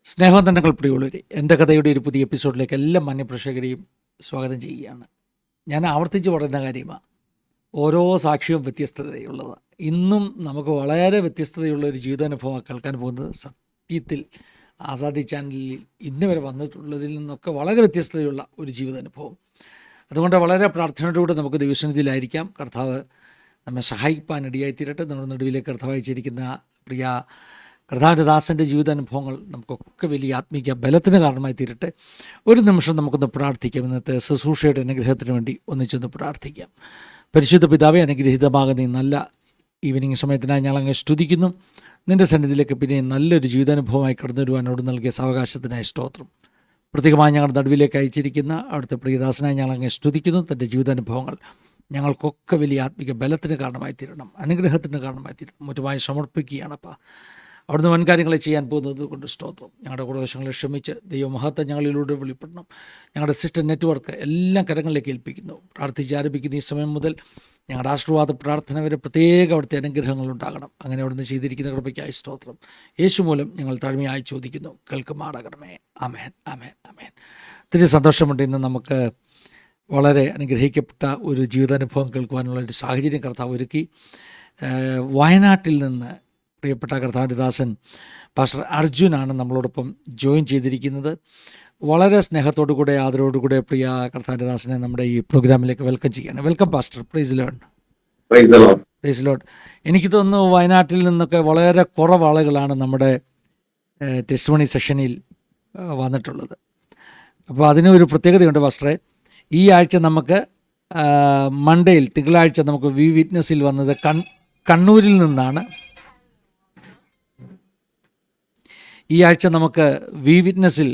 സ്നേഹവന്ദനങ്ങൾ പ്രിയമുള്ളവരെ, എൻ്റെ കഥയുടെ ഒരു പുതിയ എപ്പിസോഡിലേക്ക് എല്ലാ മാന്യപ്രേക്ഷകരെയും സ്വാഗതം ചെയ്യുകയാണ്. ഞാൻ ആവർത്തിച്ച് പറയുന്ന കാര്യമാണ്, ഓരോ സാക്ഷ്യവും വ്യത്യസ്തതയുള്ളതാണ്. ഇന്നും നമുക്ക് വളരെ വ്യത്യസ്തതയുള്ള ഒരു ജീവിതാനുഭവം കേൾക്കാൻ പോകുന്നത്. സത്യത്തിൽ ആസാദി ചാനലിൽ ഇന്ന് വരെ വന്നിട്ടുള്ളതിൽ നിന്നൊക്കെ വളരെ വ്യത്യസ്തതയുള്ള ഒരു ജീവിതാനുഭവം. അതുകൊണ്ട് വളരെ പ്രാർത്ഥനയോടുകൂടെ നമുക്ക് ദൈവസന്നിധിയിലായിരിക്കാം. കർത്താവ് നമ്മെ സഹായിപ്പാനിടയായിത്തീരട്ടെ. നമ്മുടെ നടുവിലേക്ക് കർത്താവ് അയച്ചിരിക്കുന്ന പ്രിയ കർത്താവിൻ്റെ ദാസൻ്റെ ജീവിതാനുഭവങ്ങൾ നമുക്കൊക്കെ വലിയ ആത്മീയ ബലത്തിന് കാരണമായി തീരട്ടെ. ഒരു നിമിഷം നമുക്കൊന്ന് പ്രാർത്ഥിക്കാം. ഇന്നത്തെ ശുശ്രൂഷയുടെ അനുഗ്രഹത്തിന് വേണ്ടി ഒന്നിച്ചൊന്ന് പ്രാർത്ഥിക്കാം. പരിശുദ്ധ പിതാവേ, അനുഗ്രഹീതമാകുന്ന ഈ നല്ല ഈവനിങ് സമയത്തിനായി ഞങ്ങൾ അങ്ങ് സ്തുതിക്കുന്നു. നിൻ്റെ സന്നിധിയിലേക്ക് പിന്നെ നല്ലൊരു ജീവിതാനുഭവമായി കടന്നു വരുവാനോട് നൽകിയ സാവകാശത്തിനായി സ്തോത്രം. പ്രത്യേകമായി ഞങ്ങളുടെ നടുവിലേക്ക് അയച്ചിരിക്കുന്ന അവിടുത്തെ പ്രിയദാസനായി ഞങ്ങൾ അങ്ങ് സ്തുതിക്കുന്നു. തൻ്റെ ജീവിതാനുഭവങ്ങൾ ഞങ്ങൾക്കൊക്കെ വലിയ ആത്മീയ ബലത്തിന് കാരണമായി തീരണം, അനുഗ്രഹത്തിന് കാരണമായി തീരണം. മുറ്റുമായി സമർപ്പിക്കുകയാണപ്പാ. അവിടുന്ന് വൻകാര്യങ്ങളെ ചെയ്യാൻ പോകുന്നത് കൊണ്ട് സ്തോത്രം. ഞങ്ങളുടെ കുറവശങ്ങളെ ക്ഷമിച്ച് ദൈവമഹത്വം ഞങ്ങളിലൂടെ വെളിപ്പെടണം. ഞങ്ങളുടെ സിസ്റ്റർ നെറ്റ്വർക്ക് എല്ലാം കരങ്ങളിലേക്ക് ഏൽപ്പിക്കുന്നു. പ്രാർത്ഥിച്ച് ആരംഭിക്കുന്ന ഈ സമയം മുതൽ ഞങ്ങളുടെ ആശീർവാദ പ്രാർത്ഥന വരെ പ്രത്യേക അവിടുത്തെ അനുഗ്രഹങ്ങൾ ഉണ്ടാകണം. അങ്ങനെ അവിടുന്ന് ചെയ്തിരിക്കുന്ന കൃപയ്ക്കായി സ്തോത്രം. യേശു മൂലം ഞങ്ങൾ താഴ്മയായി ചോദിക്കുന്നു, കേൾക്കുമാറാകണമേ. ആമേൻ, ആമേൻ, ആമേൻ. ഒത്തിരി സന്തോഷമുണ്ട്. ഇന്ന് നമുക്ക് വളരെ അനുഗ്രഹിക്കപ്പെട്ട ഒരു ജീവിതാനുഭവം കേൾക്കുവാനുള്ള ഒരു സാഹചര്യം കർത്താവ് ഒരുക്കി. വയനാട്ടിൽ നിന്ന് പ്രിയപ്പെട്ട കർത്താവിൻ്റെ ദാസൻ പാസ്റ്റർ അർജുനാണ് നമ്മളോടൊപ്പം ജോയിൻ ചെയ്തിരിക്കുന്നത്. വളരെ സ്നേഹത്തോടുകൂടെ ആദരവോടുകൂടെ പ്രിയ കർത്താവിൻ്റെ ദാസനെ നമ്മുടെ ഈ പ്രോഗ്രാമിലേക്ക് വെൽക്കം ചെയ്യാണ്. Welcome pastor. Praise Lord. Praise Lord. എനിക്ക് തോന്നുന്നു വയനാട്ടിൽ നിന്നൊക്കെ വളരെ കുറവ് ആളുകളാണ് നമ്മുടെ ടെസ്റ്റിമണി സെഷനിൽ വന്നിട്ടുള്ളത്. അപ്പോൾ അതിനൊരു പ്രത്യേകതയുണ്ട് പാസ്റ്ററെ. ഈ ആഴ്ച നമുക്ക് മൺഡേയിൽ തിങ്കളാഴ്ച നമുക്ക് വി വിറ്റ്നസിൽ വന്നത് കണ്ണൂരിൽ നിന്നാണ്. ഈ ആഴ്ച നമുക്ക് വി വിറ്റ്നസിൽ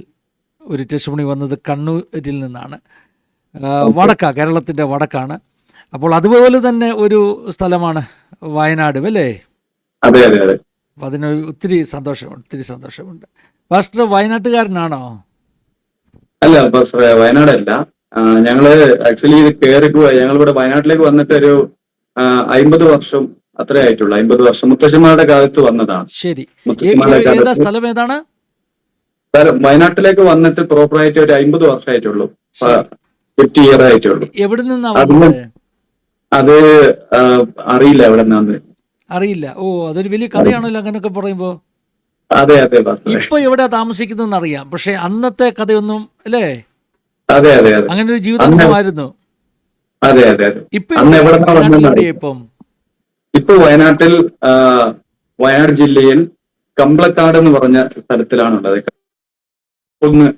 ഒരു ടെസ്റ്റിമണി വന്നത് കണ്ണൂരിൽ നിന്നാണ്. കേരളത്തിൻ്റെ വടക്കാണ്. അപ്പോൾ അതുപോലെ തന്നെ ഒരു സ്ഥലമാണ് വയനാട്, അല്ലേ? അതെ അതെ അതെ. അപ്പം അതിനൊരു ഒത്തിരി സന്തോഷമുണ്ട്. പാസ്റ്റർ വയനാട്ടുകാരനാണോ? അല്ല പാസ്റ്റർ, വയനാടല്ല. ഞങ്ങള് ആക്ച്വലി ഇത് ഞങ്ങളിവിടെ വയനാട്ടിലേക്ക് വന്നിട്ട് ഒരു 50 വർഷം അത്രേ ആയിട്ടുള്ളൂ. 50 വർഷം മുത്തശ്ശന്മാരുടെ കാലത്ത് വന്നതാണ്. ശരി. സ്ഥലം ഏതാണ്? വയനാട്ടിലേക്ക് വന്നിട്ട് പ്രോപ്പറായിട്ട് ഒരു 50 വർഷമായിട്ടുള്ളൂ. 50 ഇയർ ആയിട്ടുള്ളൂ. എവിടെ നിന്നാ? അത് അറിയില്ല എവിടെ നിന്നാന്ന്. അറിയില്ല. ഓ, അതൊരു വലിയ കഥയാണല്ലോ അങ്ങനെയൊക്കെ പറയുമ്പോ. അതെ അതെ. ഇപ്പൊ എവിടെ താമസിക്കുന്നതെന്ന് അറിയാം, പക്ഷെ അന്നത്തെ കഥയൊന്നും അല്ലേ? അതെ അതെ അതെ. അങ്ങനെ ഒരു ജീവിതമായിരുന്നു. അതെ അതെ അതെ. ഇപ്പം ഇപ്പൊ വയനാട്ടിൽ വയനാട് ജില്ലയിൽ കമ്പളക്കാട് എന്ന് പറഞ്ഞ സ്ഥലത്തിലാണുള്ളത്.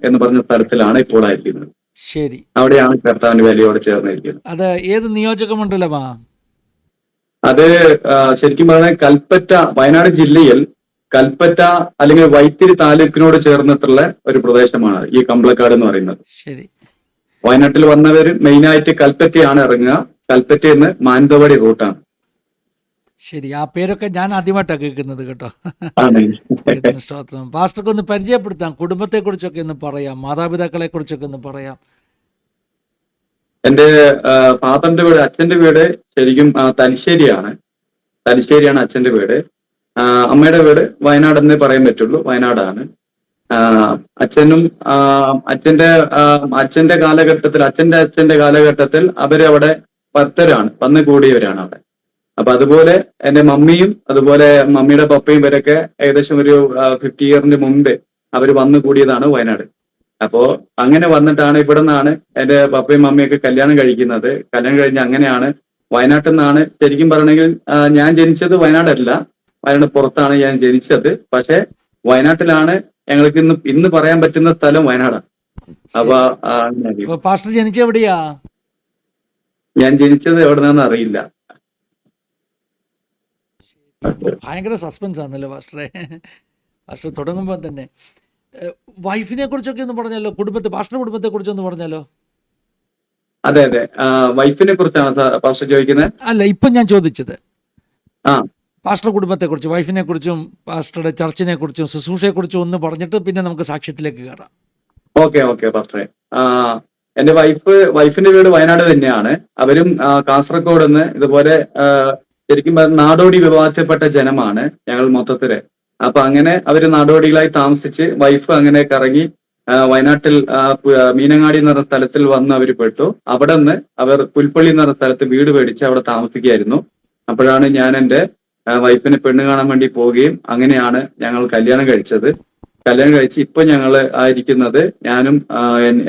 എന്ന് പറഞ്ഞ സ്ഥലത്തിലാണ് ഇപ്പോൾ ആയിരിക്കുന്നത്. ശരി. അവിടെയാണ് കർത്താവിന്റെ വേലയോട് ചേർന്നിരിക്കുന്നത്. അത് ഏത് നിയോജക മണ്ഡലമാ? അത് ശരിക്കും പറഞ്ഞാൽ കൽപ്പറ്റ, വയനാട് ജില്ലയിൽ കൽപ്പറ്റ അല്ലെങ്കിൽ വൈത്തിരി താലൂക്കിനോട് ചേർന്നിട്ടുള്ള ഒരു പ്രദേശമാണ് ഈ കമ്പളക്കാട് എന്ന് പറയുന്നത്. ശരി. വയനാട്ടിൽ വന്നവർ മെയിനായിട്ട് കൽപ്പറ്റയാണ് ഇറങ്ങുക. കൽപ്പറ്റയിൽ നിന്ന് മാനന്തവാടി റൂട്ടാണ്. ശരി. ആ പേരൊക്കെ ഞാൻ ആദ്യമായിട്ടാണ് കേൾക്കുന്നത് കേട്ടോ. സ്തോത്രം. പാസ്റ്റർക്ക് ഒന്ന് പരിചയപ്പെടുത്താം, കുടുംബത്തെ കുറിച്ചൊക്കെ ഒന്ന് പറയാം, മാതാപിതാക്കളെ കുറിച്ചൊക്കെ ഒന്ന് പറയാം. എന്റെ ഫാദറിന്റെ വീട്, അച്ഛന്റെ വീട് ശരിക്കും തലശ്ശേരിയാണ് അച്ഛന്റെ വീട്. അമ്മയുടെ വീട് വയനാട് എന്നേ പറയാൻ പറ്റുള്ളൂ, വയനാടാണ്. അച്ഛന്റെ കാലഘട്ടത്തിൽ അവരവിടെ ഭക്തരാണ്, വന്നു കൂടിയവരാണ് അവിടെ. അപ്പൊ അതുപോലെ എന്റെ മമ്മിയും അതുപോലെ മമ്മിയുടെ പപ്പയും ഇവരൊക്കെ ഏകദേശം ഒരു 50 ഇയറിന് മുമ്പ് അവര് വന്നു കൂടിയതാണ് വയനാട്. അപ്പോ അങ്ങനെ വന്നിട്ടാണ് ഇവിടെ നിന്നാണ് എന്റെ പപ്പയും മമ്മിയൊക്കെ കല്യാണം കഴിക്കുന്നത്. കല്യാണം കഴിഞ്ഞ് അങ്ങനെയാണ് വയനാട്ടിൽ നിന്നാണ് ശരിക്കും പറയണമെങ്കിൽ ഞാൻ ജനിച്ചത് വയനാടല്ല, വയനാട് പുറത്താണ് ഞാൻ ജനിച്ചത്. പക്ഷെ വയനാട്ടിലാണ് ഞങ്ങൾക്ക് ഇന്ന് പറയാൻ പറ്റുന്ന സ്ഥലം വയനാടാണ്. അപ്പൊ പാസ്റ്റർ ജനിച്ച എവിടെയാ? ഞാൻ ജനിച്ചത് എവിടെന്നാന്ന് അറിയില്ല. ഭയങ്കര സസ്പെൻസ് ആണല്ലോ പാസ്റ്ററെ. പാസ്റ്റർ തുടങ്ങുമ്പോൾ തന്നെ വൈഫിനെ കുറിച്ചൊക്കെ ഒന്ന് പറഞ്ഞാലോ, പാസ്റ്റർ കുടുംബത്തെ കുറിച്ചൊന്ന് പറഞ്ഞാലോ. അതെ അതെ, വൈഫിനെ കുറിച്ചാണ് പാസ്റ്റർ ചോദിക്കുന്നത്? അല്ല, ഇപ്പൊ ഞാൻ ചോദിച്ചത് പാസ്റ്റർ കുടുംബത്തെ കുറിച്ച്, വൈഫിനെ കുറിച്ചും പാസ്റ്ററുടെ ചർച്ചിനെ കുറിച്ചും ശുശ്രൂഷയെ കുറിച്ചും ഒന്ന് പറഞ്ഞിട്ട് പിന്നെ നമുക്ക് സാക്ഷ്യത്തിലേക്ക് കയറാം. ഓക്കെ പാസ്റ്ററെ. എന്റെ വൈഫിന്റെ വീട് വയനാട് തന്നെയാണ്. അവരും കാസർഗോഡ് നിന്ന് ഇതുപോലെ ശരിക്കും നാടോടി വിവാദത്തിൽപ്പെട്ട ജനമാണ് ഞങ്ങൾ മൊത്തത്തില്. അപ്പൊ അങ്ങനെ അവര് നാടോടികളായി താമസിച്ച് വൈഫ് അങ്ങനെ കറങ്ങി വയനാട്ടിൽ മീനങ്ങാടി എന്ന് പറഞ്ഞ സ്ഥലത്തിൽ വന്ന് അവർ പെട്ടു. അവിടെ നിന്ന് അവർ പുൽപ്പള്ളി എന്ന് പറഞ്ഞ സ്ഥലത്ത് വീട് മേടിച്ച് അവിടെ താമസിക്കുകയായിരുന്നു. അപ്പോഴാണ് ഞാൻ എൻ്റെ വൈഫിനെ പെണ്ണ് കാണാൻ വേണ്ടി പോവുകയും അങ്ങനെയാണ് ഞങ്ങൾ കല്യാണം കഴിച്ചത്. കല്യാണം കഴിച്ച് ഇപ്പൊ ഞങ്ങൾ ആയിരിക്കുന്നത്, ഞാനും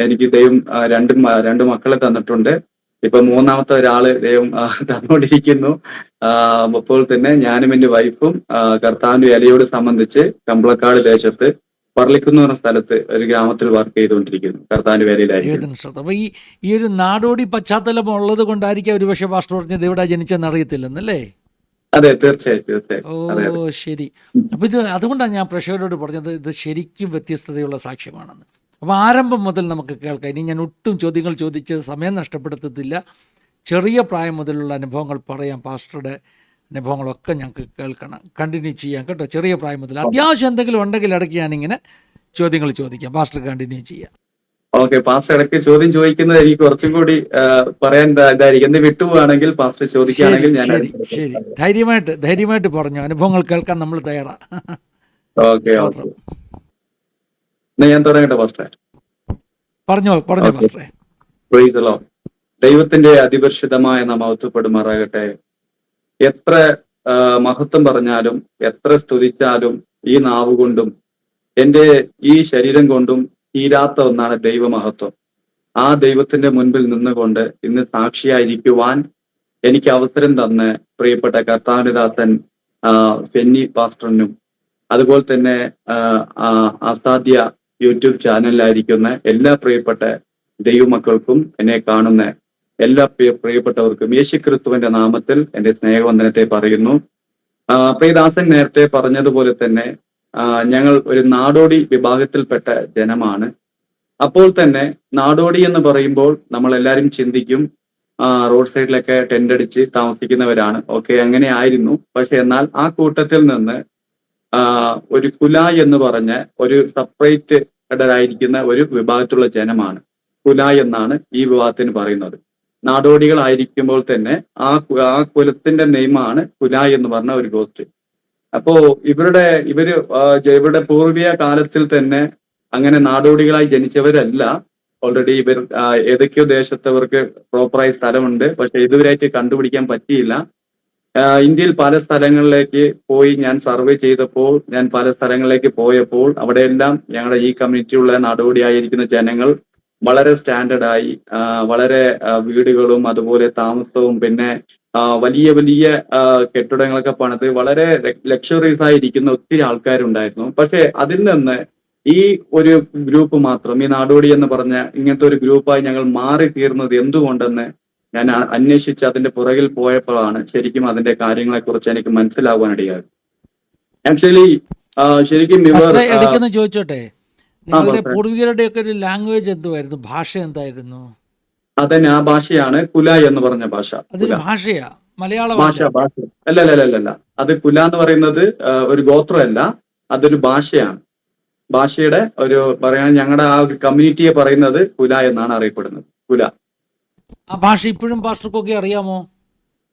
എനിക്ക് ദൈവം രണ്ട് മക്കളെ തന്നിട്ടുണ്ട്. ഇപ്പൊ മൂന്നാമത്തെ ഒരാള് ദൈവം തന്നുകൊണ്ടിരിക്കുന്നു. അപ്പോൾ തന്നെ ഞാനും എൻ്റെ വൈഫും കർത്താവിന്റെ ഇലയോട് സംബന്ധിച്ച് കമ്പളക്കാട് ദേശത്ത് പറളിക്കുന്ന് പറഞ്ഞ സ്ഥലത്ത് ഒരു ഗ്രാമത്തിൽ വർക്ക് ചെയ്തുകൊണ്ടിരിക്കുന്നു. കർത്താവിന്റെ വേലയിലായിരിക്കും. ദൈവത്തിന് ശ്രദ്ധ. അപ്പോൾ ഈ ഒരു നാടോടി പശ്ചാത്തലം ഉള്ളത് കൊണ്ടായിരിക്കും ഒരുപക്ഷെ പാസ്റ്റർ പറഞ്ഞത് ഇവിടെ ജനിച്ചെന്ന് അറിയത്തില്ലെന്നല്ലേ? അതെ, തീർച്ചയായും. ഓ അതെ. ശരി. അപ്പോൾ ഇത് അതുകൊണ്ടാണ് ഞാൻ പ്രേക്ഷകരോട് പറഞ്ഞത് ഇത് ശരിക്കും വ്യത്യസ്തതയുള്ള സാക്ഷ്യമാണെന്ന്. അപ്പോൾ ആരംഭം മുതൽ നമുക്ക് കേൾക്കാം. ഇനി ഞാൻ ഒട്ടും ചോദ്യങ്ങൾ ചോദിച്ച് സമയം നഷ്ടപ്പെടുത്തത്തില്ല. ചെറിയ പ്രായം മുതലുള്ള അനുഭവങ്ങൾ പറയാം. പാസ്റ്ററുടെ അനുഭവങ്ങളൊക്കെ ഞങ്ങൾക്ക് കേൾക്കണം. കണ്ടിന്യൂ ചെയ്യാം കേട്ടോ. ചെറിയ പ്രായം മുതൽ അത്യാവശ്യം എന്തെങ്കിലും ഉണ്ടെങ്കിൽ ഇടയ്ക്ക് ഞാനിങ്ങനെ ചോദ്യങ്ങൾ ചോദിക്കാം. പാസ്റ്റർ കണ്ടിന്യൂ ചെയ്യാം. ഓക്കെ, പാസ്റ്റർ ഇടയ്ക്ക് ചോദ്യം ചോദിക്കുന്നത് എനിക്ക് കുറച്ചും കൂടി പറയാൻ ഇതായിരിക്കും. എന്ത് വിട്ടുപോവാണെങ്കിൽ പാസ്റ്റർ ശരി ചോദിക്കുകയാണെങ്കിൽ ഞാൻ ശരി ശരി. ധൈര്യമായിട്ട് പറഞ്ഞു. അനുഭവങ്ങൾ കേൾക്കാൻ നമ്മൾ തയ്യാറാ. ഓക്കെ. സ്തോത്രം. എന്നാ ഞാൻ തുടങ്ങട്ടെ പാസ്റ്ററെ? പറഞ്ഞോ ഓക്കെ. പാസ്റ്ററെ. Praise the Lord. ദൈവത്തിന്റെ അതിപരിശുദ്ധമായ നാമം മഹത്വപ്പെടുമാറാകട്ടെ. എത്ര മഹത്വം പറഞ്ഞാലും എത്ര സ്തുതിച്ചാലും ഈ നാവ് കൊണ്ടും എന്റെ ഈ ശരീരം കൊണ്ടും തീരാത്ത ഒന്നാണ് ദൈവമഹത്വം. ആ ദൈവത്തിന്റെ മുൻപിൽ നിന്നുകൊണ്ട് ഇന്ന് സാക്ഷിയായിരിക്കുവാൻ എനിക്ക് അവസരം തന്ന് പ്രിയപ്പെട്ട കർത്താവിദാസൻ ഫെന്നി പാസ്റ്ററിനും അതുപോലെ തന്നെ അസാധ്യ യൂട്യൂബ് ചാനലിലായിരിക്കുന്ന എല്ലാ പ്രിയപ്പെട്ട ദൈവമക്കൾക്കും എന്നെ കാണുന്ന എല്ലാ പ്രിയപ്പെട്ടവർക്കും യേശുക്രിസ്തുവിന്റെ നാമത്തിൽ എന്റെ സ്നേഹവന്ദനത്തെ പറയുന്നു. പ്രിയദാസൻ നേരത്തെ പറഞ്ഞതുപോലെ തന്നെ ഞങ്ങൾ ഒരു നാടോടി വിഭാഗത്തിൽപ്പെട്ട ജനമാണ്. അപ്പോൾ തന്നെ നാടോടി എന്ന് പറയുമ്പോൾ നമ്മൾ എല്ലാവരും ചിന്തിക്കും റോഡ് സൈഡിലൊക്കെ ടെന്റ് അടിച്ച് താമസിക്കുന്നവരാണ്. ഓക്കെ, അങ്ങനെ ആയിരുന്നു. പക്ഷെ എന്നാൽ ആ കൂട്ടത്തിൽ നിന്ന് ഒരു കുലായ് എന്ന് പറഞ്ഞ ഒരു സെപ്പറേറ്റ് ആയിരിക്കുന്ന ഒരു വിഭാഗത്തിലുള്ള ജനമാണ്. കുലായ് എന്നാണ് ഈ വിഭാഗത്തിന് പറയുന്നത്. നാടോടികളായിരിക്കുമ്പോൾ തന്നെ ആ കുലത്തിന്റെ നെയ്മാണ് കുലായ് എന്ന് പറഞ്ഞ ഒരു ഗോസ്റ്റ്. അപ്പോ ഇവരുടെ പൂർവീയ കാലത്തിൽ തന്നെ അങ്ങനെ നാടോടികളായി ജനിച്ചവരല്ല. ഓൾറെഡി ഇവർ ഏതൊക്കെയോ ദേശത്തവർക്ക് പ്രോപ്പറായി സ്ഥലമുണ്ട്, പക്ഷെ ഇതുവരെയായിട്ട് കണ്ടുപിടിക്കാൻ പറ്റിയില്ല. ഇന്ത്യയിൽ പല സ്ഥലങ്ങളിലേക്ക് പോയി ഞാൻ സർവേ ചെയ്തപ്പോൾ, ഞാൻ പല സ്ഥലങ്ങളിലേക്ക് പോയപ്പോൾ അവിടെയെല്ലാം ഞങ്ങളുടെ ഈ കമ്മ്യൂണിറ്റിയുള്ള നാടോടിയായിരിക്കുന്ന ജനങ്ങൾ വളരെ സ്റ്റാൻഡേർഡായി വളരെ വീടുകളും അതുപോലെ താമസവും പിന്നെ വലിയ വലിയ കെട്ടിടങ്ങളൊക്കെ പണിത് വളരെ ലക്ഷറീസ് ആയിരിക്കുന്ന ഒത്തിരി ആൾക്കാരുണ്ടായിരുന്നു. പക്ഷെ അതിൽ നിന്ന് ഈ ഒരു ഗ്രൂപ്പ് മാത്രം, ഈ നാടോടി എന്ന് പറഞ്ഞ ഇങ്ങനത്തെ ഒരു ഗ്രൂപ്പായി ഞങ്ങൾ മാറി തീർന്നത് എന്തുകൊണ്ടെന്ന് ഞാൻ അന്വേഷിച്ച് അതിന്റെ പുറകിൽ പോയപ്പോഴാണ് ശരിക്കും അതിന്റെ കാര്യങ്ങളെ കുറിച്ച് എനിക്ക് മനസ്സിലാവാനിടയായത്. ആക്ച്വലി ശരിക്കും ഇടയ്ക്കൊന്ന് ചോദിച്ചോട്ടെ, നിങ്ങളുടെ പൂർവികരുടെയൊക്കെ ഒരു ലാംഗ്വേജ് എന്തുവായിരുന്നു? ഭാഷ എന്തായിരുന്നു? അതന്നെ, ആ ഭാഷയാണ് കുലായ് എന്ന് പറഞ്ഞ ഭാഷ. അതൊരു ഭാഷയാ? മലയാളം ഭാഷ അല്ല. അത് കുല എന്ന് പറയുന്നത് ഒരു ഗോത്രമല്ല, അതൊരു ഭാഷയാണ്. ഭാഷയുടെ ഒരു പറയാൻ ഞങ്ങളുടെ ആ കമ്മ്യൂണിറ്റിയെ പറയുന്നത് കുല എന്നാണ് അറിയപ്പെടുന്നത്. കുല. ആ ഭാഷ ഇപ്പോഴും പാസ്റ്റർക്കൊക്കെ അറിയാമോ?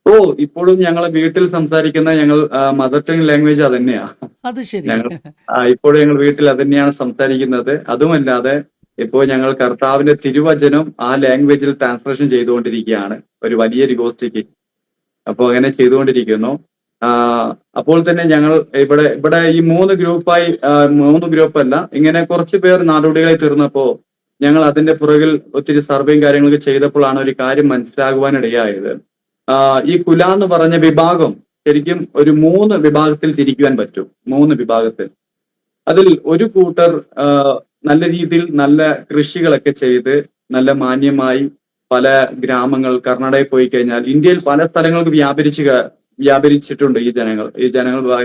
ഓ, ഇപ്പോഴും ഞങ്ങൾ വീട്ടിൽ സംസാരിക്കുന്ന ഞങ്ങൾ മദർ ടങ് ലാംഗ്വേജ് അതന്നെയാ. അത് ശരി. ഇപ്പോഴും ഞങ്ങൾ വീട്ടിൽ അതന്നെയാണ് സംസാരിക്കുന്നത്. അതുമല്ലാതെ ഇപ്പോൾ ഞങ്ങൾ കർത്താവിന്റെ തിരുവചനം ആ ലാംഗ്വേജിൽ ട്രാൻസ്ലേഷൻ ചെയ്തുകൊണ്ടിരിക്കുകയാണ് ഒരു വലിയൊരു ഗോസ്റ്റിക്ക്. അപ്പോൾ അങ്ങനെ ചെയ്തുകൊണ്ടിരിക്കുന്നു. അപ്പോൾ തന്നെ ഞങ്ങൾ ഇവിടെ ഈ മൂന്ന് ഗ്രൂപ്പല്ല, ഇങ്ങനെ കുറച്ച് പേർ നാടോടികളായി തീർന്നപ്പോ ഞങ്ങൾ അതിന്റെ പുറകിൽ ഒത്തിരി സർവേയും കാര്യങ്ങളൊക്കെ ചെയ്തപ്പോഴാണ് ഒരു കാര്യം മനസ്സിലാകുവാനിടയായത്. ഈ കുല എന്ന് പറഞ്ഞ വിഭാഗം ശരിക്കും ഒരു 3 വിഭാഗത്തിൽ തിരിക്കുവാൻ പറ്റും. 3 വിഭാഗത്തിൽ. അതിൽ ഒരു കൂട്ടർ നല്ല രീതിയിൽ നല്ല കൃഷികളൊക്കെ ചെയ്ത് നല്ല മാന്യമായി പല ഗ്രാമങ്ങൾ, കർണാടകയിൽ പോയി കഴിഞ്ഞാൽ ഇന്ത്യയിൽ പല സ്ഥലങ്ങൾക്ക് വ്യാപരിച്ചിട്ടുണ്ട് ഈ ജനങ്ങൾ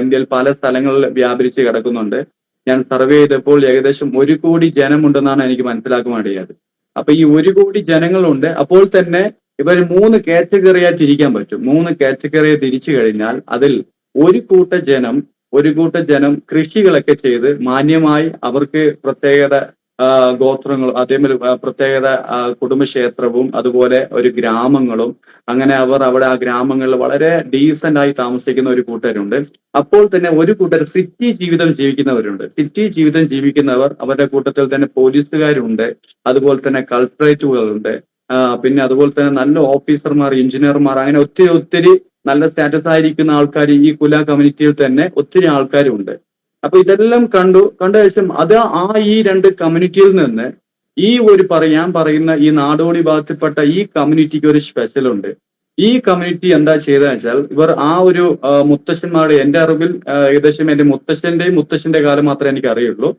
ഇന്ത്യയിൽ പല സ്ഥലങ്ങളിൽ വ്യാപരിച്ച് കിടക്കുന്നുണ്ട്. ഞാൻ സർവേ ചെയ്തപ്പോൾ ഏകദേശം 1 കോടി ജനമുണ്ടെന്നാണ് എനിക്ക് മനസ്സിലാക്കുവാനിടയായത്. അപ്പൊ ഈ 1 കോടി ജനങ്ങളുണ്ട്. അപ്പോൾ തന്നെ ഇവർ 3 കാറ്റഗറിയായി തിരിക്കാൻ പറ്റും. 3 കാറ്റഗറിയെ തിരിച്ചു കഴിഞ്ഞാൽ അതിൽ ഒരു കൂട്ട ജനം കൃഷികളൊക്കെ ചെയ്ത് മാന്യമായി അവർക്ക് പ്രത്യേകത ഗോത്രങ്ങളും അതേപോലെ പ്രത്യേകത കുടുംബക്ഷേത്രവും അതുപോലെ ഒരു ഗ്രാമങ്ങളും അങ്ങനെ അവർ അവിടെ ആ ഗ്രാമങ്ങളിൽ വളരെ ഡീസന്റ് ആയി താമസിക്കുന്ന ഒരു കൂട്ടരുണ്ട്. അപ്പോൾ തന്നെ ഒരു കൂട്ടർ സിറ്റി ജീവിതം ജീവിക്കുന്നവരുണ്ട്. സിറ്റി ജീവിതം ജീവിക്കുന്നവർ അവരുടെ കൂട്ടത്തിൽ തന്നെ പോലീസുകാരുണ്ട്, അതുപോലെ തന്നെ കളക്ടറേറ്റുകളുണ്ട്, പിന്നെ അതുപോലെ തന്നെ നല്ല ഓഫീസർമാർ, എഞ്ചിനീയർമാർ, അങ്ങനെ ഒത്തിരി ഒത്തിരി നല്ല സ്റ്റാറ്റസ് ആയിരിക്കുന്ന ആൾക്കാർ ഈ കുല കമ്മ്യൂണിറ്റിയിൽ തന്നെ ഒത്തിരി ആൾക്കാരുണ്ട്. അപ്പൊ ഇതെല്ലാം കണ്ട ശേഷം അത് ഈ രണ്ട് കമ്മ്യൂണിറ്റിയിൽ നിന്ന് ഈ ഒരു ഞാൻ പറയുന്ന ഈ നാടോടി ഭാഗത്തിൽപ്പെട്ട ഈ കമ്മ്യൂണിറ്റിക്ക് ഒരു സ്പെഷ്യൽ ഉണ്ട്. ഈ കമ്മ്യൂണിറ്റി എന്താ ചെയ്തതെന്ന് വെച്ചാൽ ഇവർ ആ ഒരു മുത്തശ്ശന്മാരുടെ, എന്റെ അറിവിൽ ഏകദേശം എന്റെ മുത്തശ്ശന്റെ കാലം മാത്രമേ എനിക്ക് അറിയുള്ളൂ.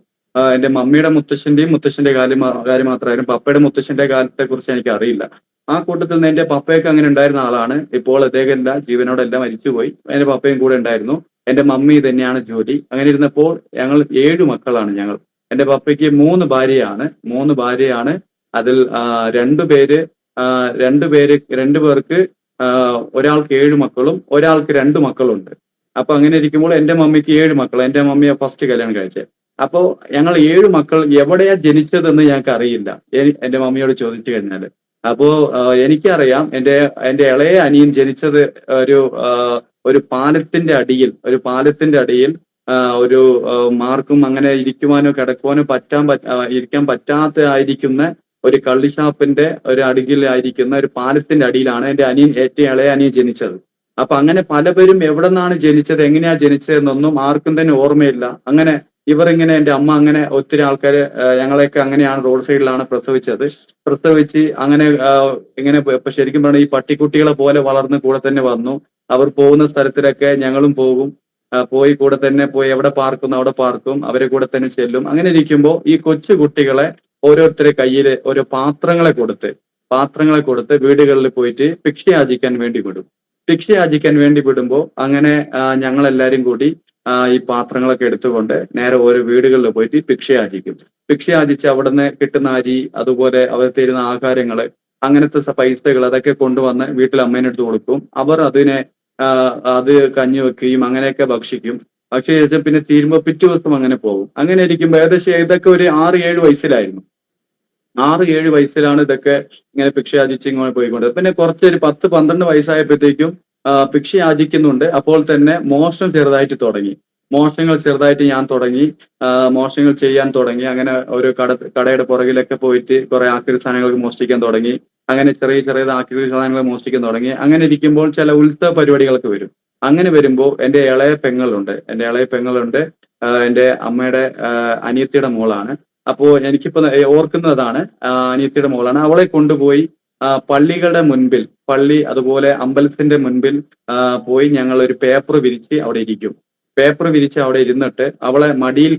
എന്റെ മമ്മിയുടെ മുത്തശ്ശന്റെ കാര്യം മാത്രമായിരുന്നു. പപ്പയുടെ മുത്തശ്ശന്റെ കാലത്തെ കുറിച്ച് എനിക്ക് അറിയില്ല. ആ കൂട്ടത്തിൽ നിന്ന് എന്റെ പപ്പയൊക്കെ അങ്ങനെ ഉണ്ടായിരുന്ന ആളാണ്. ഇപ്പോൾ അദ്ദേഹം എല്ലാം ജീവനോടെല്ലാം മരിച്ചുപോയി. എന്റെ പപ്പയും കൂടെ ഉണ്ടായിരുന്നു. എന്റെ മമ്മി തന്നെയാണ് ജോലി. അങ്ങനെ ഇരുന്നപ്പോൾ ഞങ്ങൾ 7 മക്കളാണ് ഞങ്ങൾ. എന്റെ പപ്പയ്ക്ക് 3 ഭാര്യയാണ്. അതിൽ രണ്ടുപേർക്ക് ഒരാൾക്ക് 7 മക്കളും ഒരാൾക്ക് 2 മക്കളുണ്ട്. അപ്പൊ അങ്ങനെ ഇരിക്കുമ്പോൾ എന്റെ മമ്മിക്ക് 7 മക്കൾ. എന്റെ മമ്മിയെ ഫസ്റ്റ് കല്യാണം കഴിച്ചത്. അപ്പോ ഞങ്ങൾ 7 മക്കൾ എവിടെയാ ജനിച്ചതെന്ന് ഞങ്ങൾക്ക് അറിയില്ല, എന്റെ മമ്മിയോട് ചോദിച്ചു കഴിഞ്ഞാല്. അപ്പോ എനിക്കറിയാം എന്റെ ഇളയ അനിയൻ ജനിച്ചത് ഒരു ഒരു പാലത്തിന്റെ അടിയിൽ ഒരു മാർക്കും അങ്ങനെ ഇരിക്കുവാനോ കിടക്കുവാനോ ഇരിക്കാൻ പറ്റാത്ത ഒരു കള്ളിഷാപ്പിന്റെ ഒരു അടിയിലായിരിക്കുന്ന ഒരു പാലത്തിന്റെ അടിയിലാണ് ഏറ്റവും ഇളയ അനിയൻ ജനിച്ചത്. അപ്പൊ അങ്ങനെ പലവരും എവിടെ നിന്നാണ് ജനിച്ചത്, എങ്ങനെയാ ജനിച്ചതെന്നൊന്നും ആർക്കും തന്നെ ഓർമ്മയില്ല. അങ്ങനെ എന്റെ അമ്മ അങ്ങനെ ഒത്തിരി ആൾക്കാര് ഞങ്ങളെയൊക്കെ അങ്ങനെയാണ് റോഡ് സൈഡിലാണ് പ്രസവിച്ച് അങ്ങനെ ഇങ്ങനെ ഇപ്പൊ ശരിക്കും പറഞ്ഞാൽ ഈ പട്ടിക്കുട്ടികളെ പോലെ വളർന്ന് കൂടെ തന്നെ വന്നു. അവർ പോകുന്ന സ്ഥലത്തിലൊക്കെ ഞങ്ങളും പോകും. പോയി കൂടെ തന്നെ പോയി എവിടെ പാർക്കുന്നു അവിടെ പാർക്കും, അവരെ കൂടെ തന്നെ ചെല്ലും. അങ്ങനെ ഇരിക്കുമ്പോൾ ഈ കൊച്ചു കുട്ടികളെ ഓരോരുത്തരുടെ കയ്യിൽ ഓരോ പാത്രങ്ങളെ കൊടുത്ത് വീടുകളിൽ പോയിട്ട് ഭിക്ഷ യാചിക്കാൻ വേണ്ടി വിടുമ്പോൾ അങ്ങനെ ഞങ്ങളെല്ലാരും കൂടി ഈ പാത്രങ്ങളൊക്കെ എടുത്തുകൊണ്ട് നേരെ ഓരോ വീടുകളിൽ പോയിട്ട് ഭിക്ഷ യാചിച്ച് അവിടുന്ന് കിട്ടുന്ന അരി, അതുപോലെ അവർ തരുന്ന ആഹാരങ്ങള്, അങ്ങനത്തെ പൈസകൾ അതൊക്കെ കൊണ്ടുവന്ന് വീട്ടിൽ അമ്മേനെ അടുത്ത് കൊടുക്കും. അവർ അത് കഞ്ഞി വെക്കുകയും അങ്ങനെയൊക്കെ ഭക്ഷിച്ച ശേഷം പിന്നെ തീരുമ്പോ പിറ്റേ ദിവസം അങ്ങനെ പോകും. അങ്ങനെ ഇരിക്കുമ്പോൾ ഏകദേശം ഇതൊക്കെ ഒരു 6-7 വയസ്സിലായിരുന്നു. 6-7 വയസ്സിലാണ് ഇതൊക്കെ ഇങ്ങനെ ഭിക്ഷ യാചിച്ച് ഇങ്ങനെ പോയിക്കൊണ്ട്. പിന്നെ കുറച്ചൊരു 10-12 വയസ്സായപ്പോഴത്തേക്കും ഭിക്ഷ യാചിക്കുന്നുണ്ട്. അപ്പോൾ തന്നെ മോഷണങ്ങൾ ചെറുതായിട്ട് ഞാൻ തുടങ്ങി. മോഷണങ്ങൾ ചെയ്യാൻ തുടങ്ങി. അങ്ങനെ ഒരു കടയുടെ പുറകിലൊക്കെ പോയിട്ട് കുറെ ആക്രി സാധനങ്ങൾക്ക് മോഷ്ടിക്കാൻ തുടങ്ങി. അങ്ങനെ ചെറിയ ആക്രി സാധനങ്ങൾ മോഷ്ടിക്കാൻ തുടങ്ങി. അങ്ങനെ ഇരിക്കുമ്പോൾ ചില ഉത്സവ പരിപാടികളൊക്കെ വരും. അങ്ങനെ വരുമ്പോൾ എന്റെ ഇളയ പെങ്ങളുണ്ട്. എന്റെ അമ്മയുടെ അനിയത്തിയുടെ മോളാണ്. അപ്പോ എനിക്കിപ്പോ ഓർക്കുന്നതാണ്, അനിയത്തിയുടെ മോളാണ്. അവളെ കൊണ്ടുപോയി പള്ളികളുടെ മുൻപിൽ, അതുപോലെ അമ്പലത്തിന്റെ മുൻപിൽ പോയി ഞങ്ങൾ ഒരു പേപ്പർ വിരിച്ച് അവിടെ ഇരുന്നിട്ട് അവളെ മടിയിൽ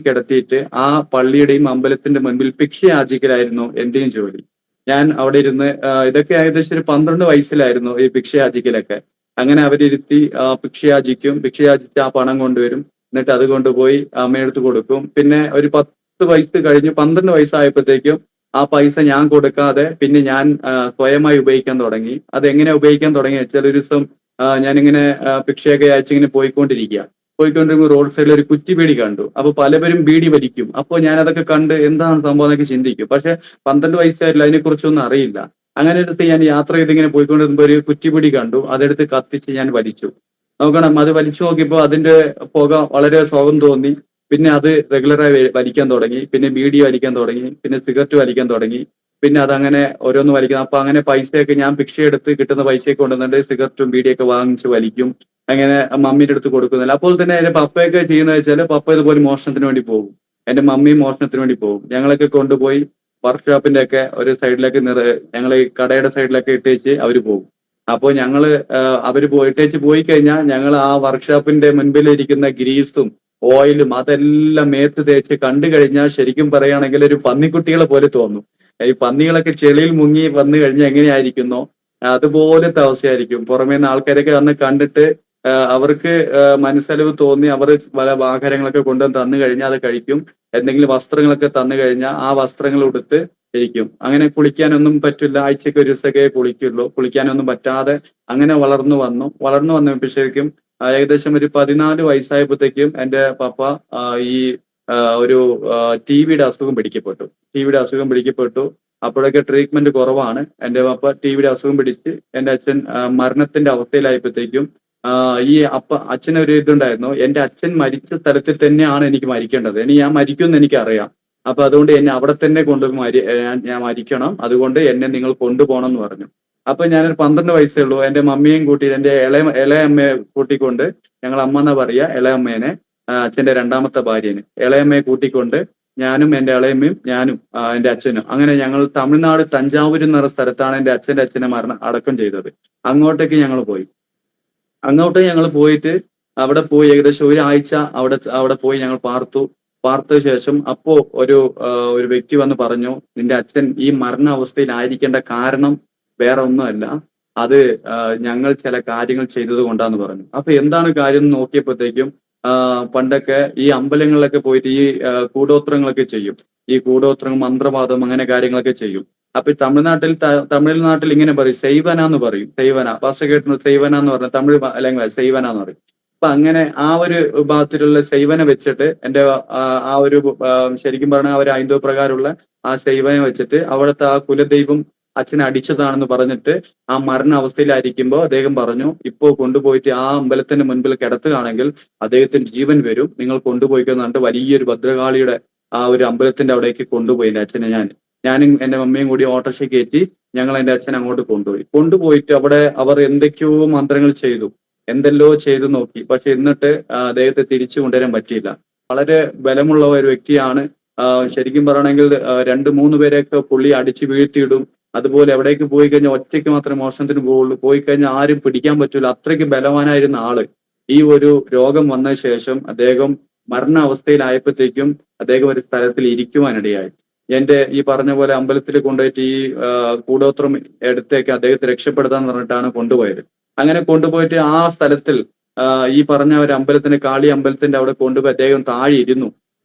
കിടത്തിയിട്ട് ആ പള്ളിയുടെയും അമ്പലത്തിന്റെ മുൻപിൽ ഭിക്ഷ യാചിക്കലായിരുന്നു എന്റെയും ജോലി. ഞാൻ അവിടെ ഇരുന്ന് ഇതൊക്കെ ഏകദേശം ഒരു 12 വയസ്സിലായിരുന്നു ഈ ഭിക്ഷ യാചിക്കലൊക്കെ. അങ്ങനെ അവരിരുത്തി ഭിക്ഷ യാചിച്ച് ആ പണം കൊണ്ടുവരും. എന്നിട്ട് അത് കൊണ്ടുപോയി അമ്മയെടുത്ത് കൊടുക്കും. പിന്നെ ഒരു 10 വയസ്സ് കഴിഞ്ഞ് 12 വയസ്സായപ്പോഴത്തേക്കും ആ പൈസ ഞാൻ കൊടുക്കാതെ പിന്നെ ഞാൻ സ്വയമായി ഉപയോഗിക്കാൻ തുടങ്ങി. അതെങ്ങനെ ഉപയോഗിക്കാൻ തുടങ്ങി വെച്ചാൽ, ഒരു ദിവസം ഞാനിങ്ങനെ ഭിക്ഷയൊക്കെ അയച്ചിങ്ങനെ പോയിക്കൊണ്ടിരിക്കുമ്പോൾ റോഡ് സൈഡിൽ ഒരു കുറ്റിബീഡി കണ്ടു. അപ്പൊ പലവരും ബീഡി വലിക്കും. അപ്പോൾ ഞാൻ അതൊക്കെ കണ്ട് എന്താണ് സംഭവം എന്നൊക്കെ ചിന്തിക്കും. പക്ഷെ 12 വയസ്സായില്ല, അതിനെക്കുറിച്ചൊന്നും അറിയില്ല. അങ്ങനെ എടുത്ത് ഞാൻ യാത്ര ചെയ്ത് ഇങ്ങനെ പോയിക്കൊണ്ടിരുമ്പോൾ ഒരു കുറ്റിബീഡി കണ്ടു. അതെടുത്ത് കത്തിച്ച് ഞാൻ വലിച്ചു നോക്കണം. അത് വലിച്ചു നോക്കിയപ്പോൾ അതിന്റെ പുക വളരെ സുഖം തോന്നി. പിന്നെ അത് റെഗുലറായി വലിക്കാൻ തുടങ്ങി. പിന്നെ ബീഡി വലിക്കാൻ തുടങ്ങി. പിന്നെ സിഗരറ്റ് വലിക്കാൻ തുടങ്ങി. പിന്നെ അതങ്ങനെ ഓരോന്ന് വലിക്കണം. അപ്പൊ അങ്ങനെ പൈസയൊക്കെ ഞാൻ ഭിക്ഷയെടുത്ത് കിട്ടുന്ന പൈസയൊക്കെ കൊണ്ടുവന്നിട്ട് സിഗരറ്റും ബീഡിയൊക്കെ വാങ്ങിച്ച് വലിക്കും. അങ്ങനെ മമ്മീന്റെ അടുത്ത് കൊടുക്കുന്നില്ല. അപ്പോൾ തന്നെ എന്റെ പപ്പയൊക്കെ ചെയ്യുന്നത് വെച്ചാൽ, പപ്പ ഇതുപോലെ മോഷണത്തിന് വേണ്ടി പോകും. എന്റെ മമ്മിയും മോഷണത്തിന് വേണ്ടി പോകും. ഞങ്ങളൊക്കെ കൊണ്ടുപോയി വർക്ക്ഷോപ്പിന്റെ ഒക്കെ ഒരു സൈഡിലേക്ക് ഞങ്ങൾ ഈ കടയുടെ സൈഡിലൊക്കെ ഇട്ടേച്ച് അവര് പോകും. അപ്പോൾ അവര് ഇട്ടേച്ച് പോയി കഴിഞ്ഞാൽ ഞങ്ങൾ ആ വർക്ക്ഷോപ്പിന്റെ മുൻപിൽ ഇരിക്കുന്ന ഗ്രീസും ഓയിലും അതെല്ലാം മേത്ത് തേച്ച് കണ്ടു കഴിഞ്ഞാൽ ശരിക്കും പറയുകയാണെങ്കിൽ ഒരു പന്നിക്കുട്ടികളെ പോലെ തോന്നും. ഈ പന്നികളൊക്കെ ചെളിയിൽ മുങ്ങി വന്നു കഴിഞ്ഞാൽ എങ്ങനെയായിരിക്കുന്നോ അതുപോലത്തെ അവസ്ഥയായിരിക്കും. പുറമേ നിന്ന് ആൾക്കാരൊക്കെ വന്ന് കണ്ടിട്ട് അവർക്ക് മനസ്സലിവ് തോന്നി അവർ പല ആഹാരങ്ങളൊക്കെ കൊണ്ടുവന്ന് തന്നു കഴിഞ്ഞാൽ അത് കഴിക്കും. എന്തെങ്കിലും വസ്ത്രങ്ങളൊക്കെ തന്നു കഴിഞ്ഞാൽ ആ വസ്ത്രങ്ങൾ ഉടുത്ത് ഇരിക്കും. അങ്ങനെ കുളിക്കാനൊന്നും പറ്റില്ല. ആഴ്ചക്ക് ഒരു ദിവസമൊക്കെ കുളിക്കുള്ളൂ. കുളിക്കാനൊന്നും പറ്റാതെ അങ്ങനെ വളർന്നു വന്നപ്പോൾ ശരിക്കും ഏകദേശം ഒരു 14 വയസ്സായപ്പോഴത്തേക്കും എന്റെ പപ്പ ഈ ആ, ഒരു ടി.ബിയുടെ അസുഖം പിടിക്കപ്പെട്ടു. ടി.ബിയുടെ അസുഖം പിടിക്കപ്പെട്ടു. അപ്പോഴൊക്കെ ട്രീറ്റ്മെന്റ് കുറവാണ്. എന്റെ പപ്പ ടി.ബിയുടെ അസുഖം പിടിച്ച് എന്റെ അച്ഛൻ മരണത്തിന്റെ അവസ്ഥയിലായപ്പോഴത്തേക്കും അച്ഛനൊരു ഇതുണ്ടായിരുന്നു. എന്റെ അച്ഛൻ മരിച്ച സ്ഥലത്തിൽ തന്നെയാണ് എനിക്ക് മരിക്കേണ്ടത്. ഞാൻ മരിക്കുമെന്ന് എനിക്കറിയാം. അപ്പൊ അതുകൊണ്ട് എന്നെ അവിടെ തന്നെ ഞാൻ മരിക്കണം. അതുകൊണ്ട് എന്നെ നിങ്ങൾ കൊണ്ടുപോകണം എന്ന് പറഞ്ഞു. അപ്പൊ ഞാനൊരു 12 വയസ്സേ ഉള്ളൂ. എന്റെ മമ്മിയെയും കൂട്ടി എന്റെ ഇളയമ്മയെ കൂട്ടിക്കൊണ്ട്, ഞങ്ങൾ അമ്മ എന്നാ പറയാ ഇളയമ്മേനെ, അച്ഛന്റെ രണ്ടാമത്തെ ഭാര്യനെ, ഇളയമ്മയെ കൂട്ടിക്കൊണ്ട് ഞാനും എന്റെ ഇളയമ്മയും ഞാനും എന്റെ അച്ഛനും, അങ്ങനെ ഞങ്ങൾ തമിഴ്നാട് തഞ്ചാവൂർ എന്ന് പറഞ്ഞ സ്ഥലത്താണ് എന്റെ അച്ഛനെ അടക്കം ചെയ്തത്. അങ്ങോട്ടേക്ക് ഞങ്ങൾ പോയി. അങ്ങോട്ട് ഞങ്ങൾ പോയിട്ട് അവിടെ പോയി ഏകദേശം ഒരാഴ്ച അവിടെ പോയി ഞങ്ങൾ പാർത്ത ശേഷം ഒരു വ്യക്തി വന്ന് പറഞ്ഞു, നിന്റെ അച്ഛൻ ഈ മരണാവസ്ഥയിലായിരിക്കേണ്ട കാരണം വേറെ ഒന്നുമല്ല, അത് ഞങ്ങൾ ചില കാര്യങ്ങൾ ചെയ്തത് കൊണ്ടാന്ന് പറഞ്ഞു. അപ്പൊ എന്താണ് കാര്യം എന്ന് നോക്കിയപ്പോഴത്തേക്കും പണ്ടൊക്കെ ഈ അമ്പലങ്ങളിലൊക്കെ പോയിട്ട് ഈ കൂടോത്രങ്ങളൊക്കെ ചെയ്യും. ഈ കൂടോത്രം, മന്ത്രവാദം, അങ്ങനെ കാര്യങ്ങളൊക്കെ ചെയ്യും. അപ്പൊ ഈ തമിഴ്നാട്ടിൽ ഇങ്ങനെ പറയും, സൈവന എന്ന് പറയും. സൈവന പാസ്റ്റർ കേട്ടിട്ടുണ്ട്? സൈവന എന്ന് പറഞ്ഞ തമിഴ് ലാംഗ്വേജ് സൈവന എന്ന് പറയും. അപ്പൊ അങ്ങനെ ആ ഒരു ഭാഗത്തിലുള്ള സൈവന വെച്ചിട്ട് ശരിക്കും പറഞ്ഞാൽ ആ ഒരു ഹൈന്ദവ പ്രകാരമുള്ള ആ സൈവന വെച്ചിട്ട് അവിടുത്തെ ആ കുലദൈവം അച്ഛനെ അടിച്ചതാണെന്ന് പറഞ്ഞിട്ട് ആ മരണ അവസ്ഥയിലായിരിക്കുമ്പോൾ അദ്ദേഹം പറഞ്ഞു, ഇപ്പോ കൊണ്ടുപോയിട്ട് ആ അമ്പലത്തിന്റെ മുൻപിൽ കിടത്തുകയാണെങ്കിൽ അദ്ദേഹത്തിന് ജീവൻ വരും, നിങ്ങൾ കൊണ്ടുപോയിക്കൊന്നിട്ട് വലിയൊരു ഭദ്രകാളിയുടെ ആ ഒരു അമ്പലത്തിന്റെ അവിടേക്ക് കൊണ്ടുപോയി എന്റെ അച്ഛനെ. ഞാനും എന്റെ മമ്മിയും കൂടി ഓട്ടോറിക്ഷ കയറ്റി ഞങ്ങൾ എന്റെ അച്ഛനെ അങ്ങോട്ട് കൊണ്ടുപോയിട്ട് അവിടെ അവർ എന്തൊക്കെയോ മന്ത്രങ്ങൾ ചെയ്തു, എന്തെല്ലോ ചെയ്തു നോക്കി. പക്ഷെ എന്നിട്ട് അദ്ദേഹത്തെ തിരിച്ചു കൊണ്ടുവരാൻ പറ്റിയില്ല. വളരെ ബലമുള്ള ഒരു വ്യക്തിയാണ്. ശരിക്കും പറയണമെങ്കിൽ 2-3 പേരെയൊക്കെ പുള്ളി അടിച്ചു വീഴ്ത്തിയിടും. അതുപോലെ എവിടേക്ക് പോയി കഴിഞ്ഞാൽ ഒറ്റയ്ക്ക് മാത്രമേ മോഷണത്തിന് പോവുള്ളൂ. പോയി കഴിഞ്ഞാൽ ആരും പിടിക്കാൻ പറ്റൂല. അത്രയ്ക്ക് ബലവാനായിരുന്ന ആള് ഈ ഒരു രോഗം വന്ന ശേഷം അദ്ദേഹം മരണാവസ്ഥയിലായപ്പോഴത്തേക്കും അദ്ദേഹം ഒരു സ്ഥലത്തിൽ ഇരിക്കുവാനിടയായി. എന്റെ ഈ പറഞ്ഞ പോലെ അമ്പലത്തിൽ കൊണ്ടുപോയിട്ട് ഈ കൂടോത്രം എടുത്തേക്ക് അദ്ദേഹത്തെ രക്ഷപ്പെടുത്താന്ന് പറഞ്ഞിട്ടാണ് കൊണ്ടുപോയത്. അങ്ങനെ കൊണ്ടുപോയിട്ട് ആ സ്ഥലത്തിൽ ഈ പറഞ്ഞ ഒരു കാളി അമ്പലത്തിന്റെ അവിടെ കൊണ്ടുപോയി അദ്ദേഹം താഴെ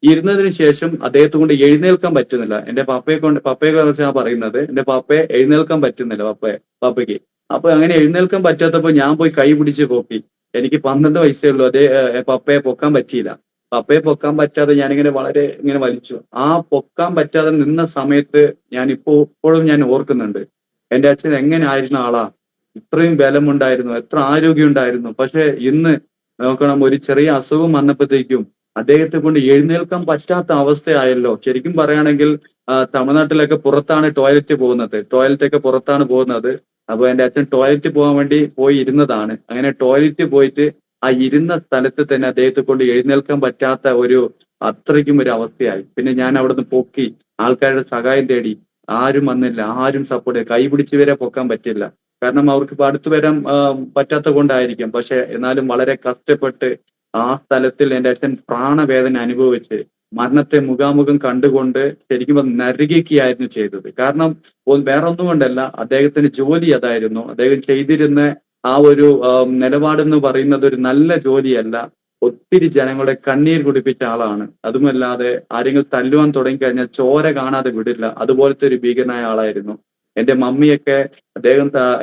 ഇരുന്നതിന് ശേഷം അദ്ദേഹത്തെ കൊണ്ട് എഴുന്നേൽക്കാൻ പറ്റുന്നില്ല. പപ്പയെ കുറിച്ച് ഞാൻ പറയുന്നത്, എന്റെ പപ്പയെ എഴുന്നേൽക്കാൻ പറ്റുന്നില്ല പപ്പയ്ക്ക്. അപ്പൊ അങ്ങനെ എഴുന്നേൽക്കാൻ പറ്റാത്തപ്പോ ഞാൻ പോയി കൈ പിടിച്ച് പൊക്കി. എനിക്ക് 12 വയസ്സേ ഉള്ളൂ. പപ്പയെ പൊക്കാൻ പറ്റിയില്ല. പപ്പയെ പൊക്കാൻ പറ്റാതെ ഞാനിങ്ങനെ വളരെ ഇങ്ങനെ വലിച്ചു. ആ പൊക്കാൻ പറ്റാതെ നിന്ന സമയത്ത് ഇപ്പോഴും ഞാൻ ഓർക്കുന്നുണ്ട്, എന്റെ അച്ഛൻ എങ്ങനെ ആയിരുന്ന ആളാ, ഇത്രയും ബലമുണ്ടായിരുന്നു, എത്ര ആരോഗ്യം ഉണ്ടായിരുന്നു. പക്ഷെ ഇന്ന് നോക്കണം, ഒരു ചെറിയ അസുഖം വന്നപ്പോഴത്തേക്കും അദ്ദേഹത്തെ കൊണ്ട് എഴുന്നേൽക്കാൻ പറ്റാത്ത അവസ്ഥയായല്ലോ. ശരിക്കും പറയുകയാണെങ്കിൽ തമിഴ്നാട്ടിലൊക്കെ പുറത്താണ് ടോയ്ലറ്റൊക്കെ പുറത്താണ് പോകുന്നത്. അപ്പൊ എന്റെ അച്ഛൻ ടോയ്ലറ്റ് പോകാൻ വേണ്ടി പോയി ഇരുന്നതാണ്. അങ്ങനെ ടോയ്ലറ്റ് പോയിട്ട് ആ ഇരുന്ന സ്ഥലത്ത് തന്നെ അദ്ദേഹത്തെ കൊണ്ട് എഴുന്നേൽക്കാൻ പറ്റാത്ത അത്രയ്ക്കും ഒരു അവസ്ഥയായി. പിന്നെ ഞാൻ അവിടുന്ന് പൊക്കി, ആൾക്കാരുടെ സഹായം തേടി. ആരും വന്നില്ല, ആരും സപ്പോർട്ട്, കൈ പിടിച്ച് വരെ പൊക്കാൻ പറ്റില്ല. കാരണം അവർക്ക് ഇപ്പൊ അടുത്ത് വരാൻ പറ്റാത്ത കൊണ്ടായിരിക്കും. പക്ഷെ എന്നാലും വളരെ കഷ്ടപ്പെട്ട് ആ സ്ഥലത്തിൽ എന്റെ അച്ഛൻ പ്രാണവേദന അനുഭവിച്ച് മരണത്തെ മുഖാമുഖം കണ്ടുകൊണ്ട് ശരിക്കും നരകിക്കുകയായിരുന്നു ചെയ്തത്. കാരണം വേറൊന്നും കൊണ്ടല്ല, അദ്ദേഹത്തിന്റെ ജോലി അതായിരുന്നു. അദ്ദേഹം ചെയ്തിരുന്ന ആ ഒരു നിലപാടെന്ന് പറയുന്നത് ഒരു നല്ല ജോലിയല്ല. ഒത്തിരി ജനങ്ങളുടെ കണ്ണീർ കുടിപ്പിച്ച ആളാണ്. അതുമല്ലാതെ ആരെങ്കിലും തല്ലുവാൻ തുടങ്ങിക്കഴിഞ്ഞാൽ ചോര കാണാതെ വിടില്ല. അതുപോലത്തെ ഒരു ഭീകരനായ ആളായിരുന്നു. എന്റെ മമ്മിയൊക്കെ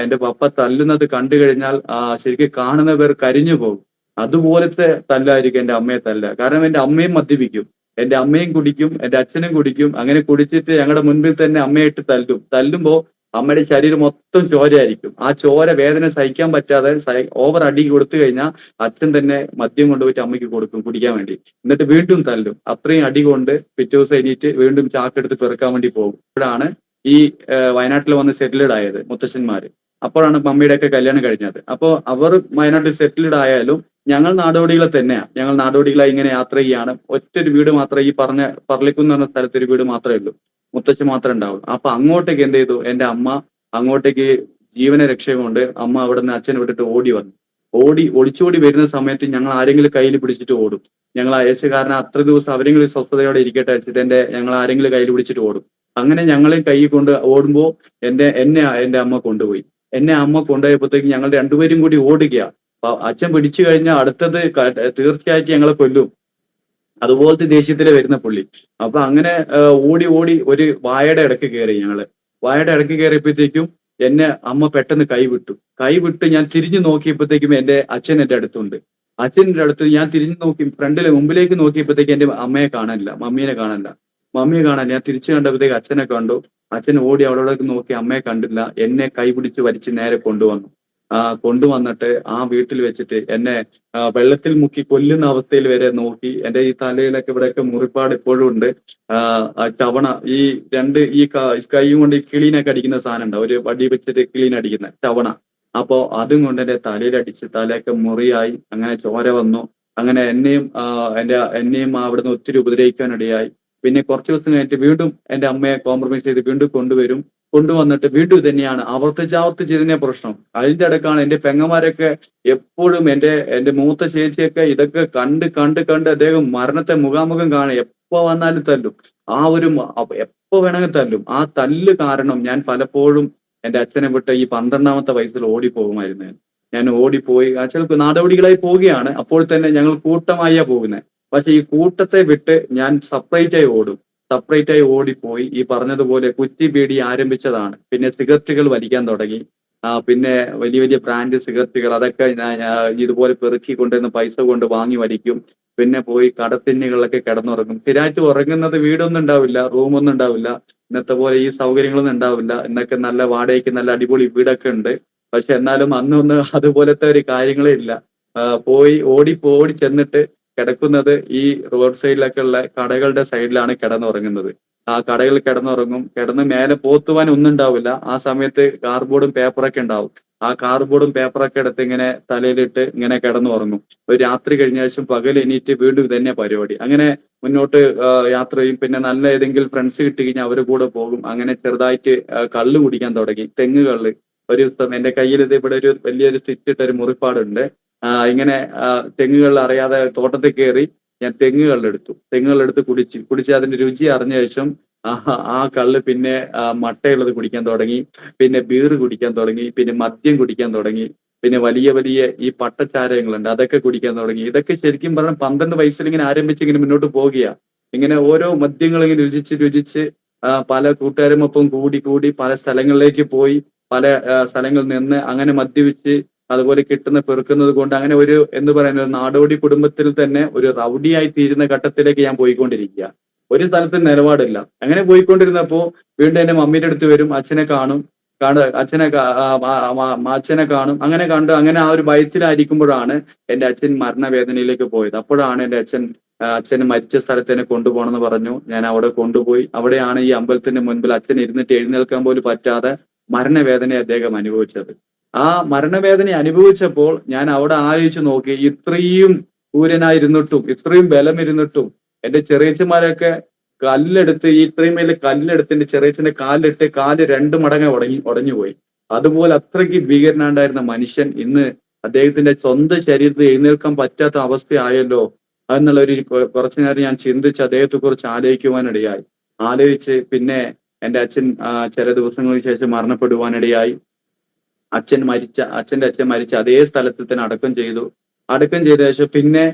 എന്റെ പപ്പ തല്ലുന്നത് കണ്ടു കഴിഞ്ഞാൽ ശരിക്കും കാണുന്നവർ കരിഞ്ഞു പോകും. അതുപോലത്തെ തല്ലായിരിക്കും എന്റെ അമ്മയെ തല്ല. കാരണം എന്റെ അമ്മയും മദ്യപിക്കും, എന്റെ അമ്മയും കുടിക്കും, എന്റെ അച്ഛനും കുടിക്കും. അങ്ങനെ കുടിച്ചിട്ട് ഞങ്ങളുടെ മുൻപിൽ തന്നെ അമ്മയിട്ട് തല്ലുമ്പോ അമ്മയുടെ ശരീരം മൊത്തം ചോരയായിരിക്കും. ആ ചോര വേദന സഹിക്കാൻ പറ്റാതെ ഓവർ അടി കൊടുത്തു കഴിഞ്ഞാൽ അച്ഛൻ തന്നെ മദ്യം കൊണ്ടുപോയിട്ട് അമ്മയ്ക്ക് കൊടുക്കും കുടിക്കാൻ വേണ്ടി. എന്നിട്ട് വീണ്ടും തല്ലും. അത്രയും അടി കൊണ്ട് പിറ്റേ ദിവസം എണീറ്റ് വീണ്ടും ചാക്കെടുത്ത് പെറുക്കാൻ വേണ്ടി പോകും. ഇവിടാണ് ഈ വയനാട്ടിൽ വന്ന് സെറ്റിൽഡ് ആയത് മുത്തശ്ശന്മാര്. അപ്പോഴാണ് മമ്മിയുടെയൊക്കെ കല്യാണം കഴിഞ്ഞത്. അപ്പോൾ അവർ വയനാട്ടിൽ സെറ്റിൽഡ് ആയാലും ഞങ്ങൾ നാടോടികളെ തന്നെയാണ്. ഞങ്ങൾ നാടോടികളായി ഇങ്ങനെ യാത്ര ചെയ്യാണ്. ഒറ്റൊരു വീട് മാത്രമേ ഈ പറഞ്ഞ പറളിക്കുന്ന് എന്ന സ്ഥലത്ത് ഒരു വീട് മാത്രമേ ഉള്ളൂ. മുത്തച്ഛൻ മാത്രമേ ഉണ്ടാവുള്ളൂ. അപ്പൊ അങ്ങോട്ടേക്ക് എന്ത് ചെയ്തു, എന്റെ അമ്മ അങ്ങോട്ടേക്ക് ജീവന രക്ഷ കൊണ്ട് അമ്മ അവിടെ നിന്ന് അച്ഛനെ വിട്ടിട്ട് ഓടി വന്നു. ഒളിച്ചോടി വരുന്ന സമയത്ത് ഞങ്ങൾ ആരെങ്കിലും കയ്യിൽ പിടിച്ചിട്ട് ഓടും. ഞങ്ങൾ അയച്ച കാരണം അത്ര ദിവസം അവരെങ്കിലും സ്വസ്ഥതയോടെ ഇരിക്കട്ടെ വെച്ചിട്ട് ഞങ്ങൾ ആരെങ്കിലും കയ്യിൽ പിടിച്ചിട്ട് ഓടും. അങ്ങനെ ഞങ്ങളെ കൈ കൊണ്ട് ഓടുമ്പോ എന്നെ എന്റെ അമ്മ കൊണ്ടുപോയി. എന്നെ അമ്മ കൊണ്ടുപോയപ്പോഴത്തേക്ക് ഞങ്ങൾ രണ്ടുപേരും കൂടി ഓടുകയാ. അച്ഛൻ പിടിച്ചു കഴിഞ്ഞാൽ അടുത്തത് തീർച്ചയായിട്ടും ഞങ്ങളെ കൊല്ലും. അതുപോലത്തെ ദേഷ്യത്തില് വരുന്ന പുള്ളി. അപ്പൊ അങ്ങനെ ഓടി ഓടി ഒരു വാഴയുടെ ഇടയ്ക്ക് കയറി ഞങ്ങള്. വാഴയുടെ ഇടയ്ക്ക് കയറിയപ്പോഴത്തേക്കും എന്നെ അമ്മ പെട്ടെന്ന് കൈവിട്ടു. ഞാൻ തിരിഞ്ഞു നോക്കിയപ്പോഴത്തേക്കും എന്റെ അച്ഛൻ എന്റെ അടുത്തുണ്ട്. അച്ഛൻ്റെ അടുത്ത് ഞാൻ തിരിഞ്ഞു നോക്കി, മുമ്പിലേക്ക് നോക്കിയപ്പോഴത്തേക്ക് എന്റെ അമ്മയെ കാണാനില്ല, മമ്മിയെ കാണാനില്ല. ഞാൻ തിരിച്ചു കണ്ടപ്പോഴത്തേക്ക് അച്ഛനെ കണ്ടു. അച്ഛൻ ഓടി അവിടേക്ക് നോക്കി, അമ്മയെ കണ്ടില്ല. എന്നെ കൈ പിടിച്ച് വലിച്ച് നേരെ കൊണ്ടുവന്നു. കൊണ്ടുവന്നിട്ട് ആ വീട്ടിൽ വെച്ചിട്ട് എന്നെ വെള്ളത്തിൽ മുക്കി കൊല്ലുന്ന അവസ്ഥയിൽ വരെ നോക്കി. എന്റെ ഈ തലയിലൊക്കെ ഇവിടെയൊക്കെ മുറിപ്പാട് ഇപ്പോഴും ഉണ്ട്. ആ ചവണ ഈ കൈയും കൊണ്ട് ഈ കിളീനൊക്കെ അടിക്കുന്ന സാധനം ഉണ്ടാവും, ഒരു വടി വെച്ചിട്ട് കിളീൻ അടിക്കുന്ന ചവണ. അപ്പോ അതും കൊണ്ട് എന്റെ തലയിലടിച്ച് തലയൊക്കെ മുറിയായി. അങ്ങനെ ചോര വന്നു. അങ്ങനെ എന്നെയും അവിടുന്ന് ഒത്തിരി ഉപദ്രവിക്കാനിടയായി. പിന്നെ കുറച്ച് ദിവസം കഴിഞ്ഞിട്ട് വീണ്ടും എന്റെ അമ്മയെ കോംപ്രമൈസ് ചെയ്ത് വീണ്ടും കൊണ്ടുവന്നിട്ട് വീണ്ടും ഇത് തന്നെയാണ് ആവർത്തിച്ച് ഇതിനെ പ്രശ്നം. അതിന്റെ ഇടക്കാണ് എന്റെ പെങ്ങന്മാരൊക്കെ എപ്പോഴും എന്റെ മൂത്ത ചേച്ചിയൊക്കെ ഇതൊക്കെ കണ്ട് അദ്ദേഹം മരണത്തെ മുഖാമുഖം കാണും. എപ്പോ വന്നാലും തല്ലും. എപ്പോ വേണമെങ്കിൽ തല്ലും. ആ തല്ല് കാരണം ഞാൻ പലപ്പോഴും എന്റെ അച്ഛനെ വിട്ട് ഈ 12ാമത്തെ വയസ്സിൽ ഓടിപ്പോകുമായിരുന്നു. ഞാൻ ഓടിപ്പോയി ചിലപ്പോൾ നാടോടികളായി പോവുകയാണ്. അപ്പോൾ തന്നെ ഞങ്ങൾ കൂട്ടമായിയാ പോകുന്നത്. പക്ഷെ ഈ കൂട്ടത്തെ വിട്ട് ഞാൻ സെപ്പറേറ്റ് ആയി ഓടിപ്പോയി. ഈ പറഞ്ഞതുപോലെ കുറ്റി ബീഡി ആരംഭിച്ചതാണ്. പിന്നെ സിഗരറ്റുകൾ വലിക്കാൻ തുടങ്ങി. പിന്നെ വലിയ വലിയ ബ്രാൻഡ് സിഗരറ്റുകൾ അതൊക്കെ ഇതുപോലെ പെറുക്കി കൊണ്ടുവന്ന് പൈസ കൊണ്ട് വാങ്ങി വലിക്കും. പിന്നെ പോയി കടത്തിണ്ണുകളിലൊക്കെ കിടന്നുറങ്ങും. സ്ഥിരമായിട്ട് ഉറങ്ങുന്നത് വീടൊന്നും ഉണ്ടാവില്ല, റൂമൊന്നും ഉണ്ടാവില്ല. ഇന്നത്തെ പോലെ ഈ സൗകര്യങ്ങളൊന്നും ഉണ്ടാവില്ല. ഇന്നൊക്കെ നല്ല വാടകയ്ക്ക് നല്ല അടിപൊളി വീടൊക്കെ ഉണ്ട്. പക്ഷെ എന്നാലും അന്നൊന്നും അതുപോലത്തെ ഒരു കാര്യങ്ങളേ ഇല്ല. ഓടി ചെന്നിട്ട് കിടക്കുന്നത് ഈ റോഡ് സൈഡിലൊക്കെ ഉള്ള കടകളുടെ സൈഡിലാണ് കിടന്നുറങ്ങുന്നത്. ആ കടകളിൽ കിടന്നുറങ്ങും. കിടന്ന് മേലെ പോത്തുവാൻ ഒന്നും ഉണ്ടാവില്ല. ആ സമയത്ത് കാർഡ്ബോർഡും പേപ്പറൊക്കെ ഉണ്ടാവും. ആ കാർഡ്ബോർഡും പേപ്പറൊക്കെ എടുത്ത് ഇങ്ങനെ തലയിലിട്ട് ഇങ്ങനെ കിടന്നുറങ്ങും. ഒരു രാത്രി കഴിഞ്ഞ ശേഷം പകൽ എണീറ്റ് വീണ്ടും ഇതന്നെ പരിപാടി. അങ്ങനെ മുന്നോട്ട് യാത്ര ചെയ്യും. പിന്നെ നല്ല ഏതെങ്കിലും ഫ്രണ്ട്സ് കിട്ടി കഴിഞ്ഞാൽ അവരുടെ കൂടെ പോകും. അങ്ങനെ ചെറുതായിട്ട് കള്ള് കുടിക്കാൻ തുടങ്ങി, തെങ്ങ് കള്ള്. ഒരു ദിവസം എന്റെ കയ്യിൽ ഇത് ഇവിടെ ഒരു വലിയൊരു സ്റ്റിച്ച് ഇട്ട ഒരു മുറിപ്പാടുണ്ട്. ഇങ്ങനെ തെങ്ങുകളിൽ അറിയാതെ തോട്ടത്തിൽ കയറി ഞാൻ തെങ്ങുകളെടുത്ത് കുടിച്ച് അതിന്റെ രുചി അറിഞ്ഞ ശേഷം ആ കള്ള് പിന്നെ മട്ടയുള്ളത് കുടിക്കാൻ തുടങ്ങി. പിന്നെ ബീറ് കുടിക്കാൻ തുടങ്ങി. പിന്നെ മദ്യം കുടിക്കാൻ തുടങ്ങി. പിന്നെ വലിയ വലിയ ഈ പട്ടച്ചാരങ്ങളുണ്ട്, അതൊക്കെ കുടിക്കാൻ തുടങ്ങി. ഇതൊക്കെ ശരിക്കും പറഞ്ഞാൽ 12 വയസ്സിൽ ഇങ്ങനെ ആരംഭിച്ച് ഇങ്ങനെ മുന്നോട്ട് പോകുക. ഇങ്ങനെ ഓരോ മദ്യങ്ങൾ ഇങ്ങനെ രുചിച്ച് പല കൂട്ടുകാരുമൊപ്പം കൂടി പല സ്ഥലങ്ങളിലേക്ക് പോയി, പല സ്ഥലങ്ങളിൽ നിന്ന് അങ്ങനെ മദ്യപിച്ച് അതുപോലെ കിട്ടുന്ന പെറുക്കുന്നത് കൊണ്ട് അങ്ങനെ ഒരു എന്ന് പറയുന്ന ഒരു നാടോടി കുടുംബത്തിൽ തന്നെ ഒരു റൗഡിയായി തീരുന്ന ഘട്ടത്തിലേക്ക് ഞാൻ പോയിക്കൊണ്ടിരിക്കുക. ഒരു സ്ഥലത്ത് നിലപാടില്ല. അങ്ങനെ പോയിക്കൊണ്ടിരുന്നപ്പോ വീണ്ടും എന്റെ മമ്മിയുടെ അടുത്ത് വരും, അച്ഛനെ കാണും. അച്ഛനെ കാണും. അങ്ങനെ കണ്ട് അങ്ങനെ ആ ഒരു ഭയത്തിലായിരിക്കുമ്പോഴാണ് എന്റെ അച്ഛൻ മരണവേദനയിലേക്ക് പോയത്. അപ്പോഴാണ് എന്റെ അച്ഛന് മരിച്ച സ്ഥലത്ത് എന്നെ കൊണ്ടുപോകണമെന്ന് പറഞ്ഞു. ഞാൻ അവിടെ കൊണ്ടുപോയി. അവിടെയാണ് ഈ അമ്പലത്തിന്റെ മുൻപിൽ അച്ഛൻ ഇരുന്നിട്ട് എഴുന്നേൽക്കാൻ പോലും പറ്റാതെ മരണവേദന അദ്ദേഹം അനുഭവിച്ചത്. ആ മരണവേദന അനുഭവിച്ചപ്പോൾ ഞാൻ അവിടെ ആലോചിച്ച് നോക്കി, ഇത്രയും ക്രൂരനായിരുന്നിട്ടും ഇത്രയും ബലമിരുന്നിട്ടും എന്റെ ചെറിയച്ഛന്മാരൊക്കെ ഇത്രയും വലിയ കല്ലെടുത്ത് എന്റെ ചെറിയച്ഛന്റെ കാലിലിട്ട് കാല് 2 മടങ്ങ് ഉടഞ്ഞുപോയി. അതുപോലെ അത്രയ്ക്ക് ഭീകരനാണ്ടായിരുന്ന മനുഷ്യൻ ഇന്ന് അദ്ദേഹത്തിന്റെ സ്വന്തം ശരീരത്തിൽ എഴുന്നേൽക്കാൻ പറ്റാത്ത അവസ്ഥയായല്ലോ എന്നുള്ള കുറച്ചു നേരം ഞാൻ ചിന്തിച്ച് അദ്ദേഹത്തെ കുറിച്ച് ആലോചിക്കുവാനിടയായി. ആലോചിച്ച് പിന്നെ എന്റെ അച്ഛൻ ചില ദിവസങ്ങൾക്ക് ശേഷം മരണപ്പെടുവാനിടയായി. അച്ഛന്റെ അച്ഛൻ മരിച്ച അതേ സ്ഥലത്ത് തന്നെ അടക്കം ചെയ്തു. അടക്കം ചെയ്ത ശേഷം പിന്നെ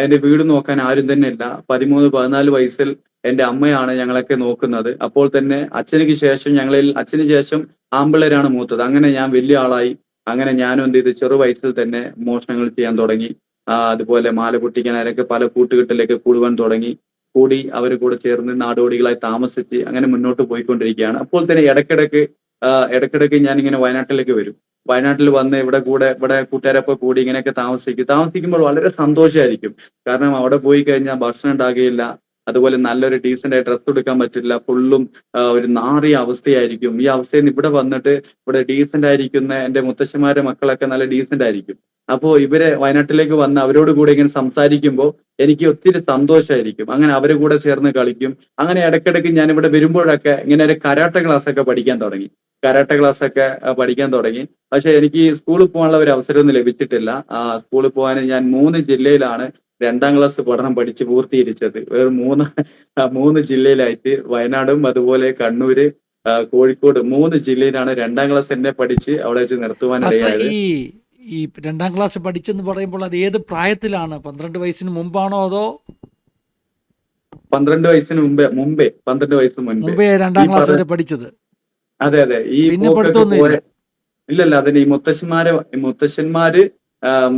എന്റെ വീട് നോക്കാൻ ആരും തന്നെ ഇല്ല. 13-14 വയസ്സിൽ എന്റെ അമ്മയാണ് ഞങ്ങളൊക്കെ നോക്കുന്നത്. അപ്പോൾ തന്നെ അച്ഛന് ശേഷം ആമ്പിള്ളേരാണ് മൂത്തത്. അങ്ങനെ ഞാൻ വലിയ ആളായി. അങ്ങനെ ഞാനും എന്ത് ചെയ്തു, ചെറു വയസ്സിൽ തന്നെ മോഷണങ്ങൾ ചെയ്യാൻ തുടങ്ങി. അതുപോലെ മാല പൊട്ടിക്കാനൊക്കെ പല കൂട്ടുകെട്ടിലേക്ക് കൂടുവാൻ തുടങ്ങി. അവര് കൂടെ ചേർന്ന് നാടോടികളായി താമസിച്ച് അങ്ങനെ മുന്നോട്ട് പോയിക്കൊണ്ടിരിക്കുകയാണ്. അപ്പോൾ തന്നെ ഇടയ്ക്കിടയ്ക്ക് ഞാൻ ഇങ്ങനെ വയനാട്ടിലേക്ക് വരും. വയനാട്ടിൽ വന്ന് ഇവിടെ കൂട്ടുകാരൊപ്പം കൂടി ഇങ്ങനെയൊക്കെ താമസിക്കുമ്പോൾ വളരെ സന്തോഷമായിരിക്കും. കാരണം അവിടെ പോയി കഴിഞ്ഞാൽ ഭക്ഷണം ഉണ്ടാകുകയില്ല. അതുപോലെ നല്ലൊരു ഡീസന്റ് ആയി ഡ്രസ്സ് എടുക്കാൻ പറ്റില്ല. ഫുള്ളും ഒരു നാറിയ അവസ്ഥയായിരിക്കും. ഈ അവസ്ഥയിൽ നിന്ന് ഇവിടെ വന്നിട്ട് ഇവിടെ ഡീസന്റ് ആയിരിക്കുന്ന എന്റെ മുത്തശ്ശന്മാരുടെ മക്കളൊക്കെ നല്ല ഡീസന്റ് ആയിരിക്കും. അപ്പോ ഇവരെ വയനാട്ടിലേക്ക് വന്ന് അവരോട് കൂടെ ഇങ്ങനെ സംസാരിക്കുമ്പോൾ എനിക്ക് ഒത്തിരി സന്തോഷമായിരിക്കും. അങ്ങനെ അവരെ കൂടെ ചേർന്ന് കളിക്കും. അങ്ങനെ ഇടയ്ക്കിടയ്ക്ക് ഞാൻ ഇവിടെ വരുമ്പോഴൊക്കെ ഇങ്ങനെ ഒരു കരാട്ടെ ക്ലാസ് ഒക്കെ പഠിക്കാൻ തുടങ്ങി. പക്ഷെ എനിക്ക് സ്കൂളിൽ പോകാനുള്ള ഒരു അവസരമൊന്നും ലഭിച്ചിട്ടില്ല. സ്കൂളിൽ പോകാൻ ഞാൻ 3 ജില്ലയിലാണ് 2ാം ക്ലാസ് പഠനം പഠിച്ച് പൂർത്തീകരിച്ചത്. വേറെ 3 ജില്ലയിലായിട്ട് വയനാടും അതുപോലെ കണ്ണൂര്, കോഴിക്കോട് 3 ജില്ലയിലാണ് 2ാം ക്ലാസ് എന്നെ പഠിച്ച് അവിടെ വെച്ച് നിർത്തുവാനിടയായത്. ഈ 2ാം ക്ലാസ് പഠിച്ചെന്ന് പറയുമ്പോൾ അത് ഏത് പ്രായത്തിലാണ്? 12 വയസ്സിന് മുമ്പാണോ അതോ 12 വയസ്സിന് മുമ്പേ 12 വയസ്സിന് മുൻപേ 2ാം ക്ലാസ് വരെ പഠിച്ചത്? അതെ. ഈ പിന്നെ പോക്കൊക്കെ പഠിത്തമൊന്നുമില്ല? ഇല്ലല്ല. അതിന് ഈ മുത്തശ്ശന്മാര്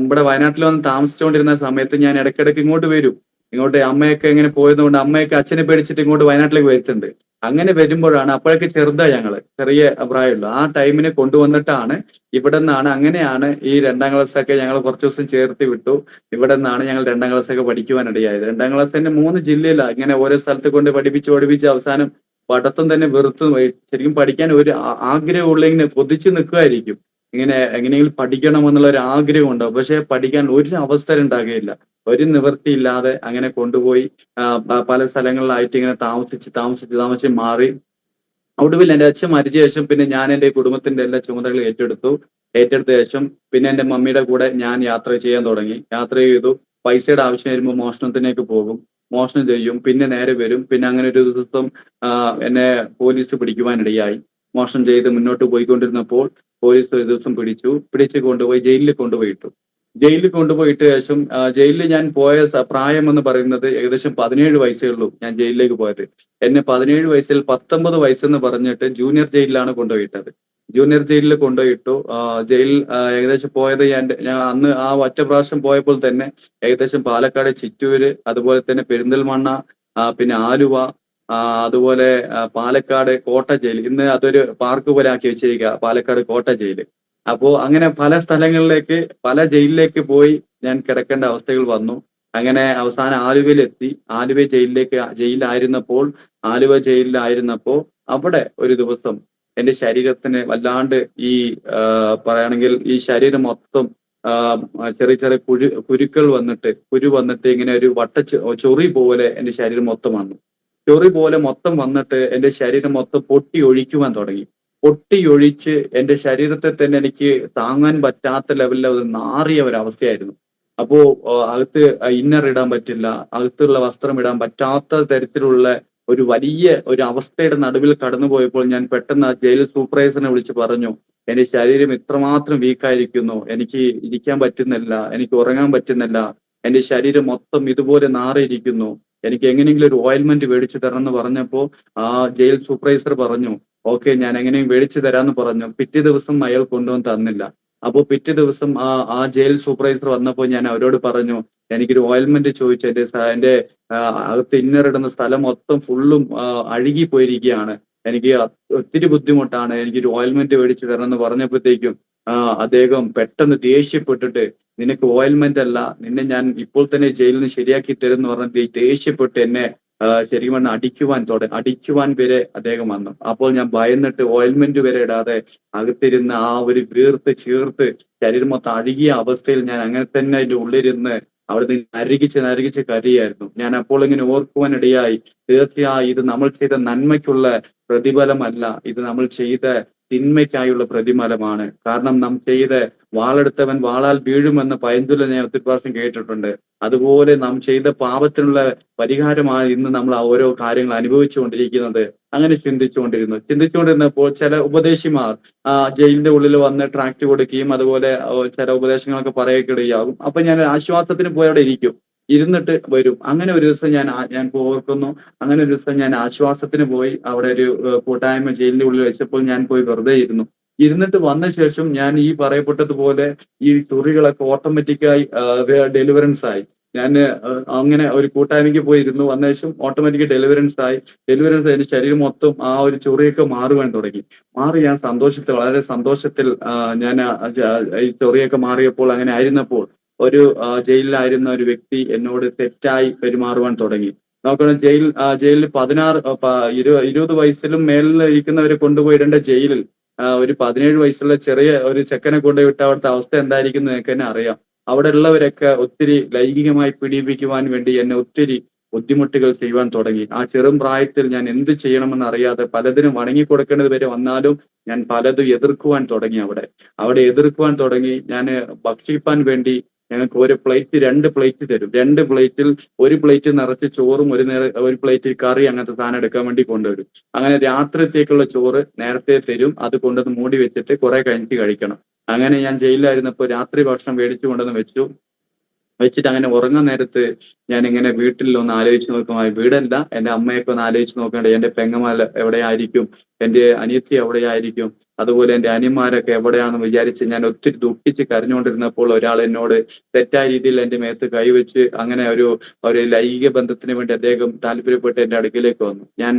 ഇവിടെ വയനാട്ടിൽ വന്ന് താമസിച്ചുകൊണ്ടിരുന്ന സമയത്ത് ഞാൻ ഇടയ്ക്കിടയ്ക്ക് ഇങ്ങോട്ട് വരും. ഇങ്ങോട്ട് അമ്മയൊക്കെ ഇങ്ങനെ പോയതുകൊണ്ട് അമ്മയൊക്കെ അച്ഛനെ പേടിച്ചിട്ട് ഇങ്ങോട്ട് വയനാട്ടിലേക്ക് വരുത്തുണ്ട്. അങ്ങനെ വരുമ്പോഴാണ്, അപ്പോഴൊക്കെ ചെറുതാ, ഞങ്ങള് ചെറിയ പ്രായമുള്ളൂ, ആ ടൈമിന് കൊണ്ടുവന്നിട്ടാണ് ഇവിടെ നിന്നാണ്, അങ്ങനെയാണ് ഈ 2ാം ക്ലാസ്സൊക്കെ ഞങ്ങൾ കുറച്ച് ദിവസം ചേർത്ത് വിട്ടു. ഇവിടെ നിന്നാണ് ഞങ്ങൾ 2ാം ക്ലാസ്സൊക്കെ പഠിക്കുവാനിടയായത്. 2ാം ക്ലാസ് തന്നെ 3 ജില്ലയിലാണ്, ഇങ്ങനെ ഓരോ സ്ഥലത്ത് കൊണ്ട് പഠിപ്പിച്ച് അവസാനം പഠിത്തം തന്നെ വെറുത്തു പോയി. ശരിക്കും പഠിക്കാൻ ഒരു ആഗ്രഹമുള്ള ഇങ്ങനെ കൊതിച്ച് നിൽക്കുമായിരിക്കും, ഇങ്ങനെ എങ്ങനെയെങ്കിലും പഠിക്കണമെന്നുള്ള ഒരു ആഗ്രഹം ഉണ്ടാവും. പക്ഷെ പഠിക്കാൻ ഒരു അവസരം ഉണ്ടാകുകയില്ല. ഒരു നിവൃത്തിയില്ലാതെ അങ്ങനെ കൊണ്ടുപോയി പല സ്ഥലങ്ങളിലായിട്ട് ഇങ്ങനെ താമസിച്ച് മാറി. ഒടുവിൽ എന്റെ അച്ഛൻ മരിച്ച ശേഷം പിന്നെ ഞാൻ എന്റെ കുടുംബത്തിന്റെ എല്ലാ ചുമതലകൾ ഏറ്റെടുത്ത ശേഷം പിന്നെ എന്റെ മമ്മിയുടെ കൂടെ ഞാൻ യാത്ര ചെയ്യാൻ തുടങ്ങി. യാത്ര ചെയ്തു. പൈസയുടെ ആവശ്യം വരുമ്പോൾ മോഷണത്തിലേക്ക് പോകും, മോഷണം ചെയ്യും, പിന്നെ നേരെ വരും. പിന്നെ അങ്ങനെ ഒരു ദിവസം എന്നെ പോലീസ് പിടിക്കുവാനിടയായി. മോഷണം ചെയ്ത് മുന്നോട്ട് പോയിക്കൊണ്ടിരുന്നപ്പോൾ പോലീസ് ഒരു ദിവസം പിടിച്ച് കൊണ്ടുപോയി ജയിലിൽ കൊണ്ടുപോയിട്ടു. ജയിലിൽ കൊണ്ടുപോയിട്ട് ശേഷം ജയിലിൽ ഞാൻ പോയ പ്രായം എന്ന് പറയുന്നത് ഏകദേശം 17 വയസ്സേ ഉള്ളൂ ഞാൻ ജയിലിലേക്ക് പോയത്. എന്നെ 17 വയസ്സിൽ 19 വയസ്സെന്ന് പറഞ്ഞിട്ട് ജൂനിയർ ജയിലിലാണ് കൊണ്ടുപോയിട്ടത്. ജൂനിയർ ജയിലിൽ കൊണ്ടുപോയിട്ടു. ജയിൽ ഏകദേശം പോയത് ഞാൻ അന്ന് ആ ഒറ്റ പ്രാവശ്യം പോയപ്പോൾ തന്നെ ഏകദേശം പാലക്കാട് ചിറ്റൂര്, അതുപോലെ തന്നെ പെരിന്തൽമണ്ണ, പിന്നെ ആലുവ, അതുപോലെ പാലക്കാട് കോട്ട ജയിൽ, ഇന്ന് അതൊരു പാർക്ക് പോലെ ആക്കി വെച്ചിരിക്കുക പാലക്കാട് കോട്ട ജയില്. അപ്പോ അങ്ങനെ പല സ്ഥലങ്ങളിലേക്ക്, പല ജയിലിലേക്ക് പോയി ഞാൻ കിടക്കേണ്ട അവസ്ഥകൾ വന്നു. അങ്ങനെ അവസാനം ആലുവയിലെത്തി. ആലുവ ജയിലിലായിരുന്നപ്പോ അവിടെ ഒരു ദിവസം എന്റെ ശരീരത്തിന് വല്ലാണ്ട് ഈ പറയുകയാണെങ്കിൽ ഈ ശരീരം മൊത്തം ചെറിയ ചെറിയ കുരു വന്നിട്ട് ഇങ്ങനെ ഒരു ചൊറി പോലെ എന്റെ ശരീരം മൊത്തം വന്നു. ചൊറി പോലെ മൊത്തം വന്നിട്ട് എന്റെ ശരീരം മൊത്തം പൊട്ടി ഒഴിക്കുവാൻ തുടങ്ങി. പൊട്ടിയൊഴിച്ച് എന്റെ ശരീരത്തെ തന്നെ എനിക്ക് താങ്ങാൻ പറ്റാത്ത ലെവലിൽ അത് നാറിയ ഒരവസ്ഥയായിരുന്നു. അപ്പോ അകത്ത് ഇന്നർ ഇടാൻ പറ്റില്ല, അകത്തുള്ള വസ്ത്രം ഇടാൻ പറ്റാത്ത തരത്തിലുള്ള ഒരു വലിയ ഒരു അവസ്ഥയുടെ നടുവിൽ കടന്നുപോയപ്പോൾ ഞാൻ പെട്ടെന്ന് ആ ജയിൽ സൂപ്പർവൈസറിനെ വിളിച്ച് പറഞ്ഞു, എന്റെ ശരീരം ഇത്രമാത്രം വീക്കായിരിക്കുന്നു, എനിക്ക് ഇരിക്കാൻ പറ്റുന്നില്ല, എനിക്ക് ഉറങ്ങാൻ പറ്റുന്നില്ല, എന്റെ ശരീരം മൊത്തം ഇതുപോലെ നാറിയിരിക്കുന്നു, എനിക്ക് എങ്ങനെയെങ്കിലും ഒരു ഓയിൽമെന്റ് മേടിച്ചു തരണം എന്ന് പറഞ്ഞപ്പോ ആ ജയിൽ സൂപ്പർവൈസർ പറഞ്ഞു, ഓക്കെ, ഞാൻ എങ്ങനെയും മേടിച്ചു തരാമെന്ന് പറഞ്ഞു. പിറ്റേ ദിവസം അയാൾ കൊണ്ടുവന്ന് തന്നില്ല. അപ്പോ പിറ്റേ ദിവസം ആ ജയിൽ സൂപ്പർവൈസർ വന്നപ്പോൾ ഞാൻ അവരോട് പറഞ്ഞു, എനിക്കൊരു ഓയിൽമെന്റ് ചോദിച്ചു, എന്റെ അകത്ത് ഇന്നറിടുന്ന സ്ഥലം മൊത്തം ഫുള്ളും അഴുകി പോയിരിക്കുകയാണ്, എനിക്ക് ഒത്തിരി ബുദ്ധിമുട്ടാണ്, എനിക്കൊരു ഓയിൽമെന്റ് മേടിച്ചു തരണം എന്ന് പറഞ്ഞപ്പോഴത്തേക്കും അദ്ദേഹം പെട്ടെന്ന് ദേഷ്യപ്പെട്ടിട്ട്, നിനക്ക് ഓയിൽമെന്റ് അല്ല, നിന്നെ ഞാൻ ഇപ്പോൾ തന്നെ ജയിലിൽ നിന്ന് ശരിയാക്കി തരും എന്ന് പറഞ്ഞിട്ട് ദേഷ്യപ്പെട്ട് എന്നെ ശരിക്കും പറഞ്ഞാൽ അടിക്കുവാൻ വരെ അദ്ദേഹം വന്നു. അപ്പോൾ ഞാൻ ഭയന്നിട്ട് ഓയിൽമെന്റ് വരെ ഇടാതെ അകത്തിരുന്ന് ആ ഒരു ചീർത്ത് ശരീരം മൊത്തം അഴുകിയ അവസ്ഥയിൽ ഞാൻ അങ്ങനെ തന്നെ അതിന്റെ ഉള്ളിലിരുന്ന് അവിടുന്ന് നരകിച്ച് കരയായിരുന്നു. ഞാൻ അപ്പോൾ ഇങ്ങനെ ഓർക്കുവാനിടയായി, തീർച്ചയായും ഇത് നമ്മൾ ചെയ്ത നന്മയ്ക്കുള്ള പ്രതിഫലമല്ല, ഇത് നമ്മൾ ചെയ്ത തിന്മയ്ക്കായുള്ള പ്രതിഫലമാണ്. കാരണം നാം ചെയ്ത വാളെടുത്തവൻ വാളാൽ വീഴുമെന്ന് പഴഞ്ചൊല്ല് ഞാൻ ഒത്തിരി പ്രാവശ്യം കേട്ടിട്ടുണ്ട്. അതുപോലെ നാം ചെയ്ത പാപത്തിനുള്ള പരിഹാരമാണ് ഇന്ന് നമ്മൾ ആ ഓരോ കാര്യങ്ങൾ അനുഭവിച്ചുകൊണ്ടിരിക്കുന്നത്. അങ്ങനെ ചിന്തിച്ചുകൊണ്ടിരുന്നപ്പോൾ ചില ഉപദേശിമാർ ജയിലിന്റെ ഉള്ളിൽ വന്ന് ട്രാക്ട് കൊടുക്കുകയും അതുപോലെ ചില ഉപദേശങ്ങളൊക്കെ പറയുകയൊക്കെ ഇടയാകും. അപ്പൊ ഞാൻ ആശ്വാസത്തിന് പോയി അവിടെ ഇരുന്നിട്ട് വരും. അങ്ങനെ ഒരു ദിവസം ഞാൻ ഓർക്കുന്നു, അങ്ങനെ ഒരു ദിവസം ഞാൻ ആശ്വാസത്തിന് പോയി അവിടെ ഒരു കൂട്ടായ്മ ജയിലിന്റെ ഉള്ളിൽ വെച്ചപ്പോൾ ഞാൻ പോയി വെറുതെ ഇരുന്നിട്ട് വന്ന ശേഷം ഞാൻ ഈ പറയപ്പെട്ടതുപോലെ ഈ ചൊറികളൊക്കെ ഓട്ടോമാറ്റിക്കായി ഡെലിവറൻസ് ആയി. ഞാൻ അങ്ങനെ ഒരു കൂട്ടായ്മയ്ക്ക് പോയിരുന്നു, വന്ന ശേഷം ഓട്ടോമാറ്റിക് ഡെലിവറൻസ് അതിന്റെ ശരീരം മൊത്തം ആ ഒരു ചൊറിയൊക്കെ മാറുവാൻ തുടങ്ങി. ഞാൻ വളരെ സന്തോഷത്തിൽ ഞാൻ ഈ ചൊറിയൊക്കെ മാറിയപ്പോൾ, അങ്ങനെ ആയിരുന്നപ്പോൾ ഒരു ജയിലിലായിരുന്ന ഒരു വ്യക്തി എന്നോട് തെറ്റായി പെരുമാറുവാൻ തുടങ്ങി. നോക്കണം, ജയിലിൽ 20 വയസ്സിലും മേലിൽ ഇരിക്കുന്നവരെ കൊണ്ടുപോയിടേണ്ട ജയിലിൽ ഒരു 17 വയസ്സുള്ള ചെറിയ ഒരു ചെക്കനെ കൊണ്ടുപോയിട്ട് അവിടുത്തെ അവസ്ഥ എന്തായിരിക്കും എന്ന് നിങ്ങൾക്ക് തന്നെ അറിയാം. അവിടെ ഉള്ളവരൊക്കെ ഒത്തിരി ലൈംഗികമായി പീഡിപ്പിക്കുവാൻ വേണ്ടി എന്നെ ഒത്തിരി ബുദ്ധിമുട്ടുകൾ ചെയ്യുവാൻ തുടങ്ങി. ആ ചെറും പ്രായത്തിൽ ഞാൻ എന്ത് ചെയ്യണമെന്ന് അറിയാതെ പലതിനും വണങ്ങിക്കൊടുക്കേണ്ടത് വരെ വന്നാലും ഞാൻ പലതും എതിർക്കുവാൻ തുടങ്ങി. അവിടെ എതിർക്കുവാൻ തുടങ്ങി. ഞാൻ ഭക്ഷിപ്പാൻ വേണ്ടി ഞങ്ങൾക്ക് ഒരു പ്ലേറ്റ് 2 പ്ലേറ്റ് തരും. 2 പ്ലേറ്റിൽ ഒരു പ്ലേറ്റ് നിറച്ച് ചോറും ഒരു പ്ലേറ്റ് കറി അങ്ങനത്തെ സാധനം എടുക്കാൻ വേണ്ടി കൊണ്ടുവരും. അങ്ങനെ രാത്രിത്തേക്കുള്ള ചോറ് നേരത്തെ തരും, അത് കൊണ്ടുവന്ന് മൂടി വെച്ചിട്ട് കുറെ കഴിഞ്ഞിട്ട് കഴിക്കണം. അങ്ങനെ ഞാൻ ജയിലിലായിരുന്നപ്പോൾ രാത്രി ഭക്ഷണം മേടിച്ചു കൊണ്ടുവന്ന് വെച്ചിട്ട് അങ്ങനെ ഉറങ്ങാൻ നേരത്ത് ഞാൻ ഇങ്ങനെ വീട്ടിൽ ഒന്ന് ആലോചിച്ച് നോക്കുമ്പോൾ, വീടല്ല, എന്റെ അമ്മയൊക്കെ ഒന്ന് ആലോചിച്ച് നോക്കേണ്ടത്, എന്റെ പെങ്ങന്മാർ എവിടെയായിരിക്കും, എന്റെ അനിയത്തി എവിടെയായിരിക്കും, അതുപോലെ എൻ്റെ അനിയന്മാരൊക്കെ എവിടെയാണെന്ന് വിചാരിച്ച് ഞാൻ ഒത്തിരി ദുഃഖിച്ച് കരഞ്ഞുകൊണ്ടിരുന്നപ്പോൾ ഒരാൾ എന്നോട് തെറ്റായ രീതിയിൽ എൻ്റെ മേത്ത് കൈവച്ച് അങ്ങനെ ഒരു ഒരു ലൈംഗിക ബന്ധത്തിന് വേണ്ടി അദ്ദേഹം താല്പര്യപ്പെട്ട് എൻ്റെ അടുക്കിലേക്ക് വന്നു. ഞാൻ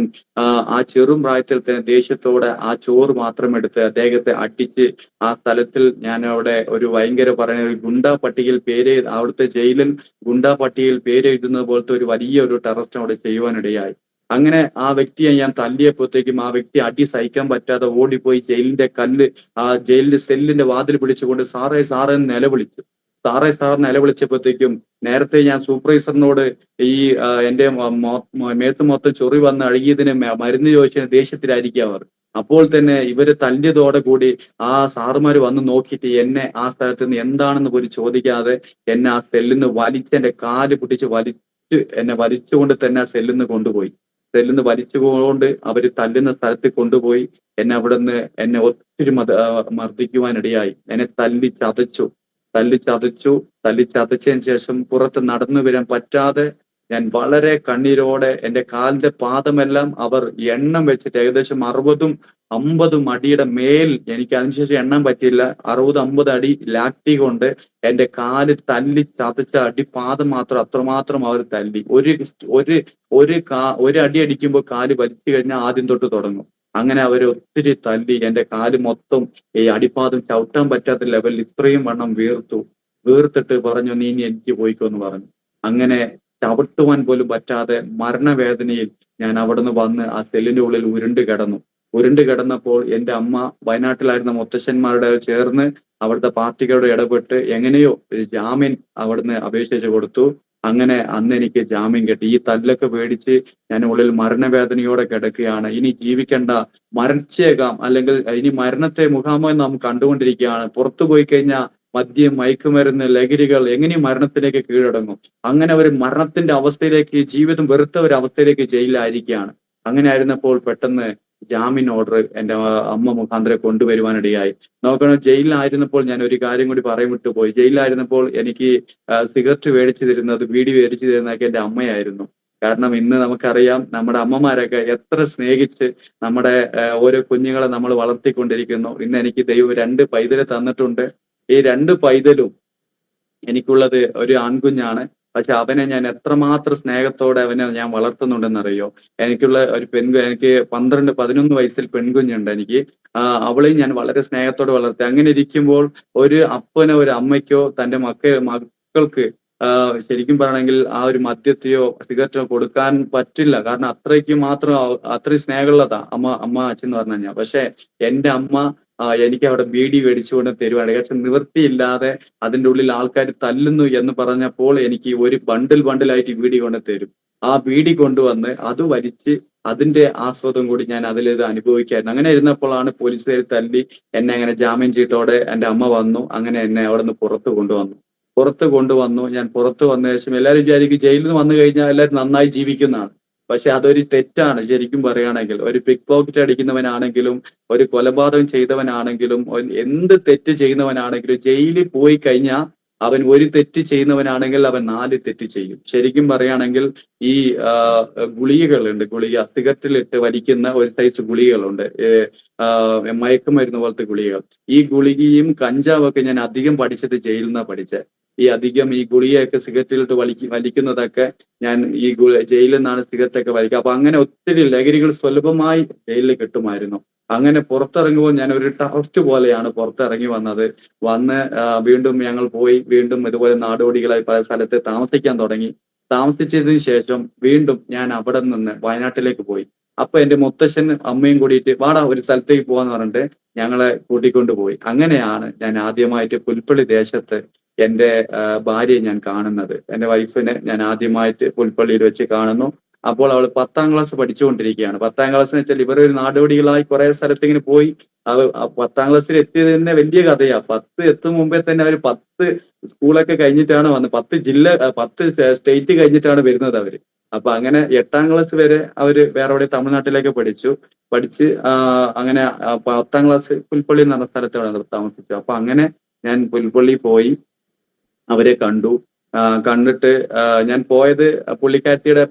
ആ ചെറും പ്രായത്തിൽ തന്നെ ദേഷ്യത്തോടെ ആ ചോറ് മാത്രം എടുത്ത് അദ്ദേഹത്തെ അടിച്ച് ആ സ്ഥലത്തിൽ ഞാൻ അവിടെ ഒരു ഭയങ്കര പറയുന്ന ഒരു ഗുണ്ടാ പട്ടികയിൽ പേര് അവിടുത്തെ ജയിലിൽ ഗുണ്ടാ പട്ടികയിൽ പേര് എഴുതുന്നത് പോലത്തെ ഒരു വലിയ ഒരു ടെററിസ്റ്റ് അവിടെ ചെയ്യുവാനിടയായി. അങ്ങനെ ആ വ്യക്തിയെ ഞാൻ തല്ലിയപ്പോഴത്തേക്കും ആ വ്യക്തി അടി സഹിക്കാൻ പറ്റാതെ ഓടിപ്പോയി ജയിലിന്റെ കല്ല് ആ ജയിലിന്റെ സെല്ലിന്റെ വാതിൽ പിടിച്ചുകൊണ്ട് സാറേ സാറേ എന്ന് നിലവിളിച്ചു. സാറേ സാർ നിലവിളിച്ചപ്പോഴത്തേക്കും നേരത്തെ ഞാൻ സൂപ്പർവൈസറിനോട് ഈ എന്റെ മേത്ത് മൊത്തം ചൊറി വന്ന് അഴുകിയതിന് മരുന്ന് ചോദിച്ചതിന് ദേഷ്യത്തിലായിരിക്കും അവർ. അപ്പോൾ തന്നെ ഇവര് തല്ലിയതോടെ കൂടി ആ സാറുമാര് വന്ന് നോക്കിയിട്ട് എന്നെ ആ സ്ഥലത്ത് നിന്ന് എന്താണെന്ന് പോലും ചോദിക്കാതെ എന്നെ ആ സെല്ലിൽ നിന്ന് വലിച്ച് എന്റെ കാല് പിടിച്ച് എന്നെ വലിച്ചുകൊണ്ട് തന്നെ ആ സെല്ലിൽ നിന്ന് കൊണ്ടുപോയി. സെല്ലിൽ നിന്ന് വലിച്ചുകൊണ്ട് അവര് തല്ലുന്ന സ്ഥലത്ത് കൊണ്ടുപോയി എന്നെ ഒത്തിരി മർദ്ദിക്കുവാനിടയായി. എന്നെ തല്ലി ചതച്ചതിന് ശേഷം പുറത്ത് നടന്നു വരാൻ പറ്റാതെ ഞാൻ വളരെ കണ്ണീരോടെ എൻ്റെ കാലിന്റെ പാദമെല്ലാം അവർ എണ്ണം വെച്ചിട്ട് ഏകദേശം 60-50 അടിയുടെ മേൽ, എനിക്ക് അതിനുശേഷം എണ്ണാൻ പറ്റിയില്ല, 60-50 അടി ലാത്തി കൊണ്ട് എൻ്റെ കാല് തല്ലി ചതച്ച അടിപ്പാദം മാത്രം അത്രമാത്രം അവർ തല്ലി. ഒരു അടി അടിക്കുമ്പോൾ കാല് വലിച്ചു കഴിഞ്ഞാൽ ആദ്യം തൊട്ട് തുടങ്ങും. അങ്ങനെ അവർ ഒത്തിരി തല്ലി എൻ്റെ കാല് മൊത്തം ഈ അടിപ്പാദം ചവിട്ടാൻ പറ്റാത്ത ലെവലിൽ ഇത്രയും വണ്ണം വീർത്തിട്ട് പറഞ്ഞു, നീ ഇനി എനിക്ക് പോയിക്കോ എന്ന് പറഞ്ഞു. അങ്ങനെ ചവിട്ടുവാൻ പോലും പറ്റാതെ മരണവേദനയിൽ ഞാൻ അവിടുന്ന് വന്ന് ആ സെല്ലിന്റെ ഉള്ളിൽ ഉരുണ്ട് കിടന്നപ്പോൾ എൻ്റെ അമ്മ വയനാട്ടിലായിരുന്ന മുത്തശ്ശന്മാരുടെ ചേർന്ന് അവിടുത്തെ പാർട്ടികളോട് ഇടപെട്ട് എങ്ങനെയോ ഒരു ജാമ്യം അവിടുന്ന് അപേക്ഷിച്ച് കൊടുത്തു. അങ്ങനെ അന്ന് എനിക്ക് ജാമ്യം കിട്ടി. ഈ തല്ലൊക്കെ പേടിച്ച് ഞാൻ ഉള്ളിൽ മരണവേദനയോടെ കിടക്കുകയാണ്. ഇനി ജീവിക്കണ്ട, മരിച്ചേക്കാം, അല്ലെങ്കിൽ ഇനി മരണത്തെ മുഖാമുഖം നാം കണ്ടുകൊണ്ടിരിക്കുകയാണ്. പുറത്തു പോയി കഴിഞ്ഞാൽ മദ്യം, മയക്കുമരുന്ന്, ലഹരികൾ എങ്ങനെയും മരണത്തിലേക്ക് കീഴടങ്ങും. അങ്ങനെ ഒരു മരണത്തിന്റെ അവസ്ഥയിലേക്ക്, ജീവിതം വെറുത്ത ഒരു അവസ്ഥയിലേക്ക് ജയിലിലായിരിക്കുകയാണ്. അങ്ങനെ ആയിരുന്നപ്പോൾ പെട്ടെന്ന് ജാമ്യം ഓർഡർ എൻ്റെ അമ്മ മുഖാന്തരം കൊണ്ടുവരുവാനിടയായി. നോക്കണം, ജയിലിലായിരുന്നപ്പോൾ ഞാൻ ഒരു കാര്യം കൂടി പറയാൻ വിട്ടുപോയി. ജയിലിലായിരുന്നപ്പോൾ എനിക്ക് സിഗരറ്റ് മേടിച്ചു തരുന്നത്, ബീഡി മേടിച്ചു തരുന്നതൊക്കെ എൻ്റെ അമ്മയായിരുന്നു. കാരണം ഇന്ന് നമുക്കറിയാം നമ്മുടെ അമ്മമാരൊക്കെ എത്ര സ്നേഹിച്ച് നമ്മുടെ ഓരോ കുഞ്ഞുങ്ങളെ നമ്മൾ വളർത്തിക്കൊണ്ടിരിക്കുന്നു. ഇന്ന് എനിക്ക് ദൈവം 2 പൈതല് തന്നിട്ടുണ്ട്. ഈ 2 പൈതലും എനിക്കുള്ളത് ഒരു ആൺകുഞ്ഞാണ്. പക്ഷെ അവനെ ഞാൻ എത്രമാത്രം സ്നേഹത്തോടെ അവനെ ഞാൻ വളർത്തുന്നുണ്ടെന്നറിയോ? എനിക്കുള്ള ഒരു എനിക്ക് 12-11 വയസ്സിൽ പെൺകുഞ്ഞുണ്ട് എനിക്ക്. അവളെയും ഞാൻ വളരെ സ്നേഹത്തോടെ വളർത്തി. അങ്ങനെ ഇരിക്കുമ്പോൾ ഒരു അപ്പനോ ഒരു അമ്മയ്ക്കോ തന്റെ മക്കൾക്ക് ശരിക്കും പറയണമെങ്കിൽ ആ ഒരു മദ്യത്തെയോ സിഗരറ്റോ കൊടുക്കാൻ പറ്റില്ല. കാരണം അത്രയും സ്നേഹമുള്ളതാ അച്ഛൻ എന്ന് പറഞ്ഞു കഴിഞ്ഞാൽ. പക്ഷെ എൻ്റെ അമ്മ എനിക്ക് അവിടെ ബീഡി മേടിച്ചുകൊണ്ട് തരുവാണ്. പക്ഷെ നിവൃത്തിയില്ലാതെ അതിൻ്റെ ഉള്ളിൽ ആൾക്കാർ തല്ലുന്നു എന്ന് പറഞ്ഞപ്പോൾ എനിക്ക് ഒരു ബണ്ടിലായിട്ട് ബീഡി കൊണ്ട് തരും. ആ ബീഡി കൊണ്ടുവന്ന് അത് വലിച്ച് അതിന്റെ ആസ്വാദം കൂടി ഞാൻ അതിലിത് അനുഭവിക്കായിരുന്നു. അങ്ങനെ ഇരുന്നപ്പോഴാണ് പോലീസുകാർ തല്ലി എന്നെ അങ്ങനെ ജാമ്യം ചീട്ടോടെ എൻ്റെ അമ്മ വന്നു. അങ്ങനെ എന്നെ അവിടെ നിന്ന് പുറത്ത് കൊണ്ടുവന്നു. ഞാൻ പുറത്ത് വന്ന ശേഷം എല്ലാവരും വിചാരിക്കും ജയിലിൽ നിന്ന് വന്നു കഴിഞ്ഞാൽ എല്ലാവരും നന്നായി ജീവിക്കുന്നതാണ്. പക്ഷെ അതൊരു തെറ്റാണ്. ശരിക്കും പറയുകയാണെങ്കിൽ ഒരു പിക്ക് പോക്കറ്റ് അടിക്കുന്നവനാണെങ്കിലും ഒരു കൊലപാതകം ചെയ്തവനാണെങ്കിലും എന്ത് തെറ്റ് ചെയ്യുന്നവനാണെങ്കിലും ജയിലിൽ പോയി കഴിഞ്ഞാൽ അവൻ ഒരു തെറ്റ് ചെയ്യുന്നവനാണെങ്കിൽ അവൻ 4 തെറ്റ് ചെയ്യും. ശരിക്കും പറയുകയാണെങ്കിൽ ഈ ഗുളികകളുണ്ട്, സിഗരറ്റിലിട്ട് വലിക്കുന്ന ഒരു സൈസ് ഗുളികകളുണ്ട്, മയക്കുമരുന്ന് പോലത്തെ ഗുളികകൾ. ഈ ഗുളികയും കഞ്ചാവൊക്കെ ഞാൻ അധികം പഠിച്ചത് ജയിലിൽ നിന്നാണ് പഠിച്ചത്. ഈ ഗുളികയൊക്കെ സിഗരറ്റിലിട്ട് വലിക്കുന്നതൊക്കെ ഞാൻ ജയിലിൽ നിന്നാണ് സിഗരറ്റൊക്കെ വലിക്കുക. അപ്പൊ അങ്ങനെ ഒത്തിരി ലഹരികൾ സുലഭമായി ജയിലിൽ കിട്ടുമായിരുന്നു. അങ്ങനെ പുറത്തിറങ്ങുമ്പോൾ ഞാൻ ഒരു ടെററിസ്റ്റ് പോലെയാണ് പുറത്തിറങ്ങി വന്നത്. വീണ്ടും ഞങ്ങൾ പോയി വീണ്ടും ഇതുപോലെ നാടോടികളായി പല സ്ഥലത്ത് താമസിക്കാൻ തുടങ്ങി. താമസിച്ചതിന് ശേഷം വീണ്ടും ഞാൻ അവിടെ നിന്ന് വയനാട്ടിലേക്ക് പോയി. അപ്പൊ എൻ്റെ മുത്തശ്ശനും അമ്മയും കൂടിയിട്ട് വാടാ ഒരു സ്ഥലത്തേക്ക് പോവാന്ന് പറഞ്ഞിട്ട് ഞങ്ങളെ കൂട്ടിക്കൊണ്ടുപോയി. അങ്ങനെയാണ് ഞാൻ ആദ്യമായിട്ട് പുൽപ്പള്ളി ദേശത്ത് എൻ്റെ ഭാര്യയെ ഞാൻ കാണുന്നത്. എൻ്റെ വൈഫിനെ ഞാൻ ആദ്യമായിട്ട് പുൽപ്പള്ളിയിൽ വെച്ച് കാണുന്നു. അപ്പോൾ അവൾ 10ാം ക്ലാസ് പഠിച്ചുകൊണ്ടിരിക്കുകയാണ്. 10ാം ക്ലാസ് എന്ന് വെച്ചാൽ ഇവരൊരു നാടോടികളായി കുറെ സ്ഥലത്ത് ഇങ്ങനെ പോയി 10ാം ക്ലാസ്സിൽ എത്തിയത് തന്നെ വലിയ കഥയാ. 10 എത്തും മുമ്പേ തന്നെ അവർ 10 സ്കൂളൊക്കെ കഴിഞ്ഞിട്ടാണ് വന്നത്. 10 സ്റ്റേറ്റ് കഴിഞ്ഞിട്ടാണ് വരുന്നത് അവര്. അപ്പൊ അങ്ങനെ 8ാം ക്ലാസ് വരെ അവര് വേറെ എവിടെ തമിഴ്നാട്ടിലേക്ക് പഠിച്ച് അങ്ങനെ 10ാം ക്ലാസ് പുൽപ്പള്ളി എന്ന് പറഞ്ഞ സ്ഥലത്താണ് താമസിച്ചു. അപ്പൊ അങ്ങനെ ഞാൻ പുൽപ്പള്ളി പോയി അവരെ കണ്ടു. കണ്ടിട്ട് ഞാൻ പോയത് പുള്ളിക്കാരത്തിയുടെ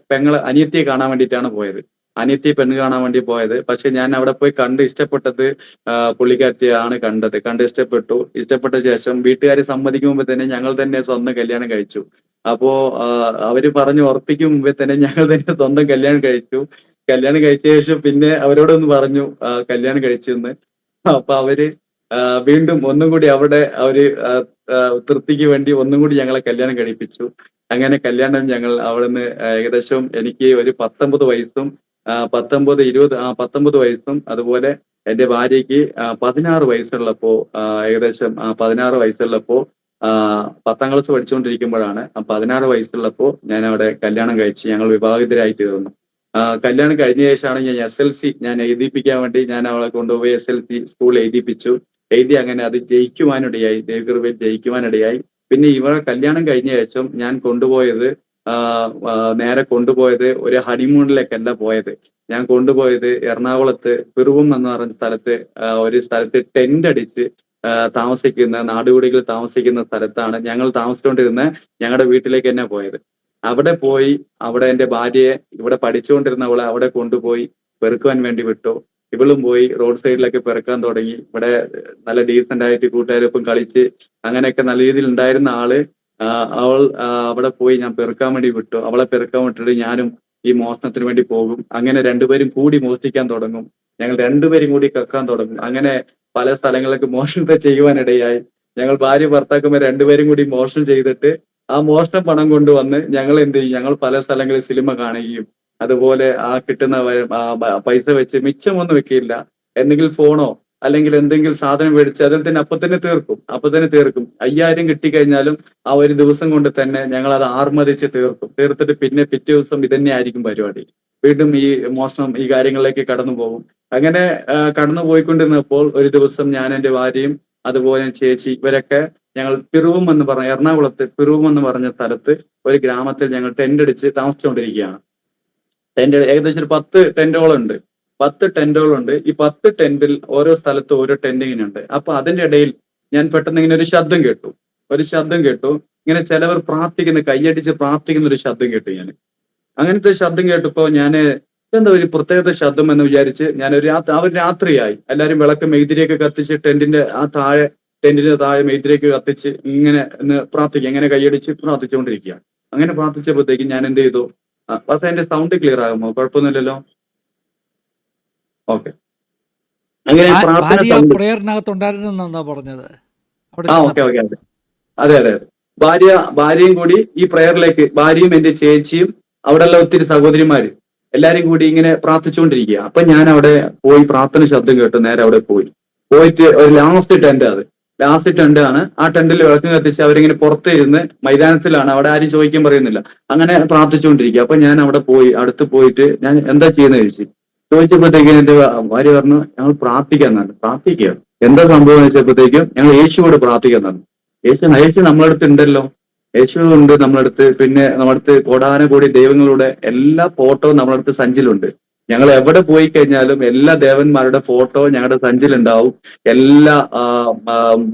അനിയത്തിയെ കാണാൻ വേണ്ടിയിട്ടാണ് പോയത്. അനിയത്തി പെണ്ണ് കാണാൻ വേണ്ടി പോയത്. പക്ഷെ ഞാൻ അവിടെ പോയി കണ്ട് ഇഷ്ടപ്പെട്ടത് പുള്ളിക്കാരത്തിയാണ് കണ്ടത്. കണ്ട് ഇഷ്ടപ്പെട്ടു. ഇഷ്ടപ്പെട്ട ശേഷം വീട്ടുകാരെ സമ്മതിക്കും മുമ്പേ തന്നെ ഞങ്ങൾ തന്നെ സ്വന്തം കല്യാണം കഴിച്ചു. അപ്പോ അവര് പറഞ്ഞു ഉറപ്പിക്കും മുമ്പേ തന്നെ ഞങ്ങൾ തന്നെ സ്വന്തം കല്യാണം കഴിച്ചു. കല്യാണം കഴിച്ച ശേഷം പിന്നെ അവരോടൊന്ന് പറഞ്ഞു കല്യാണം കഴിച്ചെന്ന്. അപ്പൊ അവര് വീണ്ടും ഒന്നും കൂടി അവിടെ അവര് തൃപ്തിക്ക് വേണ്ടി ഒന്നും കൂടി ഞങ്ങളെ കല്യാണം കഴിപ്പിച്ചു. അങ്ങനെ കല്യാണം ഞങ്ങൾ അവിടുന്ന് ഏകദേശം എനിക്ക് ഒരു 19 വയസ്സും 19 വയസ്സും അതുപോലെ എന്റെ ഭാര്യയ്ക്ക് 16 വയസ്സുള്ളപ്പോ ഏകദേശം 16 വയസ്സുള്ളപ്പോ 10ാം ക്ലാസ് പഠിച്ചുകൊണ്ടിരിക്കുമ്പോഴാണ് 16 വയസ്സുള്ളപ്പോ ഞാൻ അവിടെ കല്യാണം കഴിച്ച് ഞങ്ങൾ വിവാഹിതരായി തീർന്നു. കല്യാണം കഴിഞ്ഞ ശേഷമാണ് ഞാൻ SLC ഞാൻ എഴുതിപ്പിക്കാൻ വേണ്ടി ഞാൻ അവളെ കൊണ്ടുപോയി SLC സ്കൂൾ എഴുതിപ്പിച്ചു. എഴുതി അങ്ങനെ അത് ജയിക്കുവാനിടയായി, ദൈവകൃപയിൽ ജയിക്കുവാനിടയായി. പിന്നെ ഇവളെ കല്യാണം കഴിഞ്ഞ ശേഷം ഞാൻ കൊണ്ടുപോയത് നേരെ കൊണ്ടുപോയത് ഒരു ഹണിമൂണിലേക്കല്ല പോയത്. ഞാൻ കൊണ്ടുപോയത് എറണാകുളത്ത് പിറുവം എന്ന് പറഞ്ഞ സ്ഥലത്ത് ഒരു സ്ഥലത്ത് ടെന്റ് അടിച്ച് താമസിക്കുന്ന നാടുകൂടികൾ താമസിക്കുന്ന സ്ഥലത്താണ് ഞങ്ങൾ താമസിച്ചുകൊണ്ടിരുന്ന ഞങ്ങളുടെ വീട്ടിലേക്ക് തന്നെ പോയത്. അവിടെ പോയി അവിടെ എന്റെ ഭാര്യയെ ഇവിടെ പഠിച്ചുകൊണ്ടിരുന്നവളെ അവിടെ കൊണ്ടുപോയി പെറുക്കുവാൻ വേണ്ടി വിട്ടു. ഇവളും പോയി റോഡ് സൈഡിലൊക്കെ പെറുക്കാൻ തുടങ്ങി. ഇവിടെ നല്ല ഡീസന്റ് ആയിട്ട് കൂട്ടുകാരൊപ്പം കളിച്ച് അങ്ങനെയൊക്കെ നല്ല രീതിയിൽ ഉണ്ടായിരുന്ന ആള് അവൾ അവിടെ പോയി ഞാൻ പെറുക്കാൻ വേണ്ടി വിട്ടു. അവളെ പെറുക്കാൻ വിട്ടിട്ട് ഞാനും ഈ മോഷണത്തിന് വേണ്ടി പോകും. അങ്ങനെ രണ്ടുപേരും കൂടി മോഷ്ടിക്കാൻ തുടങ്ങും. ഞങ്ങൾ രണ്ടുപേരും കൂടി കക്കാൻ തുടങ്ങും. അങ്ങനെ പല സ്ഥലങ്ങളിലേക്ക് മോഷണത്തെ ചെയ്യുവാനിടയായി. ഞങ്ങൾ ഭാര്യ ഭർത്താക്കന്മാർ രണ്ടുപേരും കൂടി മോഷണം ചെയ്തിട്ട് ആ മോഷണ പണം കൊണ്ടുവന്ന് ഞങ്ങൾ എന്ത് ചെയ്യും, ഞങ്ങൾ പല സ്ഥലങ്ങളിൽ സിനിമ കാണുകയും അതുപോലെ ആ കിട്ടുന്ന പൈസ വെച്ച് മിച്ചമൊന്നും വെക്കില്ല. എന്തെങ്കിലും ഫോണോ അല്ലെങ്കിൽ എന്തെങ്കിലും സാധനം മേടിച്ച് അതിൽ തന്നെ അപ്പൊ തന്നെ തീർക്കും. 5000 കിട്ടിക്കഴിഞ്ഞാലും ആ ഒരു ദിവസം കൊണ്ട് തന്നെ ഞങ്ങൾ അത് ആർമതിച്ച് തീർക്കും. തീർത്തിട്ട് പിന്നെ പിറ്റേ ദിവസം ഇതന്നെ ആയിരിക്കും പരിപാടി. വീണ്ടും ഈ മോഷണം ഈ കാര്യങ്ങളിലേക്ക് കടന്നു പോകും. അങ്ങനെ കടന്നു പോയിക്കൊണ്ടിരുന്നപ്പോൾ ഒരു ദിവസം ഞാൻ എന്റെ ഭാര്യയും അതുപോലെ ചേച്ചി ഇവരൊക്കെ ഞങ്ങൾ പിറുവം എന്ന് പറഞ്ഞ എറണാകുളത്ത് പിറുവം എന്ന് പറഞ്ഞ സ്ഥലത്ത് ഒരു ഗ്രാമത്തിൽ ഞങ്ങൾ ടെന്റ് അടിച്ച് താമസിച്ചുകൊണ്ടിരിക്കുകയാണ്. ഏകദേശം ഒരു 10 ടെന്റുകളുണ്ട്. 10 ടെന്റുകളുണ്ട്. ഈ 10 ടെന്റിൽ ഓരോ സ്ഥലത്ത് ഓരോ ടെന്റ് ഇങ്ങനെ ഉണ്ട്. അപ്പൊ അതിന്റെ ഇടയിൽ ഞാൻ പെട്ടെന്ന് ഇങ്ങനെ ഒരു ശബ്ദം കേട്ടു. ഇങ്ങനെ ചിലവർ കൈയടിച്ച് പ്രാർത്ഥിക്കുന്ന ഒരു ശബ്ദം കേട്ടു ഞാൻ. അങ്ങനത്തെ ശബ്ദം കേട്ടപ്പോ ഞാന് എന്താ ഒരു പ്രത്യേകത ശബ്ദം എന്ന് വിചാരിച്ച് ഞാൻ അവർ രാത്രിയായി. എല്ലാവരും വിളക്ക് മെഴുതിരിയൊക്കെ കത്തിച്ച് ടെന്റിന്റെ താഴെ മെഴുതിരിയൊക്കെ കത്തിച്ച് ഇങ്ങനെ ഇങ്ങനെ കൈയടിച്ച് പ്രാർത്ഥിച്ചുകൊണ്ടിരിക്കുകയാണ്. അങ്ങനെ പ്രാർത്ഥിച്ചപ്പോഴത്തേക്കും ഞാൻ എന്ത് ചെയ്തു, പക്ഷെ എന്റെ സൗണ്ട് ക്ലിയർ ആകുമോ? കുഴപ്പമൊന്നുമില്ലല്ലോ. ഓക്കെ. അങ്ങനെ പ്രാർത്ഥന ഭാര്യ സൗണ്ട് പ്രേയറിനകത്തുണ്ടായിരുന്നെന്നാ പറഞ്ഞത് അവിടെ ഓക്കെ ചെന്നപ്പോ? അതെ. ഭാര്യയും കൂടി ഈ പ്രയറിലേക്ക്, ഭാര്യയും എന്റെ ചേച്ചിയും അവിടെയുള്ള ഒത്തിരി സഹോദരിമാര് എല്ലാരും കൂടി ഇങ്ങനെ പ്രാർത്ഥിച്ചുകൊണ്ടിരിക്കുക. അപ്പൊ ഞാൻ അവിടെ പോയി പ്രാർത്ഥന ശബ്ദം കേട്ടു. നേരെ അവിടെ പോയിട്ട് ഒരു ലാസ്റ്റ് ടെന്റ് ആണ്. ആ ടെന്റിൽ വിളക്ക് കത്തിച്ച് അവരിങ്ങനെ പുറത്ത് ഇരുന്ന് മൈതാനത്തിലാണ്, അവിടെ ആരും ചോദിക്കാൻ പറയുന്നില്ല. അങ്ങനെ പ്രാർത്ഥിച്ചുകൊണ്ടിരിക്കുക. അപ്പൊ ഞാൻ അവിടെ അടുത്ത് പോയിട്ട് ഞാൻ എന്താ ചെയ്യുന്നത് ചോദിച്ചപ്പോഴത്തേക്കും എന്റെ ഭാര്യ പറഞ്ഞു ഞങ്ങൾ പ്രാർത്ഥിക്കുക. എന്താ സംഭവം എന്ന് വെച്ചപ്പോഴത്തേക്കും ഞങ്ങൾ യേശുവോട് പ്രാർത്ഥിക്കാൻ. യേശു നമ്മളടുത്ത് ഉണ്ടല്ലോ, യേശു ഉണ്ട് നമ്മളടുത്ത്. പിന്നെ നമ്മളടുത്ത് കോടാനുകൂടി ദൈവങ്ങളുടെ എല്ലാ ഫോട്ടോ നമ്മളടുത്ത് സഞ്ചിലുണ്ട്. ഞങ്ങൾ എവിടെ പോയി കഴിഞ്ഞാലും എല്ലാ ദേവന്മാരുടെ ഫോട്ടോ ഞങ്ങളുടെ സഞ്ചിലുണ്ടാവും. എല്ലാ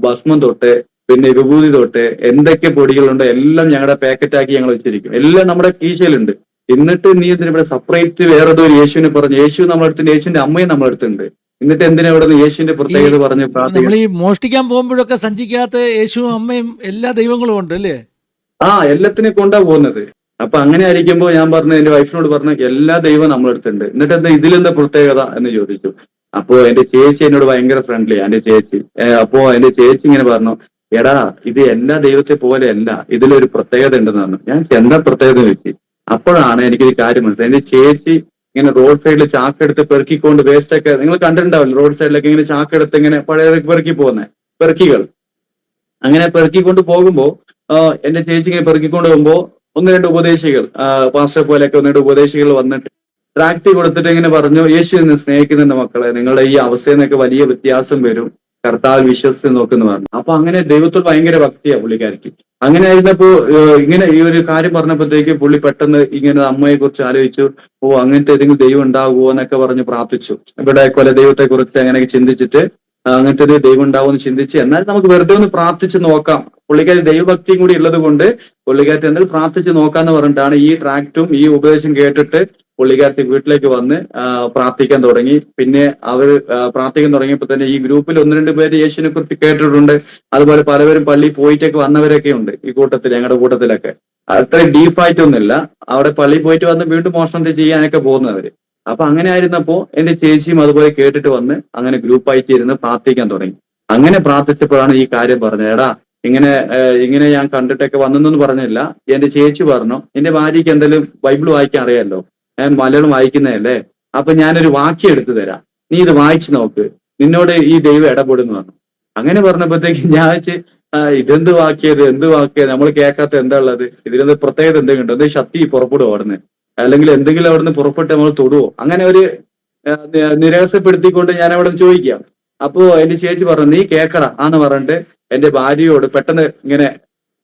ഭസ്മം തൊട്ട് പിന്നെ വിഭൂതി തൊട്ട് എന്തൊക്കെ പൊടികളുണ്ടോ എല്ലാം ഞങ്ങളുടെ പാക്കറ്റാക്കി ഞങ്ങൾ വെച്ചിരിക്കും. എല്ലാം നമ്മുടെ കീശയിലുണ്ട്. എന്നിട്ട് നീ എന്തിനാ ഇവിടെ സെപ്പറേറ്റ് വേറെ ഒരു യേശുവിനെ പറഞ്ഞു? യേശു നമ്മളടുത്തുണ്ട്, യേശുവിന്റെ അമ്മയും നമ്മളടുത്തുണ്ട്. എന്നിട്ട് എന്തിനാ ഇവിടെ യേശുവിന്റെ ഈ പ്രത്യേകത പറഞ്ഞ് നമ്മൾ പ്രാർത്ഥിക്കുക? ഈ മോഷ്ടിക്കാൻ പോകുമ്പോഴൊക്കെ സഞ്ചിക്കകത്ത് യേശുവും അമ്മയും എല്ലാ ദൈവങ്ങളും ഉണ്ട് അല്ലേ? എല്ലാത്തിനെ കൊണ്ടാ പോകുന്നത്. അപ്പൊ അങ്ങനെ ആയിരിക്കുമ്പോ ഞാൻ പറഞ്ഞു, എന്റെ വൈഫിനോട് പറഞ്ഞു എല്ലാ ദൈവം നമ്മളടുത്തുണ്ട്, എന്നിട്ട് എന്താ ഇതിലെന്താ പ്രത്യേകത എന്ന് ചോദിച്ചു. അപ്പോ എന്റെ ചേച്ചി എന്നോട് ഭയങ്കര ഫ്രണ്ട്ലി, എന്റെ ചേച്ചി. അപ്പോ എന്റെ ചേച്ചി ഇങ്ങനെ പറഞ്ഞു, എടാ ഇത് എല്ലാ ദൈവത്തെ പോലെയല്ല, ഇതിലൊരു പ്രത്യേകത ഉണ്ടെന്ന് പറഞ്ഞു. ഞാൻ എന്താ പ്രത്യേകത ചോദിച്ചു. അപ്പോഴാണ് എനിക്കൊരു കാര്യം മനസ്സിലായത്. എന്റെ ചേച്ചി ഇങ്ങനെ റോഡ് സൈഡിൽ ചാക്കെടുത്ത് പെറുക്കിക്കൊണ്ട് വേസ്റ്റ് ഒക്കെ നിങ്ങൾ കണ്ടിട്ടുണ്ടാവില്ല, റോഡ് സൈഡിലൊക്കെ ഇങ്ങനെ ചാക്കെടുത്ത് ഇങ്ങനെ പഴയ പെറുക്കി പോകുന്നത് പെറുക്കികൾ. അങ്ങനെ പെറുക്കിക്കൊണ്ട് പോകുമ്പോ എന്റെ ചേച്ചി ഇങ്ങനെ പെറുക്കിക്കൊണ്ട് പോകുമ്പോ ഒന്ന് രണ്ട് ഉപദേശികൾ, പാസ്റ്റർ പോലെയൊക്കെ ഒന്ന് രണ്ട് ഉപദേശികൾ വന്നിട്ട് ട്രാക്ട് കൊടുത്തിട്ട് ഇങ്ങനെ പറഞ്ഞു, യേശു എന്നെ സ്നേഹിക്കുന്നുണ്ട് മക്കളെ, നിങ്ങളുടെ ഈ അവസ്ഥയിൽ നിന്നൊക്കെ വലിയ വ്യത്യാസം വരും, കർത്താവ് വിശ്വസിച്ച് നോക്കുന്നു പറഞ്ഞു. അപ്പൊ അങ്ങനെ ദൈവത്തോട് ഭയങ്കര ഭക്തിയാ പുള്ളിക്കാരിക്ക്. അങ്ങനെ ആയിരുന്നപ്പോ ഇങ്ങനെ ഈ ഒരു കാര്യം പറഞ്ഞപ്പോഴത്തേക്ക് പുള്ളി പെട്ടെന്ന് ഇങ്ങനെ അമ്മയെ കുറിച്ച് ആലോചിച്ചു. അങ്ങനത്തെ ഏതെങ്കിലും ദൈവം ഉണ്ടാകുമോ എന്നൊക്കെ പറഞ്ഞ് പ്രാർത്ഥിച്ചു. ഇവിടെ കൊല ദൈവത്തെ കുറിച്ച് അങ്ങനെയൊക്കെ ചിന്തിച്ചിട്ട് അങ്ങനത്തെ ഒരു ദൈവം ഉണ്ടാവുമെന്ന് ചിന്തിച്ച്, എന്നാൽ നമുക്ക് വെറുതെ ഒന്ന് പ്രാർത്ഥിച്ച് നോക്കാം. പുള്ളിക്കാരി ദൈവഭക്തിയും കൂടി ഉള്ളത് കൊണ്ട് പുള്ളിക്കാരി എന്നാൽ പ്രാർത്ഥിച്ച് നോക്കാന്ന് പറഞ്ഞിട്ടാണ് ഈ ട്രാക്റ്റും ഈ ഉപദേശം കേട്ടിട്ട് പുള്ളിക്കാരത്തി വീട്ടിലേക്ക് വന്ന് പ്രാർത്ഥിക്കാൻ തുടങ്ങി. പിന്നെ അവർ പ്രാർത്ഥിക്കാൻ തുടങ്ങിയപ്പോൾ തന്നെ ഈ ഗ്രൂപ്പിൽ ഒന്ന് രണ്ട് പേര് യേശുവിനെ കുറിച്ച് കേട്ടിട്ടുണ്ട്. അതുപോലെ പലവരും പള്ളിയിൽ പോയിട്ടൊക്കെ വന്നവരൊക്കെ ഉണ്ട് ഈ കൂട്ടത്തിൽ, ഞങ്ങളുടെ കൂട്ടത്തിലൊക്കെ. അത്രയും ഡീപ്പായിട്ടൊന്നുമില്ല, അവിടെ പള്ളിയിൽ പോയിട്ട് വന്ന് വീണ്ടും മോഷണം ചെയ്യാനൊക്കെ പോകുന്നവര്. അപ്പൊ അങ്ങനെ ആയിരുന്നപ്പോ എന്റെ ചേച്ചിയും അതുപോലെ കേട്ടിട്ട് വന്ന് അങ്ങനെ ഗ്രൂപ്പായിട്ട് ഇരുന്ന് പ്രാർത്ഥിക്കാൻ തുടങ്ങി. അങ്ങനെ പ്രാർത്ഥിച്ചപ്പോഴാണ് ഈ കാര്യം പറഞ്ഞത്. എടാ ഇങ്ങനെ ഞാൻ കണ്ടിട്ടൊക്കെ വന്നെന്നൊന്നും പറഞ്ഞില്ല. എന്റെ ചേച്ചി പറഞ്ഞു, എന്റെ ഭാര്യയ്ക്ക് എന്തെങ്കിലും ബൈബിൾ വായിക്കാൻ അറിയാമല്ലോ, ഞാൻ മലയാളം വായിക്കുന്നതല്ലേ, അപ്പൊ ഞാനൊരു വാക്യം എടുത്തു തരാം, നീ ഇത് വായിച്ചു നോക്ക്, നിന്നോട് ഈ ദൈവം ഇടപെടുന്നു പറഞ്ഞു. അങ്ങനെ പറഞ്ഞപ്പോഴത്തേക്ക് ഞാൻ വെച്ച് ഇതെന്ത് വാക്യത്, എന്ത് വാക്യത്, നമ്മൾ കേൾക്കാത്ത എന്താ ഉള്ളത്, ഇതിനെന്ത് പ്രത്യേകത എന്തെങ്കിലും ഉണ്ടോ, എന്ത് ശക്തി പുറപ്പെടുവോ അവിടുന്ന്, അല്ലെങ്കിൽ എന്തെങ്കിലും അവിടുന്ന് പുറപ്പെട്ട് നമ്മൾ തൊടുവോ, അങ്ങനെ ഒരു നിരാശപ്പെടുത്തിക്കൊണ്ട് ഞാൻ അവിടെ ചോദിക്കാം. അപ്പോ എന്റെ ചേച്ചി പറഞ്ഞു, നീ കേക്കടാ ആന്ന് പറഞ്ഞിട്ട് എന്റെ ഭാര്യയോട് പെട്ടെന്ന് ഇങ്ങനെ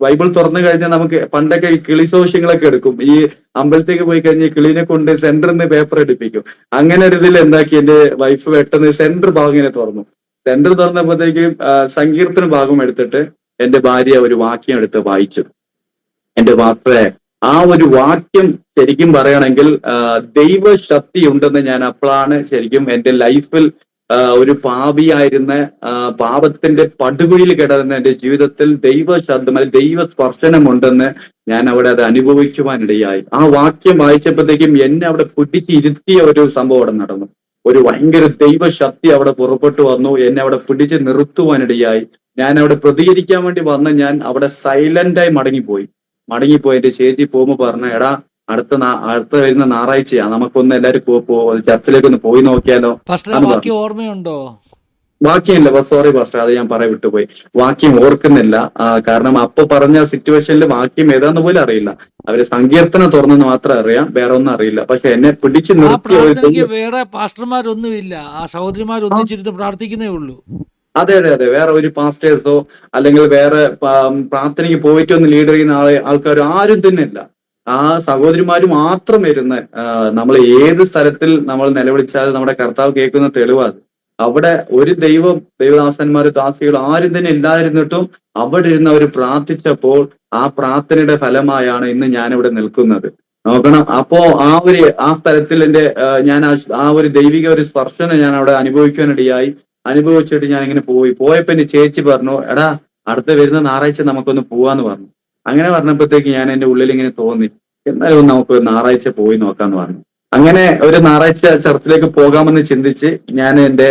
ബൈബിൾ തുറന്നു കഴിഞ്ഞാൽ നമുക്ക് പണ്ടൊക്കെ ഈ കിളി സോഷ്യങ്ങളൊക്കെ എടുക്കും, ഈ അമ്പലത്തേക്ക് പോയി കഴിഞ്ഞാൽ കിളിനെ കൊണ്ട് സെന്ററിൽ നിന്ന് പേപ്പർ എടുപ്പിക്കും. അങ്ങനെ ഒരു ഇതിൽ എന്താക്കി എന്റെ വൈഫ് പെട്ടെന്ന് സെന്റർ ഭാഗം ഇങ്ങനെ തുറന്നു. സെന്റർ തുറന്നപ്പോഴത്തേക്കും സങ്കീർത്തന ഭാഗം എടുത്തിട്ട് എന്റെ ഭാര്യ ഒരു വാക്യം എടുത്ത് വായിച്ചു. എന്റെ വാസ്തവേ, ആ ഒരു വാക്യം ശരിക്കും പറയുകയാണെങ്കിൽ ദൈവശക്തി ഉണ്ടെന്ന് ഞാൻ അപ്പോഴാണ് ശരിക്കും എന്റെ ലൈഫിൽ ഒരു പാപിയായിരുന്ന പാപത്തിന്റെ പടുകുഴിയിൽ കിടന്ന എന്റെ ജീവിതത്തിൽ ദൈവശബ്ദം അല്ലെങ്കിൽ ദൈവ സ്പർശനമുണ്ടെന്ന് ഞാൻ അവിടെ അത് അനുഭവിക്കുവാനിടയായി. ആ വാക്യം വായിച്ചപ്പോഴത്തേക്കും എന്നെ അവിടെ പിടിച്ചിരുത്തിയ ഒരു സംഭവം അവിടെ നടന്നു. ഒരു ഭയങ്കര ദൈവശക്തി അവിടെ പുറപ്പെട്ടു വന്നു, എന്നെ അവിടെ പിടിച്ച് നിർത്തുവാനിടയായി. ഞാൻ അവിടെ പ്രതികരിക്കാൻ വേണ്ടി വന്ന ഞാൻ അവിടെ സൈലന്റായി മടങ്ങിപ്പോയി. എന്റെ ചേച്ചി പോകുമ്പോ പറഞ്ഞ, എടാ അടുത്ത വരുന്ന ഞായറാഴ്ചയാ, നമുക്കൊന്ന് എല്ലാവരും ചർച്ചിലേക്ക് ഒന്ന് പോയി നോക്കിയാലോ പാസ്റ്റർ, എന്ന് പറഞ്ഞു. വാക്യം ഓർമ്മയുണ്ടോ? വാക്യമില്ല, സോറി പാസ്റ്റർ, അത് ഞാൻ പറയാൻ വിട്ടുപോയി. വാക്യം ഓർക്കുന്നില്ല. കാരണം അപ്പൊ പറഞ്ഞ സിറ്റുവേഷനിൽ വാക്യം ഏതാന്ന് പോലും അറിയില്ല. അവര് സങ്കീർത്തനം തുറന്നെന്ന് മാത്രം അറിയാം, വേറെ ഒന്നും അറിയില്ല. പക്ഷെ എന്നെ പിടിച്ചു ആ നിർത്തിയ ഒരു പ്രാർത്ഥനയ്ക്ക് വേറെ പാസ്റ്റർമാരൊന്നുമില്ല, ആ സഹോദരിമാർ ഒന്നിച്ചിരുന്ന് പ്രാർത്ഥിക്കുന്നേ ഉള്ളൂ. അതെ, വേറെ ഒരു പാസ്റ്റേഴ്സോ അല്ലെങ്കിൽ വേറെ പ്രാർത്ഥനയ്ക്ക് പോയിട്ടൊന്ന് ലീഡർ ചെയ്യുന്ന ആൾക്കാരോ ആരും തന്നെ ഇല്ല. ആ സഹോദരിമാര് മാത്രം ഇരുന്ന് നമ്മൾ ഏത് സ്ഥലത്തിൽ നമ്മൾ നിലവിളിച്ചാലും നമ്മുടെ കർത്താവ് കേൾക്കുന്ന തെളിവാണ്. അവിടെ ഒരു ദൈവദാസന്മാര് ദാസികൾ ആരും തന്നെ ഇല്ലാതിരുന്നിട്ടും അവിടെ ഇരുന്ന് അവർ പ്രാർത്ഥിച്ചപ്പോൾ ആ പ്രാർത്ഥനയുടെ ഫലമായാണ് ഇന്ന് ഞാനിവിടെ നിൽക്കുന്നത്. നോക്കണം, അപ്പോ ആ സ്ഥലത്തിൽ എന്റെ ഞാൻ ആ ഒരു ദൈവിക ഒരു സ്പർശനം ഞാൻ അവിടെ അനുഭവിക്കാനിടയായി. അനുഭവിച്ചിട്ട് ഞാൻ ഇങ്ങനെ പോയപ്പോ എന്റെ ചേച്ചി പറഞ്ഞു, എടാ അടുത്ത വരുന്ന ഞായറാഴ്ച നമുക്കൊന്ന് പോവാന്ന് പറഞ്ഞു. അങ്ങനെ പറഞ്ഞപ്പോഴത്തേക്ക് ഞാൻ എന്റെ ഉള്ളിൽ ഇങ്ങനെ തോന്നി, എന്നാലും നമുക്ക് ഞായറാഴ്ച പോയി നോക്കാന്ന് പറഞ്ഞു. അങ്ങനെ ഒരു ഞായറാഴ്ച ചർച്ചിലേക്ക് പോകാമെന്ന് ചിന്തിച്ച് ഞാൻ എന്റെ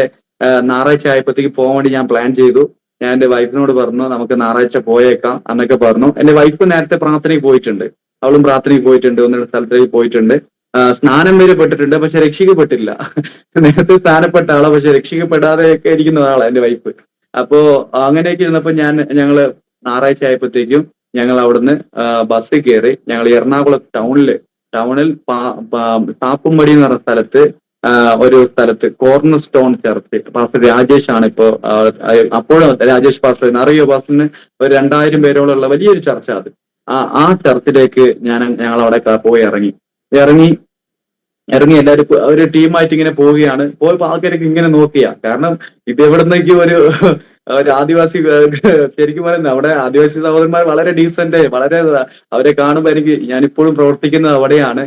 ഞായറാഴ്ച ആയപ്പോഴത്തേക്ക് പോകാൻ വേണ്ടി ഞാൻ പ്ലാൻ ചെയ്തു. ഞാൻ എന്റെ വൈഫിനോട് പറഞ്ഞു, നമുക്ക് ഞായറാഴ്ച പോയേക്കാം എന്നൊക്കെ പറഞ്ഞു. എന്റെ വൈഫ് നേരത്തെ പ്രാർത്ഥനയ്ക്ക് പോയിട്ടുണ്ട്, അവളും പ്രാർത്ഥനയ്ക്ക് പോയിട്ടുണ്ട്, ഒന്ന് സ്ഥലത്തേക്ക് പോയിട്ടുണ്ട്. സ്നാനം വരെ പെട്ടിട്ടുണ്ട്, പക്ഷെ രക്ഷിക്കപ്പെട്ടില്ല. നേരത്തെ സ്നാനപ്പെട്ട ആളാ, പക്ഷെ രക്ഷിക്കപ്പെടാതെയൊക്കെ ഇരിക്കുന്ന ആളാ എന്റെ വൈഫ്. അപ്പോ അങ്ങനെയൊക്കെ ഇരുന്നപ്പോ ഞങ്ങള് ഞായറാഴ്ച ആയപ്പോഴത്തേക്കും ഞങ്ങൾ അവിടുന്ന് ബസ്സിൽ കയറി. ഞങ്ങൾ എറണാകുളം ടൗണിൽ പാപ്പുംപടി എന്ന് പറഞ്ഞ സ്ഥലത്ത് ഒരു സ്ഥലത്ത് corner stone church, pastor Rajesh ആണ് ഇപ്പോ. അപ്പോഴും രാജേഷ് പാസ്റ്റർ അറിയോ പാസ്റ്ററിന്? ഒരു 2000 പേരോളമുള്ള വലിയൊരു ചർച്ച അത്. ആ ചർച്ചിലേക്ക് ഞങ്ങൾ അവിടെ പോയി ഇറങ്ങി എല്ലാവരും ഒരു ടീമായിട്ട് ഇങ്ങനെ പോവുകയാണ്. പോയപ്പോ ആൾക്കാരൊക്കെ ഇങ്ങനെ നോക്കിയാ, കാരണം ഇത് എവിടുന്നേക്കും ഒരു ആദിവാസി ശരിക്കും പറയുന്നത് അവിടെ ആദിവാസി സഹോദരന്മാർ വളരെ ഡീസന്റ്, വളരെ അവരെ കാണുമ്പോൾ ഞാനിപ്പോഴും പ്രവർത്തിക്കുന്നത് അവിടെയാണ്.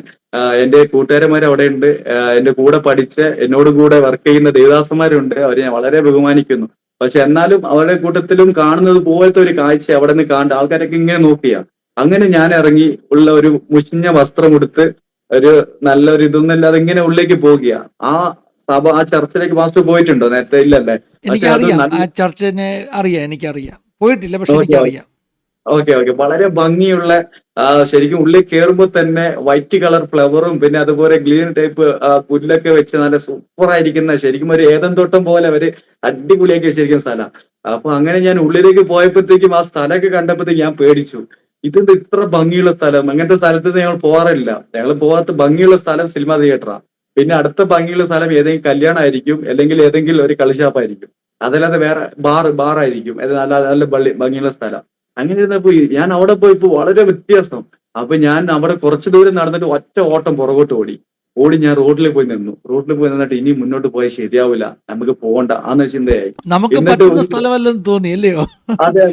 എന്റെ കൂട്ടുകാരന്മാർ അവിടെ ഉണ്ട്, എന്റെ കൂടെ പഠിച്ച് എന്നോട് കൂടെ വർക്ക് ചെയ്യുന്ന ദേവദാസന്മാരുണ്ട്, അവരെ ഞാൻ വളരെ ബഹുമാനിക്കുന്നു. പക്ഷെ എന്നാലും അവരുടെ കൂട്ടത്തിലും കാണുന്നത് പോലത്തെ ഒരു കാഴ്ച അവിടെ നിന്ന് കാണുക, ആൾക്കാരൊക്കെ ഇങ്ങനെ നോക്കിയാ. അങ്ങനെ ഞാൻ ഇറങ്ങി ഉള്ള ഒരു മുഷിഞ്ഞ വസ്ത്രം ഉടുത്ത് ഒരു നല്ലൊരു ഇതൊന്നുമില്ലാതെ ഇങ്ങനെ ഉള്ളിലേക്ക് പോകുക. ആ ചർച്ചിലേക്ക് പാസ്റ്റർ പോയിട്ടുണ്ടോ നേരത്തെ? ഇല്ലല്ലേ? പക്ഷെ അത് എനിക്കറിയാം, ആ ചർച്ചിനെ അറിയാം, എനിക്കറിയാം. പോയിട്ടില്ല, പക്ഷെ എനിക്കറിയാം. ഓക്കെ വളരെ ഭംഗിയുള്ള, ശരിക്കും ഉള്ളിൽ കയറുമ്പോൾ തന്നെ വൈറ്റ് കളർ ഫ്ലവറും പിന്നെ അതുപോലെ ഗ്രീൻ ടൈപ്പ് പുല്ലൊക്കെ വെച്ച് നല്ല സൂപ്പർ ആയിരിക്കുന്ന, ശരിക്കും ഒരു ഏദൻ തോട്ടം പോലെ അവര് അടിപൊളിയാക്കി വെച്ചിരിക്കുന്ന സ്ഥലം. അപ്പൊ അങ്ങനെ ഞാൻ ഉള്ളിലേക്ക് പോയപ്പോഴത്തേക്കും ആ സ്ഥലമൊക്കെ കണ്ടപ്പോഴത്തേക്ക് ഞാൻ പേടിച്ചു. ഇതെന്ത് ഇത്ര ഭംഗിയുള്ള സ്ഥലം, അങ്ങനത്തെ സ്ഥലത്ത് ഞങ്ങൾ പോകാറില്ല. ഞങ്ങൾ പോകാത്ത ഭംഗിയുള്ള സ്ഥലം സിനിമ തിയേറ്ററാ. പിന്നെ അടുത്ത ഭംഗിയുള്ള സ്ഥലം ഏതെങ്കിലും കല്യാണം ആയിരിക്കും, അല്ലെങ്കിൽ ഏതെങ്കിലും ഒരു കളിഷാപ്പായിരിക്കും, അതല്ലാതെ വേറെ ബാറായിരിക്കും. അത് നല്ല ഭംഗിയുള്ള സ്ഥലം. അങ്ങനെ ഇരുന്നപ്പോ ഞാൻ അവിടെ പോയപ്പോ വളരെ വ്യത്യാസം. അപ്പൊ ഞാൻ അവിടെ കുറച്ചു ദൂരം നടന്നിട്ട് ഒറ്റ ഓട്ടം പുറകോട്ട് ഓടി ഞാൻ റോഡിൽ പോയി നിന്നിട്ട് ഇനി മുന്നോട്ട് പോയാൽ ശരിയാവില്ല, നമുക്ക് പോകണ്ട ആന്ന ചിന്തയായി. നമുക്ക് എന്നിട്ട് പറ്റുന്ന സ്ഥലമല്ലെന്ന് തോന്നി, അല്ലയോ? അതെ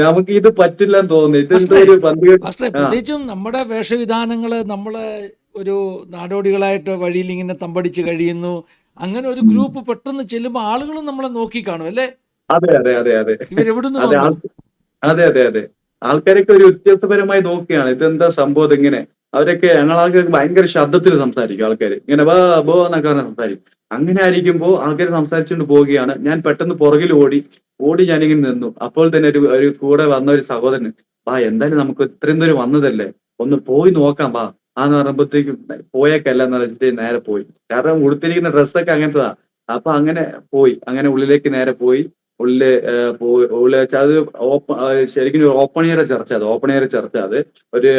നമുക്ക് ഇത് പറ്റില്ലെന്ന് തോന്നി. ഇതെന്തോ ഒരു പാസ്റ്ററെ, പ്രത്യേകിച്ചും നമ്മുടെ വേഷവിധാനങ്ങള്, നമ്മള് ഒരു നാടോടികളായിട്ട് വഴിയിൽ ഇങ്ങനെ തമ്പടിച്ച് കഴിയുന്നു. അങ്ങനെ ഒരു ഗ്രൂപ്പ് പെട്ടെന്ന് ചെല്ലുമ്പോൾ ആളുകളും നമ്മളെ നോക്കി കാണും അല്ലേ? അതെ അതെ അതെ അതെ ഇവരെവിടുന്ന് അതെ വന്നു? അതെ അതെ അതെ. ആൾക്കാരൊക്കെ ഒരു വ്യത്യസ്തപരമായി നോക്കുകയാണ്. ഇതെന്താ സംഭവം ഇതിങ്ങനെ? അവരൊക്കെ ഞങ്ങളാൾക്ക് ഭയങ്കര ശബ്ദത്തിൽ സംസാരിക്കും ആൾക്കാര്. ഇങ്ങനെ ബാ ബോ എന്നൊക്കെ പറഞ്ഞ് സംസാരിക്കും. അങ്ങനെ ആയിരിക്കുമ്പോ ആൾക്കാര് സംസാരിച്ചുകൊണ്ട് പോവുകയാണ്. ഞാൻ പെട്ടെന്ന് പുറകിൽ ഓടി. ഞാനിങ്ങനെ നിന്നു. അപ്പോൾ തന്നെ ഒരു കൂടെ വന്ന ഒരു സഹോദരൻ, "വാ എന്തായാലും നമുക്ക് ഇത്രയും ദൂരം വന്നതല്ലേ. ഒന്ന് പോയി നോക്കാം വാ." ആന്ന് പറഞ്ഞപ്പോഴത്തേക്കും പോയേക്കല്ലാന്ന് വെച്ചിട്ട് നേരെ പോയി. കാരണം ഉടുത്തിരിക്കുന്ന ഡ്രസ്സൊക്കെ അങ്ങനത്തതാ. അപ്പൊ അങ്ങനെ പോയി. അങ്ങനെ ഉള്ളിലേക്ക് നേരെ പോയി. ഉള്ളില് ഉള്ളില് വെച്ചാ അത് ശരിക്കും ഒരു ഓപ്പൺ എയർ ചർച്ച അത്. ഓപ്പൺ എയർ ചർച്ച അത്. ഒരു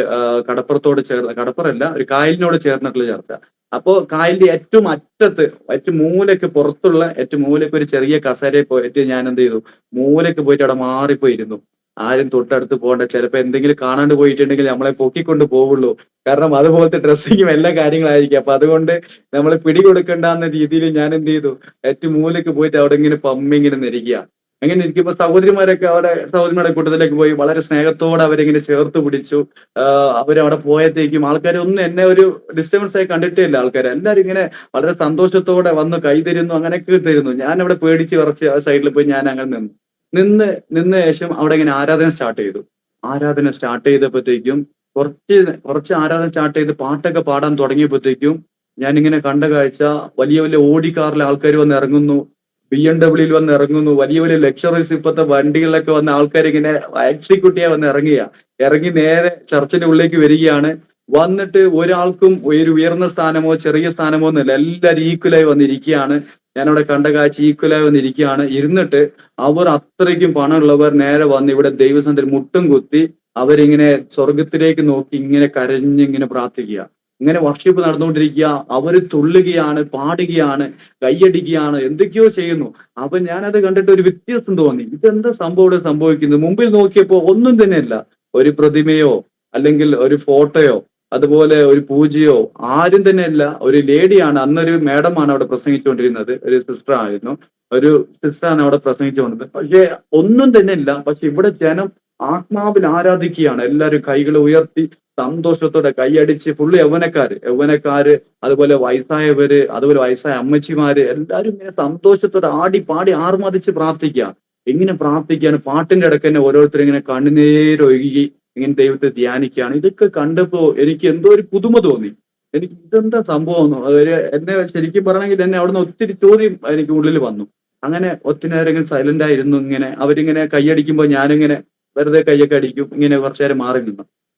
കടപ്പുറത്തോട് ചേർന്ന് കടപ്പുറമല്ല ഒരു കായലിനോട് ചേർന്നിട്ടുള്ള ചർച്ച. അപ്പോ കായലിന്റെ ഏറ്റവും അറ്റത്ത് ഏറ്റവും മൂലയ്ക്ക് പുറത്തുള്ള ഏറ്റവും മൂലയ്ക്ക് ഒരു ചെറിയ കസേരയിൽ പോയിട്ട് ഞാൻ എന്ത് ചെയ്തു? മൂലയ്ക്ക് പോയിട്ട് അവിടെ മാറിപ്പോയി ഇരുന്നു. ആരും തൊട്ടടുത്ത് പോകണ്ട. ചിലപ്പോ എന്തെങ്കിലും കാണാണ്ട് പോയിട്ടുണ്ടെങ്കിൽ നമ്മളെ പൊക്കിക്കൊണ്ട് പോവുള്ളൂ. കാരണം അതുപോലത്തെ ഡ്രസ്സിങ്ങും എല്ലാ കാര്യങ്ങളായിരിക്കും. അപ്പൊ അതുകൊണ്ട് നമ്മളെ പിടികൊടുക്കണ്ട രീതിയിൽ ഞാൻ എന്ത് ചെയ്തു? ഏറ്റവും മൂലയ്ക്ക് പോയിട്ട് അവിടെ ഇങ്ങനെ പമ്മി ഇങ്ങനെ നിൽക്കുക. അങ്ങനെ ഇരിക്കുമ്പോ സഹോദരിമാരൊക്കെ അവിടെ സഹോദരിമാരുടെ കൂട്ടത്തിലേക്ക് പോയി വളരെ സ്നേഹത്തോടെ അവരിങ്ങനെ ചേർത്ത് പിടിച്ചു. അവരവിടെ പോയത്തേക്കും ആൾക്കാരൊന്നും എന്നെ ഒരു ഡിസ്റ്റർബൻസ് ആയി കണ്ടിട്ടേ ഇല്ല ആൾക്കാർ. എല്ലാവരും ഇങ്ങനെ വളരെ സന്തോഷത്തോടെ വന്ന് കൈതരുന്നു അങ്ങനെയൊക്കെ തരുന്നു. ഞാൻ അവിടെ പേടിച്ച് വിറച്ച് ആ സൈഡിൽ പോയി ഞാൻ അങ്ങനെ നിന്നു. നിന്ന ശേഷം അവിടെ ഇങ്ങനെ ആരാധന സ്റ്റാർട്ട് ചെയ്തു. ആരാധന സ്റ്റാർട്ട് ചെയ്തപ്പോഴത്തേക്കും കുറച്ച് കുറച്ച് ആരാധന സ്റ്റാർട്ട് ചെയ്ത് പാട്ടൊക്കെ പാടാൻ തുടങ്ങിയപ്പോഴത്തേക്കും ഞാനിങ്ങനെ കണ്ട കാഴ്ച വലിയ വലിയ ഓടി കാറിലെ ആൾക്കാർ വന്ന് ഇറങ്ങുന്നു. BMW വന്ന് ഇറങ്ങുന്നു. വലിയ വലിയ ലക്ഷറീസ് ഇപ്പോഴത്തെ വണ്ടികളിലൊക്കെ വന്ന ആൾക്കാർ ഇങ്ങനെ എക്സിക്യൂട്ടീവാ വന്ന് ഇറങ്ങി നേരെ ചർച്ചിന്റെ ഉള്ളിലേക്ക് വരികയാണ്. വന്നിട്ട് ഒരാൾക്കും ഒരു ഉയർന്ന സ്ഥാനമോ ചെറിയ സ്ഥാനമോ ഒന്നുമില്ല. എല്ലാവരും ഈക്വലായി വന്നിരിക്കുകയാണ്. ഞാനവിടെ കണ്ട കാഴ്ച ഈക്വലായി വന്നിരിക്കുകയാണ്. ഇരുന്നിട്ട് അവർ അത്രയ്ക്കും പണമുള്ളവർ നേരെ വന്ന് ഇവിടെ ദൈവസന്നിധിയിൽ മുട്ടും കുത്തി അവരിങ്ങനെ സ്വർഗത്തിലേക്ക് നോക്കി ഇങ്ങനെ കരഞ്ഞിങ്ങനെ പ്രാർത്ഥിക്കുക. ഇങ്ങനെ വർഷിപ്പ് നടന്നുകൊണ്ടിരിക്കുക. അവര് തുള്ളുകയാണ്, പാടുകയാണ്, കൈയടിക്കുകയാണ്, എന്തൊക്കെയോ ചെയ്യുന്നു. അപ്പൊ ഞാനത് കണ്ടിട്ട് ഒരു വ്യത്യാസം തോന്നി. ഇതെന്താ സംഭവം ഇവിടെ സംഭവിക്കുന്നത്? മുമ്പിൽ നോക്കിയപ്പോ ഒന്നും തന്നെയല്ല. ഒരു പ്രതിമയോ അല്ലെങ്കിൽ ഒരു ഫോട്ടോയോ അതുപോലെ ഒരു പൂജയോ ആരും തന്നെയല്ല. ഒരു ലേഡിയാണ്, അന്നൊരു മേഡമാണ് അവിടെ പ്രസംഗിച്ചുകൊണ്ടിരുന്നത്. ഒരു സിസ്റ്റർ ആയിരുന്നു. ഒരു സിസ്റ്ററാണ് അവിടെ പ്രസംഗിച്ചുകൊണ്ടിരുന്നത്. പക്ഷെ ഒന്നും തന്നെ ഇല്ല. പക്ഷെ ഇവിടെ ജനം ആത്മാവിൽ ആരാധിക്കുകയാണ്. എല്ലാവരും കൈകൾ ഉയർത്തി സന്തോഷത്തോടെ കൈയടിച്ച് ഫുള്ള് യൗവനക്കാര് അതുപോലെ വയസ്സായവര് അതുപോലെ വയസ്സായ അമ്മച്ചിമാര് എല്ലാവരും ഇങ്ങനെ സന്തോഷത്തോടെ ആടി പാടി ആർമാദിച്ച് പ്രാർത്ഥിക്കുക. ഇങ്ങനെ പ്രാർത്ഥിക്കുകയാണ്. പാട്ടിന്റെ ഇടയ്ക്ക് തന്നെ ഓരോരുത്തരും ഇങ്ങനെ കണ്ണുനീരൊഴുകി ഇങ്ങനെ ദൈവത്തെ ധ്യാനിക്കുകയാണ്. ഇതൊക്കെ കണ്ടപ്പോ എനിക്ക് എന്തോ ഒരു പുതുമ തോന്നി. എനിക്ക് ഇതെന്താ സംഭവം എന്നെ ശരിക്കും പറയണമെങ്കിൽ എന്നെ അവിടുന്ന് ഒത്തിരി ചോദ്യം എനിക്ക് ഉള്ളിൽ വന്നു. അങ്ങനെ ഒത്തിരി നേരം ഇങ്ങനെ സൈലന്റ് ആയിരുന്നു. ഇങ്ങനെ അവരിങ്ങനെ കൈയടിക്കുമ്പോൾ ഞാനിങ്ങനെ വെറുതെ കൈയൊക്കെ അടിക്കും. ഇങ്ങനെ കുറച്ചു നേരം മാറി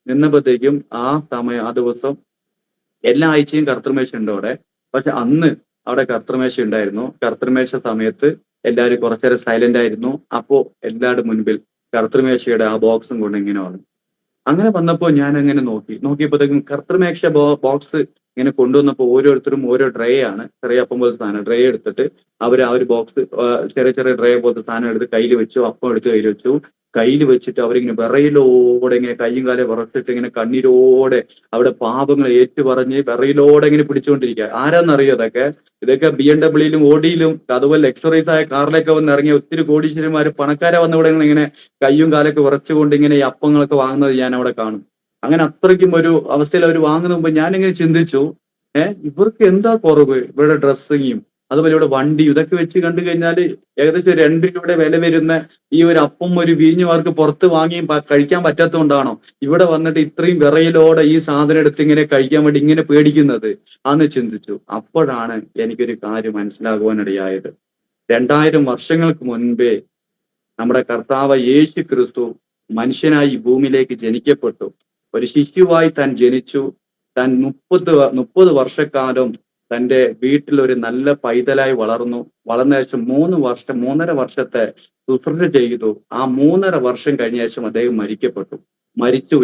നിന്നപ്പോഴത്തേക്കും ആ ദിവസം എല്ലാ ആഴ്ചയും കർത്തൃമേശ ഉണ്ട് അവിടെ. പക്ഷെ അന്ന് അവിടെ കർത്തൃമേശ ഉണ്ടായിരുന്നു. കർത്തൃമേശ സമയത്ത് എല്ലാവരും കുറച്ചേരം സൈലന്റ് ആയിരുന്നു. അപ്പോ എല്ലാവരുടെ മുൻപിൽ കർത്തൃമേശയുടെ ആ ബോക്സും കൊണ്ട് ഇങ്ങനെ വന്നു. അങ്ങനെ വന്നപ്പോ ഞാൻ അങ്ങനെ നോക്കിയപ്പോഴത്തേക്കും കർത്തൃമേശ ബോക്സ് ഇങ്ങനെ കൊണ്ടുവന്നപ്പോ ഓരോരുത്തരും ഓരോ ട്രേ ആണ്. ചെറിയ അപ്പം പോലത്തെ സാധനം ട്രേ എടുത്തിട്ട് അവർ ആ ഒരു ബോക്സ് ചെറിയ ചെറിയ ട്രേ പോലത്തെ സാധനം എടുത്ത് കയ്യിൽ വെച്ചു. അപ്പം എടുത്ത് കയ്യിൽ വെച്ചിട്ട് അവരിങ്ങനെ വിറയിലോടെ ഇങ്ങനെ കയ്യും കാലം വിറച്ചിട്ട് ഇങ്ങനെ കണ്ണീരോടെ അവിടെ പാപങ്ങൾ ഏറ്റുപറഞ്ഞ് വിറയിലോടെ ഇങ്ങനെ പിടിച്ചുകൊണ്ടിരിക്കുക. ആരാന്നറിയോ ഇതൊക്കെ BMW ഓടിയിലും അതുപോലെ ലക്ഷറീസ് ആയ കാറിലൊക്കെ വന്ന് ഇറങ്ങിയ ഒത്തിരി കോടീശ്വരന്മാര് പണക്കാരെ വന്ന് ഇവിടെ ഇങ്ങനെ കയ്യും കാലൊക്കെ വിറച്ചുകൊണ്ട് ഇങ്ങനെ ഈ അപ്പങ്ങളൊക്കെ വാങ്ങുന്നത് ഞാൻ അവിടെ കാണും. അങ്ങനെ അത്രയ്ക്കും ഒരു അവസ്ഥയിൽ അവർ വാങ്ങുന്ന മുമ്പ് ഞാനിങ്ങനെ ചിന്തിച്ചു, ഇവർക്ക് എന്താ കുറവ്? ഇവരുടെ ഡ്രസ്സിങ്ങും അതുപോലെ ഇവിടെ വണ്ടിയും ഇതൊക്കെ വെച്ച് കണ്ടു കഴിഞ്ഞാൽ ഏകദേശം 2 രൂപയുടെ വില വരുന്ന ഈ ഒരു അപ്പം ഒരു വീഞ്ഞും അവർക്ക് പുറത്ത് വാങ്ങി കഴിക്കാൻ പറ്റാത്തതുകൊണ്ടാണോ ഇവിടെ വന്നിട്ട് ഇത്രയും വിറയിലോടെ ഈ സാധനം എടുത്ത് ഇങ്ങനെ കഴിക്കാൻ വേണ്ടി ഇങ്ങനെ പേടിക്കുന്നത് ആന്ന് ചിന്തിച്ചു. അപ്പോഴാണ് എനിക്കൊരു കാര്യം മനസ്സിലാകുവാനിടയായത്. 2000 വർഷങ്ങൾക്ക് മുൻപേ നമ്മുടെ കർത്താവ് യേശു ക്രിസ്തു മനുഷ്യനായി ഈ ഭൂമിയിലേക്ക് ജനിക്കപ്പെട്ടു. ഒരു ശിശുവായി താൻ ജനിച്ചു. താൻ 30 വർഷക്കാലം തന്റെ വീട്ടിൽ ഒരു നല്ല പൈതലായി വളർന്നു. വളർന്ന ശേഷം 3.5 വർഷത്തെ ശുശ്രൂഷ ചെയ്തു. ആ 3.5 വർഷം കഴിഞ്ഞ ശേഷം അദ്ദേഹം മരിക്കപ്പെട്ടു. മരിച്ചു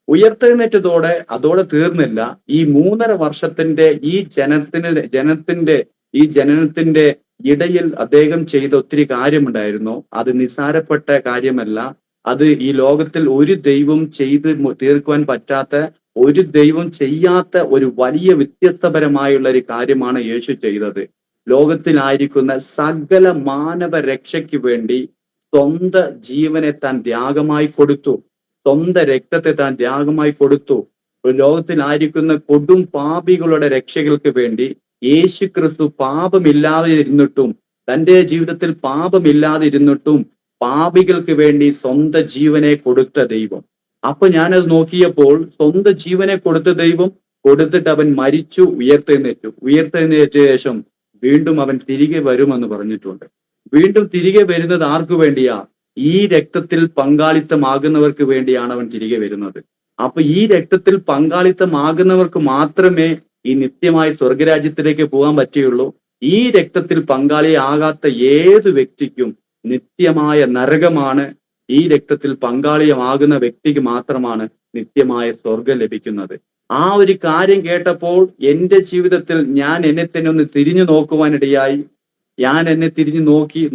ഉയർത്തെഴുന്നേറ്റതോടെ അതോടെ തീർന്നില്ല. ഈ 3.5 വർഷത്തിന്റെ ഈ ജനനത്തിന്റെ ഇടയിൽ അദ്ദേഹം ചെയ്ത ഒത്തിരി കാര്യമുണ്ടായിരുന്നു. അത് നിസ്സാരപ്പെട്ട കാര്യമല്ല. അത് ഈ ലോകത്തിൽ ഒരു ദൈവം ചെയ്ത് തീർക്കുവാൻ പറ്റാത്ത, ഒരു ദൈവം ചെയ്യാത്ത ഒരു വലിയ വ്യത്യസ്തപരമായുള്ള ഒരു കാര്യമാണ് യേശു ചെയ്തത്. ലോകത്തിലായിരിക്കുന്ന സകല മാനവ രക്ഷയ്ക്ക് വേണ്ടി സ്വന്തം ജീവനെ താൻ ത്യാഗമായി കൊടുത്തു. സ്വന്തം രക്തത്തെ താൻ ത്യാഗമായി കൊടുത്തു. ലോകത്തിലായിരിക്കുന്ന കൊടും പാപികളുടെ രക്ഷകൾക്ക് വേണ്ടി യേശു ക്രിസ്തു പാപമില്ലാതെ ഇരുന്നിട്ടും, തന്റെ ജീവിതത്തിൽ പാപമില്ലാതെ ഇരുന്നിട്ടും പാപികൾക്ക് വേണ്ടി സ്വന്തം ജീവനെ കൊടുത്ത ദൈവം. അപ്പൊ ഞാനത് നോക്കിയപ്പോൾ സ്വന്തം ജീവനെ കൊടുത്ത ദൈവം, കൊടുത്തിട്ട് അവൻ മരിച്ചു, ഉയർത്തെഴുന്നേറ്റ ശേഷം വീണ്ടും അവൻ തിരികെ വരുമെന്ന് പറഞ്ഞിട്ടുണ്ട്. വീണ്ടും തിരികെ വരുന്നത് ആർക്കു വേണ്ടിയാ? ഈ രക്തത്തിൽ പങ്കാളിത്തമാകുന്നവർക്ക് വേണ്ടിയാണ് അവൻ തിരികെ വരുന്നത്. അപ്പൊ ഈ രക്തത്തിൽ പങ്കാളിത്തമാകുന്നവർക്ക് മാത്രമേ ഈ നിത്യമായ സ്വർഗരാജ്യത്തിലേക്ക് പോകാൻ പറ്റുകയുള്ളൂ. ഈ രക്തത്തിൽ പങ്കാളിയാകാത്ത ഏത് വ്യക്തിക്കും നിത്യമായ നരകമാണ്. ഈ രക്തത്തിൽ പങ്കാളിയമാകുന്ന വ്യക്തിക്ക് മാത്രമാണ് നിത്യമായ സ്വർഗം ലഭിക്കുന്നത്. ആ ഒരു കാര്യം കേട്ടപ്പോൾ എന്റെ ജീവിതത്തിൽ ഞാൻ എന്നെ തന്നെ ഒന്ന് തിരിഞ്ഞു നോക്കുവാനിടയായി. ഞാൻ എന്നെ തിരിഞ്ഞു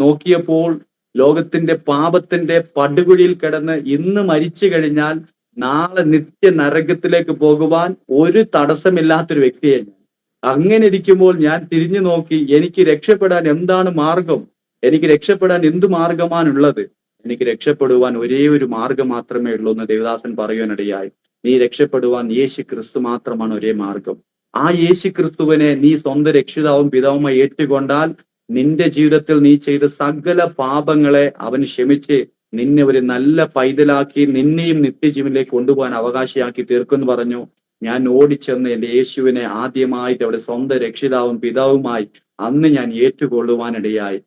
നോക്കിയപ്പോൾ ലോകത്തിന്റെ പാപത്തിന്റെ പടുകുഴിയിൽ കിടന്ന് ഇന്ന് മരിച്ചു കഴിഞ്ഞാൽ നാളെ നിത്യ നരകത്തിലേക്ക് പോകുവാൻ ഒരു തടസ്സമില്ലാത്തൊരു വ്യക്തിയെ ഞാൻ. അങ്ങനെ ഇരിക്കുമ്പോൾ ഞാൻ തിരിഞ്ഞു നോക്കി, എനിക്ക് രക്ഷപ്പെടാൻ എന്താണ് മാർഗം? എനിക്ക് രക്ഷപ്പെടാൻ എന്ത് മാർഗമാണുള്ളത്? എനിക്ക് രക്ഷപ്പെടുവാൻ ഒരേ ഒരു മാർഗം മാത്രമേ ഉള്ളൂ എന്ന് ദേവദാസൻ പറയുവാനിടയായി. നീ രക്ഷപ്പെടുവാൻ യേശു ക്രിസ്തു മാത്രമാണ് ഒരേ മാർഗം. ആ യേശു ക്രിസ്തുവിനെ നീ സ്വന്തം രക്ഷിതാവും പിതാവുമായി ഏറ്റുകൊണ്ടാൽ നിന്റെ ജീവിതത്തിൽ നീ ചെയ്ത സകല പാപങ്ങളെ അവൻ ക്ഷമിച്ച് നിന്നെ ഒരു നല്ല പൈതലാക്കി നിന്നെയും നിത്യജീവനിലേക്ക് കൊണ്ടുപോകാൻ അവകാശിയാക്കി തീർക്കുമെന്ന് പറഞ്ഞു. ഞാൻ ഓടിച്ചെന്ന് എന്റെ യേശുവിനെ ആദ്യമായിട്ട് അവിടെ സ്വന്തം രക്ഷിതാവും പിതാവുമായി അന്ന് ഞാൻ ഏറ്റുകൊള്ളുവാനിടയായി.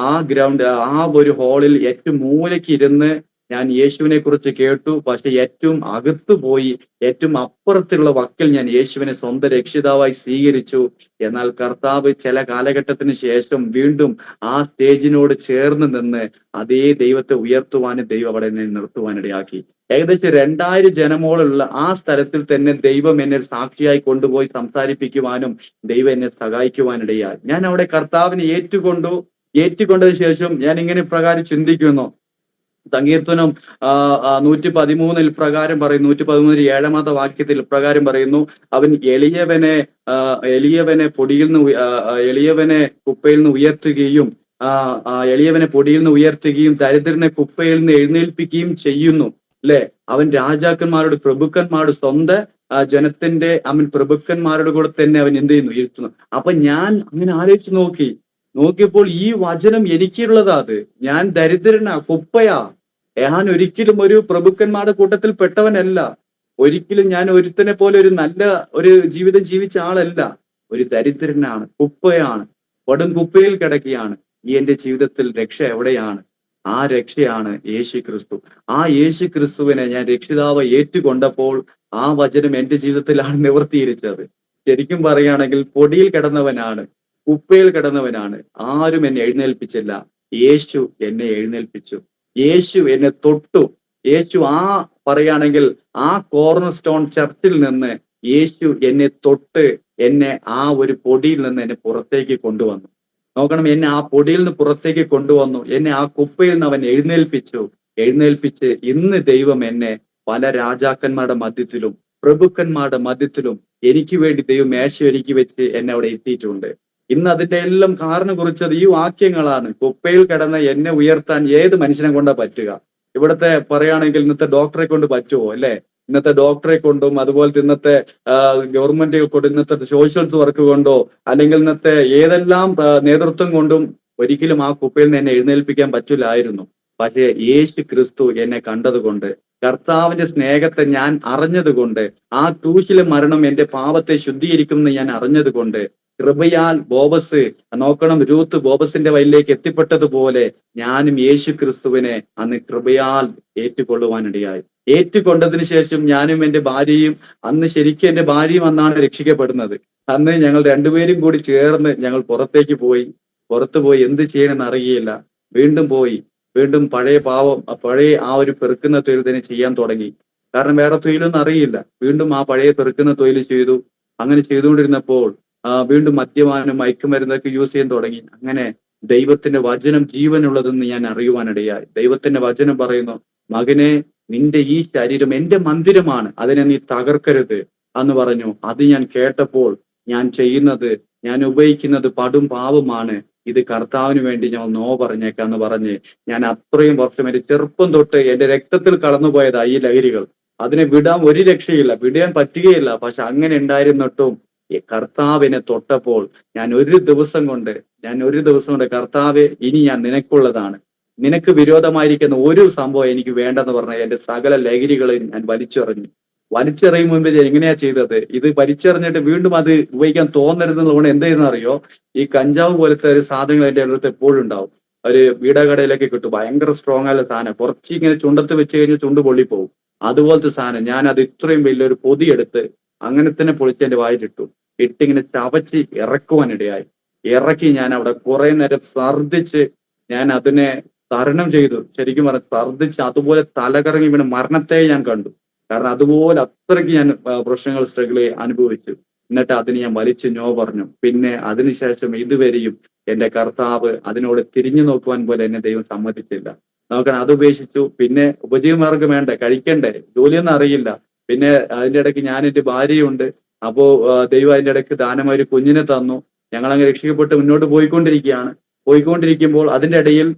ആ ഗ്രൗണ്ട്, ആ ഒരു ഹാളിൽ ഏറ്റവും മൂലയ്ക്ക് ഇരുന്ന് ഞാൻ യേശുവിനെ കുറിച്ച് കേട്ടു. പക്ഷെ ഏറ്റവും അകത്തു പോയി, ഏറ്റവും അപ്പുറത്തുള്ള വക്കിൽ ഞാൻ യേശുവിനെ സ്വന്തം രക്ഷിതാവായി സ്വീകരിച്ചു. എന്നാൽ കർത്താവ് ചില കാലഘട്ടത്തിന് ശേഷം വീണ്ടും ആ സ്റ്റേജിനോട് ചേർന്ന് നിന്ന് അതേ ദൈവത്തെ ഉയർത്തുവാനും ദൈവം അവിടെ എന്നെ നിർത്തുവാനിടയാക്കി. ഏകദേശം 2000 ജനമോളുള്ള ആ സ്ഥലത്തിൽ തന്നെ ദൈവം എന്നെ സാക്ഷിയായി കൊണ്ടുപോയി സംസാരിപ്പിക്കുവാനും ദൈവം എന്നെ സഹായിക്കുവാനിടയായി. ഞാൻ അവിടെ കർത്താവിനെ ഏറ്റുകൊണ്ടതിന് ശേഷം ഞാൻ ഇങ്ങനെ പ്രകാരം ചിന്തിക്കുന്നു. സങ്കീർത്തനം 113 പ്രകാരം പറയുന്നു, 113 7 വാക്യത്തിൽ പ്രകാരം പറയുന്നു, അവൻ എളിയവനെ കുപ്പയിൽ നിന്ന് ഉയർത്തുകയും എളിയവനെ പൊടിയിൽ നിന്ന് ഉയർത്തുകയും ദരിദ്രനെ കുപ്പയിൽ നിന്ന് എഴുന്നേൽപ്പിക്കുകയും ചെയ്യുന്നു. അല്ലെ? അവൻ രാജാക്കന്മാരോട് പ്രഭുക്കന്മാരോട് സ്വന്തം ജനത്തിന്റെ പ്രഭുക്കന്മാരുടെ കൂടെ തന്നെ അവൻ എന്ത് ചെയ്യുന്നു? ഇരുത്തുന്നു. അപ്പൊ ഞാൻ അങ്ങനെ ആലോചിച്ച് നോക്കിയപ്പോൾ ഈ വചനം എനിക്കുള്ളതാ. അത് ഞാൻ ദരിദ്രനാ, കുപ്പയാ. ഞാൻ ഒരിക്കലും ഒരു പ്രഭുക്കന്മാരുടെ കൂട്ടത്തിൽ പെട്ടവനല്ല. ഒരിക്കലും ഞാൻ ഒരുത്തനെ പോലെ ഒരു നല്ല ഒരു ജീവിതം ജീവിച്ച ആളല്ല. ഒരു ദരിദ്രനാണ്, കുപ്പയാണ്, കൊടും കുപ്പയിൽ കിടക്കുകയാണ്. ഈ എന്റെ ജീവിതത്തിൽ രക്ഷ എവിടെയാണ്? ആ രക്ഷയാണ് യേശു ക്രിസ്തു. ആ യേശു ക്രിസ്തുവിനെ ഞാൻ രക്ഷിതാവ് ഏറ്റുകൊണ്ടപ്പോൾ ആ വചനം എന്റെ ജീവിതത്തിലാണ് നിവർത്തിയിരിച്ചത്. ശരിക്കും പറയുകയാണെങ്കിൽ പൊടിയിൽ കിടന്നവനാണ്, കുപ്പയിൽ കിടന്നവനാണ്. ആരും എന്നെ എഴുന്നേൽപ്പിച്ചില്ല. യേശു എന്നെ എഴുന്നേൽപ്പിച്ചു. യേശു എന്നെ തൊട്ടു. യേശു പറയുകയാണെങ്കിൽ ആ കോർണർ സ്റ്റോൺ ചർച്ചിൽ നിന്ന് യേശു എന്നെ തൊട്ട് എന്നെ ആ ഒരു പൊടിയിൽ നിന്ന് എന്നെ പുറത്തേക്ക് കൊണ്ടുവന്നു. നോക്കണം, എന്നെ ആ പൊടിയിൽ നിന്ന് പുറത്തേക്ക് കൊണ്ടുവന്നു. എന്നെ ആ കുപ്പയിൽ നിന്ന് അവൻ എഴുന്നേൽപ്പിച്ച് ഇന്ന് ദൈവം എന്നെ പല രാജാക്കന്മാരുടെ മധ്യത്തിലും പ്രഭുക്കന്മാരുടെ മധ്യത്തിലും എനിക്ക് വേണ്ടി ദൈവം മേശ ഒരുക്കി വെച്ച് എന്നെ അവിടെ എത്തിയിട്ടുണ്ട്. ഇന്ന് അതിന്റെ എല്ലാം കാരണം കുറിച്ചത് ഈ വാക്യങ്ങളാണ്. കുപ്പയിൽ കിടന്ന് എന്നെ ഉയർത്താൻ ഏത് മനുഷ്യനെ കൊണ്ടാ പറ്റുക? ഇവിടുത്തെ പറയുകയാണെങ്കിൽ ഇന്നത്തെ ഡോക്ടറെ കൊണ്ട് പറ്റുമോ? അല്ലെ? ഇന്നത്തെ ഡോക്ടറെ കൊണ്ടും അതുപോലത്തെ ഇന്നത്തെ ഗവൺമെന്റ് കൊണ്ട്, ഇന്നത്തെ സോഷ്യൽസ് വർക്ക് കൊണ്ടോ, അല്ലെങ്കിൽ ഇന്നത്തെ ഏതെല്ലാം നേതൃത്വം കൊണ്ടും ഒരിക്കലും ആ കുപ്പയിൽ നിന്ന് എന്നെ എഴുന്നേൽപ്പിക്കാൻ പറ്റില്ലായിരുന്നു. പക്ഷേ യേശു ക്രിസ്തു എന്നെ കണ്ടതുകൊണ്ട്, കർത്താവിന്റെ സ്നേഹത്തെ ഞാൻ അറിഞ്ഞതുകൊണ്ട്, ആ ക്രൂശിലെ മരണം എന്റെ പാപത്തെ ശുദ്ധീകരിക്കുമെന്ന് ഞാൻ അറിഞ്ഞതുകൊണ്ട്, കൃപയാൽ നോക്കണം, രൂത്ത് ബോബസിന്റെ വയലിലേക്ക് എത്തിപ്പെട്ടതുപോലെ ഞാനും യേശു ക്രിസ്തുവിനെ അന്ന് കൃപയാൽ ഏറ്റുകൊള്ളുവാനിടയായി. ഏറ്റുകൊണ്ടതിന് ശേഷം ഞാനും എന്റെ ഭാര്യയും, അന്ന് ശരിക്കും എന്റെ ഭാര്യയും അന്നാണ് രക്ഷിക്കപ്പെടുന്നത്. അന്ന് ഞങ്ങൾ രണ്ടുപേരും കൂടി ചേർന്ന് ഞങ്ങൾ പുറത്തു പോയി എന്ത് ചെയ്യണമെന്ന് അറിയില്ല. വീണ്ടും പഴയ ആ ഒരു പെറുക്കുന്ന തൊഴിൽ തന്നെ ചെയ്യാൻ തുടങ്ങി. കാരണം വേറെ തൊഴിലൊന്നും അറിയില്ല. വീണ്ടും ആ പഴയ പെറുക്കുന്ന തൊഴിൽ ചെയ്തു. അങ്ങനെ ചെയ്തുകൊണ്ടിരുന്നപ്പോൾ വീണ്ടും മദ്യപാനം, മയക്കുമരുന്നൊക്കെ യൂസ് ചെയ്യാൻ തുടങ്ങി. അങ്ങനെ ദൈവത്തിന്റെ വചനം ജീവനുള്ളതെന്ന് ഞാൻ അറിയുവാനിടയായി. ദൈവത്തിന്റെ വചനം പറയുന്നു, മകനെ, നിന്റെ ഈ ശരീരം എന്റെ മന്ദിരമാണ്, അതിനെ നീ തകർക്കരുത് എന്ന് പറഞ്ഞു. അത് ഞാൻ കേട്ടപ്പോൾ ഞാൻ ഉപയോഗിക്കുന്നത് പടും പാപമാണ്. ഇത് കർത്താവിന് വേണ്ടി ഞാൻ നോ പറഞ്ഞേക്കാന്ന് പറഞ്ഞ് ഞാൻ അത്രയും വർഷം എന്റെ ചെറുപ്പം തൊട്ട് എന്റെ രക്തത്തിൽ കടന്നുപോയതാ ഈ ലഹരികൾ. അതിനെ വിടാൻ ഒരു രക്ഷയില്ല, വിടാൻ പറ്റുകയില്ല. പക്ഷെ അങ്ങനെ ഉണ്ടായിരുന്നിട്ടും ഈ കർത്താവിനെ തൊട്ടപ്പോൾ ഞാൻ ഒരു ദിവസം കൊണ്ട് കർത്താവെ, ഇനി ഞാൻ നിനക്കുള്ളതാണ്, നിനക്ക് വിരോധമായിരിക്കുന്ന ഒരു സംഭവം എനിക്ക് വേണ്ടെന്ന് പറഞ്ഞ എന്റെ സകല ലഹരികളെയും ഞാൻ വലിച്ചെറിയും മുൻപ് ഞാൻ എങ്ങനെയാ ചെയ്തത്? ഇത് വലിച്ചെറിഞ്ഞിട്ട് വീണ്ടും അത് ഉപയോഗിക്കാൻ തോന്നരുതെന്നുള്ളത് എന്ത് ചെയ്യുന്ന അറിയോ? ഈ കഞ്ചാവ് പോലത്തെ ഒരു സാധനങ്ങൾ എന്റെ അടുത്ത് എപ്പോഴും ഉണ്ടാവും. ഒരു വീടകടയിലൊക്കെ കിട്ടും, ഭയങ്കര സ്ട്രോങ് ആയ സാധനം, കുറച്ച് ഇങ്ങനെ ചുണ്ടത്ത് വെച്ച് കഴിഞ്ഞാൽ ചുണ്ട് പൊള്ളിപ്പോവും. അതുപോലത്തെ സാധനം ഞാൻ അത് ഇത്രയും വലിയൊരു പൊതി എടുത്ത് അങ്ങനെ തന്നെ പൊളിച്ച് എന്റെ വായിലിട്ടു. ഇട്ടിങ്ങനെ ചവച്ച് ഇറക്കുവാനിടയായി. ഇറക്കി ഞാൻ അവിടെ കുറെ നേരം ഛർദ്ദിച്ച് ഞാൻ അതിനെ തരണം ചെയ്തു. ശരിക്കും പറഞ്ഞ ഛർദ്ദിച്ച് അതുപോലെ തലകറങ്ങി വീണ് മരണത്തെ ഞാൻ കണ്ടു. കാരണം അതുപോലെ അത്രയ്ക്ക് ഞാൻ പ്രശ്നങ്ങൾ അനുഭവിച്ചു. എന്നിട്ട് അതിന് ഞാൻ വലിച്ചു നോ പറഞ്ഞു. പിന്നെ അതിനുശേഷം ഇതുവരെയും എന്റെ കർത്താവ് അതിനോട് തിരിഞ്ഞു നോക്കുവാൻ പോലെ എന്നെ ദൈവം സമ്മതിച്ചില്ല. നോക്കണം, അത് ഉപേക്ഷിച്ചു. പിന്നെ ഉപജീവമാർഗം വേണ്ടേ, കഴിക്കണ്ടേ, ജോലിയൊന്നും അറിയില്ല. പിന്നെ അതിന്റെ ഇടയ്ക്ക് ഞാൻ എന്റെ ഭാര്യയുണ്ട്. അപ്പോ ദൈവം അതിന്റെ ഇടയ്ക്ക് ദാനമായി ഒരു കുഞ്ഞിനെ തന്നു. ഞങ്ങൾ അങ്ങ് രക്ഷിക്കപ്പെട്ട് മുന്നോട്ട് പോയിക്കൊണ്ടിരിക്കുമ്പോൾ അതിന്റെ ഇടയിൽ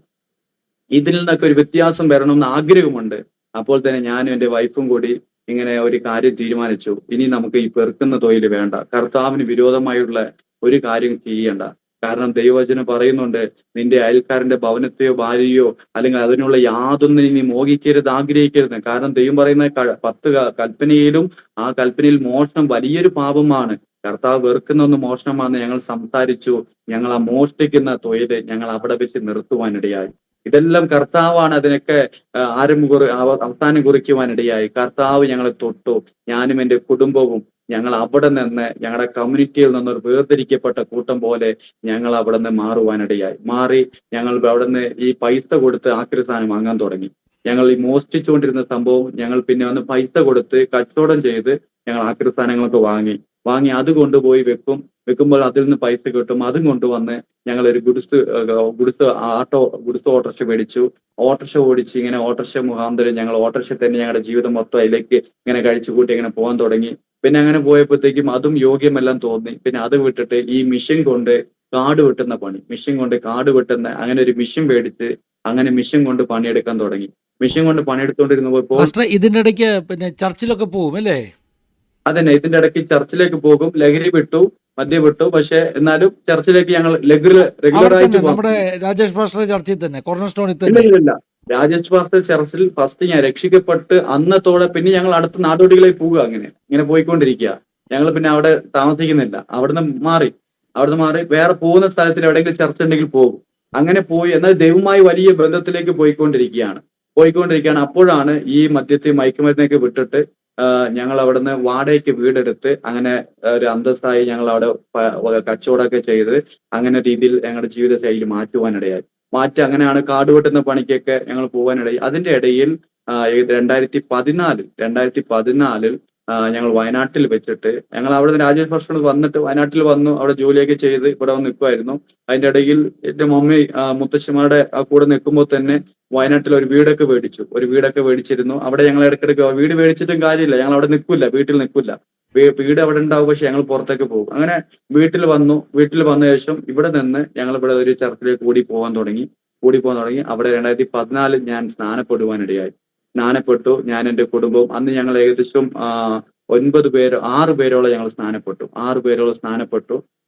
ഇതിൽ നിന്നൊക്കെ ഒരു വ്യത്യാസം വരണമെന്ന് ആഗ്രഹമുണ്ട്. അപ്പോൾ തന്നെ ഞാനും എന്റെ വൈഫും കൂടി ഇങ്ങനെ ഒരു കാര്യം തീരുമാനിച്ചു. ഇനി നമുക്ക് ഈ പെറുക്കുന്ന തൊഴിൽ വേണ്ട, കർത്താവിന് വിരോധമായുള്ള ഒരു കാര്യം ചെയ്യണ്ട. കാരണം ദൈവവചനം പറയുന്നുണ്ട്, നിന്റെ അയൽക്കാരന്റെ ഭവനത്തെയോ ഭാര്യയോ അല്ലെങ്കിൽ അതിനുള്ള യാതൊന്നും നീ മോഹിക്കരുത്, ആഗ്രഹിക്കരുത്. കാരണം ദൈവം പറയുന്ന 10 കൽപ്പനയിലും ആ കൽപ്പനയിൽ മോഷണം വലിയൊരു പാപമാണ്. കർത്താവ് വെറുക്കുന്ന ഒന്ന് മോഷണമാണെന്ന് ഞങ്ങൾ സംസാരിച്ചു. ഞങ്ങൾ ആ മോഷ്ടിക്കുന്ന തൊഴില് ഞങ്ങൾ അവിടെ വെച്ച് നിർത്തുവാനിടയായി. ഇതെല്ലാം കർത്താവാണ് അതിനൊക്കെ അവസാനം കുറിക്കുവാനിടയായി. കർത്താവ് ഞങ്ങളെ തൊട്ടു. ഞാനും എന്റെ കുടുംബവും ഞങ്ങൾ അവിടെ നിന്ന് ഞങ്ങളുടെ കമ്മ്യൂണിറ്റിയിൽ നിന്നൊരു വേർതിരിക്കപ്പെട്ട കൂട്ടം പോലെ ഞങ്ങൾ അവിടെ നിന്ന് മാറി. ഞങ്ങൾ അവിടെ നിന്ന് ഈ പൈസ കൊടുത്ത് ആക്രി സാധനം വാങ്ങാൻ തുടങ്ങി. ഞങ്ങൾ ഈ മോഷ്ടിച്ചുകൊണ്ടിരുന്ന സംഭവം ഞങ്ങൾ പിന്നെ വന്ന് പൈസ കൊടുത്ത് കച്ചവടം ചെയ്ത് ഞങ്ങൾ ആക്രി സാധനങ്ങളൊക്കെ വാങ്ങി അത് കൊണ്ടുപോയി വെക്കുമ്പോൾ അതിൽ നിന്ന് പൈസ കിട്ടും. അതും കൊണ്ടുവന്ന് ഞങ്ങൾ ഒരു ഗുഡ്സ് ഓട്ടോറിക്ഷ മേടിച്ചു. ഓട്ടോറിക്ഷ ഓടിച്ച് ഇങ്ങനെ ഓട്ടോറിക്ഷ മുഖാന്തരം ഞങ്ങൾ ഓട്ടോറിക്ഷ തന്നെ ഞങ്ങളുടെ ജീവിതം മൊത്തം അതിലേക്ക് ഇങ്ങനെ കഴിച്ചു കൂട്ടി ഇങ്ങനെ പോകാൻ തുടങ്ങി. പിന്നെ അങ്ങനെ പോയപ്പോഴത്തേക്കും അതും യോഗ്യമെല്ലാം തോന്നി. പിന്നെ അത് വിട്ടിട്ട് ഈ മിഷൻ കൊണ്ട് കാട് വെട്ടുന്ന അങ്ങനെ ഒരു മിഷൻ മേടിച്ച് അങ്ങനെ മിഷൻ കൊണ്ട് പണിയെടുക്കാൻ തുടങ്ങി. മിഷൻ കൊണ്ട് പണിയെടുത്തോണ്ടിരുന്നപ്പോൾ പാസ്റ്റർ ഇതിന്റെ ഇടയ്ക്ക് പിന്നെ ചർച്ചിലൊക്കെ പോകും അല്ലേ? അതന്നെ, ഇതിന്റെ ഇടയ്ക്ക് ചർച്ചിലേക്ക് പോകും. ലഹരി വിട്ടു, മദ്യം വിട്ടു. പക്ഷെ എന്നാലും ചർച്ചിലേക്ക് ഞങ്ങൾ അവിടെ റെഗുലറായിട്ട് തന്നെ പോകും. നമ്മുടെ രാജേഷ് പാസ്റ്റർ ചർച്ചിൽ തന്നെ, കോർണർ സ്റ്റോണിൽ ഇല്ല തന്നെ. ഇല്ല ഇല്ല, രാജേഷ് പാസ്റ്റർ ചർച്ചിൽ ഫസ്റ്റ് ഞാൻ രക്ഷിക്കപ്പെട്ട് അന്നത്തോടെ പിന്നെ ഞങ്ങൾ അടുത്ത നാടുകളിലേക്ക് പോവുക. ഇങ്ങനെ പോയിക്കൊണ്ടിരിക്കുക. ഞങ്ങൾ പിന്നെ അവിടെ താമസിക്കുന്നില്ല. അവിടുന്ന് മാറി വേറെ പോകുന്ന സ്ഥലത്തിൽ എവിടെയെങ്കിലും ചർച്ച ഉണ്ടെങ്കിൽ പോകും. അങ്ങനെ പോയി എന്നാൽ ദൈവമായി വലിയ ബന്ധത്തിലേക്ക് പോയിക്കൊണ്ടിരിക്കുകയാണ്. അപ്പോഴാണ് ഈ മദ്യത്തെയും മയക്കുമരുന്നൊക്കെ വിട്ടിട്ട് ഞങ്ങൾ അവിടുന്ന് വാടകയ്ക്ക് വീടെടുത്ത് അങ്ങനെ ഒരു അന്തസ്സായി ഞങ്ങൾ അവിടെ കച്ചവടമൊക്കെ ചെയ്ത് അങ്ങനെ രീതിയിൽ ഞങ്ങളുടെ ജീവിത ശൈലി മാറ്റുവാനിടയായി. അങ്ങനെയാണ് കാട് വെട്ടുന്ന പണിക്കൊക്കെ ഞങ്ങൾ പോകാനിടയായി. അതിന്റെ ഇടയിൽ 2014 ഞങ്ങൾ വയനാട്ടിൽ വെച്ചിട്ട് ഞങ്ങൾ അവിടെ രാജേഷ് ഭക്ഷണം വന്നിട്ട് വയനാട്ടിൽ വന്നു. അവിടെ ജോലിയൊക്കെ ചെയ്ത് ഇവിടെ വന്ന് നിൽക്കുമായിരുന്നു. അതിന്റെ ഇടയിൽ എന്റെ മമ്മി മുത്തശ്ശിമാരുടെ കൂടെ നിൽക്കുമ്പോൾ തന്നെ വയനാട്ടിൽ ഒരു വീടൊക്കെ മേടിച്ചിരുന്നു. അവിടെ ഞങ്ങൾ ഇടയ്ക്കിടയ്ക്ക് വീട് മേടിച്ചിട്ടും കാര്യമില്ല, ഞങ്ങൾ അവിടെ വീട്ടിൽ നിൽക്കില്ല. വീട് അവിടെ ഉണ്ടാവും, പക്ഷെ ഞങ്ങൾ പുറത്തേക്ക് പോകും. അങ്ങനെ വീട്ടിൽ വന്ന ശേഷം ഇവിടെ നിന്ന് ഞങ്ങൾ ഇവിടെ ഒരു ചർച്ചിലേക്ക് കൂടി പോകാൻ തുടങ്ങി. അവിടെ 2014 ഞാൻ സ്നാനപ്പെട്ടു. ഞാൻ എന്റെ കുടുംബവും അന്ന് ഞങ്ങൾ ഏകദേശം 6 പേരോളം ഞങ്ങൾ സ്നാനപ്പെട്ടു.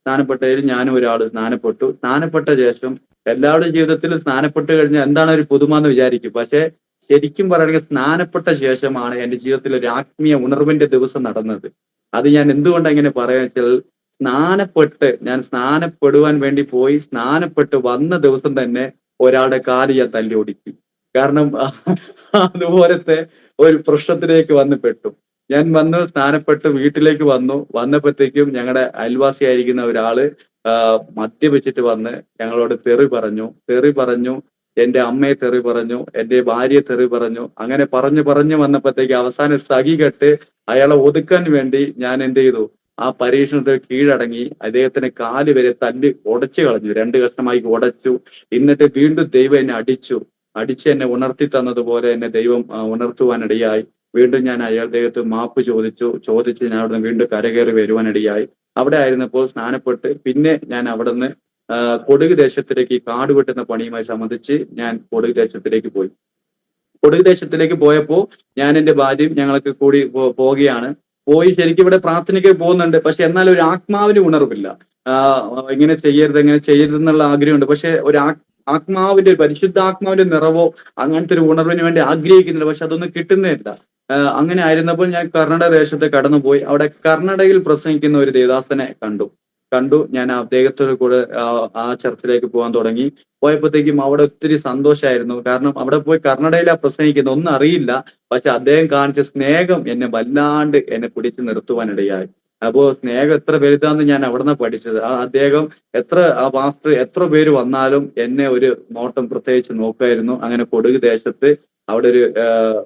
സ്നാനപ്പെട്ടതിൽ ഞാനും ഒരാൾ സ്നാനപ്പെട്ട ശേഷം എല്ലാവരുടെ ജീവിതത്തിലും സ്നാനപ്പെട്ട് കഴിഞ്ഞാൽ എന്താണ് ഒരു പുതുമ എന്ന് വിചാരിക്കും. പക്ഷെ ശരിക്കും പറയുകയാണെങ്കിൽ സ്നാനപ്പെട്ട ശേഷമാണ് എന്റെ ജീവിതത്തിൽ ഒരു ആത്മീയ ഉണർവിന്റെ ദിവസം നടന്നത്. അത് ഞാൻ എന്തുകൊണ്ടാണ് ഇങ്ങനെ പറയാ വെച്ചാൽ, ഞാൻ സ്നാനപ്പെടുവാൻ വേണ്ടി പോയി, സ്നാനപ്പെട്ട് വന്ന ദിവസം തന്നെ ഒരാളുടെ കാല് ഞാൻ തല്ലി ഒടിച്ചു. കാരണം അതുപോലത്തെ ഒരു പ്രശ്നത്തിലേക്ക് പെട്ടു. ഞാൻ സ്നാനപ്പെട്ട് വീട്ടിലേക്ക് വന്നപ്പോഴത്തേക്കും ഞങ്ങളുടെ അയൽവാസിയായിരിക്കുന്ന ഒരാള് മദ്യപിച്ചിട്ട് വന്ന് ഞങ്ങളോട് തെറി പറഞ്ഞു. എന്റെ അമ്മയെ തെറി പറഞ്ഞു, എന്റെ ഭാര്യയെ തെറി പറഞ്ഞു. അങ്ങനെ പറഞ്ഞു വന്നപ്പോഴത്തേക്ക് അവസാനം സഹികെട്ട് അയാളെ ഒതുക്കാൻ വേണ്ടി ഞാൻ എന്ത് ചെയ്തു, ആ പരീക്ഷണത്തിൽ കീഴടങ്ങി അദ്ദേഹത്തിന് കാല് വരെ തല്ലി ഉടച്ചു കളഞ്ഞു. 2 കഷ്ണമായി ഉടച്ചു. എന്നിട്ട് വീണ്ടും ദൈവം എന്നെ അടിച്ച് എന്നെ ഉണർത്തി തന്നതുപോലെ എന്നെ ദൈവം ഉണർത്തുവാനിടയായി. വീണ്ടും ഞാൻ ദൈവത്തെ മാപ്പ് ചോദിച്ച് ഞാൻ അവിടുന്ന് വീണ്ടും കരകയറി വരുവാനിടയായി. അവിടെ ആയിരുന്നപ്പോൾ സ്നാനപ്പെട്ട് പിന്നെ ഞാൻ അവിടുന്ന് കൊടക് ദേശത്തിലേക്ക് കാട് വെട്ടുന്ന പണിയുമായി സംബന്ധിച്ച് ഞാൻ കൊടക് ദേശത്തിലേക്ക് പോയി. കൊടക് ദേശത്തിലേക്ക് പോയപ്പോ ഞാൻ എന്റെ ഭാര്യയും ഞങ്ങളൊക്കെ കൂടി പോവുകയാണ്. പോയി ശരിക്കും ഇവിടെ പ്രാർത്ഥനയ്ക്ക് പോകുന്നുണ്ട്. പക്ഷെ എന്നാൽ ഒരു ആത്മാവിന് ഉണർവില്ല. ഇങ്ങനെ ചെയ്യരുത് ഇങ്ങനെ ചെയ്യരുത് എന്നുള്ള ആഗ്രഹമുണ്ട്. പക്ഷെ ഒരു ആത്മാവിന്റെ പരിശുദ്ധാത്മാവിന്റെ നിറവോ അങ്ങനത്തെ ഒരു ഉണർവിന് വേണ്ടി ആഗ്രഹിക്കുന്നില്ല. പക്ഷെ അതൊന്നും കിട്ടുന്നില്ല. അങ്ങനെ ആയിരുന്നപ്പോൾ ഞാൻ കർണാടക ദേശത്ത് കടന്നുപോയി. അവിടെ കർണാടകയിൽ പ്രസംഗിക്കുന്ന ഒരു ദേവദാസനെ കണ്ടു. ഞാൻ അദ്ദേഹത്തോട് കൂടെ ആ ചർച്ചിലേക്ക് പോകാൻ തുടങ്ങി. പോയപ്പോഴത്തേക്കും അവിടെ ഒത്തിരി സന്തോഷമായിരുന്നു. കാരണം അവിടെ പോയി കർണാടകയിലാ പ്രസംഗിക്കുന്നത്, ഒന്നും അറിയില്ല. പക്ഷെ അദ്ദേഹം കാണിച്ച സ്നേഹം എന്നെ വല്ലാണ്ട് എന്നെ പിടിച്ചു നിർത്തുവാനിടയായി. അപ്പോ സ്നേഹം എത്ര വലുതാന്ന് ഞാൻ അവിടുന്ന് പഠിച്ചത്. അദ്ദേഹം ആ പാസ്റ്റർ എത്ര പേര് വന്നാലും എന്നെ ഒരു നോട്ടം പ്രത്യേകിച്ച് നോക്കുമായിരുന്നു. അങ്ങനെ കൊടക് ദേശത്ത് അവിടെ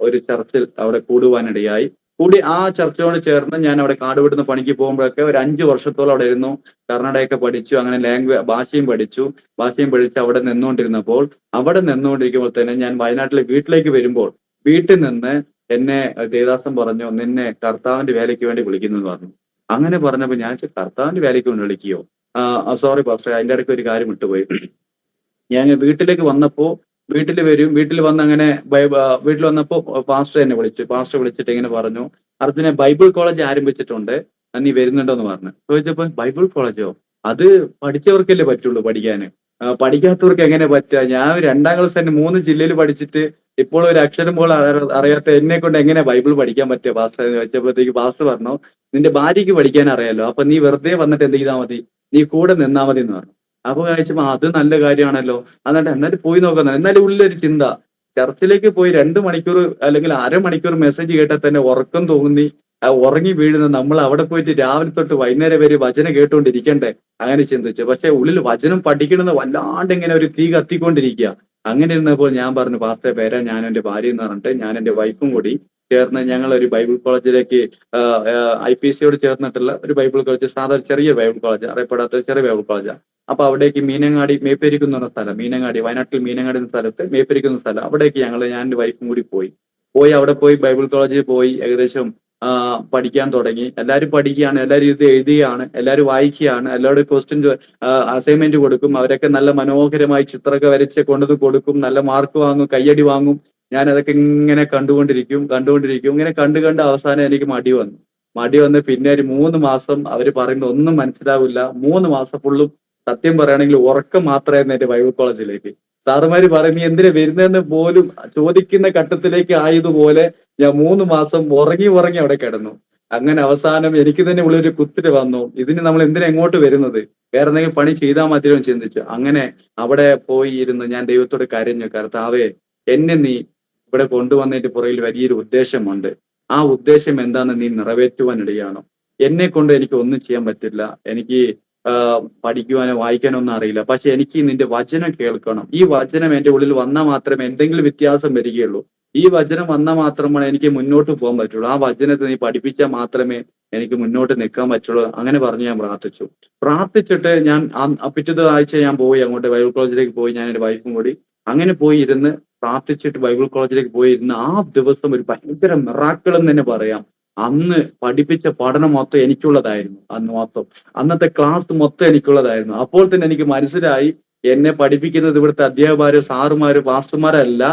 ഒരു ചർച്ചിൽ അവിടെ കൂടുവാനിടയായി. കൂടി ആ ചർച്ചയോട് ചേർന്ന് ഞാൻ അവിടെ കാടുവിടുന്ന പണിക്ക് പോകുമ്പോഴൊക്കെ ഒരു 5 വർഷത്തോളം അവിടെ ഇരുന്നു. കർണാടകയൊക്കെ പഠിച്ചു. അങ്ങനെ ഭാഷയും പഠിച്ച് അവിടെ നിന്നുകൊണ്ടിരിക്കുമ്പോൾ തന്നെ ഞാൻ വയനാട്ടിലെ വീട്ടിലേക്ക് വരുമ്പോൾ വീട്ടിൽ നിന്ന് എന്നെ ദേവദാസൻ പറഞ്ഞു, നിന്നെ കർത്താവിന്റെ വേലയ്ക്ക് വേണ്ടി വിളിക്കുന്നു എന്ന് പറഞ്ഞു. അങ്ങനെ പറഞ്ഞപ്പോ ഞാൻ കർത്താവിന്റെ വേലയ്ക്ക് വേണ്ടി വിളിക്കുകയോ? സോറി പാസ്റ്റർ, അതിന്റെ ഇടയ്ക്ക് ഒരു കാര്യം വിട്ടുപോയി. ഞാൻ വീട്ടിലേക്ക് വന്നപ്പോ വീട്ടിൽ വന്ന് അങ്ങനെ വീട്ടിൽ വന്നപ്പോ പാസ്റ്റർ എന്നെ വിളിച്ചു. പാസ്റ്റർ വിളിച്ചിട്ട് ഇങ്ങനെ പറഞ്ഞു, അർജുനെ ബൈബിൾ കോളേജ് ആരംഭിച്ചിട്ടുണ്ട്, നീ വരുന്നുണ്ടോ എന്ന് പറഞ്ഞു. ചോദിച്ചപ്പോ ബൈബിൾ കോളേജോ? അത് പഠിച്ചവർക്കല്ലേ പറ്റുള്ളൂ പഠിക്കാന്, പഠിക്കാത്തവർക്ക് എങ്ങനെ പറ്റുക? ഞാൻ 2ാം ക്ലാസ് തന്നെ 3 ജില്ലയിൽ പഠിച്ചിട്ട് ഇപ്പോൾ ഒരു അക്ഷരം പോലും അറിയാത്ത എന്നെ കൊണ്ട് എങ്ങനെ ബൈബിൾ പഠിക്കാൻ പറ്റുക പാസ്റ്റർ എന്ന് ചോദിച്ചപ്പോഴത്തേക്ക് പാസ്റ്റർ പറഞ്ഞു, നിന്റെ ഭാര്യയ്ക്ക് പഠിക്കാൻ അറിയാലോ, അപ്പൊ നീ വെറുതെ വന്നിട്ട് എന്ത് ചെയ്താൽ മതി, നീ കൂടെ നിന്നാ മതി എന്ന് പറഞ്ഞു. അപ്പൊ കഴിച്ചപ്പോ അത് നല്ല കാര്യമാണല്ലോ, എന്നാലും പോയി നോക്കാം. എന്നാലും ഉള്ളൊരു ചിന്ത, ചർച്ചിലേക്ക് പോയി 2 മണിക്കൂർ അല്ലെങ്കിൽ അരമണിക്കൂർ മെസ്സേജ് കേട്ടാൽ തന്നെ ഉറക്കം തോന്നി ഉറങ്ങി വീഴുന്ന നമ്മൾ അവിടെ പോയിട്ട് രാവിലെ തൊട്ട് വൈകുന്നേരം വരെ വചനം കേട്ടുകൊണ്ടിരിക്കണ്ടേ? അങ്ങനെ ചിന്തിച്ചു. പക്ഷെ ഉള്ളിൽ വചനം പഠിക്കണമെന്ന് വല്ലാണ്ട് ഇങ്ങനെ ഒരു തീ കത്തിക്കൊണ്ടിരിക്കുക. അങ്ങനെ ഇരുന്നപ്പോൾ ഞാൻ പറഞ്ഞു, പാസ്റ്റർ പേരാ ഞാൻ എന്റെ ഭാര്യ എന്ന് പറഞ്ഞിട്ട് ഞാൻ എന്റെ വൈഫും കൂടി ചേർന്ന് ഞങ്ങൾ ഒരു ബൈബിൾ കോളേജിലേക്ക് IPCയോട് ചേർന്നിട്ടുള്ള ഒരു ബൈബിൾ കോളേജ്, സാധാരണ ചെറിയ ബൈബിൾ കോളേജ്, അറിയപ്പെടാത്ത ചെറിയ ബൈബിൾ കോളേജാണ്. അപ്പൊ അവിടേക്ക് മീനങ്ങാടി മേപ്പേരിക്കുന്ന എന്ന സ്ഥലം, വയനാട്ടിൽ മീനങ്ങാടി എന്ന സ്ഥലത്ത് മേപ്പേരിക്കുന്ന സ്ഥലം, അവിടേക്ക് ഞാൻ എന്റെ വൈഫും കൂടി പോയി അവിടെ പോയി ബൈബിൾ കോളേജിൽ പോയി ഏകദേശം പഠിക്കാൻ തുടങ്ങി. എല്ലാവരും പഠിക്കുകയാണ്, എല്ലാവരും ഇത് എഴുതുകയാണ്, എല്ലാവരും വായിക്കുകയാണ്, എല്ലാവരും ക്വസ്റ്റ്യൻ അസൈൻമെന്റ് കൊടുക്കും. അവരൊക്കെ നല്ല മനോഹരമായി ചിത്രമൊക്കെ വരച്ച് കൊണ്ടത് കൊടുക്കും, നല്ല മാർക്ക് വാങ്ങും, കയ്യടി വാങ്ങും. ഞാൻ അതൊക്കെ ഇങ്ങനെ കണ്ടുകൊണ്ടിരിക്കും. ഇങ്ങനെ കണ്ട് അവസാനം എനിക്ക് മടി വന്ന് പിന്നെ ഒരു 3 മാസം അവര് പറയുന്നത് ഒന്നും മനസ്സിലാവില്ല. 3 മാസം ഫുള്ളും സത്യം പറയുകയാണെങ്കിൽ ഉറക്കം മാത്രമായിരുന്നു എന്റെ ബൈബിൾ കോളേജിലേക്ക്. സാറുമാര് പറയും നീ എന്തിനാ വരുന്നതെന്ന് പോലും ചോദിക്കുന്ന ഘട്ടത്തിലേക്ക് ആയതുപോലെ ഞാൻ 3 മാസം ഉറങ്ങി അവിടെ കിടന്നു. അങ്ങനെ അവസാനം എനിക്ക് തന്നെ ഉള്ളൊരു കുത്തിരി വന്നു, ഇതിന് നമ്മൾ എന്തിനാ എങ്ങോട്ട് വരുന്നത്, വേറെ എന്തെങ്കിലും പണി ചെയ്താൽ മതിയോ എന്ന് ചിന്തിച്ചു. അങ്ങനെ അവിടെ പോയി ഇരുന്ന് ഞാൻ ദൈവത്തോട് കരഞ്ഞു, കർത്താവേ എന്നെ നീ ഇവിടെ കൊണ്ടുവന്നതിന്റെ പുറകിൽ വലിയൊരു ഉദ്ദേശമുണ്ട്. ആ ഉദ്ദേശം എന്താണെന്ന് നീ നിറവേറ്റുവാനിടയാണോ? എന്നെ കൊണ്ട് എനിക്ക് ഒന്നും ചെയ്യാൻ പറ്റില്ല, എനിക്ക് പഠിക്കുവാനോ വായിക്കാനോ ഒന്നും അറിയില്ല. പക്ഷെ എനിക്ക് നിന്റെ വചനം കേൾക്കണം. ഈ വചനം എന്റെ ഉള്ളിൽ വന്നാൽ മാത്രമേ എന്തെങ്കിലും വ്യത്യാസം വരികയുള്ളൂ. ഈ വചനം വന്നാൽ മാത്രമാണ് എനിക്ക് മുന്നോട്ട് പോകാൻ പറ്റുള്ളൂ. ആ വചനത്തെ നീ പഠിപ്പിച്ചാൽ മാത്രമേ എനിക്ക് മുന്നോട്ട് നിൽക്കാൻ പറ്റുള്ളൂ. അങ്ങനെ പറഞ്ഞ് ഞാൻ പ്രാർത്ഥിച്ചിട്ട് ഞാൻ പിറ്റത്തെ ആഴ്ച ഞാൻ പോയി അങ്ങോട്ട് ബൈബിൾ കോളേജിലേക്ക് പോയി, ഞാൻ എന്റെ വൈഫും കൂടി അങ്ങനെ പോയി ഇരുന്ന് പ്രാർത്ഥിച്ചിട്ട് ബൈബിൾ കോളേജിലേക്ക് പോയി ഇരുന്ന് ആ ദിവസം ഒരു ഭയങ്കര മിറാക്കിൾ എന്ന് തന്നെ പറയാം. അന്ന് പഠിപ്പിച്ച പഠനം മൊത്തം എനിക്കുള്ളതായിരുന്നു. അന്നത്തെ ക്ലാസ് മൊത്തം എനിക്കുള്ളതായിരുന്നു. അപ്പോൾ തന്നെ എനിക്ക് മനസ്സിലായി, എന്നെ പഠിപ്പിക്കുന്നത് ഇവിടുത്തെ അധ്യാപകര്, സാറുമാര്, പാസ്റ്റർമാരല്ല,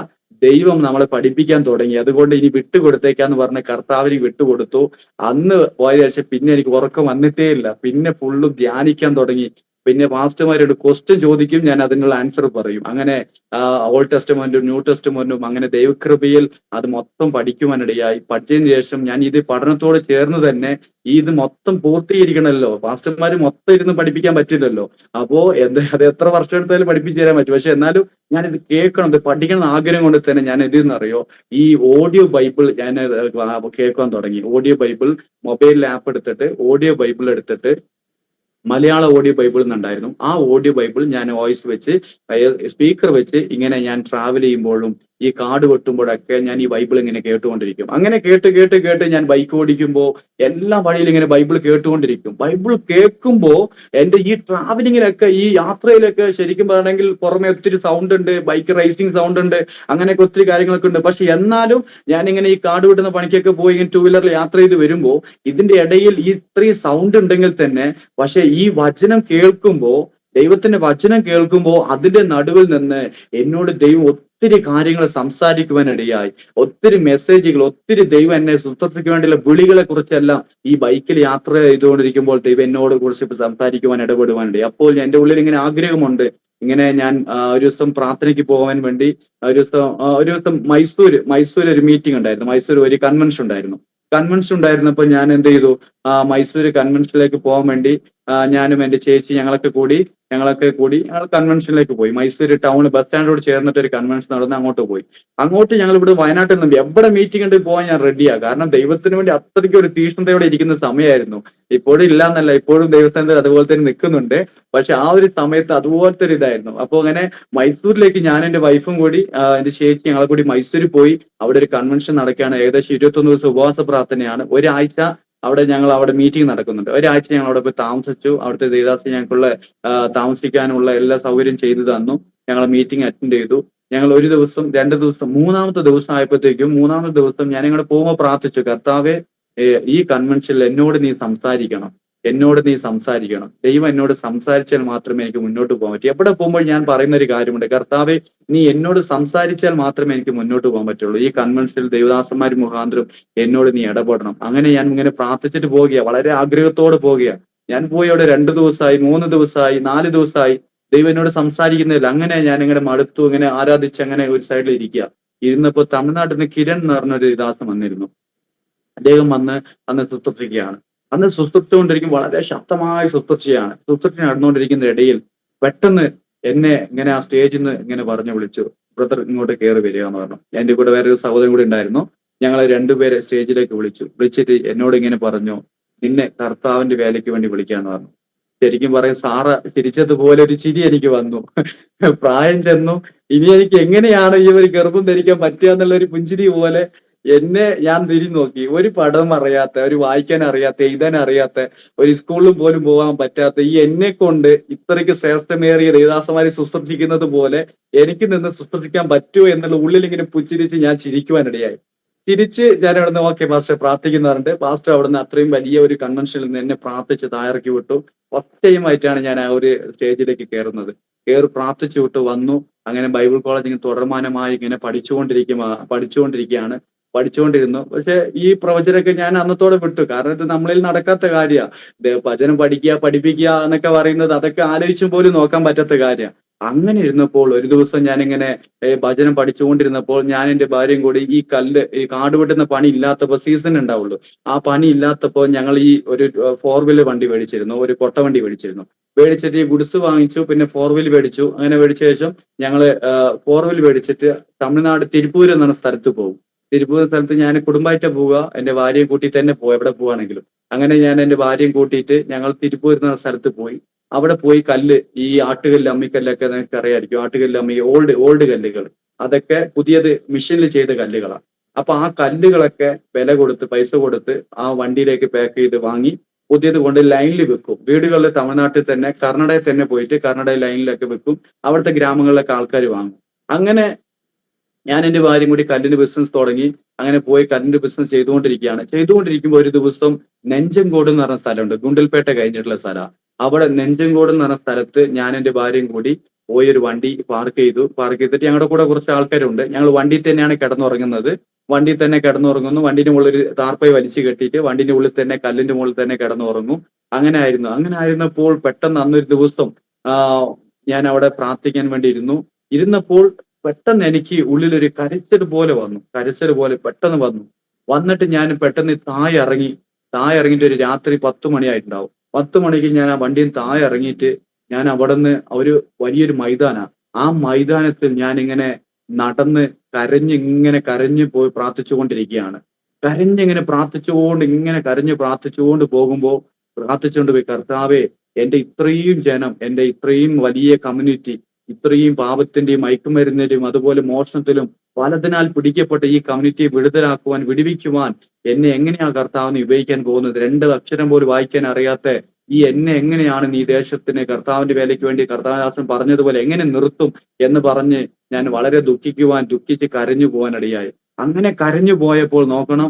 ദൈവം നമ്മളെ പഠിപ്പിക്കാൻ തുടങ്ങി. അതുകൊണ്ട് ഇനി വിട്ടുകൊടുത്തേക്കാന്ന് പറഞ്ഞ കർത്താവിന് വിട്ടുകൊടുത്തു. അന്ന് പോയ ശേഷം പിന്നെ എനിക്ക് ഉറക്കം വന്നിട്ടേ ഇല്ല. പിന്നെ ഫുള്ളും ധ്യാനിക്കാൻ തുടങ്ങി. പിന്നെ പാസ്റ്റർമാരോട് ക്വസ്റ്റ്യൻ ചോദിക്കും, ഞാൻ അതിനുള്ള ആൻസർ പറയും. അങ്ങനെ ഓൾഡ് ടെസ്റ്റ്മെന്റും ന്യൂ ടെസ്റ്റ്മെന്റും അങ്ങനെ ദൈവകൃപയിൽ അത് മൊത്തം പഠിക്കുവാനിടയായി. പഠിച്ചതിന് ശേഷം ഞാൻ ഇത് പഠനത്തോട് ചേർന്ന് തന്നെ ഇത് മൊത്തം പൂർത്തീകരിക്കണമല്ലോ, പാസ്റ്റർമാര് മൊത്തം ഇരുന്ന് പഠിപ്പിക്കാൻ പറ്റില്ലല്ലോ. അപ്പോ അത് എത്ര വർഷം എടുത്താലും പഠിപ്പിച്ചു തരാൻ പറ്റും. പക്ഷെ എന്നാലും ഞാനിത് കേൾക്കണം, ഇത് പഠിക്കണം എന്ന ആഗ്രഹം കൊണ്ട് തന്നെ ഞാൻ എന്തെന്നറിയോ, ഈ ഓഡിയോ ബൈബിൾ ഞാൻ കേൾക്കാൻ തുടങ്ങി. ഓഡിയോ ബൈബിൾ മൊബൈലിൽ ആപ്പ് എടുത്തിട്ട് ഓഡിയോ ബൈബിൾ എടുത്തിട്ട് മലയാള ഓഡിയോ ബൈബിൾ എന്നുണ്ടായിരുന്നു. ആ ഓഡിയോ ബൈബിൾ ഞാൻ വോയിസ് വെച്ച് സ്പീക്കർ വെച്ച് ഇങ്ങനെ ഞാൻ ട്രാവൽ ചെയ്യുമ്പോഴും ഈ കാട് വെട്ടുമ്പോഴൊക്കെ ഞാൻ ഈ ബൈബിൾ ഇങ്ങനെ കേട്ടുകൊണ്ടിരിക്കും. അങ്ങനെ കേട്ട് ഞാൻ ബൈക്ക് ഓടിക്കുമ്പോൾ എല്ലാ വഴിയിലും ഇങ്ങനെ ബൈബിൾ കേട്ടുകൊണ്ടിരിക്കും. ബൈബിൾ കേൾക്കുമ്പോ എന്റെ ഈ ട്രാവലിങ്ങിലൊക്കെ ഈ യാത്രയിലൊക്കെ ശരിക്കും പറയണമെങ്കിൽ പുറമെ ഒത്തിരി സൗണ്ട് ഉണ്ട്, ബൈക്ക് റേസിംഗ് സൗണ്ട് ഉണ്ട്, അങ്ങനെയൊക്കെ ഒത്തിരി കാര്യങ്ങളൊക്കെ ഉണ്ട്. പക്ഷെ എന്നാലും ഞാനിങ്ങനെ ഈ കാട് വെട്ടുന്ന പണിക്കൊക്കെ പോയി ഇങ്ങനെ 2 വീലറിൽ യാത്ര ചെയ്ത് വരുമ്പോ ഇതിന്റെ ഇടയിൽ ഈ ഇത്രയും സൗണ്ട് ഉണ്ടെങ്കിൽ തന്നെ പക്ഷെ ഈ വചനം കേൾക്കുമ്പോ ദൈവത്തിന്റെ വചനം കേൾക്കുമ്പോൾ അതിന്റെ നടുവിൽ നിന്ന് എന്നോട് ദൈവം ഒത്തിരി കാര്യങ്ങൾ സംസാരിക്കുവാനിടയായി. ഒത്തിരി മെസ്സേജുകൾ, ഒത്തിരി ദൈവം എന്നെ ശുശ്രൂഷയ്ക്ക് വേണ്ടിയുള്ള വിളികളെ കുറിച്ചെല്ലാം ഈ ബൈക്കിൽ യാത്ര ചെയ്തുകൊണ്ടിരിക്കുമ്പോൾ ദൈവം എന്നോട് കുറിച്ച് സംസാരിക്കുവാൻ ഇടപെടുവാനിടയായി. അപ്പോൾ എന്റെ ഉള്ളിൽ ഇങ്ങനെ ആഗ്രഹമുണ്ട്, ഇങ്ങനെ ഞാൻ ഒരു ദിവസം പ്രാർത്ഥനയ്ക്ക് പോകാൻ വേണ്ടി ഒരു ദിവസം മൈസൂർ ഒരു മീറ്റിംഗ് ഉണ്ടായിരുന്നു. മൈസൂർ ഒരു കൺവെൻഷൻ ഉണ്ടായിരുന്നപ്പോൾ ഞാൻ എന്ത് ചെയ്തു, മൈസൂർ കൺവെൻഷനിലേക്ക് പോകാൻ വേണ്ടി ഞാനും എന്റെ ചേച്ചി ഞങ്ങൾ കൺവെൻഷനിലേക്ക് പോയി. മൈസൂർ ടൗൺ ബസ് സ്റ്റാൻഡോട് ചേർന്നിട്ട് ഒരു കൺവെൻഷൻ നടന്ന് അങ്ങോട്ട് പോയി. അങ്ങോട്ട് ഞങ്ങൾ ഇവിടെ വയനാട്ടിൽ നിന്ന് എവിടെ മീറ്റിംഗ് ഉണ്ട് പോകാൻ ഞാൻ റെഡിയാ. കാരണം ദൈവത്തിന് വേണ്ടി അത്രയ്ക്ക് ഒരു തീഷ്ണതയോടെ ഇരിക്കുന്ന സമയമായിരുന്നു. ഇപ്പോഴും ഇല്ലാന്നല്ല, ഇപ്പോഴും ദൈവസ്ഥാനത്തിൽ അതുപോലെ തന്നെ നിൽക്കുന്നുണ്ട്. പക്ഷെ ആ ഒരു സമയത്ത് അതുപോലത്തെ ഒരു ഇതായിരുന്നു. അപ്പൊ അങ്ങനെ മൈസൂരിലേക്ക് ഞാൻ എന്റെ വൈഫും കൂടി എന്റെ ചേച്ചി ഞങ്ങളെ കൂടി മൈസൂരിൽ പോയി. അവിടെ ഒരു കൺവെൻഷൻ നടക്കുകയാണ്. ഏകദേശം 21 ദിവസം ഉപവാസ പ്രാർത്ഥനയാണ്. ഒരാഴ്ച അവിടെ മീറ്റിംഗ് നടക്കുന്നുണ്ട്. ഒരാഴ്ച ഞങ്ങൾ അവിടെ പോയി താമസിച്ചു. അവിടുത്തെ ദേവദാസി ഞങ്ങൾക്കുള്ള താമസിക്കാനുള്ള എല്ലാ സൗകര്യം ചെയ്തു തന്നു. ഞങ്ങൾ മീറ്റിംഗ് അറ്റൻഡ് ചെയ്തു. ഞങ്ങൾ ഒരു ദിവസം, 2 ദിവസം, മൂന്നാമത്തെ ദിവസം ആയപ്പോഴത്തേക്കും ഞാൻ ഇങ്ങോട്ട് പോകുമ്പോൾ പ്രാർത്ഥിച്ചു, കർത്താവെ, ഈ കൺവെൻഷനിൽ എന്നോട് നീ സംസാരിക്കണം. ദൈവം എന്നോട് സംസാരിച്ചാൽ മാത്രമേ എനിക്ക് മുന്നോട്ട് പോകാൻ പറ്റൂ. എവിടെ പോകുമ്പോൾ ഞാൻ പറയുന്ന ഒരു കാര്യമുണ്ട്, കർത്താവെ, നീ എന്നോട് സംസാരിച്ചാൽ മാത്രമേ എനിക്ക് മുന്നോട്ട് പോകാൻ പറ്റുള്ളൂ. ഈ കൺവെൻഷനിൽ ദൈവദാസന്മാർ മുഖാന്തരം എന്നോട് നീ ഇടപെടണം. അങ്ങനെ ഞാൻ ഇങ്ങനെ പ്രാർത്ഥിച്ചിട്ട് പോവുകയാ, വളരെ ആഗ്രഹത്തോടെ പോവുകയാ. ഞാൻ പോയി അവിടെ 2 ദിവസമായി, 3 ദിവസമായി, 4 ദിവസമായി ദൈവം എന്നോട് സംസാരിക്കുന്നില്ല. അങ്ങനെ ഞാൻ ഇങ്ങനെ മടുത്തു, ഇങ്ങനെ ആരാധിച്ച് അങ്ങനെ ഒരു സൈഡിൽ ഇരുന്നപ്പോ തമിഴ്നാട്ടിൽ നിന്ന് കിരൺ എന്ന് പറഞ്ഞൊരു ദാസൻ വന്നിരുന്നു. അദ്ദേഹം അന്ന് ശുശ്രൂഷിക്കുകയാണ്. അന്ന് ശുശ്രൂഷിച്ചുകൊണ്ടിരിക്കും, വളരെ ശക്തമായ ശുശ്രൂഷ നടന്നുകൊണ്ടിരിക്കുന്ന ഇടയിൽ പെട്ടെന്ന് എന്നെ ഇങ്ങനെ ആ സ്റ്റേജിൽ നിന്ന് ഇങ്ങനെ പറഞ്ഞു വിളിച്ചു, ബ്രദർ ഇങ്ങോട്ട് കയറി വരിക എന്ന് പറഞ്ഞു. എന്റെ കൂടെ വേറെ ഒരു സഹോദരൻ കൂടി ഉണ്ടായിരുന്നു. ഞങ്ങളെ രണ്ടുപേരെ സ്റ്റേജിലേക്ക് വിളിച്ചിട്ട് എന്നോട് ഇങ്ങനെ പറഞ്ഞു, നിന്നെ കർത്താവിന്റെ വേലയ്ക്ക് വേണ്ടി വിളിക്കാന്ന് പറഞ്ഞു. ശരിക്കും പറയും, സാറ ചിരിച്ചതുപോലെ ഒരു ചിരി എനിക്ക് വന്നു. പ്രായം ചെന്നു, ഇനി എനിക്ക് എങ്ങനെയാണ് ഈ ഒരു ഗർഭം ധരിക്കാൻ പറ്റുക എന്നുള്ള ഒരു പുഞ്ചിരി പോലെ എന്നെ ഞാൻ തിരിഞ്ഞു നോക്കി. ഒരു പഠനം അറിയാത്ത, ഒരു വായിക്കാൻ അറിയാത്ത, എഴുതാൻ അറിയാത്ത, ഒരു സ്കൂളിൽ പോലും പോകാൻ പറ്റാത്ത ഈ എന്നെ കൊണ്ട് ഇത്രയ്ക്ക് ശ്രേഷ്ഠമേറിയ ദേവദാസന്മാരെ ശുശ്രൂഷിക്കുന്നത് പോലെ എനിക്ക് നിന്ന് ശുശ്രൂഷിക്കാൻ പറ്റുമോ എന്നുള്ള ഉള്ളിൽ ഇങ്ങനെ പുഞ്ചിരിച്ച് ഞാൻ ചിരിക്കുവാനിടയായി. തിരിച്ച് ഞാൻ അവിടുന്ന് ഓക്കെ പാസ്റ്റർ പ്രാർത്ഥിക്കുന്നുണ്ട്. പാസ്റ്റർ അവിടുന്ന് അത്രയും വലിയ ഒരു കൺവെൻഷനിൽ നിന്ന് എന്നെ പ്രാർത്ഥിച്ച് താഴേക്ക് വിട്ടു. ഫസ്റ്റ് ടൈം ആയിട്ടാണ് ഞാൻ ആ ഒരു സ്റ്റേജിലേക്ക് കയറുന്നത്. പ്രാർത്ഥിച്ചു വിട്ട് വന്നു. അങ്ങനെ ബൈബിൾ കോളേജ് ഇങ്ങനെ തുടർമാനമായി ഇങ്ങനെ പഠിച്ചുകൊണ്ടിരുന്നു. പക്ഷെ ഈ പ്രവചനമൊക്കെ ഞാൻ അന്നത്തോടെ വിട്ടു. കാരണം ഇത് നമ്മളിൽ നടക്കാത്ത കാര്യമാണ്. വചനം പഠിക്കുക, പഠിപ്പിക്കുക എന്നൊക്കെ പറയുന്നത് അതൊക്കെ ആലോചിച്ചും പോലും നോക്കാൻ പറ്റാത്ത കാര്യമാണ്. അങ്ങനെ ഇരുന്നപ്പോൾ ഒരു ദിവസം ഞാനിങ്ങനെ ഭജനം പഠിച്ചുകൊണ്ടിരുന്നപ്പോൾ ഞാൻ എന്റെ ഭാര്യയും കൂടി ഈ കാട് വെട്ടുന്ന പണി ഇല്ലാത്തപ്പോൾ, സീസൺ ഉണ്ടാവുള്ളൂ, ആ പണി ഇല്ലാത്തപ്പോൾ ഞങ്ങൾ ഈ ഒരു 4 വീലർ വണ്ടി മേടിച്ചിരുന്നു, ഒരു കൊട്ട വണ്ടി മേടിച്ചിട്ട് ഈ ഗുഡ്സ് വാങ്ങിച്ചു. പിന്നെ 4 വീൽ മേടിച്ചു. അങ്ങനെ മേടിച്ച ശേഷം ഞങ്ങള് 4 വീൽ മേടിച്ചിട്ട് തമിഴ്നാട് തിരുപ്പൂർ എന്ന സ്ഥലത്ത് പോകും. തിരുപ്പൂർ സ്ഥലത്ത് ഞാൻ കുടുംബമായിട്ട് പോവുക, എന്റെ ഭാര്യയും കൂട്ടി തന്നെ എവിടെ പോവാണെങ്കിലും. അങ്ങനെ ഞാൻ എന്റെ ഭാര്യയും കൂട്ടിയിട്ട് ഞങ്ങൾ തിരുപ്പൂർ എന്ന സ്ഥലത്ത് പോയി. അവിടെ പോയി കല്ല്, ഈ ആട്ടുകല്ല്, അമ്മിക്കല്ലൊക്കെ നിങ്ങൾക്ക് അറിയായിരിക്കും. ആട്ടുകല്ല്, അമ്മി, ഓൾഡ് കല്ലുകൾ, അതൊക്കെ പുതിയത് മെഷീനിൽ ചെയ്ത കല്ലുകളാണ്. അപ്പൊ ആ കല്ലുകളൊക്കെ പൈസ കൊടുത്ത് ആ വണ്ടിയിലേക്ക് പാക്ക് ചെയ്ത് വാങ്ങി പുതിയത് കൊണ്ട് ലൈനിൽ വെക്കും. വീടുകളിൽ തമിഴ്നാട്ടിൽ തന്നെ, കർണാടകയിൽ തന്നെ പോയിട്ട് കർണാടക ലൈനിലൊക്കെ വെക്കും. അവിടുത്തെ ഗ്രാമങ്ങളിലൊക്കെ ആൾക്കാർ വാങ്ങും. അങ്ങനെ ഞാൻ എന്റെ ഭാര്യയും കൂടി കല്ലിന്റെ ബിസിനസ് തുടങ്ങി. അങ്ങനെ പോയി കല്ലിന്റെ ബിസിനസ് ചെയ്തുകൊണ്ടിരിക്കുമ്പോൾ ഒരു ദിവസം നെഞ്ചങ്കോട് എന്ന് പറഞ്ഞ സ്ഥലമുണ്ട്, ഗുണ്ടൽപേട്ട കഴിഞ്ഞിട്ടുള്ള സ്ഥലമാണ്. അവിടെ നെഞ്ചങ്കോട് എന്ന് പറഞ്ഞ സ്ഥലത്ത് ഞാൻ എന്റെ ഭാര്യയും കൂടി പോയി ഒരു വണ്ടി പാർക്ക് ചെയ്തിട്ട് ഞങ്ങളുടെ കൂടെ കുറച്ച് ആൾക്കാരുണ്ട്. ഞങ്ങൾ വണ്ടിയിൽ തന്നെയാണ് കിടന്നുറങ്ങുന്നത്. വണ്ടിയിൽ തന്നെ കിടന്നുറങ്ങുന്നു. വണ്ടിന്റെ മുകളിൽ ഒരു താർപ്പായി വലിച്ചു കെട്ടിയിട്ട് വണ്ടിന്റെ ഉള്ളിൽ തന്നെ, കല്ലിന്റെ മുകളിൽ തന്നെ കിടന്നുറങ്ങും. അങ്ങനെ ആയിരുന്നപ്പോൾ പെട്ടെന്ന് അന്നൊരു ദിവസം ഞാൻ അവിടെ പ്രാർത്ഥിക്കാൻ വേണ്ടി ഇരുന്നപ്പോൾ പെട്ടെന്ന് എനിക്ക് ഉള്ളിലൊരു കരച്ചിൽ പോലെ പെട്ടെന്ന് വന്നിട്ട് ഞാൻ പെട്ടെന്ന് താഴെ ഇറങ്ങിയിട്ട് ഒരു രാത്രി 10 മണിയായിട്ടുണ്ടാവും. 10 മണിക്ക് ഞാൻ ആ വണ്ടിയിൽ താഴെ ഇറങ്ങിയിട്ട് ഞാൻ അവിടെ ഒരു വലിയൊരു മൈതാനാണ്. ആ മൈതാനത്തിൽ ഞാൻ ഇങ്ങനെ നടന്ന് കരഞ്ഞു പോയി പ്രാർത്ഥിച്ചുകൊണ്ടിരിക്കുകയാണ്. കരഞ്ഞു പ്രാർത്ഥിച്ചുകൊണ്ട് പോയി, കർത്താവേ, എന്റെ ഇത്രയും ജനം, എന്റെ ഇത്രയും വലിയ കമ്മ്യൂണിറ്റി, ഇത്രയും പാപത്തിന്റെയും മയക്കുമരുന്നിന്റെയും അതുപോലെ മോഷണത്തിലും പലതിനാൽ പിടിക്കപ്പെട്ട ഈ കമ്മ്യൂണിറ്റിയെ വിടുവിക്കുവാൻ എന്നെ എങ്ങനെയാ കർത്താവിന് ഉപയോഗിക്കാൻ പോകുന്നത്? 2 അക്ഷരം പോലും വായിക്കാൻ അറിയാത്ത ഈ എന്നെ എങ്ങനെയാണ് നീ ദേശത്തിന് കർത്താവിന്റെ വേലയ്ക്ക് വേണ്ടി കർത്താവദാസൻ പറഞ്ഞതുപോലെ എങ്ങനെ നിർത്തും എന്ന് പറഞ്ഞ് ഞാൻ വളരെ ദുഃഖിച്ച് കരഞ്ഞു പോകാനിടയായി. അങ്ങനെ കരഞ്ഞു പോയപ്പോൾ നോക്കണം,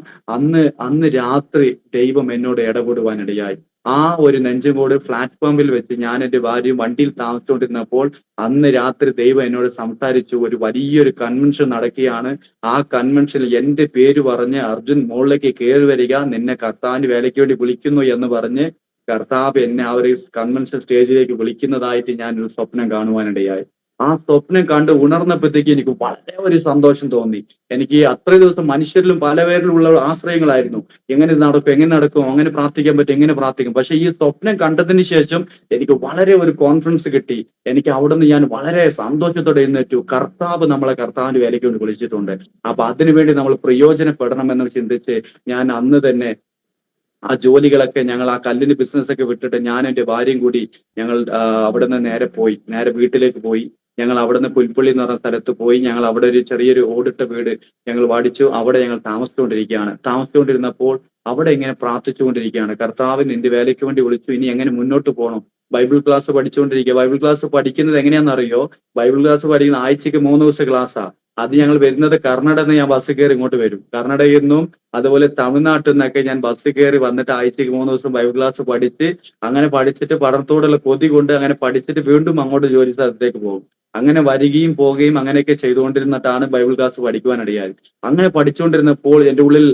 അന്ന് രാത്രി ദൈവം എന്നോട് ഇടപെടുവാനിടയായി. ആ ഒരു നെഞ്ചുകോട് പ്ലാറ്റ്ഫോമിൽ വെച്ച് ഞാൻ എന്റെ ഭാര്യയും വണ്ടിയിൽ താമസിച്ചുകൊണ്ടിരുന്നപ്പോൾ അന്ന് രാത്രി ദൈവം എന്നോട് സംസാരിച്ചു. ഒരു വലിയൊരു കൺവെൻഷൻ നടക്കുകയാണ്. ആ കൺവെൻഷനിൽ എന്റെ പേര് പറഞ്ഞ് അർജുൻ മുകളിലേക്ക് കയറി വരിക, നിന്നെ കർത്താവിന്റെ വേലയ്ക്ക് വേണ്ടി വിളിക്കുന്നു എന്ന് പറഞ്ഞ് കർത്താവ് എന്നെ ആ ഒരു കൺവെൻഷൻ സ്റ്റേജിലേക്ക് വിളിക്കുന്നതായിട്ട് ഞാൻ ഒരു സ്വപ്നം കാണുവാനിടയായി. ആ സ്വപ്നം കണ്ട് ഉണർന്നപ്പോഴത്തേക്ക് എനിക്ക് വളരെ ഒരു സന്തോഷം തോന്നി. എനിക്ക് അത്ര ദിവസം മനുഷ്യരിലും പല പേരിലുള്ള ആശ്രയങ്ങളായിരുന്നു. എങ്ങനെ നടക്കും, അങ്ങനെ പ്രാർത്ഥിക്കാൻ പറ്റും, എങ്ങനെ പ്രാർത്ഥിക്കും. പക്ഷെ ഈ സ്വപ്നം കണ്ടതിന് ശേഷം എനിക്ക് വളരെ ഒരു കോൺഫിഡൻസ് കിട്ടി. എനിക്ക് അവിടുന്ന് ഞാൻ വളരെ സന്തോഷത്തോടെ എഴുന്നേറ്റു. കർത്താവ് നമ്മളെ കർത്താവിന്റെ വേലയ്ക്ക് വേണ്ടി വിളിച്ചിട്ടുണ്ട്. അപ്പൊ അതിനുവേണ്ടി നമ്മൾ പ്രയോജനപ്പെടണമെന്ന് ചിന്തിച്ച് ഞാൻ അന്ന് തന്നെ ആ ജോലികളൊക്കെ, ഞങ്ങൾ ആ കല്ലിന് ബിസിനസ് ഒക്കെ വിട്ടിട്ട് ഞാനും എന്റെ ഭാര്യയും കൂടി ഞങ്ങൾ അവിടുന്ന് നേരെ വീട്ടിലേക്ക് പോയി. ഞങ്ങൾ അവിടുന്ന് പുൽപ്പള്ളി എന്ന് പറഞ്ഞ സ്ഥലത്ത് പോയി. ഞങ്ങൾ അവിടെ ഒരു ചെറിയൊരു ഓടിട്ട വീട് ഞങ്ങൾ വാടിച്ചു. അവിടെ ഞങ്ങൾ താമസിച്ചുകൊണ്ടിരുന്നപ്പോൾ അവിടെ ഇങ്ങനെ പ്രാർത്ഥിച്ചുകൊണ്ടിരിക്കുകയാണ്. കർത്താവ് നിന്റെ വേലയ്ക്ക് വേണ്ടി വിളിച്ചു, ഇനി എങ്ങനെ മുന്നോട്ട് പോകണം. ബൈബിൾ ക്ലാസ് പഠിച്ചുകൊണ്ടിരിക്കുക. ബൈബിൾ ക്ലാസ് പഠിക്കുന്നത് എങ്ങനെയാണെന്നറിയോ? ബൈബിൾ ക്ലാസ് പഠിക്കുന്ന ആഴ്ചക്ക് 3 ദിവസം ക്ലാസ്സാ. അത് ഞങ്ങൾ വരുന്നത് കർണാടകയിൽ നിന്ന് ഞാൻ ബസ് കയറി ഇങ്ങോട്ട് വരും. കർണാടകയിൽ നിന്നും അതുപോലെ തമിഴ്നാട്ടിൽ നിന്നൊക്കെ ഞാൻ ബസ് കയറി വന്നിട്ട് ആഴ്ചക്ക് 3 ദിവസം ബൈബിൾ ക്ലാസ് പഠിച്ച്, അങ്ങനെ പഠിച്ചിട്ട് പഠനത്തോടുള്ള കൊതി കൊണ്ട് അങ്ങനെ പഠിച്ചിട്ട് വീണ്ടും അങ്ങോട്ട് ജോലി സ്ഥലത്തേക്ക് പോകും. അങ്ങനെ വരികയും പോവുകയും അങ്ങനെയൊക്കെ ചെയ്തുകൊണ്ടിരുന്നിട്ടാണ് ബൈബിൾ ക്ലാസ് പഠിക്കുവാനിടയായത്. അങ്ങനെ പഠിച്ചുകൊണ്ടിരുന്നപ്പോൾ എന്റെ ഉള്ളിൽ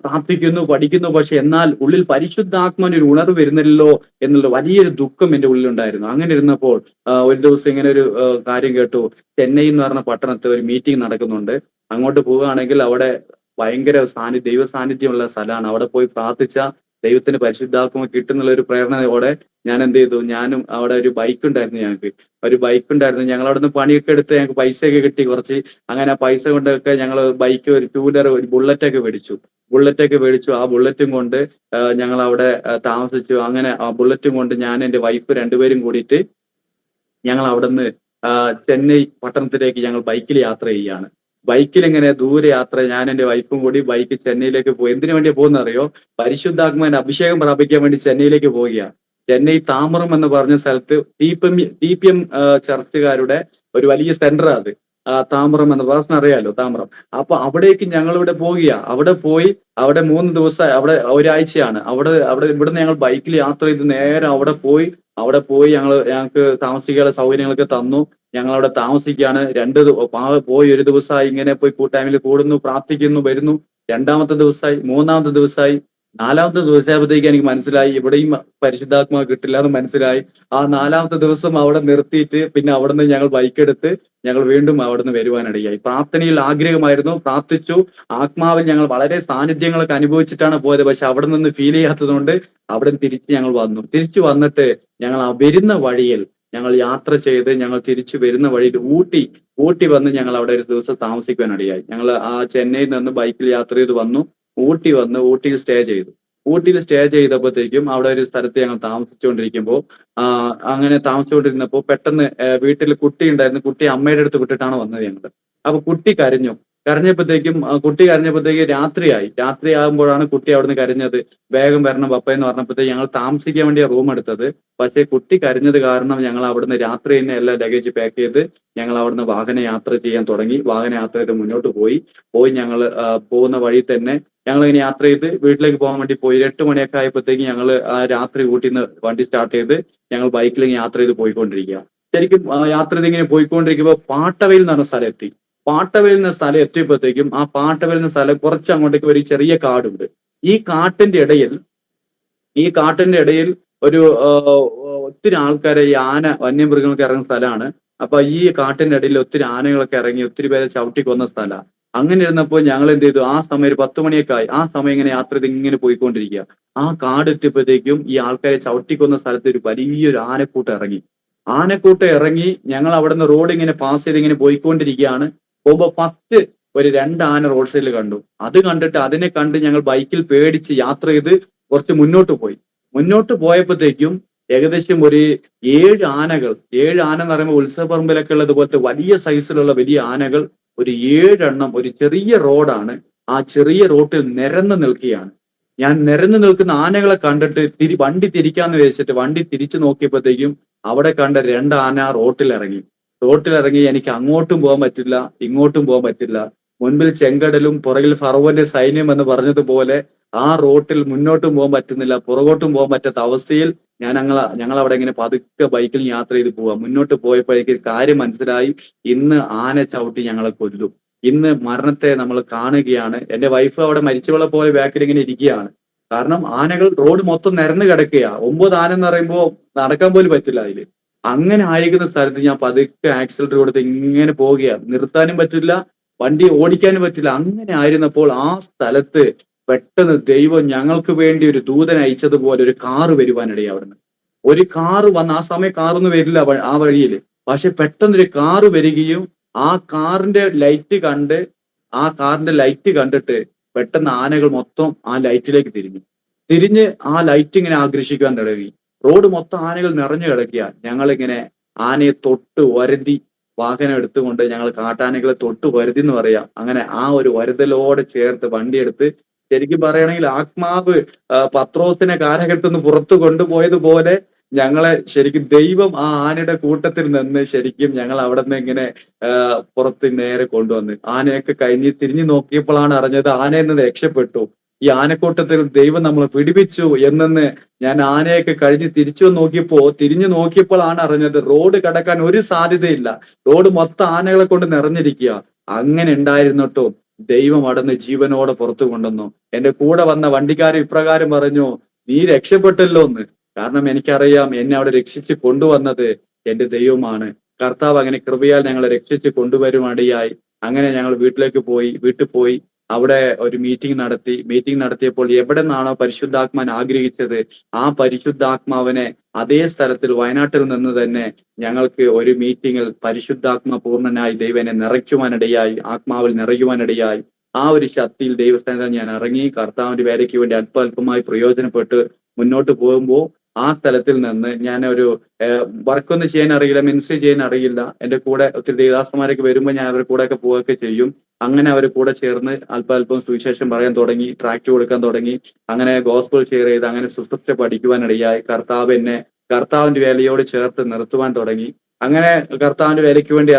പഠിക്കുന്നു, പക്ഷെ എന്നാൽ ഉള്ളിൽ പരിശുദ്ധാത്മാവിന് ഒരു ഉണർവ് വരുന്നില്ലല്ലോ എന്നുള്ള വലിയൊരു ദുഃഖം എന്റെ ഉള്ളിലുണ്ടായിരുന്നു. അങ്ങനെ ഇരുന്നപ്പോൾ ഒരു ദിവസം ഇങ്ങനെ ഒരു കാര്യം കേട്ടു. ചെന്നൈ എന്ന് പറഞ്ഞ പട്ടണത്തിൽ ഒരു മീറ്റിംഗ് നടക്കുന്നുണ്ട്. അങ്ങോട്ട് പോവുകയാണെങ്കിൽ അവിടെ ഭയങ്കര ദൈവ സാന്നിധ്യമുള്ള സ്ഥലമാണ്. അവിടെ പോയി പ്രാർത്ഥിച്ച ദൈവത്തിന് പരിശുദ്ധാത്മ കിട്ടുന്നുള്ള ഒരു പ്രേരണയോടെ ഞാൻ എന്ത് ചെയ്തു, ഞാനും അവിടെ ഒരു ബൈക്ക് ഉണ്ടായിരുന്നു. ഞങ്ങൾ അവിടെ നിന്ന് പണിയൊക്കെ എടുത്ത് ഞങ്ങൾക്ക് പൈസയൊക്കെ കിട്ടി കുറച്ച്. അങ്ങനെ ആ പൈസ കൊണ്ടൊക്കെ ഞങ്ങൾ ബൈക്ക്, ഒരു 2 വീലർ, ഒരു ബുള്ളറ്റൊക്കെ മേടിച്ചു. ആ ബുള്ളറ്റും കൊണ്ട് ഞങ്ങൾ അവിടെ താമസിച്ചു. അങ്ങനെ ആ ബുള്ളറ്റും കൊണ്ട് ഞാൻ എന്റെ വൈഫ് രണ്ടുപേരും കൂടിയിട്ട് ഞങ്ങൾ അവിടുന്ന് ചെന്നൈ പട്ടണത്തിലേക്ക് ഞങ്ങൾ ബൈക്കിൽ യാത്ര ചെയ്യുകയാണ്. ബൈക്കിൽ ഇങ്ങനെ ദൂരെ യാത്ര, ഞാൻ എന്റെ വൈഫും കൂടി ബൈക്ക് ചെന്നൈയിലേക്ക് പോയി. എന്തിനു വേണ്ടിയാ പോകുന്ന അറിയോ? പരിശുദ്ധാത്മാവിന്റെ അഭിഷേകം പ്രാപിക്കാൻ വേണ്ടി ചെന്നൈയിലേക്ക് പോവുകയാണ്. ചെന്നൈ താമരം എന്ന് പറഞ്ഞ സ്ഥലത്ത് TPM ചർച്ചുകാരുടെ ഒരു വലിയ സെന്ററാ അത്. താമരം എന്ന് പറഞ്ഞാൽ അറിയാലോ, താമരം. അപ്പൊ അവിടേക്ക് ഞങ്ങൾ ഇവിടെ പോവുകയാ. അവിടെ പോയി അവിടെ 3 ദിവസം, അവിടെ ഒരാഴ്ചയാണ്. അവിടെ ഇവിടുന്ന് ഞങ്ങൾ ബൈക്കിൽ യാത്ര ചെയ്ത് നേരെ അവിടെ പോയി ഞങ്ങൾക്ക് താമസിക്കാനുള്ള സൗകര്യങ്ങളൊക്കെ തന്നു. ഞങ്ങൾ അവിടെ താമസിക്കുകയാണ്. പോയി ഒരു ദിവസമായി, ഇങ്ങനെ പോയി കൂട്ടായ്മയിൽ കൂടുന്നു, പ്രാർത്ഥിക്കുന്നു, വരുന്നു. 2-ാമത്തെ ദിവസമായി, 3-ാമത്തെ ദിവസമായി, 4-ാമത്തെ ദിവസമായപ്പോഴത്തേക്ക് എനിക്ക് മനസ്സിലായി ഇവിടെയും പരിശുദ്ധാത്മാവ് കിട്ടില്ല എന്ന് മനസ്സിലായി. ആ 4-ാമത്തെ ദിവസം അവിടെ നിർത്തിയിട്ട് പിന്നെ അവിടുന്ന് ഞങ്ങൾ ബൈക്ക് എടുത്ത് ഞങ്ങൾ വീണ്ടും അവിടുന്ന് വരുവാനിടയായി. പ്രാർത്ഥനയിൽ ആഗ്രഹമായിരുന്നു, പ്രാർത്ഥിച്ചു. ആത്മാവിൽ ഞങ്ങൾ വളരെ സാന്നിധ്യങ്ങളൊക്കെ അനുഭവിച്ചിട്ടാണ് പോയത്. പക്ഷെ അവിടെ നിന്ന് ഫീൽ ചെയ്യാത്തത് കൊണ്ട് അവിടെ തിരിച്ച് ഞങ്ങൾ വന്നു. തിരിച്ചു വന്നിട്ട് ഞങ്ങൾ ആ വരുന്ന വഴിയിൽ ഞങ്ങൾ യാത്ര ചെയ്ത് ഞങ്ങൾ തിരിച്ചു വരുന്ന വഴിയിൽ ഊട്ടി വന്ന് ഞങ്ങൾ അവിടെ ഒരു ദിവസം താമസിക്കാനിടയായി. ഞങ്ങൾ ആ ചെന്നൈയിൽ നിന്ന് ബൈക്കിൽ യാത്ര ചെയ്ത് വന്നു. ഊട്ടിയിൽ സ്റ്റേ ചെയ്തപ്പോഴത്തേക്കും അവിടെ ഒരു സ്ഥലത്ത് ഞങ്ങൾ താമസിച്ചുകൊണ്ടിരിക്കുമ്പോൾ അങ്ങനെ താമസിച്ചുകൊണ്ടിരുന്നപ്പോൾ പെട്ടെന്ന് വീട്ടിൽ കുട്ടി ഉണ്ടായിരുന്നു. കുട്ടി അമ്മയുടെ അടുത്ത് വിട്ടിട്ടാണ് വന്നത് ഞങ്ങൾ. അപ്പൊ കുട്ടി കരഞ്ഞപ്പോഴത്തേക്ക് രാത്രിയാകുമ്പോഴാണ് കുട്ടി അവിടുന്ന് കരഞ്ഞത്. വേഗം വരണം പപ്പ എന്ന് പറഞ്ഞപ്പോഴത്തേക്ക് ഞങ്ങൾ താമസിക്കാൻ വേണ്ടിയ റൂം എടുത്തത്. പക്ഷേ കുട്ടി കരഞ്ഞത് കാരണം ഞങ്ങൾ അവിടുന്ന് രാത്രി തന്നെ എല്ലാ ലഗേജ് പാക്ക് ചെയ്ത് ഞങ്ങൾ അവിടുന്ന് വാഹന യാത്ര ചെയ്യാൻ തുടങ്ങി. വാഹന യാത്ര ചെയ്ത് മുന്നോട്ട് പോയി ഞങ്ങൾ പോകുന്ന വഴി തന്നെ ഞങ്ങൾ ഇങ്ങനെ യാത്ര ചെയ്ത് വീട്ടിലേക്ക് പോകാൻ വേണ്ടി പോയി. 8 മണിയൊക്കെ ആയപ്പോഴത്തേക്ക് ഞങ്ങൾ രാത്രി ഊട്ടിന്ന് വണ്ടി സ്റ്റാർട്ട് ചെയ്ത് ഞങ്ങൾ ബൈക്കിൽ യാത്ര ചെയ്ത് പോയിക്കൊണ്ടിരിക്കുക. ശരിക്കും യാത്ര ചെയ്ത് ഇങ്ങനെ പോയിക്കൊണ്ടിരിക്കുമ്പോൾ പാട്ടവയിൽ എന്ന് പറഞ്ഞ സ്ഥലം എത്തി. പാട്ടവയിൽ നിന്ന് സ്ഥലം എത്തിയപ്പോഴത്തേക്കും ആ പാട്ടവയിൽ നിന്ന് സ്ഥലം കുറച്ച് അങ്ങോട്ടേക്ക് ഒരു ചെറിയ കാടുണ്ട്. ഈ കാട്ടിന്റെ ഇടയിൽ ഒരു ഒത്തിരി ആൾക്കാരെ, ഈ വന്യമൃഗങ്ങളൊക്കെ ഇറങ്ങുന്ന സ്ഥലമാണ്. അപ്പൊ ഈ കാട്ടിന്റെ ഇടയിൽ ഒത്തിരി ആനകളൊക്കെ ഇറങ്ങി ഒത്തിരി പേരെ ചവിട്ടി കൊന്ന സ്ഥലമാണ്. അങ്ങനെ ഇരുന്നപ്പോൾ ഞങ്ങൾ എന്ത് ചെയ്തു, ആ സമയം ഒരു 10 മണിയൊക്കെ ആയി. ആ സമയം ഇങ്ങനെ യാത്ര ചെയ്ത് ഇങ്ങനെ പോയിക്കൊണ്ടിരിക്കുക. ആ കാട് എത്തിയപ്പോഴത്തേക്കും ഈ ആൾക്കാരെ ചവിട്ടിക്കൊന്ന സ്ഥലത്ത് ഒരു വലിയൊരു ആനക്കൂട്ടം ഇറങ്ങി ഞങ്ങൾ അവിടെ നിന്ന് റോഡ് ഇങ്ങനെ പാസ് ചെയ്ത് ഇങ്ങനെ പോയിക്കൊണ്ടിരിക്കുകയാണ്. പോകുമ്പോ ഫസ്റ്റ് ഒരു 2 ആന റോഡ് സൈഡിൽ കണ്ടു. അത് കണ്ടിട്ട് അതിനെ കണ്ട് ഞങ്ങൾ ബൈക്കിൽ പേടിച്ച് യാത്ര ചെയ്ത് കുറച്ച് മുന്നോട്ട് പോയപ്പോഴത്തേക്കും ഏകദേശം ഒരു 7 ആനകൾ. 7 ആന എന്ന് പറയുമ്പോൾ ഉത്സവപ്പറമ്പിലൊക്കെ ഉള്ളത് പോലത്തെ വലിയ സൈസിലുള്ള വലിയ ആനകൾ, ഒരു 7 എണ്ണം. ഒരു ചെറിയ റോഡാണ്. ആ ചെറിയ റോഡിൽ നിരന്ന് നിൽക്കുകയാണ്. ഞാൻ നിരന്ന് നിൽക്കുന്ന ആനകളെ കണ്ടിട്ട് വണ്ടി തിരിക്കാന്ന് വിചാരിച്ചിട്ട് വണ്ടി തിരിച്ചു നോക്കിയപ്പോഴത്തേക്കും അവിടെ കണ്ട 2 ആന റോട്ടിലിറങ്ങി. എനിക്ക് അങ്ങോട്ടും പോകാൻ പറ്റില്ല, ഇങ്ങോട്ടും പോകാൻ പറ്റില്ല. മുൻപിൽ ചെങ്കടലും പുറകിൽ ഫറവോന്റെ സൈന്യം എന്ന് പറഞ്ഞതുപോലെ ആ റോട്ടിൽ മുന്നോട്ടും പോകാൻ പറ്റുന്നില്ല, പുറകോട്ടും പോകാൻ പറ്റാത്ത അവസ്ഥയിൽ ഞങ്ങൾ അവിടെ ഇങ്ങനെ പതുക്കെ ബൈക്കിൽ യാത്ര ചെയ്ത് പോവാം. മുന്നോട്ട് പോയപ്പോഴേക്ക് ഒരു കാര്യം മനസ്സിലായി. ഇന്ന് ആന ചവിട്ടി ഞങ്ങളെ കൊല്ലും, ഇന്ന് മരണത്തെ നമ്മൾ കാണുകയാണ്. എന്റെ വൈഫ് അവിടെ മരിച്ചവളെ പോലെ ബാക്കിൽ ഇങ്ങനെ ഇരിക്കുകയാണ്. കാരണം ആനകൾ റോഡ് മൊത്തം നിരന്ന് കിടക്കുകയാ. 9 ആന എന്ന് പറയുമ്പോ നടക്കാൻ പോലും പറ്റില്ല അതില്. അങ്ങനെ ആയിരിക്കുന്ന സ്ഥലത്ത് ഞാൻ പതുക്കെ ആക്സിലേറ്റർ കൊടുത്ത് ഇങ്ങനെ പോവുകയാണ്. നിർത്താനും പറ്റില്ല, വണ്ടി ഓടിക്കാനും പറ്റില്ല. അങ്ങനെ ആയിരുന്നപ്പോൾ ആ സ്ഥലത്ത് പെട്ടെന്ന് ദൈവം ഞങ്ങൾക്ക് വേണ്ടി ഒരു ദൂതൻ അയച്ചതുപോലെ ഒരു കാറ് വരുവാനിടയായി. അവിടുന്ന് ഒരു കാറ് വന്ന്, ആ സമയം കാറൊന്നും വരില്ല ആ വഴിയിൽ. പക്ഷെ പെട്ടെന്ന് ഒരു കാറ് വരികയും ആ കാറിന്റെ ലൈറ്റ് കണ്ട്, ആ കാറിന്റെ ലൈറ്റ് കണ്ടിട്ട് പെട്ടെന്ന് ആനകൾ മൊത്തം ആ ലൈറ്റിലേക്ക് തിരിഞ്ഞ് ആ ലൈറ്റ് ഇങ്ങനെ ആകർഷിക്കാൻ തുടങ്ങി. റോഡ് മൊത്തം ആനകൾ നിറഞ്ഞു കിടക്കുക. ഞങ്ങളിങ്ങനെ ആനയെ തൊട്ട് വരതി, വാഹനം എടുത്തുകൊണ്ട് ഞങ്ങൾ കാട്ടാനകളെ തൊട്ട് വരുതി എന്ന് പറയാം. അങ്ങനെ ആ ഒരു വരുതലോടെ ചേർത്ത് വണ്ടിയെടുത്ത്, ശരിക്കും പറയുകയാണെങ്കിൽ ആത്മാവ് പത്രോസിനെ കാരകത്ത് നിന്ന് പുറത്തു കൊണ്ടുപോയതുപോലെ ഞങ്ങളെ ശരിക്കും ദൈവം ആ ആനയുടെ കൂട്ടത്തിൽ നിന്ന് ശരിക്കും ഞങ്ങൾ അവിടെ നിന്ന് ഇങ്ങനെ പുറത്ത് നേരെ കൊണ്ടുവന്ന് ആനയൊക്കെ കഴിഞ്ഞ് തിരിഞ്ഞു നോക്കിയപ്പോഴാണ് അറിഞ്ഞത് ആനയിൽ നിന്ന് രക്ഷപ്പെട്ടു. ഈ ആനക്കൂട്ടത്തിൽ ദൈവം നമ്മളെ പിടിപ്പിച്ചു എന്നെന്ന് ഞാൻ ആനയൊക്കെ കഴിഞ്ഞ് തിരിഞ്ഞു നോക്കിയപ്പോഴാണ് അറിഞ്ഞത് റോഡ് കടക്കാൻ ഒരു സാധ്യതയില്ല, റോഡ് മൊത്തം ആനകളെ കൊണ്ട് നിറഞ്ഞിരിക്കുക. അങ്ങനെ ഉണ്ടായിരുന്നിട്ടോ ദൈവം അടന്ന് ജീവനോടെ പുറത്തു കൊണ്ടുവന്നു. എന്റെ കൂടെ വന്ന വണ്ടിക്കാരൻ ഇപ്രകാരം പറഞ്ഞു, നീ രക്ഷപ്പെട്ടല്ലോ എന്ന്. കാരണം എനിക്കറിയാം എന്നെ അവിടെ രക്ഷിച്ച് കൊണ്ടുവന്നത് എന്റെ ദൈവമാണ്. കർത്താവ് അങ്ങനെ കൃപയാൽ ഞങ്ങളെ രക്ഷിച്ച് കൊണ്ടുവരുവാനിടയായി. അങ്ങനെ ഞങ്ങൾ വീട്ടിൽ പോയി അവിടെ ഒരു മീറ്റിംഗ് നടത്തിയപ്പോൾ എവിടെ നിന്നാണോ പരിശുദ്ധാത്മാൻ ആഗ്രഹിച്ചത് ആ പരിശുദ്ധാത്മാവിനെ അതേ സ്ഥലത്തിൽ വയനാട്ടിൽ നിന്ന് തന്നെ ഞങ്ങൾക്ക് ഒരു മീറ്റിംഗിൽ പരിശുദ്ധാത്മ പൂർണ്ണനായി ദൈവനെ നിറയ്ക്കുവാനിടയായി, ആത്മാവിൽ നിറയുവാനിടയായി. ആ ഒരു ശക്തിയിൽ ദൈവസ്ഥാനത്തിൽ ഞാൻ ഇറങ്ങി കർത്താവിന്റെ വേലയ്ക്ക് വേണ്ടി അല്പമായി പ്രയോജനപ്പെട്ട് മുന്നോട്ട് പോകുമ്പോൾ ആ സ്ഥലത്തിൽ നിന്ന് ഞാൻ ഒരു വർക്കൊന്നും ചെയ്യാൻ അറിയില്ല, മിനിസ്റ്റർ ചെയ്യാൻ അറിയില്ല. എന്റെ കൂടെ ഒത്തിരി ദേവദാസന്മാരൊക്കെ വരുമ്പോൾ ഞാൻ അവരുടെ കൂടെ ഒക്കെ പോവുകയൊക്കെ ചെയ്യും. അങ്ങനെ അവർ കൂടെ ചേർന്ന് അല്പം സുവിശേഷം പറയാൻ തുടങ്ങി, ട്രാക്ട് കൊടുക്കാൻ തുടങ്ങി. അങ്ങനെ ഗോസ്പൽ ഷെയർ ചെയ്ത് അങ്ങനെ ശുശ്രൂഷ പഠിക്കുവാനിടയായി. കർത്താവിന്റെ വേലയോട് ചേർത്ത് നിർത്തുവാൻ തുടങ്ങി. അങ്ങനെ കർത്താവിന്റെ വേലയ്ക്ക് വേണ്ടി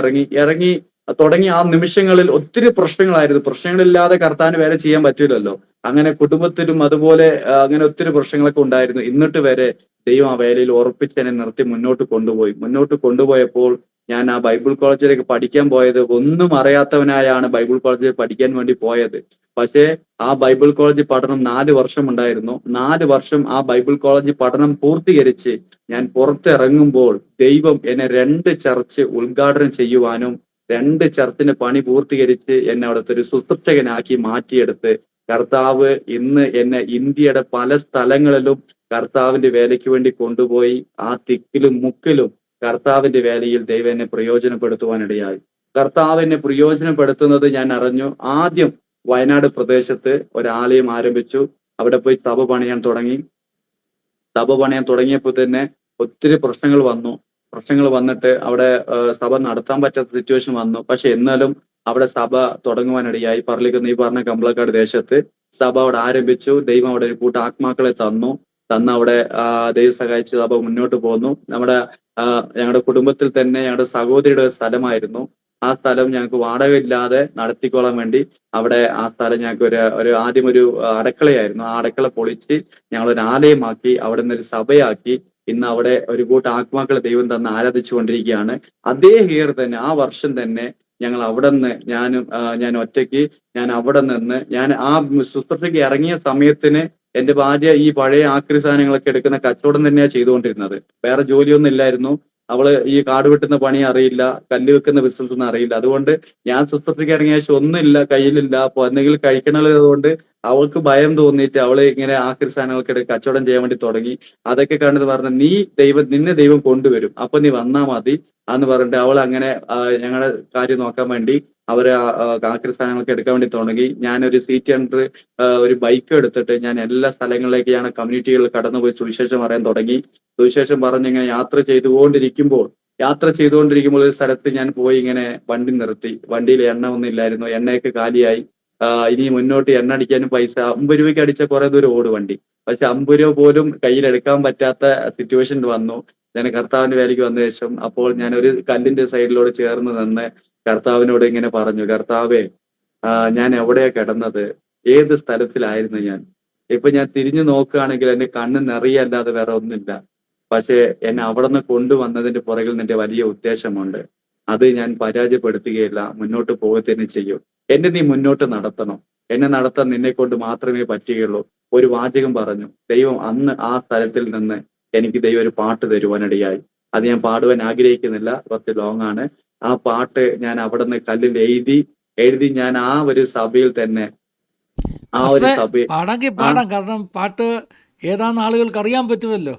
ഇറങ്ങി തുടങ്ങി. ആ നിമിഷങ്ങളിൽ ഒത്തിരി പ്രശ്നങ്ങളില്ലാതെ കർത്താവിന് വേല ചെയ്യാൻ പറ്റില്ലല്ലോ. അങ്ങനെ കുടുംബത്തിലും അതുപോലെ അങ്ങനെ ഒത്തിരി പ്രശ്നങ്ങളൊക്കെ ഉണ്ടായിരുന്നു. എന്നിട്ട് വരെ ദൈവം ആ വേലയിൽ ഉറപ്പിച്ച് എന്നെ നിർത്തി മുന്നോട്ട് കൊണ്ടുപോയപ്പോൾ ഞാൻ ആ ബൈബിൾ കോളേജിലേക്ക് പഠിക്കാൻ പോയത് ഒന്നും അറിയാത്തവനായാണ് ബൈബിൾ കോളേജിൽ പഠിക്കാൻ വേണ്ടി പോയത്. പക്ഷേ ആ ബൈബിൾ കോളേജ് പഠനം 4 വർഷം ഉണ്ടായിരുന്നു. 4 വർഷം ആ ബൈബിൾ കോളേജ് പഠനം പൂർത്തീകരിച്ച് ഞാൻ പുറത്തിറങ്ങുമ്പോൾ ദൈവം എന്നെ 2 ചർച്ച് ഉദ്ഘാടനം ചെയ്യുവാനും 2 ചർച്ചിന്റെ പണി പൂർത്തീകരിച്ച് എന്നെ അവിടുത്തെ ഒരു ശുശ്രൂഷകനാക്കി മാറ്റിയെടുത്ത് കർത്താവ് ഇന്ന് എന്നെ ഇന്ത്യയുടെ പല സ്ഥലങ്ങളിലും കർത്താവിന്റെ വേലയ്ക്ക് വേണ്ടി കൊണ്ടുപോയി. ആ തിക്കിലും മുക്കിലും കർത്താവിന്റെ വേലയിൽ ദൈവം എന്നെ പ്രയോജനപ്പെടുത്തുവാനിടയായി. കർത്താവിനെ പ്രയോജനപ്പെടുത്തുന്നത് ഞാൻ അറിഞ്ഞു. ആദ്യം വയനാട് പ്രദേശത്ത് ഒരാലയം ആരംഭിച്ചു. അവിടെ പോയി സഭ പണിയാൻ തുടങ്ങിയപ്പോൾ തന്നെ ഒത്തിരി പ്രശ്നങ്ങൾ വന്നിട്ട് അവിടെ സഭ നടത്താൻ പറ്റാത്ത സിറ്റുവേഷൻ വന്നു. പക്ഷെ എന്നാലും അവിടെ സഭ തുടങ്ങുവാനിടയായി. പറളിക്കുന്ന ഈ പറഞ്ഞ കമ്പളക്കാട് ദേശത്ത് സഭ അവിടെ ആരംഭിച്ചു. ദൈവം അവിടെ ഒരു കൂട്ട ആത്മാക്കളെ തന്ന് അവിടെ ദൈവം സഹായിച്ച് സഭ മുന്നോട്ട് പോന്നു. ഞങ്ങളുടെ കുടുംബത്തിൽ തന്നെ ഞങ്ങളുടെ സഹോദരിയുടെ സ്ഥലമായിരുന്നു. ആ സ്ഥലം ഞങ്ങൾക്ക് വാടക ഇല്ലാതെ നടത്തിക്കോളാൻ വേണ്ടി അവിടെ ആ സ്ഥലം ഞങ്ങൾക്ക് ആദ്യം ഒരു അടക്കളയായിരുന്നു. ആ അടക്കള പൊളിച്ച് ഞങ്ങൾ ഒരു ആലയമാക്കി, അവിടെ നിന്ന് ഒരു സഭയാക്കി. ഇന്ന് അവിടെ ഒരു കൂട്ടം ആത്മാക്കളെ ദൈവം തന്ന് ആരാധിച്ചു കൊണ്ടിരിക്കുകയാണ്. അതേ ഇയർ തന്നെ, ആ വർഷം തന്നെ ഞങ്ങൾ അവിടെ നിന്ന് ഞാൻ ഒറ്റയ്ക്ക് അവിടെ നിന്ന് ആ ശുശ്രൂഷയ്ക്ക് ഇറങ്ങിയ സമയത്തിന് എന്റെ ഭാര്യ ഈ പഴയ ആക്രി സാധനങ്ങളൊക്കെ എടുക്കുന്ന കച്ചവടം തന്നെയാണ് ചെയ്തുകൊണ്ടിരുന്നത്. വേറെ ജോലിയൊന്നും ഇല്ലായിരുന്നു. അവള് ഈ കാട് വെട്ടുന്ന പണി അറിയില്ല, കല്ല് വെക്കുന്ന ബിസിനസ് ഒന്നും അറിയില്ല. അതുകൊണ്ട് ഞാൻ ശുശ്രൂഷയ്ക്ക് ഇറങ്ങിയ ശേഷം ഒന്നുമില്ല, കയ്യിലില്ല. അപ്പൊ എന്തെങ്കിലും കഴിക്കണത് കൊണ്ട് അവൾക്ക് ഭയം തോന്നിയിട്ട് അവള് ഇങ്ങനെ ആക്രി സാധനങ്ങൾക്ക് കച്ചവടം ചെയ്യാൻ വേണ്ടി തുടങ്ങി. അതൊക്കെ കണ്ടത് പറഞ്ഞ നിന്നെ ദൈവം കൊണ്ടുവരും, അപ്പൊ നീ വന്നാ മതി എന്ന് പറഞ്ഞിട്ട് അവൾ അങ്ങനെ ഞങ്ങളുടെ കാര്യം നോക്കാൻ വേണ്ടി അവര് ആക്രി സാധനങ്ങളൊക്കെ എടുക്കാൻ വേണ്ടി തുടങ്ങി. ഞാനൊരു ഒരു ബൈക്ക് എടുത്തിട്ട് ഞാൻ എല്ലാ സ്ഥലങ്ങളിലേക്ക് ഞാൻ കമ്മ്യൂണിറ്റികളിൽ കടന്നുപോയി സുവിശേഷം പറയാൻ തുടങ്ങി. സുവിശേഷം പറഞ്ഞ് ഇങ്ങനെ യാത്ര ചെയ്തുകൊണ്ടിരിക്കുമ്പോൾ ഒരു സ്ഥലത്ത് ഞാൻ പോയി ഇങ്ങനെ വണ്ടി നിർത്തി. വണ്ടിയിൽ എണ്ണ ഒന്നും ഇല്ലായിരുന്നു, എണ്ണയൊക്കെ കാലിയായി. ഇനി മുന്നോട്ട് എണ്ണ അടിക്കാനും പൈസ 50 രൂപയ്ക്ക് അടിച്ച കുറെ ദൂരം ഓടും വണ്ടി. പക്ഷെ 50 രൂപ പോലും കയ്യിലെടുക്കാൻ പറ്റാത്ത സിറ്റുവേഷൻ വന്നു. ഞാൻ കർത്താവിന്റെ വേലയ്ക്ക് വന്ന ശേഷം അപ്പോൾ ഞാൻ ഒരു കല്ലിന്റെ സൈഡിലോട് ചേർന്ന് നിന്ന് കർത്താവിനോട് ഇങ്ങനെ പറഞ്ഞു, കർത്താവേ, ഞാൻ എവിടെയാ കിടന്നത്, ഏത് സ്ഥലത്തിലായിരുന്നു ഞാൻ. ഇപ്പൊ ഞാൻ തിരിഞ്ഞു നോക്കുകയാണെങ്കിൽ എന്റെ കണ്ണ് നിറയല്ലാതെ വേറെ ഒന്നുമില്ല. പക്ഷെ എന്നെ അവിടെ നിന്ന് കൊണ്ടുവന്നതിന്റെ പുറകിൽ നിന്റെ വലിയ ഉദ്ദേശമുണ്ട്. അത് ഞാൻ പരാജയപ്പെടുത്തുകയില്ല, മുന്നോട്ട് പോവുക തന്നെ ചെയ്യും. എന്നെ നീ മുന്നോട്ട് നടത്തണം. എന്നെ നടത്താൻ നിന്നെ കൊണ്ട് മാത്രമേ പറ്റുകയുള്ളൂ. ഒരു വാചകം പറഞ്ഞു. ദൈവം അന്ന് ആ സ്ഥലത്തിൽ നിന്ന് എനിക്ക് ദൈവം ഒരു പാട്ട് തരുവാനിടയായി. അത് ഞാൻ പാടുവാൻ ആഗ്രഹിക്കുന്നില്ല, കുറച്ച് ലോങ് ആണ്. ആ പാട്ട് ഞാൻ അവിടെ നിന്ന് കല്ലിൽ എഴുതി ഞാൻ ആ ഒരു സഭയിൽ തന്നെ ആ ഒരു പാസ്റ്ററെ സഭയിൽ പാടാമെങ്കിൽ ആ പാടാം, കാരണം പാട്ട് ഏതാന്ന് ആളുകൾക്ക് അറിയാൻ പറ്റുമല്ലോ.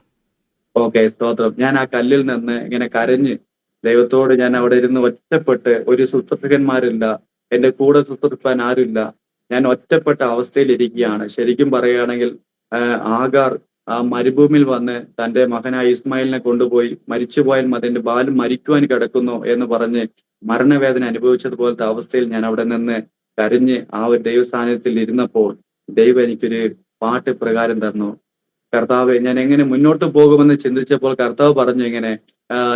ഓക്കെ, സ്തോത്രം. ഞാൻ ആ കല്ലിൽ നിന്ന് ഇങ്ങനെ കരഞ്ഞ് ദൈവത്തോട് ഞാൻ അവിടെ ഇരുന്ന് ഒറ്റപ്പെട്ട്, ഒരു ശുശ്രൂഷകന്മാരില്ല, എന്റെ കൂടെ ശുശ്രൂഷിപ്പാൻ ആരുമില്ല. ഞാൻ ഒറ്റപ്പെട്ട അവസ്ഥയിൽ ഇരിക്കുകയാണ്. ശരിക്കും പറയുകയാണെങ്കിൽ ആഗാർ ആ മരുഭൂമിയിൽ വന്ന് തന്റെ മകനായ ഇസ്മായിലിനെ കൊണ്ടുപോയി മരിച്ചുപോയാൽ മതി, എന്റെ ബാലൻ മരിക്കുവാൻ കിടക്കുന്നു എന്ന് പറഞ്ഞ് മരണവേദന അനുഭവിച്ചതുപോലത്തെ അവസ്ഥയിൽ ഞാൻ അവിടെ നിന്ന് കരഞ്ഞ് ആ ഒരു ദൈവസ്ഥാനത്തിൽ ഇരുന്നപ്പോൾ ദൈവം എനിക്കൊരു പാട്ട് പ്രകാരം തന്നു. കർത്താവ്, ഞാൻ എങ്ങനെ മുന്നോട്ട് പോകുമെന്ന് ചിന്തിച്ചപ്പോൾ കർത്താവ് പറഞ്ഞു ഇങ്ങനെ,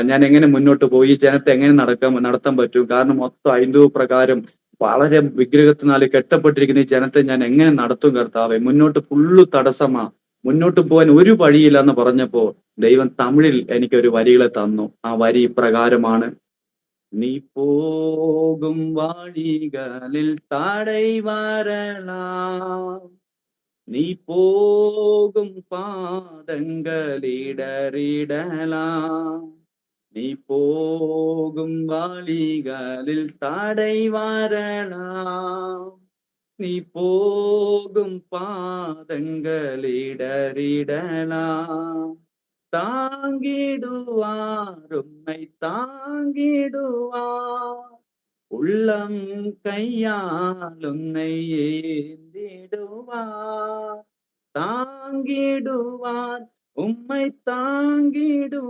ഞാൻ എങ്ങനെ മുന്നോട്ട് പോയി ഈ ജനത്തെ എങ്ങനെ നടത്താൻ പറ്റും, കാരണം മൊത്തം ഹൈന്ദവ പ്രകാരം വളരെ വിഗ്രഹത്തിനാല് കെട്ടപ്പെട്ടിരിക്കുന്ന ഈ ജനത്തെ ഞാൻ എങ്ങനെ നടത്തും കർത്താവെ, മുന്നോട്ട് ഫുള്ള് തടസ്സമാ, മുന്നോട്ട് പോകാൻ ഒരു വഴിയില്ല എന്ന് പറഞ്ഞപ്പോ ദൈവം തമിഴിൽ എനിക്കൊരു വരികളെ തന്നു. ആ വരി ഇപ്രകാരമാണ്: നീ പോകും വഴികളിൽ തടை வரலாம், நீ போகும் பாதங்களிடறிடலாம், நீ போகும் வழிகளில் தடை வரலாம், நீ போகும் பாதங்களிடறிடலாம், தாங்கிடுவார் உம்மை தாங்கிடுவார், உள்ளம் கையால் உன்னை ஏந்திடுவார், தாங்கிடுவார் உம்மை தாங்கிடுவார்,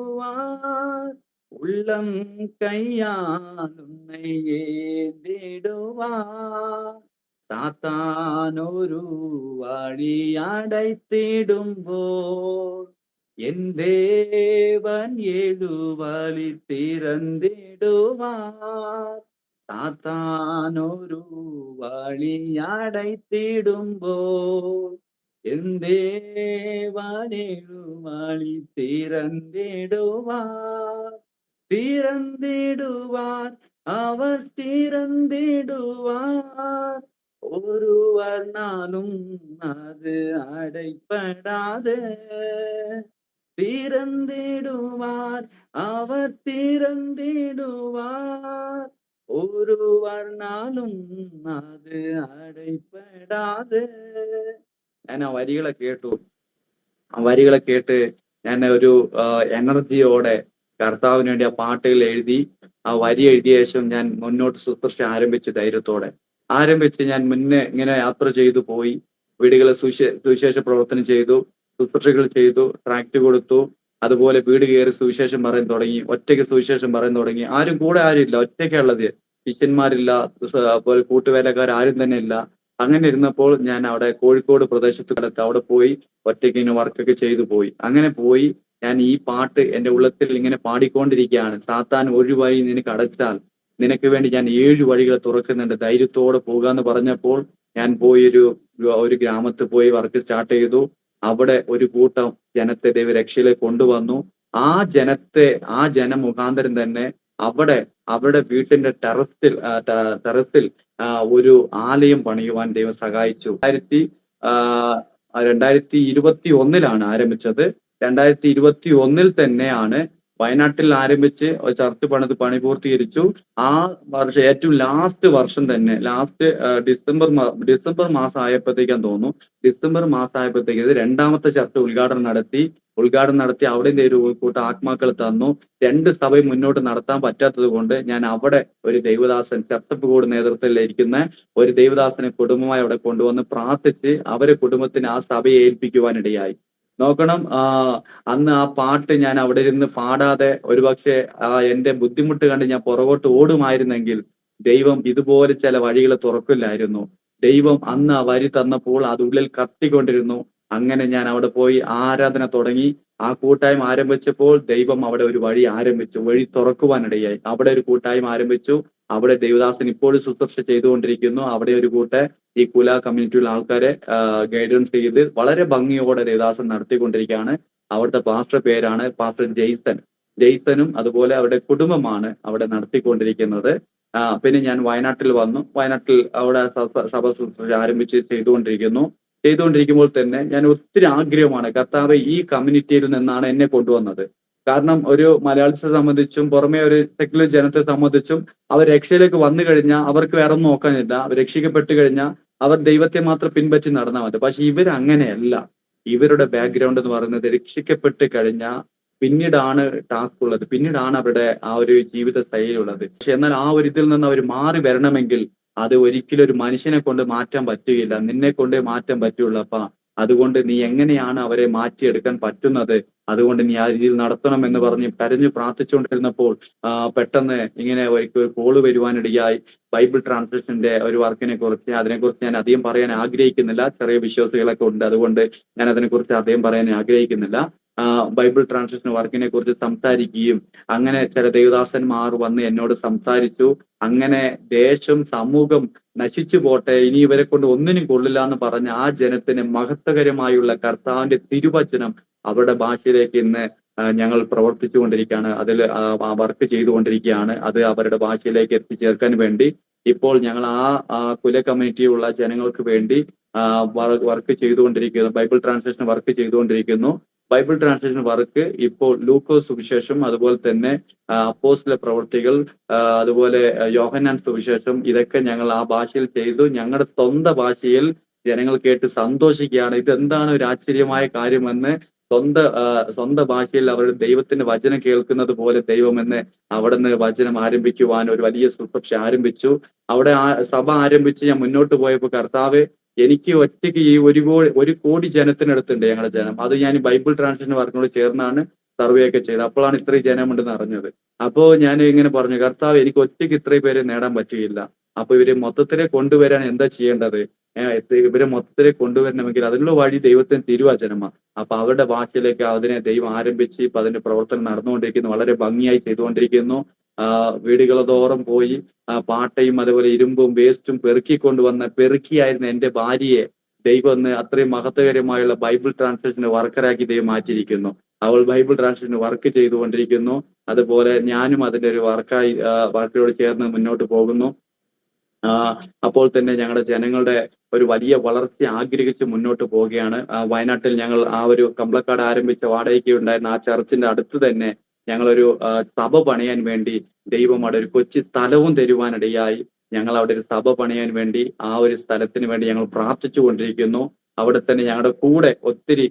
உள்ளம் கையால் உன்னை ஏந்திடுவார், சாத்தான் ஒரு வழி அடைத்திடும்போது என் தேவன் ஏழு வழி திறந்திடுவார், சாத்தான் ஒரு வழி அடைத்திடும்போது என் தேவன் ஏழு வழி திறந்திடுவார், அவர் திறந்திடுவார், ஒருவர் நாளும் அது அடைப்படாது, திறந்திடுவார், அவர் திறந்திடுவார், ஒருவர் നാളും അത് അടയ്പ്പെടാതെ. ഞാൻ ആ വരികളെ കേട്ടു. ആ വരികളെ കേട്ട് ഞാൻ ഒരു എനർജിയോടെ കർത്താവിന് വേണ്ടി ആ പാട്ടുകൾ എഴുതി. ആ വരി എഴുതിയ ശേഷം ഞാൻ മുന്നോട്ട് ശുശ്രൂഷ ആരംഭിച്ചു. ധൈര്യത്തോടെ ആരംഭിച്ച് ഞാൻ മുന്നേ ഇങ്ങനെ യാത്ര ചെയ്തു പോയി. വീടുകളിൽ സുവിശേഷ പ്രവർത്തനം ചെയ്തു, ശുശ്രൂഷകൾ ചെയ്തു, ട്രാക്ട് കൊടുത്തു. അതുപോലെ വീട് കയറി സുവിശേഷം പറയാൻ തുടങ്ങി. ഒറ്റയ്ക്ക് സുവിശേഷം പറയാൻ തുടങ്ങി. ആരും കൂടെ ആരുമില്ല, ഒറ്റയ്ക്കുള്ളത്. ശിഷ്യന്മാരില്ല, അതുപോലെ കൂട്ടുവേലക്കാർ ആരും തന്നെ ഇല്ല. അങ്ങനെ ഇരുന്നപ്പോൾ ഞാൻ അവിടെ കോഴിക്കോട് പ്രദേശത്ത് കാലത്ത് അവിടെ പോയി ഒറ്റയ്ക്ക് ഇങ്ങനെ വർക്കൊക്കെ ചെയ്തു പോയി. അങ്ങനെ പോയി ഞാൻ ഈ പാട്ട് എന്റെ ഉള്ളത്തിൽ ഇങ്ങനെ പാടിക്കൊണ്ടിരിക്കുകയാണ്. സാത്താൻ ഒരു വഴി നിനക്ക് അടച്ചാൽ നിനക്ക് വേണ്ടി ഞാൻ 7 വഴികൾ തുറക്കുന്നുണ്ട്, ധൈര്യത്തോടെ പോകാന്ന് പറഞ്ഞപ്പോൾ ഞാൻ പോയി ഒരു ഗ്രാമത്തിൽ പോയി വർക്ക് സ്റ്റാർട്ട് ചെയ്തു. അവിടെ ഒരു കൂട്ടം ജനത്തെ ദൈവ രക്ഷയിലേക്ക് കൊണ്ടുവന്നു. ആ ജനം മുഖാന്തരം തന്നെ അവിടെ വീട്ടിന്റെ ടെറസിൽ ഒരു ആലയം പണിയുവാൻ ദൈവം സഹായിച്ചു. 2021 ആരംഭിച്ചത്. 2021 തന്നെയാണ് വയനാട്ടിൽ ആരംഭിച്ച് ചർച്ച് പണി പൂർത്തീകരിച്ചു. ആ വർഷം ഏറ്റവും ലാസ്റ്റ് വർഷം തന്നെ, ഡിസംബർ മാസം ആയപ്പോഴത്തേക്കാന്ന് തോന്നുന്നു, ഡിസംബർ മാസം ആയപ്പോഴത്തേക്ക് ഇത് 2ാമത്തെ ചർച്ച് ഉദ്ഘാടനം നടത്തി. അവിടെ ഒരു കൂട്ടം ആത്മാക്കൾ തന്നു. 2 സഭയും മുന്നോട്ട് നടത്താൻ പറ്റാത്തത് കൊണ്ട് ഞാൻ അവിടെ ഒരു ദൈവദാസൻ, ചർച്ചപ്പ് കൂട് നേതൃത്വത്തിൽ ഇരിക്കുന്ന ഒരു ദൈവദാസനെ കുടുംബമായി അവിടെ കൊണ്ടുവന്ന് പ്രാർത്ഥിച്ച് അവരെ കുടുംബത്തിന് ആ സഭയെ ഏൽപ്പിക്കുവാനിടയായി. നോക്കണം, അന്ന് ആ പാട്ട് ഞാൻ അവിടെ ഇരുന്ന് പാടാതെ ഒരുപക്ഷെ എന്റെ ബുദ്ധിമുട്ട് കണ്ട് ഞാൻ പുറകോട്ട് ഓടുമായിരുന്നെങ്കിൽ ദൈവം ഇതുപോലെ ചില വഴികൾ തുറക്കില്ലായിരുന്നു. ദൈവം അന്ന് ആ വരി തന്നപ്പോൾ അത് ഉള്ളിൽ കത്തിക്കൊണ്ടിരുന്നു. അങ്ങനെ ഞാൻ അവിടെ പോയി ആരാധന തുടങ്ങി. ആ കൂട്ടായ്മ ആരംഭിച്ചപ്പോൾ ദൈവം അവിടെ ഒരു വഴി ആരംഭിച്ചു, വഴി തുറക്കുവാനിടയായി. അവിടെ ഒരു കൂട്ടായ്മ ആരംഭിച്ചു. അവിടെ ദേവദാസൻ ഇപ്പോഴും ശുശ്രൂഷ ചെയ്തുകൊണ്ടിരിക്കുന്നു. അവിടെ ഒരു ഈ കുല കമ്മ്യൂണിറ്റിയിലുള്ള ആൾക്കാരെ ഗൈഡൻസ് ചെയ്ത് വളരെ ഭംഗിയോടെ ദേവദാസൻ നടത്തിക്കൊണ്ടിരിക്കുകയാണ്. അവിടുത്തെ പാസ്റ്റർ പേരാണ് പാസ്റ്റർ ജെയ്സൺ. ജെയ്സനും അതുപോലെ അവരുടെ കുടുംബമാണ് അവിടെ നടത്തിക്കൊണ്ടിരിക്കുന്നത്. പിന്നെ ഞാൻ വയനാട്ടിൽ വന്നു. വയനാട്ടിൽ അവിടെ സഭ ശുശ്രൂഷ ആരംഭിച്ച് ചെയ്തുകൊണ്ടിരിക്കുമ്പോൾ തന്നെ ഞാൻ ഒത്തിരി ആഗ്രഹമാണ്, കർത്താവ് ഈ കമ്മ്യൂണിറ്റിയിൽ നിന്നാണ് എന്നെ കൊണ്ടുവന്നത്. കാരണം ഒരു മലയാളിയെ സംബന്ധിച്ചും പുറമെ ഒരു സെക്യുലർ ജനത്തെ സംബന്ധിച്ചും അവർ രക്ഷയിലേക്ക് വന്നു കഴിഞ്ഞാൽ അവർക്ക് വേറെ ഒന്നും നോക്കാനില്ല. അവർ രക്ഷിക്കപ്പെട്ട് കഴിഞ്ഞാൽ അവർ ദൈവത്തെ മാത്രം പിൻപറ്റി നടന്നാൽ മതി. പക്ഷെ ഇവരങ്ങനെയല്ല. ഇവരുടെ ബാക്ക്ഗ്രൗണ്ട് എന്ന് പറയുന്നത് രക്ഷിക്കപ്പെട്ട് കഴിഞ്ഞാൽ പിന്നീടാണ് ടാസ്ക് ഉള്ളത്, പിന്നീടാണ് അവരുടെ ആ ഒരു ജീവിത ശൈലി ഉള്ളത്. പക്ഷെ എന്നാൽ ആ ഒരു ഇതിൽ നിന്ന് അവർ മാറി വരണമെങ്കിൽ അത് ഒരിക്കലും ഒരു മനുഷ്യനെ കൊണ്ട് മാറ്റാൻ പറ്റുകയില്ല, നിന്നെ കൊണ്ടേ മാറ്റാൻ പറ്റുള്ളൂ. അപ്പ അതുകൊണ്ട് നീ എങ്ങനെയാണ് അവരെ മാറ്റിയെടുക്കാൻ പറ്റുന്നത്, അതുകൊണ്ട് നീ ആ രീതിയിൽ നടത്തണം എന്ന് പറഞ്ഞ് കരഞ്ഞു പ്രാർത്ഥിച്ചുകൊണ്ടിരുന്നപ്പോൾ പെട്ടെന്ന് ഇങ്ങനെ ഒരു കോള് വരുവാനിടയായി. ബൈബിൾ ട്രാൻസ്ലേഷന്റെ ഒരു വർക്കിനെ കുറിച്ച്, അതിനെക്കുറിച്ച് ഞാൻ അധികം പറയാൻ ആഗ്രഹിക്കുന്നില്ല. ചെറിയ വിശ്വാസികളൊക്കെ ഉണ്ട്, അതുകൊണ്ട് ഞാൻ അതിനെക്കുറിച്ച് അധികം പറയാൻ ആഗ്രഹിക്കുന്നില്ല. ബൈബിൾ ട്രാൻസ്ലേഷൻ വർക്കിനെ കുറിച്ച് സംസാരിക്കുകയും അങ്ങനെ ചില ദേവദാസന്മാർ വന്ന് എന്നോട് സംസാരിച്ചു. അങ്ങനെ ദേശം സമൂഹം നശിച്ചു പോട്ടെ, ഇനി ഇവരെ കൊണ്ട് ഒന്നിനും കൊള്ളില്ല എന്ന് പറഞ്ഞ ആ ജനത്തിന് മഹത്വകരമായുള്ള കർത്താവിന്റെ തിരുവചനം അവരുടെ ഭാഷയിലേക്ക് ഇന്ന് ഞങ്ങൾ പ്രവർത്തിച്ചുകൊണ്ടിരിക്കുകയാണ്. അതിൽ വർക്ക് ചെയ്തുകൊണ്ടിരിക്കുകയാണ്. അത് അവരുടെ ഭാഷയിലേക്ക് എത്തിച്ചേർക്കാൻ വേണ്ടി ഇപ്പോൾ ഞങ്ങൾ ആ കുല കമ്മ്യൂണിറ്റിയുള്ള ജനങ്ങൾക്ക് വേണ്ടി വർക്ക് ചെയ്തുകൊണ്ടിരിക്കുന്നു. ബൈബിൾ ട്രാൻസ്ലേഷൻ വർക്ക് ചെയ്തുകൊണ്ടിരിക്കുന്നു. ബൈബിൾ ട്രാൻസ്ലേഷൻ വർക്ക് ഇപ്പോൾ ലൂക്കോസ് സുവിശേഷം, അതുപോലെ തന്നെ അപ്പോസ്തല പ്രവൃത്തികൾ, അതുപോലെ യോഹന്നാൻ സുവിശേഷം, ഇതൊക്കെ ഞങ്ങൾ ആ ഭാഷയിൽ ചെയ്തു. ഞങ്ങളുടെ സ്വന്തം ഭാഷയിൽ ജനങ്ങൾ കേട്ട് സന്തോഷിക്കുകയാണ്. ഇതെന്താണ് ഒരു ആശ്ചര്യമായ കാര്യമെന്ന് സ്വന്തം ഭാഷയിൽ അവരുടെ ദൈവത്തിന്റെ വചനം കേൾക്കുന്നത് പോലെ ദൈവമെന്ന് അവിടുന്ന് വചനം ആരംഭിക്കുവാൻ ഒരു വലിയ ശുശ്രൂഷ ആരംഭിച്ചു. അവിടെ സഭ ആരംഭിച്ച് ഞാൻ മുന്നോട്ട് പോയപ്പോൾ കർത്താവ് എനിക്ക് ഒറ്റയ്ക്ക് ഈ ഒരു കോടി ജനത്തിനടുത്തുണ്ട് ഞങ്ങളുടെ ജനം. അത് ഞാൻ ബൈബിൾ ട്രാൻസ്ലേഷൻ വർക്കിനോട് ചേർന്നാണ് സർവേ ഒക്കെ ചെയ്തത്. അപ്പോഴാണ് ഇത്രയും ജനമുണ്ടെന്ന് അറിഞ്ഞത്. അപ്പോ ഞാൻ ഇങ്ങനെ പറഞ്ഞു, കർത്താവ് എനിക്ക് ഒറ്റയ്ക്ക് ഇത്രയും പേരെ നേടാൻ പറ്റുകയില്ല. അപ്പൊ ഇവരെ മൊത്തത്തിലെ കൊണ്ടുവരാൻ എന്താ ചെയ്യേണ്ടത്? ഇവരെ മൊത്തത്തിലെ കൊണ്ടുവരണമെങ്കിൽ അതിനുള്ള വഴി ദൈവത്തിന് തിരുവചനമാണ്. അപ്പൊ അവരുടെ ഭാഷയിലേക്ക് അതിനെ ദൈവം ആരംഭിച്ച് ഇപ്പൊ അതിന്റെ പ്രവർത്തനം നടന്നുകൊണ്ടിരിക്കുന്നു. വളരെ ഭംഗിയായി ചെയ്തുകൊണ്ടിരിക്കുന്നു. വീടുകൾ തോറും പോയി പാട്ടയും അതുപോലെ ഇരുമ്പും വേസ്റ്റും പെറുക്കിയായിരുന്ന എന്റെ ഭാര്യയെ ദൈവം ഒന്ന് അത്രയും മഹത്വകരമായുള്ള ബൈബിൾ ട്രാൻസ്ലേഷന് വർക്കറാക്കി ദൈവം മാറ്റിയിരിക്കുന്നു. അവൾ ബൈബിൾ ട്രാൻസ്ലേഷന് വർക്ക് ചെയ്തുകൊണ്ടിരിക്കുന്നു. അതുപോലെ ഞാനും അതിന്റെ ഒരു വർക്കിനോട് ചേർന്ന് മുന്നോട്ട് പോകുന്നു. അപ്പോൾ തന്നെ ഞങ്ങളുടെ ജനങ്ങളുടെ ഒരു വലിയ വളർച്ച ആഗ്രഹിച്ച് മുന്നോട്ട് പോവുകയാണ്. വയനാട്ടിൽ ഞങ്ങൾ ആ ഒരു കമ്പളക്കാട് ആരംഭിച്ച വാടകയ്ക്ക് ഉണ്ടായിരുന്ന ആ ചർച്ചിന്റെ അടുത്ത് തന്നെ ഞങ്ങളൊരു സഭ പണിയാൻ വേണ്ടി ദൈവം അവിടെ ഒരു കൊച്ചി സ്ഥലവും തരുവാനിടയായി. ഞങ്ങൾ അവിടെ ഒരു സഭ പണിയാൻ വേണ്ടി ആ ഒരു സ്ഥലത്തിന് വേണ്ടി ഞങ്ങൾ പ്രാർത്ഥിച്ചു കൊണ്ടിരിക്കുന്നു. അവിടെ തന്നെ ഞങ്ങളുടെ കൂടെ ഒത്തിരി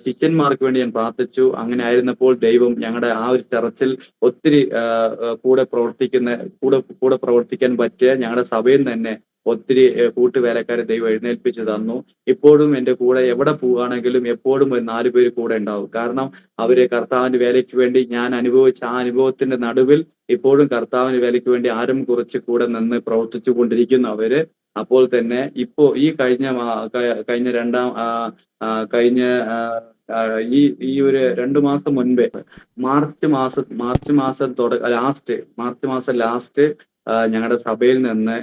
ശിഷ്യന്മാർക്ക് വേണ്ടി ഞാൻ പ്രാർത്ഥിച്ചു. അങ്ങനെ ആയിരുന്നപ്പോൾ ദൈവം ഞങ്ങളുടെ ആ ഒരു ചർച്ചിൽ ഒത്തിരി കൂടെ പ്രവർത്തിക്കാൻ പറ്റിയ ഞങ്ങളുടെ സഭയിൽ തന്നെ ഒത്തിരി കൂട്ടുവേലക്കാരെ ദൈവം എഴുന്നേൽപ്പിച്ചു തന്നു. ഇപ്പോഴും എൻ്റെ കൂടെ എവിടെ പോവുകയാണെങ്കിലും എപ്പോഴും ഒരു 4 പേര് കൂടെ ഉണ്ടാവും. കാരണം അവര് കർത്താവിന്റെ വേലയ്ക്ക് വേണ്ടി ഞാൻ അനുഭവിച്ച ആ അനുഭവത്തിന്റെ നടുവിൽ ഇപ്പോഴും കർത്താവിന്റെ വേലയ്ക്ക് വേണ്ടി ആരും കുറച്ച് കൂടെ നിന്ന് പ്രവർത്തിച്ചു കൊണ്ടിരിക്കുന്നു അവര്. അപ്പോൾ തന്നെ ഇപ്പോ ഈ ഈ ഒരു 2 മാസം മുൻപേ മാർച്ച് മാസം ലാസ്റ്റ് ഞങ്ങളുടെ സഭയിൽ നിന്ന്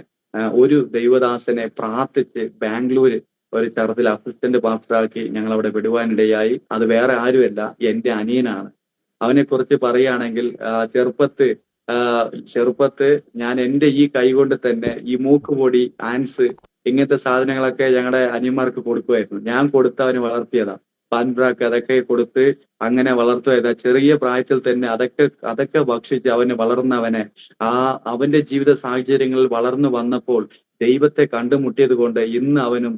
ഒരു ദൈവദാസനെ പ്രാർത്ഥിച്ച് ബാംഗ്ലൂര് ഒരു ചർച്ചിൽ അസിസ്റ്റന്റ് പാസ്റ്ററാക്കി ഞങ്ങൾ അവിടെ വിടുവാനിടയായി. അത് വേറെ ആരുമല്ല, എന്റെ അനിയനാണ്. അവനെ കുറിച്ച് പറയുകയാണെങ്കിൽ ചെറുപ്പത്ത് ഞാൻ എന്റെ ഈ കൈ കൊണ്ട് തന്നെ ഈ മൂക്കുപൊടി, ആൻസ്, ഇങ്ങനത്തെ സാധനങ്ങളൊക്കെ ഞങ്ങളുടെ അനിയന്മാർക്ക് കൊടുക്കുമായിരുന്നു. ഞാൻ കൊടുത്ത് അവന് വളർത്തിയതാ. പാൻബ്രാക്ക് അതൊക്കെ കൊടുത്ത് അങ്ങനെ വളർത്തുക. ചെറിയ പ്രായത്തിൽ തന്നെ അതൊക്കെ ഭക്ഷിച്ച് അവന് വളർന്നവനെ അവന്റെ ജീവിത സാഹചര്യങ്ങളിൽ വളർന്നു വന്നപ്പോൾ ദൈവത്തെ കണ്ടുമുട്ടിയത് കൊണ്ട് ഇന്ന് അവനും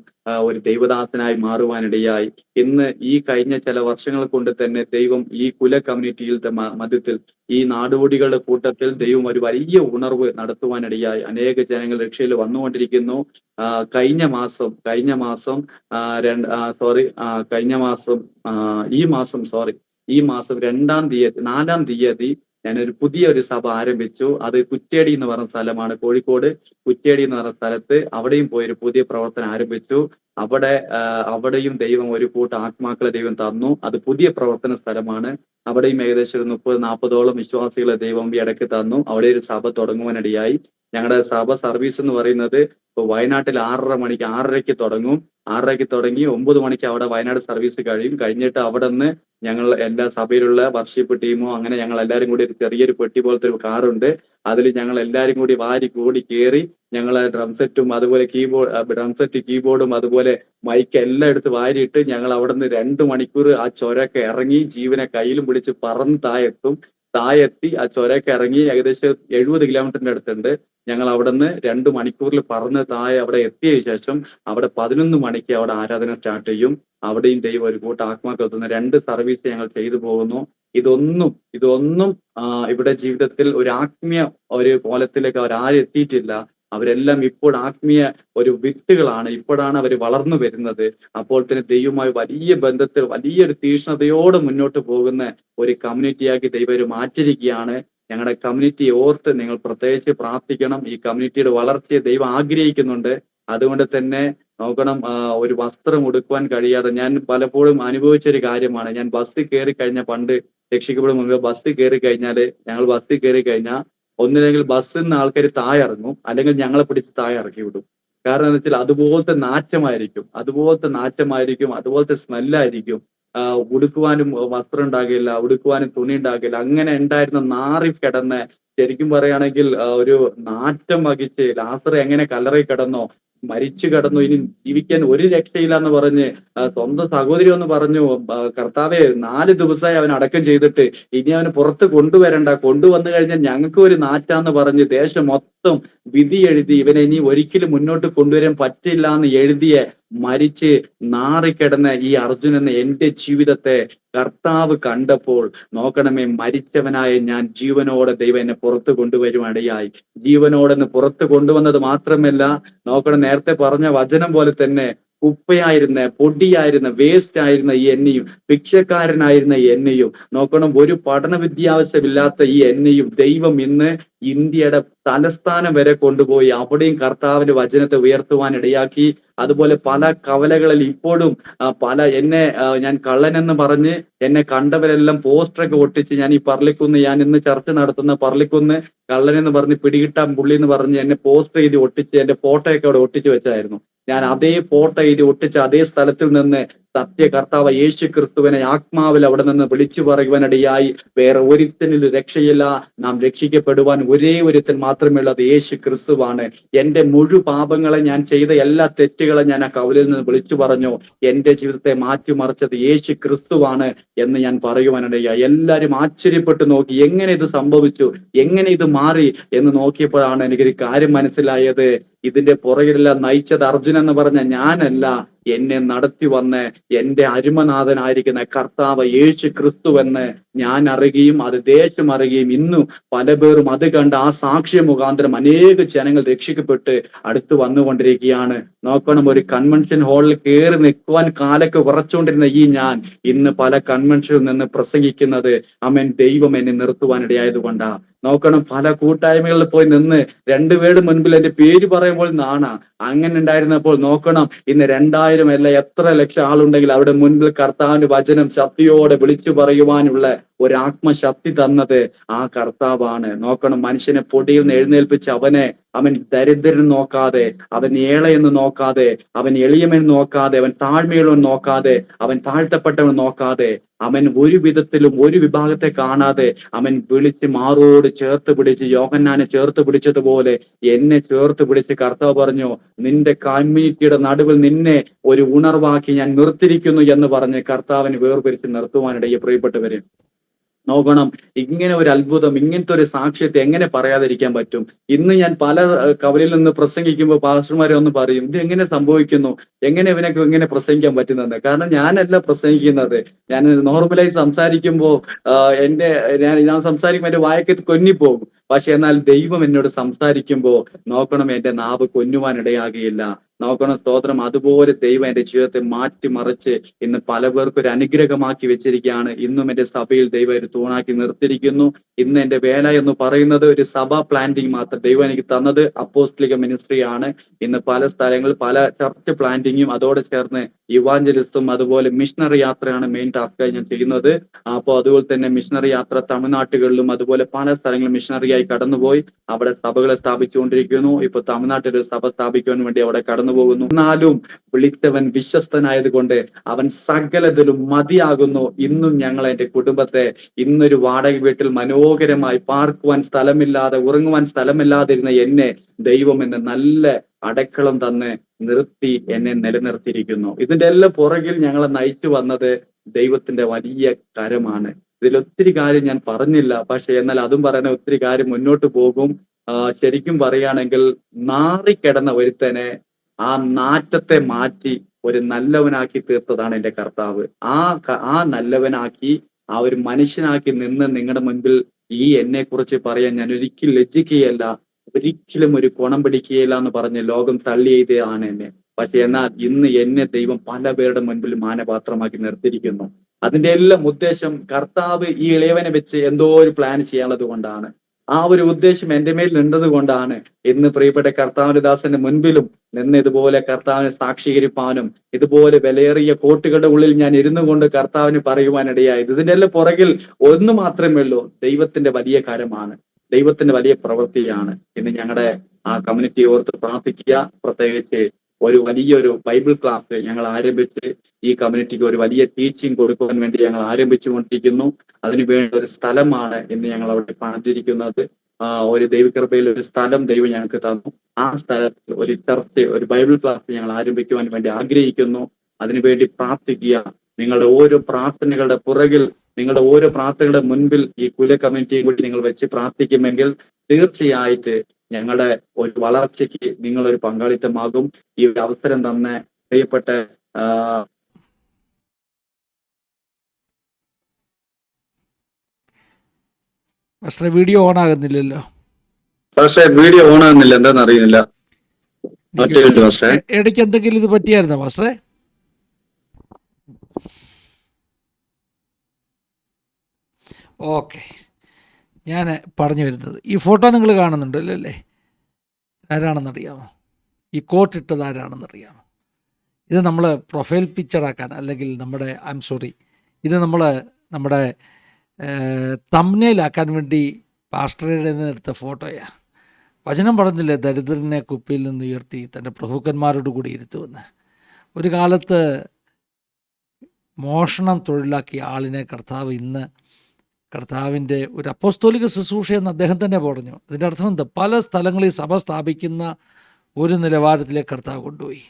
ഒരു ദൈവദാസനായി മാറുവാനിടയായി. ഇന്ന് ഈ കഴിഞ്ഞ ചില വർഷങ്ങൾ കൊണ്ട് തന്നെ ദൈവം ഈ കുല കമ്മ്യൂണിറ്റിയിലത്തെ മധ്യത്തിൽ ഈ നാടോടികളുടെ കൂട്ടത്തിൽ ദൈവം ഒരു വലിയ ഉണർവ് നടത്തുവാനിടയായി. അനേക ജനങ്ങൾ രക്ഷയിൽ വന്നുകൊണ്ടിരിക്കുന്നു. ഈ മാസം 4 തീയതി ഞാനൊരു പുതിയ സഭ ആരംഭിച്ചു. അത് കുറ്റ്യാടി എന്ന് പറഞ്ഞ സ്ഥലമാണ്, കോഴിക്കോട് കുറ്റ്യാടി എന്ന് പറഞ്ഞ സ്ഥലത്ത്. അവിടെയും പോയി ഒരു പുതിയ പ്രവർത്തനം ആരംഭിച്ചു. അവിടെയും ദൈവം ഒരു കൂട്ടം ആത്മാക്കളെ ദൈവം തന്നു. അത് പുതിയ പ്രവർത്തന സ്ഥലമാണ്. അവിടെയും ഏകദേശം ഒരു 30-40ഓളം വിശ്വാസികളെ ദൈവം ഈ ഇടയ്ക്ക് തന്നു. അവിടെ ഒരു സഭ തുടങ്ങുവാനിടയായി. ഞങ്ങളുടെ സഭ സർവീസ് എന്ന് പറയുന്നത് ഇപ്പൊ വയനാട്ടിൽ 6:30 തുടങ്ങും. 6:30 തുടങ്ങി 9 മണിക്ക് അവിടെ വയനാട് സർവീസ് കഴിയും. കഴിഞ്ഞിട്ട് അവിടെ നിന്ന് ഞങ്ങൾ എല്ലാ സഭയിലുള്ള വർഷിപ്പ് ടീമോ അങ്ങനെ ഞങ്ങൾ എല്ലാവരും കൂടി ഒരു ചെറിയൊരു പെട്ടി പോലത്തെ ഒരു കാറുണ്ട്. അതിൽ ഞങ്ങൾ എല്ലാവരും കൂടി വാരി കൂടി കയറി ഞങ്ങൾ ഡ്രം സെറ്റും അതുപോലെ ഡ്രം സെറ്റ് കീബോർഡും അതുപോലെ മൈക്ക് എല്ലാം എടുത്ത് വാരിയിട്ട് ഞങ്ങൾ അവിടെ നിന്ന് 2 മണിക്കൂർ ആ ചുരമൊക്കെ ഇറങ്ങി ജീവനെ കയ്യിലും പിടിച്ച് പറന്ന് താഴെത്തി ആ ചുരമൊക്കെ ഇറങ്ങി ഏകദേശം 70 കിലോമീറ്ററിന്റെ അടുത്തുണ്ട്. ഞങ്ങൾ അവിടെ നിന്ന് 2 മണിക്കൂറിൽ പറന്ന് താഴെ അവിടെ എത്തിയ ശേഷം അവിടെ 11 മണിക്ക് അവിടെ ആരാധന സ്റ്റാർട്ട് ചെയ്യും. അവിടെയും ദൈവം ഒരു കൂട്ടം ആത്മാക്കൾ എത്തുന്ന 2 സർവീസ് ഞങ്ങൾ ചെയ്തു പോകുന്നു. ഇതൊന്നും ഇവിടെ ജീവിതത്തിൽ ഒരു ആത്മീയ ഒരു കോലത്തിലേക്ക് അവരാരും എത്തിയിട്ടില്ല. അവരെല്ലാം ഇപ്പോൾ ആത്മീയ ഒരു വിത്തുകളാണ്. ഇപ്പോഴാണ് അവർ വളർന്നു വരുന്നത്. അപ്പോൾ തന്നെ ദൈവവുമായി വലിയ ബന്ധത്തിൽ വലിയൊരു തീക്ഷ്ണതയോടെ മുന്നോട്ട് പോകുന്ന ഒരു കമ്മ്യൂണിറ്റിയാക്കി ദൈവം മാറ്റിയിരിക്കുകയാണ്. ഞങ്ങളുടെ കമ്മ്യൂണിറ്റി ഓർത്ത് നിങ്ങൾ പ്രത്യേകിച്ച് പ്രാർത്ഥിക്കണം. ഈ കമ്മ്യൂണിറ്റിയുടെ വളർച്ചയെ ദൈവം ആഗ്രഹിക്കുന്നുണ്ട്. അതുകൊണ്ട് തന്നെ നോക്കണം, ഒരു വസ്ത്രം ഉടുക്കുവാൻ കഴിയാതെ ഞാൻ പലപ്പോഴും അനുഭവിച്ച ഒരു കാര്യമാണ്. ഞാൻ ബസ്സിൽ കയറി കഴിഞ്ഞ പണ്ട് രക്ഷിക്കപ്പെടും മുമ്പ് ബസ്സിൽ കയറി കഴിഞ്ഞാൽ ഒന്നില്ലെങ്കിൽ ബസ്സിൽ നിന്ന് ആൾക്കാർ താഴെ ഇറങ്ങും, അല്ലെങ്കിൽ ഞങ്ങളെ പിടിച്ച് താഴെ ഇറക്കി വിടും. കാരണം എന്താ വെച്ചാൽ അതുപോലത്തെ നാറ്റമായിരിക്കും, അതുപോലത്തെ സ്മെല്ലായിരിക്കും. ഉടുക്കുവാനും വസ്ത്രം ഉണ്ടാകില്ല, ഉടുക്കുവാനും തുണി ഉണ്ടാകില്ല. അങ്ങനെ ഉണ്ടായിരുന്ന നാറി കിടന്ന് ശരിക്കും പറയുകയാണെങ്കിൽ ഒരു നാറ്റം വഹിച്ച് ലാസർ എങ്ങനെ കല്ലറയിൽ കിടന്നോ മരിച്ചു കിടന്നു, ഇനി ജീവിക്കാൻ ഒരു രക്ഷയില്ല എന്ന് പറഞ്ഞ് സ്വന്തം സഹോദരി ഒന്ന് പറഞ്ഞു, കർത്താവെ 4 ദിവസമായി അവൻ അടക്കം ചെയ്തിട്ട് ഇനി അവന് പുറത്ത് കൊണ്ടുവന്നു കഴിഞ്ഞാൽ ഞങ്ങൾക്ക് ഒരു നാറ്റാന്ന് പറഞ്ഞ് ദേശം മൊത്തം വിധി എഴുതി ഇവനെ ഇനി ഒരിക്കലും മുന്നോട്ട് കൊണ്ടുവരാൻ പറ്റില്ല എന്ന് എഴുതിയ മരിച്ച് നാറിക്കിടന്ന ഈ അർജുനൻ എന്റെ ജീവിതത്തെ കർത്താവ് കണ്ടപ്പോൾ നോക്കണമേ, മരിച്ചവനായ ഞാൻ ജീവനോടെ ദൈവം എന്നെ പുറത്ത് കൊണ്ടുവരുവാനിടയായി. ജീവനോടെന്ന് പുറത്ത് കൊണ്ടുവന്നത് മാത്രമല്ല, നോക്കണം, നേരത്തെ പറഞ്ഞ വചനം പോലെ തന്നെ കുപ്പയായിരുന്ന, പൊടിയായിരുന്ന, വേസ്റ്റ് ആയിരുന്ന ഈ എന്നെയും, ഭിക്ഷക്കാരനായിരുന്ന ഈ എന്നെയും നോക്കണം, ഒരു പഠന വിദ്യാഭ്യാസമില്ലാത്ത ഈ എന്നെയും ദൈവം ഇന്ന് ഇന്ത്യയുടെ തലസ്ഥാനം വരെ കൊണ്ടുപോയി അവിടെയും കർത്താവിന്റെ വചനത്തെ ഉയർത്തുവാൻ ഇടയാക്കി. അതുപോലെ പല കവലകളിൽ ഇപ്പോഴും ഞാൻ കള്ളനെന്ന് പറഞ്ഞ് എന്നെ കണ്ടവരെല്ലാം പോസ്റ്ററൊക്കെ ഒട്ടിച്ച്, ഞാൻ ഇന്ന് ചർച്ച നടത്തുന്ന പറളിക്കുന്ന് കള്ളനെന്ന് പറഞ്ഞ് പിടികിട്ടാൻ പുള്ളി എന്ന് പറഞ്ഞ് എന്നെ പോസ്റ്റർ ചെയ്ത് ഒട്ടിച്ച് എന്റെ ഫോട്ടോയൊക്കെ അവിടെ ഒട്ടിച്ചു വെച്ചായിരുന്നു. ഞാൻ അതേ ഫോട്ടോ എഴുതി ഒട്ടിച്ച അതേ സ്ഥലത്തിൽ നിന്ന് സത്യ കർത്താവ് യേശു ക്രിസ്തുവിനെ ആത്മാവിൽ അവിടെ നിന്ന് വിളിച്ചു പറയുവാനിടയായി. വേറെ ഒരുത്തനിൽ രക്ഷയില്ല, നാം രക്ഷിക്കപ്പെടുവാൻ ഒരേ ഒരുത്തൻ മാത്രമേ ഉള്ളൂ, അത് യേശു ക്രിസ്തുവാണ്. എന്റെ പാപങ്ങളെ, ഞാൻ ചെയ്ത എല്ലാ തെറ്റുകളെ ഞാൻ ആ കവലിൽ നിന്ന് വിളിച്ചു പറഞ്ഞു. എന്റെ ജീവിതത്തെ മാറ്റിമറിച്ചത് യേശു ക്രിസ്തുവാണ് എന്ന് ഞാൻ പറയുവാനിടയായി. എല്ലാരും ആശ്ചര്യപ്പെട്ടു നോക്കി, എങ്ങനെ ഇത് സംഭവിച്ചു, എങ്ങനെ ഇത് മാറി എന്ന് നോക്കിയപ്പോഴാണ് എനിക്കൊരു കാര്യം മനസ്സിലായത്. ഇതിന്റെ പുറകിലെല്ലാം നയിച്ചത് അർജുനൻ എന്ന് പറഞ്ഞ ഞാനല്ല, എന്നെ നടത്തി വന്ന് എന്റെ അരുമനാഥനായിരിക്കുന്ന കർത്താവ് യേശു ക്രിസ്തുവെന്ന് ഞാൻ അറിയുകയും അത് ദേശം അറിയുകയും ഇന്നും പല പേരും അത് കണ്ട് ആ സാക്ഷ്യ മുഖാന്തരം അനേക ജനങ്ങൾ രക്ഷിക്കപ്പെട്ട് അടുത്ത് വന്നുകൊണ്ടിരിക്കുകയാണ്. നോക്കണം, ഒരു കൺവെൻഷൻ ഹാളിൽ കയറി നിൽക്കുവാൻ കാലൊക്കെ ഉറച്ചുകൊണ്ടിരുന്ന ഈ ഞാൻ ഇന്ന് പല കൺവെൻഷനിൽ നിന്ന് പ്രസംഗിക്കുന്നത് ദൈവം എന്നെ നിർത്തുവാനിടയായത് കൊണ്ടാ. നോക്കണം, പല കൂട്ടായ്മകളിൽ പോയി നിന്ന് 2 പേരുടെ മുൻപിൽ എന്റെ പേര് പറയുമ്പോൾ നാണാ. അങ്ങനെ ഉണ്ടായിരുന്നപ്പോൾ നോക്കണം, ഇന്ന് 2000 അല്ല എത്ര ലക്ഷം ആളുണ്ടെങ്കിൽ അവിടെ മുൻപിൽ കർത്താവിന്റെ വചനം ശക്തിയോടെ വിളിച്ചു പറയുവാനുള്ള ഒരു ആത്മശക്തി തന്നത് ആ കർത്താവാണ്. നോക്കണം, മനുഷ്യനെ പൊടിയിൽ നിന്ന് എഴുന്നേൽപ്പിച്ച് അവൻ ദരിദ്രൻ നോക്കാതെ, അവൻ ഏളയെന്ന് നോക്കാതെ, അവൻ എളിയമെന്ന് നോക്കാതെ, അവൻ താഴ്മയുള്ളവൻ നോക്കാതെ, അവൻ താഴ്ത്തപ്പെട്ടവൻ നോക്കാതെ, അവൻ ഒരു വിധത്തിലും ഒരു വിഭാഗത്തെ കാണാതെ അവൻ വിളിച്ച് മാറോട് ചേർത്ത് പിടിച്ച് യോഹന്നാനെ ചേർത്ത് പിടിച്ചതുപോലെ എന്നെ ചേർത്ത് പിടിച്ച് കർത്താവ് പറഞ്ഞു, നിന്റെ കമ്മ്യൂണിറ്റിയുടെ നടുവിൽ നിന്നെ ഒരു ഉണർവാക്കി ഞാൻ നിർത്തിയിരിക്കുന്നു എന്ന് പറഞ്ഞ് കർത്താവിന് വേർപിരിച്ച് നിർത്തുവാനിടയെ. പ്രിയപ്പെട്ടവരെ, നോക്കണം, ഇങ്ങനെ ഒരു അത്ഭുതം, ഇങ്ങനത്തെ ഒരു സാക്ഷ്യത്തെ എങ്ങനെ പറയാതിരിക്കാൻ പറ്റും? ഇന്ന് ഞാൻ പല കവലിൽ നിന്ന് പ്രസംഗിക്കുമ്പോൾ പാസ്റ്റർമാരെ ഒന്ന് പറയും, ഇത് എങ്ങനെ സംഭവിക്കുന്നു, എങ്ങനെ ഇവനൊക്കെ ഇങ്ങനെ പ്രസംഗിക്കാൻ പറ്റുന്നത്? കാരണം ഞാനല്ല പ്രസംഗിക്കുന്നത്. ഞാൻ നോർമലായി സംസാരിക്കുമ്പോൾ ഞാൻ സംസാരിക്കുമ്പോൾ എന്റെ വായൊക്കെ കൊന്നിപ്പോകും. പക്ഷെ എന്നാൽ ദൈവം എന്നോട് സംസാരിക്കുമ്പോൾ നോക്കണം, എന്റെ നാവ് കൊന്നുവാൻ ഇടയാകുകയില്ല. നോക്കണം സ്തോത്രം. അതുപോലെ ദൈവം എന്റെ ജീവിതത്തെ മാറ്റിമറിച്ച് ഇന്ന് പല പേർക്കും ഒരു അനുഗ്രഹമാക്കി വെച്ചിരിക്കുകയാണ്. ഇന്നും എന്റെ സഭയിൽ ദൈവം ഒരു തൂണാക്കി നിർത്തിയിരിക്കുന്നു. ഇന്ന് എന്റെ വേല എന്ന് പറയുന്നത് ഒരു സഭ പ്ലാന്റിങ് മാത്രം. ദൈവം എനിക്ക് തന്നത് അപ്പോസ്തലിക മിനിസ്ട്രി ആണ്. ഇന്ന് പല സ്ഥലങ്ങളിൽ പല ചർച്ച് പ്ലാന്റിങ്ങും അതോടെ ചേർന്ന് ഇവാഞ്ചലിസ്റ്റും അതുപോലെ മിഷണറി യാത്രയാണ് മെയിൻ ടാസ്കായി ഞാൻ ചെയ്യുന്നത്. അപ്പോൾ അതുപോലെ തന്നെ മിഷണറി യാത്ര തമിഴ്നാട്ടുകളിലും അതുപോലെ പല സ്ഥലങ്ങളിലും മിഷണറിയായി കടന്നുപോയി അവിടെ സഭകളെ സ്ഥാപിച്ചുകൊണ്ടിരിക്കുന്നു. ഇപ്പൊ തമിഴ്നാട്ടിൽ ഒരു സഭ സ്ഥാപിക്കുവാൻ വേണ്ടി അവിടെ കടന്നു പോകുന്നു. എന്നാലും വിളിച്ചവൻ വിശ്വസ്തനായത് കൊണ്ട് അവൻ സകലതിലും മതിയാകുന്നു. ഇന്നും ഞങ്ങൾ എന്റെ കുടുംബത്തെ ഇന്നൊരു വാടക വീട്ടിൽ മനോഹരമായി പാർക്കുവാൻ സ്ഥലമില്ലാതെ ഉറങ്ങുവാൻ സ്ഥലമില്ലാതിരുന്ന എന്നെ ദൈവം എന്നെ നല്ല അടക്കളം തന്ന് നിർത്തി എന്നെ നിലനിർത്തിയിരിക്കുന്നു. ഇതിന്റെ എല്ലാം പുറകിൽ ഞങ്ങളെ നയിച്ചു വന്നത് ദൈവത്തിന്റെ വലിയ കരമാണ്. ഇതിൽ ഒത്തിരി കാര്യം ഞാൻ പറഞ്ഞില്ല, പക്ഷെ എന്നാൽ അതും പറയുന്ന ഒത്തിരി കാര്യം മുന്നോട്ട് പോകും. ശരിക്കും പറയുകയാണെങ്കിൽ നാറിക്കിടന്ന ഒരുത്തനെ ആ നാറ്റത്തെ മാറ്റി ഒരു നല്ലവനാക്കി തീർത്തതാണ് എന്റെ കർത്താവ്. ആ നല്ലവനാക്കി ആ ഒരു മനുഷ്യനാക്കി നിന്ന് നിങ്ങളുടെ മുൻപിൽ ഈ എന്നെ കുറിച്ച് പറയാൻ ഞാൻ ഒരിക്കലും ലജ്ജിക്കുകയല്ല, ഒരിക്കലും ഒരു കുണം പിടിക്കുകയില്ല എന്ന് പറഞ്ഞ് ലോകം തള്ളിയതാണ് എന്നെ. പക്ഷെ എന്നാൽ ഇന്ന് എന്നെ ദൈവം പല പേരുടെ മുൻപിൽ മാനപാത്രമാക്കി നിർത്തിയിരിക്കുന്നു. അതിന്റെ എല്ലാം ഉദ്ദേശം കർത്താവ് ഈ ഇളയവനെ വെച്ച് എന്തോ ഒരു പ്ലാൻ ചെയ്യാനുള്ളത് കൊണ്ടാണ്. ആ ഒരു ഉദ്ദേശം എന്റെ മേൽ നിന്നത് കൊണ്ടാണ് ഇന്ന് പ്രിയപ്പെട്ട കർത്താവിന്റെ ദാസന്റെ മുൻപിലും നിന്ന് ഇതുപോലെ കർത്താവിനെ സാക്ഷീകരിപ്പാനും ഇതുപോലെ വിലയേറിയ കോട്ടുകളുടെ ഉള്ളിൽ ഞാൻ ഇരുന്നു കൊണ്ട് കർത്താവിന് പറയുവാനിടയായത്. ഇതിന്റെ എല്ലാം പുറകിൽ ഒന്ന് മാത്രമേ ഉള്ളൂ, ദൈവത്തിന്റെ വലിയ കാര്യമാണ്, ദൈവത്തിന്റെ വലിയ പ്രവൃത്തിയാണ്. ഇന്ന് ഞങ്ങളുടെ ആ കമ്മ്യൂണിറ്റി ഓർത്ത് പ്രാർത്ഥിക്കുക. പ്രത്യേകിച്ച് ഒരു വലിയൊരു ബൈബിൾ ക്ലാസ് ഞങ്ങൾ ആരംഭിച്ച് ഈ കമ്മ്യൂണിറ്റിക്ക് ഒരു വലിയ ടീച്ചിങ് കൊടുക്കുവാൻ വേണ്ടി ഞങ്ങൾ ആരംഭിച്ചുകൊണ്ടിരിക്കുന്നു. അതിനുവേണ്ടി ഒരു സ്ഥലമാണ് ഇന്ന് ഞങ്ങൾ അവിടെ പണിതിരിക്കുന്നത്. ഒരു ദൈവകൃപയിൽ ഒരു സ്ഥലം ദൈവം ഞങ്ങൾക്ക് തന്നു. ആ സ്ഥലത്ത് ഒരു ചർച്ച്, ഒരു ബൈബിൾ ക്ലാസ് ഞങ്ങൾ ആരംഭിക്കുവാൻ വേണ്ടി ആഗ്രഹിക്കുന്നു. അതിനുവേണ്ടി പ്രാർത്ഥിക്കുക. നിങ്ങളുടെ ഓരോ പ്രാർത്ഥനകളുടെ പുറകിൽ, നിങ്ങളുടെ ഓരോ പ്രാർത്ഥനകളുടെ മുൻപിൽ ഈ കുല കമ്മ്യൂണിറ്റിയെ കൂടി നിങ്ങൾ വെച്ച് പ്രാർത്ഥിക്കുമെങ്കിൽ തീർച്ചയായിട്ട് ഞങ്ങളുടെ ഒരു വളർച്ചയ്ക്ക് നിങ്ങളൊരു പങ്കാളിത്തമാകും. ഈ ഒരു അവസരം തന്ന പ്രിയപ്പെട്ട പക്ഷേ വീഡിയോ ഓൺ ആകുന്നില്ലല്ലോ. പക്ഷേ വീഡിയോ ഓൺ ആകുന്നില്ല, എന്താണെന്ന് അറിയുന്നില്ല. ഇടയ്ക്ക് എന്തെങ്കിലും ഇത് പറ്റിയായിരുന്നോ മാസ്റ്ററെ? ഓക്കെ, ഞാൻ പറഞ്ഞു വരുന്നത് ഈ ഫോട്ടോ നിങ്ങൾ കാണുന്നുണ്ടല്ലോ അല്ലേ? ആരാണെന്നറിയാമോ? ഈ കോട്ടിട്ടത് ആരാണെന്നറിയാമോ? ഇത് നമ്മൾ പ്രൊഫൈൽ പിക്ചറാക്കാൻ, അല്ലെങ്കിൽ ഇത് നമ്മുടെ തംബ്നെയിലാക്കാൻ വേണ്ടി പാസ്റ്ററുടെ എടുത്ത ഫോട്ടോയാണ്. വചനം പറഞ്ഞില്ലേ, ദരിദ്രനെ കുപ്പിയിൽ നിന്ന് ഉയർത്തി തൻ്റെ പ്രഭുക്കന്മാരോട് കൂടി ഇരുത്തുമെന്ന്. ഒരു കാലത്ത് മോഷണം തൊഴിലാക്കിയ ആളിനെ കർത്താവ് ഇന്ന് കർത്താവിൻ്റെ ഒരു അപ്പോസ്തോലിക ശുശ്രൂഷ എന്ന് അദ്ദേഹം തന്നെ പറഞ്ഞു. അതിൻ്റെ അർത്ഥം എന്താ? പല സ്ഥലങ്ങളിൽ സഭ സ്ഥാപിക്കുന്ന ഒരു നിലവാരത്തിലേക്ക് കർത്താവ് കൊണ്ടുപോയി.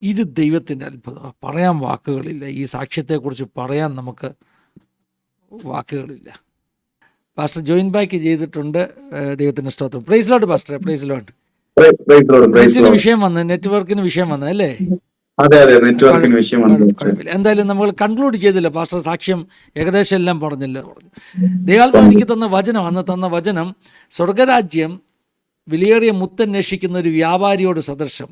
ഇത് ദൈവത്തിൻ്റെ അത്ഭുതമാണ്. പറയാൻ വാക്കുകളില്ല. ഈ സാക്ഷ്യത്തെക്കുറിച്ച് പറയാൻ നമുക്ക് വാക്കുകളില്ല. പാസ്റ്റർ ജോയിൻ ബാക്ക് ചെയ്തിട്ടുണ്ട്. ദൈവത്തിൻ്റെ സ്തോത്രം. Praise Lord pastor, praise Lord. നെറ്റ്വർക്കിന് വിഷയം വന്നു അല്ലേ? കുഴപ്പമില്ല. എന്തായാലും നമ്മൾ കൺക്ലൂഡ് ചെയ്തില്ല. പാസ്റ്റർ സാക്ഷ്യം ഏകദേശം എല്ലാം പറഞ്ഞല്ലോ. ദൈവാത്മാവ് എനിക്ക് തന്ന വചനം സ്വർഗരാജ്യം വിലയേറിയ മുത്തന്വേഷിക്കുന്ന ഒരു വ്യാപാരിയോട് സദൃശം.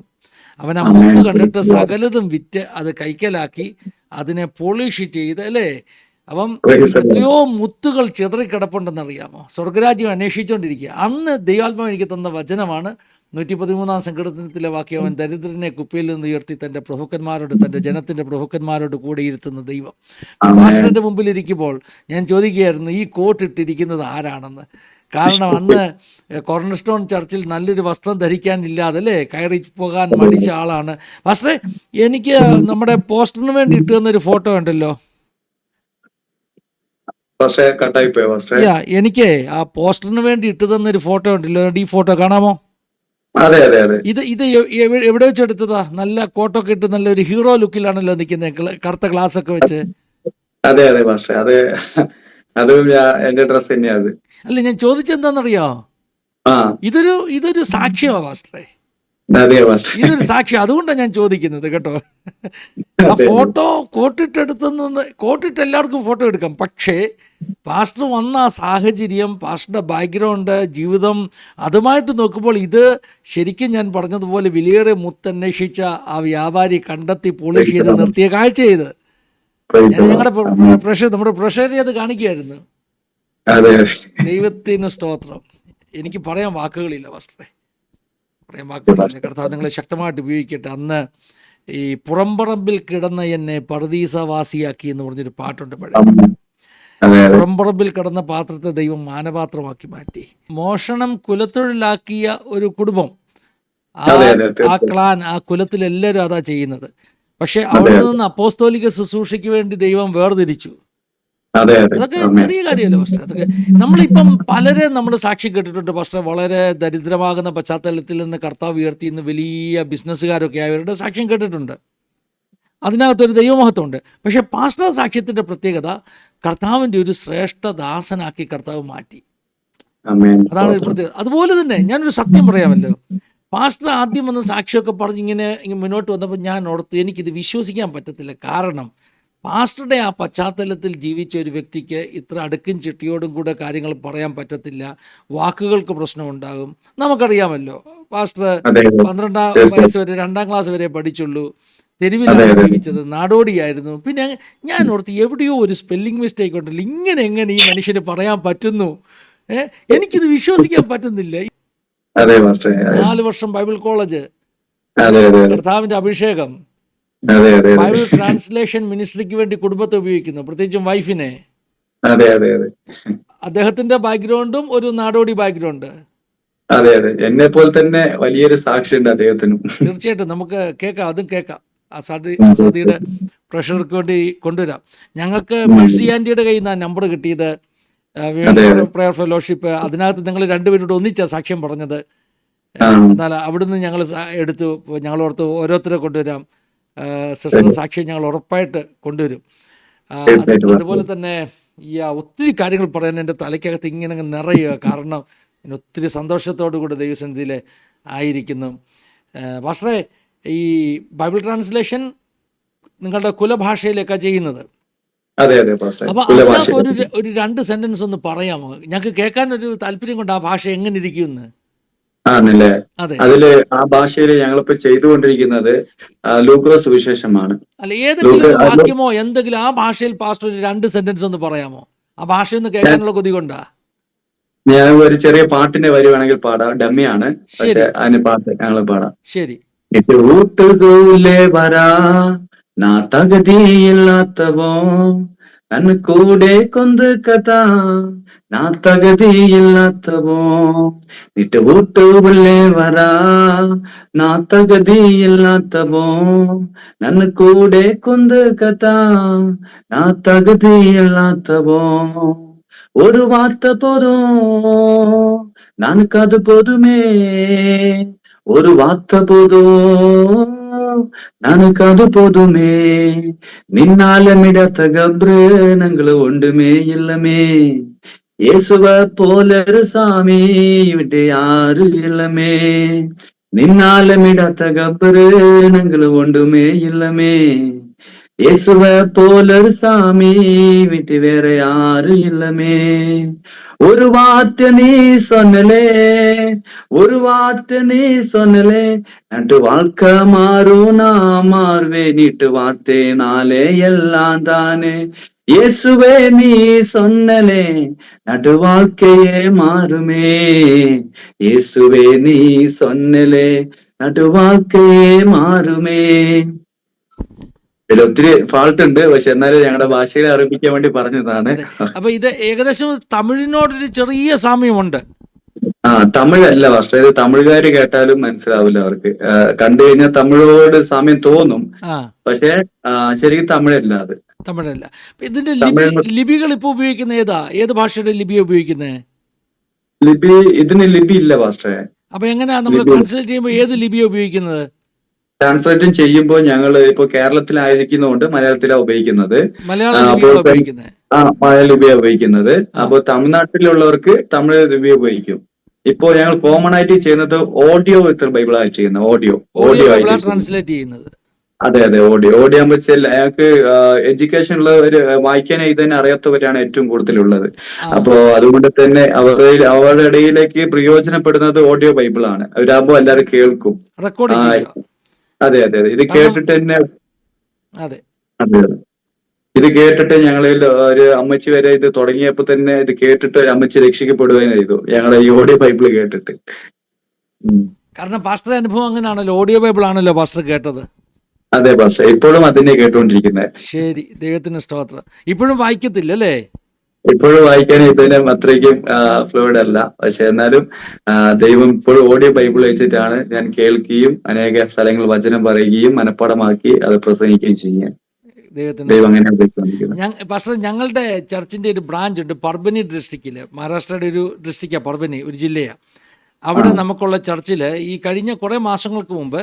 അവൻ ആ മുത്ത് കണ്ടിട്ട് സകലതും വിറ്റ് അത് കൈക്കലാക്കി അതിനെ പോളിഷ് ചെയ്ത്, അല്ലേ? അപ്പം എത്രയോ മുത്തുകൾ ചിതറിക്കിടപ്പുണ്ടെന്നറിയാമോ? സ്വർഗരാജ്യം അന്വേഷിച്ചുകൊണ്ടിരിക്കുക. അന്ന് ദൈവാത്മാവ് എനിക്ക് തന്ന വചനമാണ് 113 സങ്കീർത്തനത്തിലെ വാക്യം, അവൻ ദരിദ്രനെ കുപ്പിയിൽ നിന്ന് ഉയർത്തി തൻ്റെ ജനത്തിൻ്റെ പ്രഭുക്കന്മാരോട് കൂടെ ഇരുത്തുന്ന ദൈവം. പാസ്റ്ററിൻ്റെ മുമ്പിൽ ഇരിക്കുമ്പോൾ ഞാൻ ചോദിക്കുകയായിരുന്നു, ഈ കോട്ട് ഇട്ടിരിക്കുന്നത് ആരാണെന്ന്. കാരണം അന്ന് കോർണർ സ്റ്റോൺ ചർച്ചിൽ നല്ലൊരു വസ്ത്രം ധരിക്കാനില്ലാതെ, അല്ലേ, കയറി പോകാൻ മടിച്ച ആളാണ്. പാസ്റ്ററെ, എനിക്ക് നമ്മുടെ പോസ്റ്ററിന് വേണ്ടി ഇട്ടു തന്നൊരു ഫോട്ടോ ഉണ്ടല്ലോ. എനിക്ക് ആ പോസ്റ്ററിന് വേണ്ടി ഇട്ടു തന്നൊരു ഫോട്ടോ ഉണ്ടല്ലോ. ഈ ഫോട്ടോ കാണാമോ? ഇത് എവിടെ വെച്ച് എടുത്തതാ? നല്ല കോട്ടൊക്കെ ഇട്ട് നല്ലൊരു ഹീറോ ലുക്കിലാണല്ലോ നിൽക്കുന്നത്, കറുത്ത ഗ്ലാസ് ഒക്കെ വെച്ച്. അല്ല, ഞാൻ ചോദിച്ചെന്താന്നറിയോ? ഇതൊരു സാക്ഷ്യമാ പാസ്റ്ററെ. അതെ പാസ്റ്റർ. ഇതൊരു സാക്ഷി, അതുകൊണ്ടാണ് ഞാൻ ചോദിക്കുന്നത് കേട്ടോ. ആ അതെ ഫോട്ടോ കോട്ടിട്ടെടുത്തുനിന്ന്, കോട്ടിട്ട് എല്ലാവർക്കും ഫോട്ടോ എടുക്കാം, പക്ഷേ പാസ്റ്റർ വന്ന ആ സാഹചര്യം, പാസ്റ്ററുടെ ബാക്ക്ഗ്രൗണ്ട്, ജീവിതം, അതുമായിട്ട് നോക്കുമ്പോൾ ഇത് ശരിക്കും ഞാൻ പറഞ്ഞതുപോലെ വിലയേറെ മുത്തന്വേഷിച്ച ആ വ്യാപാരി കണ്ടെത്തി പോളിഷ് ചെയ്ത് നിർത്തിയ കാഴ്ച ഇത്. ഞാൻ ഞങ്ങളുടെ നമ്മുടെ പ്രഷറെ അത് കാണിക്കുകയായിരുന്നു. അതെ ദൈവത്തിന് സ്തോത്രം. എനിക്ക് പറയാൻ വാക്കുകളില്ല പാസ്റ്ററെ, പറയാൻ വാക്കുകളില്ല. കർത്താവ് നിങ്ങളെ ശക്തമായിട്ട് ഉപയോഗിക്കട്ടെ. അന്ന് ഈ പുറംപറമ്പിൽ കിടന്ന എന്നെ പറുദീസവാസിയാക്കി എന്ന് പറഞ്ഞൊരു പാട്ടുണ്ട് പഴയ. പുറംപറമ്പിൽ കിടന്ന പാത്രത്തെ ദൈവം മാനപാത്രമാക്കി മാറ്റി. മോഷണം കുലത്തൊഴിലാക്കിയ ഒരു കുടുംബം, ആ ക്ലാൻ, ആ കുലത്തിലെല്ലാവരും അതാ ചെയ്യുന്നത്. പക്ഷെ അവിടെ നിന്ന് അപ്പോസ്തോലിക ശുശ്രൂഷയ്ക്ക് വേണ്ടി ദൈവം വേർതിരിച്ചു. അതൊക്കെ ചെറിയ കാര്യമല്ല പാസ്റ്റർ. അതൊക്കെ നമ്മളിപ്പം പലരെ നമ്മൾ സാക്ഷി കേട്ടിട്ടുണ്ട് പാസ്റ്റർ. വളരെ ദരിദ്രമാകുന്ന പശ്ചാത്തലത്തിൽ നിന്ന് കർത്താവ് ഉയർത്തി ഇന്ന് വലിയ ബിസിനസ്സുകാരൊക്കെ ആയവരുടെ സാക്ഷ്യം കേട്ടിട്ടുണ്ട്. അതിനകത്തൊരു ദൈവമഹത്വമുണ്ട്. പക്ഷേ പാസ്റ്റർ സാക്ഷ്യത്തിൻ്റെ പ്രത്യേകത കർത്താവിൻ്റെ ഒരു ശ്രേഷ്ഠ ദാസനാക്കി കർത്താവ് മാറ്റി. അതാണ് ഒരു പ്രത്യേകത. അതുപോലെ തന്നെ ഞാനൊരു സത്യം പറയാമല്ലോ, പാസ്റ്റർ ആദ്യം വന്ന് സാക്ഷിയൊക്കെ പറഞ്ഞ് ഇങ്ങനെ മുന്നോട്ട് വന്നപ്പോൾ ഞാൻ ഓർത്തു എനിക്കിത് വിശ്വസിക്കാൻ പറ്റത്തില്ല. കാരണം പാസ്റ്ററുടെ ആ പശ്ചാത്തലത്തിൽ ജീവിച്ച ഒരു വ്യക്തിക്ക് ഇത്ര അടുക്കും ചിട്ടിയോടും കൂടെ കാര്യങ്ങൾ പറയാൻ പറ്റത്തില്ല. വാക്കുകൾക്ക് പ്രശ്നമുണ്ടാകും. നമുക്കറിയാമല്ലോ, പാസ്റ്റർ 12ാം വയസ്സ് വരെ 2ാം ക്ലാസ് വരെ പഠിച്ചുള്ളൂ, തെരുവിലാണ് ജീവിച്ചത്, നാടോടിയായിരുന്നു. പിന്നെ ഞാൻ ഓർത്ത് എവിടെയോ ഒരു സ്പെല്ലിംഗ് മിസ്റ്റേക്ക് ഉണ്ടല്ലോ, ഇങ്ങനെ എങ്ങനെ ഈ മനുഷ്യന് പറയാൻ പറ്റുന്നു? എനിക്കിത് വിശ്വസിക്കാൻ പറ്റുന്നില്ല. 4 വർഷം ബൈബിൾ കോളേജ്, കർത്താവിൻ്റെ അഭിഷേകം, ബൈബിൾ ട്രാൻസ്ലേഷൻ മിനിസ്ട്രിക്ക് വേണ്ടി കുടുംബത്തെ ഉപയോഗിക്കുന്നു, പ്രത്യേകിച്ചും വൈഫിനെ. അദ്ദേഹത്തിന്റെ ബാക്ക്ഗ്രൗണ്ടും ഒരു നാടോടി ബാക്ക്ഗ്രൗണ്ട്. അതെ അതെ, എന്നെ പോലെ തന്നെ വലിയൊരു സാക്ഷിയുണ്ട് അദ്ദേഹത്തിനും. തീർച്ചയായിട്ടും നമുക്ക് കേൾക്കാം, അതും കേൾക്കാം. ആസാദിയുടെ പ്രഷർക്ക് വേണ്ടി കൊണ്ടുവരാം. ഞങ്ങൾക്ക് മെഴ്സി ആൻറ്റിയുടെ കയ്യിൽ നിന്നാണ് നമ്പർ കിട്ടിയത്, പ്രയർ ഫെലോഷിപ്പ്. അതിനകത്ത് നിങ്ങൾ രണ്ടുപേരോട് ഒന്നിച്ചാ സാക്ഷ്യം പറഞ്ഞത്. എന്നാൽ അവിടുന്ന് ഞങ്ങൾ എടുത്തു, ഞങ്ങൾ ഓർത്ത് ഓരോരുത്തരെ കൊണ്ടുവരാം. സിസ്റ്ററിന്റെ സാക്ഷ്യം ഞങ്ങൾ ഉറപ്പായിട്ട് കൊണ്ടുവരും. അതുപോലെ തന്നെ ഈ ഒത്തിരി കാര്യങ്ങൾ പറയാൻ എൻ്റെ തലയ്ക്കകത്ത് ഇങ്ങനെ നിറയുക. കാരണം ഞാൻ ഒത്തിരി സന്തോഷത്തോടു കൂടി ദൈവസന്നിധിയിൽ ആയിരിക്കുന്നു. പാസ്റ്ററെ, ഈ ബൈബിൾ ട്രാൻസ്ലേഷൻ നിങ്ങളുടെ കുലഭാഷയിലേക്കാണ് ചെയ്യുന്നത്. അപ്പോൾ അതിനകത്ത് ഒരു 2 സെന്റൻസ് ഒന്ന് പറയാമോ? ഞങ്ങൾക്ക് കേൾക്കാനൊരു താല്പര്യം കൊണ്ട് ആ ഭാഷ എങ്ങനെ ഇരിക്കുമെന്ന്. ആണല്ലേ? അതില് ആ ഭാഷയിൽ ഞങ്ങളിപ്പോ ചെയ്തുകൊണ്ടിരിക്കുന്നത് ലൂക്കോസ് സുവിശേഷമാണ്. അല്ല, ഏതെങ്കിലും ഒരു വാക്യമോ എന്തെങ്കിലും ആ ഭാഷയിൽ പാസ്റ്റർ ഒരു 2 സെന്റൻസ് ഒന്ന് പറയാമോ? ആ ഭാഷയൊന്ന് കേൾക്കാനുള്ള കൊതി കൊണ്ടാ. ഞാൻ ഒരു ചെറിയ പാട്ടിന്റെ വരി വേണമെങ്കിൽ പാടാം. ഡമ്മിയാണ്, പക്ഷെ അതിന് പാട്ട് ഞങ്ങൾ പാടാം. ശരി. വരാ നാ തകതിയില്ലാത്തവോ ನನ್ನ ಕೂಡೆ ಕೊಂದು ಕಥಾ ನಾ ತಗದಿಯಿಲ್ಲತ್ತವೋ ನಿಟ್ಟು ಹುಟ್ಟು ಒಳ್ಳೆವರ ನಾ ತಗದಿಯಿಲ್ಲತ್ತವೋ ನನ್ನ ಕೂಡೆ ಕೊಂದು ಕಥಾ ನಾ தகுதியில்லாதவோ ஒரு வார்த்தை போதும் நானுக்கு அது போதுமே ஒரு வார்த்தை போதும் நானுக்கு அது போதுமே நின்னால மிடத்தகப்ரு நங்களு ஒன்றுமே இல்லமே இயேசுவ போலரு சாமி விட்டு யாரு இல்லமே நின்னால மிடத்தகப்ரு நங்களு ஒன்றுமே இல்லமே இயேசுவ போலரு சாமி விட்டு வேற யாரு இல்லமே ஒரு வார்த்தை நீ சொன்னலே ஒரு வார்த்தை நீ சொன்னலே நட்டு வாழ்க்கை மாறும் நான் மாறுவே நீட்டு வார்த்தைனாலே எல்லாம் தானே இயேசுவே நீ சொன்னலே நடு வாழ்க்கையே மாறுமே இயேசுவே நீ சொன்னலே நடு வாழ்க்கையே മാറുമേ. ഇതിൽ ഒത്തിരി ഫാൾട്ട് ഉണ്ട്, പക്ഷെ എന്നാലും ഞങ്ങളുടെ ഭാഷയിൽ അറിയിക്കാൻ വേണ്ടി പറഞ്ഞതാണ്. അപ്പൊ ഇത് ഏകദേശം തമിഴിനോടൊരു ചെറിയ സാമ്യമുണ്ട്. തമിഴല്ല പക്ഷേ ഇത് തമിഴുകാര് കേട്ടാലും മനസ്സിലാവില്ല അവർക്ക്. കണ്ടു കഴിഞ്ഞാൽ തമിഴോട് സാമ്യം തോന്നും, പക്ഷെ ശരിക്കും തമിഴല്ല. അത് തമിഴല്ല. ഇതിന്റെ ലിപികൾ ഇപ്പൊ ഉപയോഗിക്കുന്ന ഏത് ഭാഷയുടെ ലിപിയാണ് ഉപയോഗിക്കുന്നത്? ലിപി ഇതിന് ലിപി ഇല്ല പാസ്റ്ററെ. അപ്പൊ എങ്ങനെയാ നമ്മൾ ട്രാൻസ്ലേറ്റ് ചെയ്യുമ്പോൾ ഏത് ലിപിയാണ് ഉപയോഗിക്കുന്നത്? ട്രാൻസ്ലേറ്റ് ചെയ്യുമ്പോൾ ഞങ്ങൾ ഇപ്പൊ കേരളത്തിലായിരിക്കുന്നതുകൊണ്ട് മലയാളത്തിലാണ് ഉപയോഗിക്കുന്നത്. മലയാള ലിപിയാണ് ഉപയോഗിക്കുന്നത്. അപ്പൊ തമിഴ്നാട്ടിലുള്ളവർക്ക് തമിഴ് ലിപി ഉപയോഗിക്കും. ഇപ്പോ ഞങ്ങൾ കോമൺ ആയിട്ട് ചെയ്യുന്നത് ഓഡിയോ വിത്ത് ബൈബിൾ ആയിട്ട് ചെയ്യുന്നത്. ഓഡിയോ ഓഡിയോ ഓഡിയോ ആയിട്ട് ബൈബിളാണ് ചെയ്യുന്നത്. ട്രാൻസ്ലേറ്റ് ചെയ്യുന്നത്. അതെ അതെ, ഓഡിയോ ഓഡിയോ ആകുമ്പോൾ വെച്ചാൽ അയാൾക്ക് എഡ്യൂക്കേഷൻ ഉള്ളവർ, വായിക്കാൻ എഴുതാൻ അറിയാത്തവരാണ് ഏറ്റവും കൂടുതലുള്ളത്. ആ, അപ്പോ അതുകൊണ്ട് തന്നെ അവരുടെ ഇടയിലേക്ക് പ്രയോജനപ്പെടുന്നത് ഓഡിയോ ബൈബിളാണ്. അവരാകുമ്പോൾ എല്ലാവരും കേൾക്കും. റെക്കോർഡ് ആ, ചെയ്യുക. അതെ അതെ അതെ, ഇത് കാരണം കേട്ടിട്ട് തന്നെ. അതെ, അതെ അതെ. ഇത് കേട്ടിട്ട് ഞങ്ങളിൽ ഒരു അമ്മച്ചി വരെ ഇത് തുടങ്ങിയപ്പോ തന്നെ ഇത് കേട്ടിട്ട് ഒരു അമ്മച്ചി രക്ഷിക്കപ്പെടുകയും ചെയ്തു, ഞങ്ങളെ ഈ ഓഡിയോ ബൈബിൾ കേട്ടിട്ട്. ഉം. കാരണം പാസ്റ്റർ അനുഭവം അങ്ങനെയാണല്ലോ, ഓഡിയോ ബൈബിൾ ആണല്ലോ പാസ്റ്റർ കേട്ടത്. അതെ പക്ഷെ ഇപ്പോഴും അതിനെ കേട്ടുകൊണ്ടിരിക്കുന്നത്. ശരി, ദൈവത്തിന് സ്തോത്രം. ഇപ്പോഴും വായിക്കത്തില്ല അല്ലേ? ഇപ്പോഴും വായിക്കാൻ ഇതിനും അത്രയ്ക്കും ഫ്ലൂയിഡ് അല്ല, പക്ഷെ എന്നാലും ദൈവം ഇപ്പോഴും ഓഡിയോ ബൈബിൾ വെച്ചിട്ടാണ് ഞാൻ കേൾക്കുകയും അനേക സ്ഥലങ്ങൾ വചനം പറയുകയും മനഃപ്പാടമാക്കി അത് പ്രസംഗിക്കുകയും ചെയ്യാൻ ദൈവത്തിന് ദൈവം സ്തോത്രം. അങ്ങനെ ഉപയോഗിക്കുന്നത്. പാസ്റ്റർ, ഞങ്ങളുടെ ചർച്ചിൻ്റെ ഒരു ബ്രാഞ്ച് ഉണ്ട് പർബനി ഡിസ്ട്രിക്റ്റിൽ. മഹാരാഷ്ട്രയുടെ ഒരു ഡിസ്ട്രിക്റ്റാണ് പർബനി, ഒരു ജില്ലയാണ്. അവിടെ നമുക്കുള്ള ചർച്ചിൽ ഈ കഴിഞ്ഞ കുറേ മാസങ്ങൾക്ക് മുമ്പ്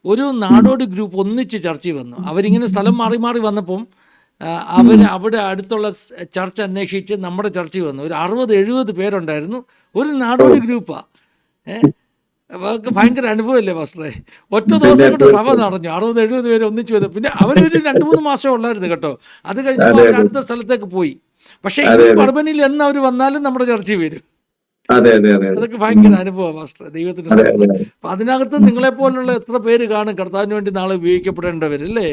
ഒരു നാടോടി ഗ്രൂപ്പ് ഒന്നിച്ച് ചർച്ചിൽ വന്നു. അവരിങ്ങനെ സ്ഥലം മാറി മാറി വന്നപ്പം അവിടെ അടുത്തുള്ള ചർച്ച് അന്വേഷിച്ച് നമ്മുടെ ചർച്ചിൽ വന്നു. ഒരു 60-70 പേരുണ്ടായിരുന്നു. ഒരു നാടോടി ഗ്രൂപ്പാണ്. അവർക്ക് ഭയങ്കര അനുഭവമല്ലേ പാസ്റ്ററെ? ഒറ്റ ദിവസം കൊണ്ട് സഭ നിറഞ്ഞു. 60-70 പേര് ഒന്നിച്ച് വന്നു. പിന്നെ അവരൊരു 2-3 മാസം ഉള്ളായിരുന്നു കേട്ടോ. അത് കഴിഞ്ഞപ്പോൾ അവർ അടുത്ത സ്ഥലത്തേക്ക് പോയി. പക്ഷേ ഈ പർബനിയിൽ എന്ന് അവർ വന്നാലും നമ്മുടെ ചർച്ചിൽ വരും. അതൊക്കെ ഭയങ്കര അനുഭവമാണ് പാസ്റ്റർ. ദൈവത്തിന് സ്തോത്രം. അപ്പം അതിനകത്ത് നിങ്ങളെപ്പോലുള്ള എത്ര പേര് കാണും കർത്താവിന് വേണ്ടി നാളെ ഉപയോഗിക്കപ്പെടേണ്ടവരല്ലേ?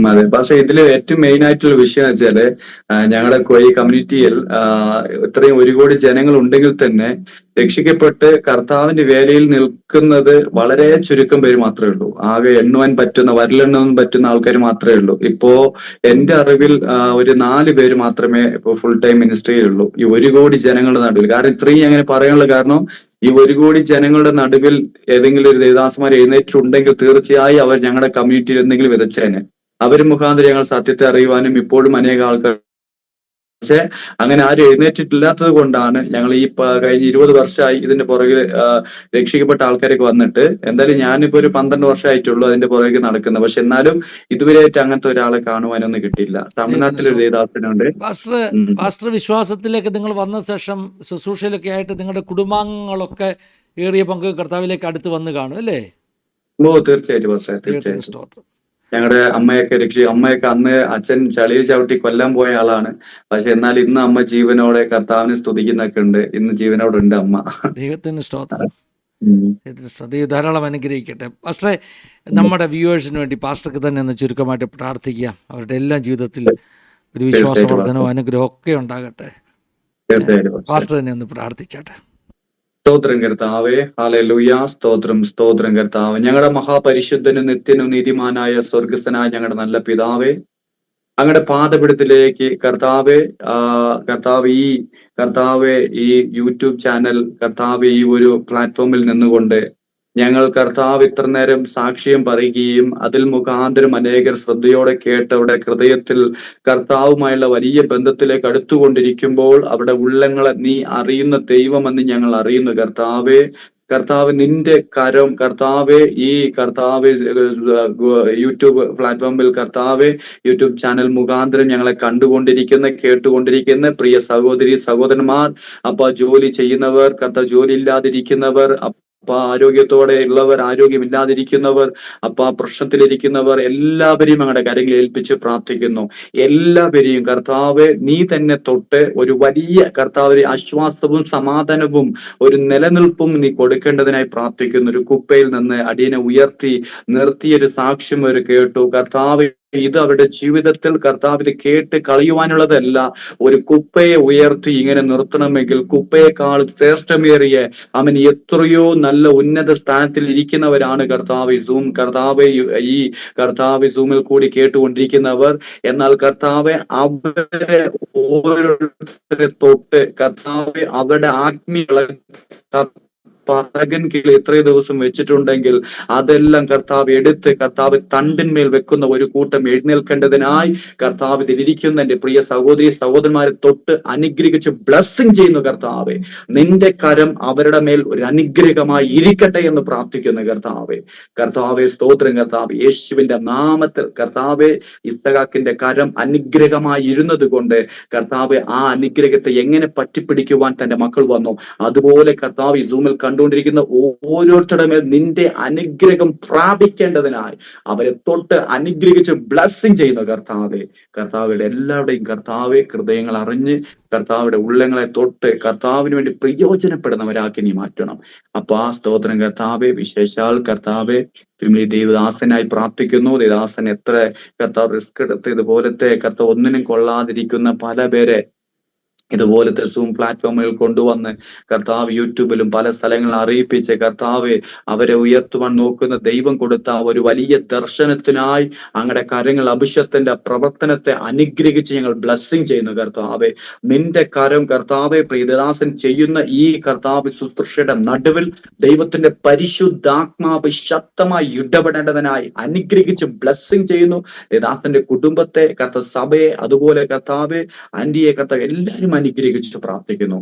അതെ പക്ഷെ ഇതില് ഏറ്റവും മെയിൻ ആയിട്ടുള്ള വിഷയം എന്ന് വെച്ചാല് ഞങ്ങളുടെ ഈ കമ്മ്യൂണിറ്റിയിൽ ഇത്രയും 1 കോടി ജനങ്ങൾ ഉണ്ടെങ്കിൽ തന്നെ രക്ഷിക്കപ്പെട്ട് കർത്താവിന്റെ വേലയിൽ നിൽക്കുന്നത് വളരെ ചുരുക്കം പേര് മാത്രമേ ഉള്ളൂ. ആകെ വിരലെണ്ണുവാൻ പറ്റുന്ന ആൾക്കാർ മാത്രമേ ഉള്ളൂ. ഇപ്പോ എന്റെ അറിവിൽ ഒരു 4 പേര് മാത്രമേ ഇപ്പോ ഫുൾ ടൈം മിനിസ്ട്രിയിലുള്ളൂ ഈ 1 കോടി ജനങ്ങളുടെ നടുവിൽ. കാരണം ഇത്രയും അങ്ങനെ പറയാനുള്ള കാരണം, ഈ 1 കോടി ജനങ്ങളുടെ നടുവിൽ ഏതെങ്കിലും ഒരു ദേവദാസന്മാർ എഴുന്നേറ്റിട്ടുണ്ടെങ്കിൽ തീർച്ചയായും അവർ ഞങ്ങളുടെ കമ്മ്യൂണിറ്റിയിൽ എന്തെങ്കിലും വിതച്ചേനെ. അവർ മുഖാന്തരം ഞങ്ങൾ സത്യത്തെ അറിയുവാനും ഇപ്പോഴും അനേക ആൾക്കാർ. പക്ഷെ അങ്ങനെ ആരും എഴുന്നേറ്റിട്ടില്ലാത്തത് കൊണ്ടാണ് ഞങ്ങൾ ഈ കഴിഞ്ഞ 20 വർഷമായി ഇതിന്റെ പുറകിൽ രക്ഷിക്കപ്പെട്ട ആൾക്കാരൊക്കെ വന്നിട്ട്. എന്തായാലും ഞാനിപ്പോ ഒരു 12 വർഷമായിട്ടുള്ളൂ അതിന്റെ പുറകെ നടക്കുന്നത്. പക്ഷെ എന്നാലും ഇതുവരെയായിട്ട് അങ്ങനത്തെ ഒരാളെ കാണുവാനൊന്നും കിട്ടിയില്ല. തമിഴ്നാട്ടിലൊരു ദേവദാസനുണ്ട്. പാസ്റ്റർ വിശ്വാസത്തിലേക്ക് നിങ്ങൾ വന്ന ശേഷം ശുശ്രൂഷയിലൊക്കെ ആയിട്ട് നിങ്ങളുടെ കുടുംബാംഗങ്ങളൊക്കെ ഏറിയ പങ്ക് കർത്താവിലേക്ക് അടുത്ത് വന്ന് കാണും അല്ലേ? തീർച്ചയായിട്ടും പാസ്റ്റർ, തീർച്ചയായിട്ടും. ഞങ്ങളുടെ അമ്മയൊക്കെ അന്ന് അച്ഛൻ ചളിയിൽ ചവിട്ടി കൊല്ലാൻ പോയ ആളാണ്. പക്ഷെ എന്നാൽ ഇന്ന് അമ്മ ജീവനോടെ കർത്താവിനെ സ്തുതിക്കുന്നൊക്കെ ഉണ്ട്. ഇന്ന് ജീവനോടെ ഉണ്ട് അമ്മ. ദൈവത്തിന് സ്തോത്രം. ദൈവം ധാരാളം അനുഗ്രഹിക്കട്ടെ. പാസ്റ്ററെ, നമ്മുടെ വ്യൂവേഴ്സിന് വേണ്ടി പാസ്റ്റർക്ക് തന്നെ ഒന്ന് ചുരുക്കമായിട്ട് പ്രാർത്ഥിക്കുക. അവരുടെ എല്ലാ ജീവിതത്തിൽ ഒരു വിശ്വാസവർദ്ധനവും അനുഗ്രഹവും ഒക്കെ ഉണ്ടാകട്ടെ. പാസ്റ്റർ തന്നെ ഒന്ന് പ്രാർത്ഥിച്ചാട്ടെ. സ്തോത്രം കർത്താവേ, ഹല്ലേലൂയ. സ്തോത്രം കർത്താവേ. ഞങ്ങളുടെ മഹാപരിശുദ്ധനും നിത്യനും നീതിമാനായ സ്വർഗസ്ഥനായ ഞങ്ങളുടെ നല്ല പിതാവേ, അങ്ങയുടെ പാദപീഠത്തിലേക്ക് കർത്താവെ ഈ യൂട്യൂബ് ചാനൽ കർത്താവെ ഈ ഒരു പ്ലാറ്റ്ഫോമിൽ നിന്നുകൊണ്ട് ഞങ്ങൾ കർത്താവ് ഇത്ര നേരം സാക്ഷ്യം പറയുകയും അതിൽ മുഖാന്തരം അനേകർ ശ്രദ്ധയോടെ കേട്ടവിടെ ഹൃദയത്തിൽ കർത്താവുമായുള്ള വലിയ ബന്ധത്തിലേക്ക് അടുത്തുകൊണ്ടിരിക്കുമ്പോൾ അവിടെ ഉള്ളങ്ങളെ നീ അറിയുന്ന ദൈവമെന്ന് ഞങ്ങൾ അറിയുന്നു കർത്താവ് നിന്റെ കരം കർത്താവ് യൂട്യൂബ് പ്ലാറ്റ്ഫോമിൽ യൂട്യൂബ് ചാനൽ മുഖാന്തരം ഞങ്ങളെ കേട്ടുകൊണ്ടിരിക്കുന്ന പ്രിയ സഹോദരന്മാർ, ജോലി ചെയ്യുന്നവർ, ജോലി ഇല്ലാതിരിക്കുന്നവർ, ആരോഗ്യത്തോടെ ഉള്ളവർ, ആരോഗ്യമില്ലാതിരിക്കുന്നവർ, പ്രശ്നത്തിലിരിക്കുന്നവർ, എല്ലാവരെയും അങ്ങയുടെ കരങ്ങളിൽ ഏൽപ്പിച്ച് പ്രാർത്ഥിക്കുന്നു. എല്ലാവരെയും കർത്താവ് നീ തന്നെ തൊട്ട് ഒരു വലിയ കർത്താവ് ആശ്വാസവും സമാധാനവും ഒരു നിലനിൽപ്പും നീ കൊടുക്കേണ്ടതിനായി പ്രാർത്ഥിക്കുന്നു. ഒരു കുപ്പയിൽ നിന്ന് അടിയനെ ഉയർത്തി നിർത്തിയൊരു സാക്ഷ്യം അവർ കേട്ടു കർത്താവ്. ഇത് അവരുടെ ജീവിതത്തിൽ കർത്താവിന് കേട്ട് കളയുവാനുള്ളതല്ല. ഒരു കുപ്പയെ ഉയർത്തി ഇങ്ങനെ നിർത്തണമെങ്കിൽ കുപ്പയെക്കാൾ ശ്രേഷ്ഠമേറിയ അവൻ എത്രയോ നല്ല ഉന്നത സ്ഥാനത്തിൽ ഇരിക്കുന്നവരാണ് ഈ സൂമിൽ കൂടി കേട്ടുകൊണ്ടിരിക്കുന്നവർ. എന്നാൽ അവരെ ഓരോരുത്തരെ തൊട്ട് അവരുടെ ആത്മീയ പറകൻ കീഴിൽ ഇത്രയും ദിവസം വെച്ചിട്ടുണ്ടെങ്കിൽ അതെല്ലാം കർത്താവ് എടുത്ത് കർത്താവ് തണ്ടിന്മേൽ വെക്കുന്ന ഒരു കൂട്ടം എഴുന്നേൽക്കേണ്ടതിനായി കർത്താവ് ഇതിലിരിക്കുന്ന എന്റെ പ്രിയ സഹോദരി സഹോദരന്മാരെ തൊട്ട് അനുഗ്രഹിച്ച് ബ്ലെസ്സിങ് ചെയ്യുന്നു കർത്താവെ. നിന്റെ കരം അവരുടെ മേൽ ഒരു അനുഗ്രഹമായി ഇരിക്കട്ടെ എന്ന് പ്രാർത്ഥിക്കുന്നു കർത്താവെ. കർത്താവെ സ്തോത്രം കർത്താവ്, യേശുവിന്റെ നാമത്തിൽ കർത്താവെ. ഇസ്ഹാക്കിന്റെ കരം അനുഗ്രഹമായി ഇരുന്നത് കൊണ്ട് കർത്താവ് ആ അനുഗ്രഹത്തെ എങ്ങനെ പറ്റിപ്പിടിക്കുവാൻ തന്റെ മക്കൾ വന്നു, അതുപോലെ കർത്താവ് ഈ സൂമിൽ കണ്ടുകൊണ്ടിരിക്കുന്ന ഓരോരുത്തരുടെ മേൽ നിന്റെ അനുഗ്രഹം പ്രാപിക്കേണ്ടതിനായി അവരെ തൊട്ട് അനുഗ്രഹിച്ച് ബ്ലെസ്സിങ് ചെയ്യുന്നു കർത്താവെ. കർത്താവിടെ എല്ലാവരുടെയും കർത്താവെ ഹൃദയങ്ങൾ അറിഞ്ഞ് കർത്താവിടെ ഉള്ളങ്ങളെ തൊട്ട് കർത്താവിന് വേണ്ടി പ്രയോജനപ്പെടുന്നവരാക്കി നീ മാറ്റണം. അപ്പൊ ആ സ്തോത്രം കർത്താവെ. വിശേഷാൽ കർത്താവെ ദേവദാസനായി പ്രാർത്ഥിക്കുന്നു. ദേവദാസൻ എത്ര കർത്താവ് റിസ്ക് എടുത്ത് ഇതുപോലത്തെ കർത്താവ് ഒന്നിനും കൊള്ളാതിരിക്കുന്ന പല പേരെ ഇതുപോലത്തെ സൂം പ്ലാറ്റ്ഫോമുകൾ കൊണ്ടുവന്ന് കർത്താവ് യൂട്യൂബിലും പല സ്ഥലങ്ങളിൽ അറിയിപ്പിച്ച് കർത്താവ് അവരെ ഉയർത്തുവാൻ നോക്കുന്ന ദൈവം കൊടുത്ത ഒരു വലിയ ദർശനത്തിനായി അങ്ങയുടെ കരങ്ങൾ അഭിഷേകത്തിന്റെ പ്രവർത്തനത്തെ അനുഗ്രഹിച്ച് ഞങ്ങൾ ബ്ലെസ്സിങ് ചെയ്യുന്നു കർത്താവെ. നിന്റെ കരം കർത്താവെ പ്രിയദാസൻ ചെയ്യുന്ന ഈ കർത്താവ് ശുശ്രൂഷയുടെ നടുവിൽ ദൈവത്തിന്റെ പരിശുദ്ധാത്മാവ് ശക്തമായി ഇടപെടേണ്ടതിനായി അനുഗ്രഹിച്ച് ബ്ലെസ്സിങ് ചെയ്യുന്നു. ദാസന്റെ കുടുംബത്തെ കർത്താവ്, സഭയെ, അതുപോലെ കർത്താവ് ആന്റിയെ കർത്താവ് എല്ലാവരും അനുഗ്രഹിച്ച് പ്രാർത്ഥിക്കുന്നു.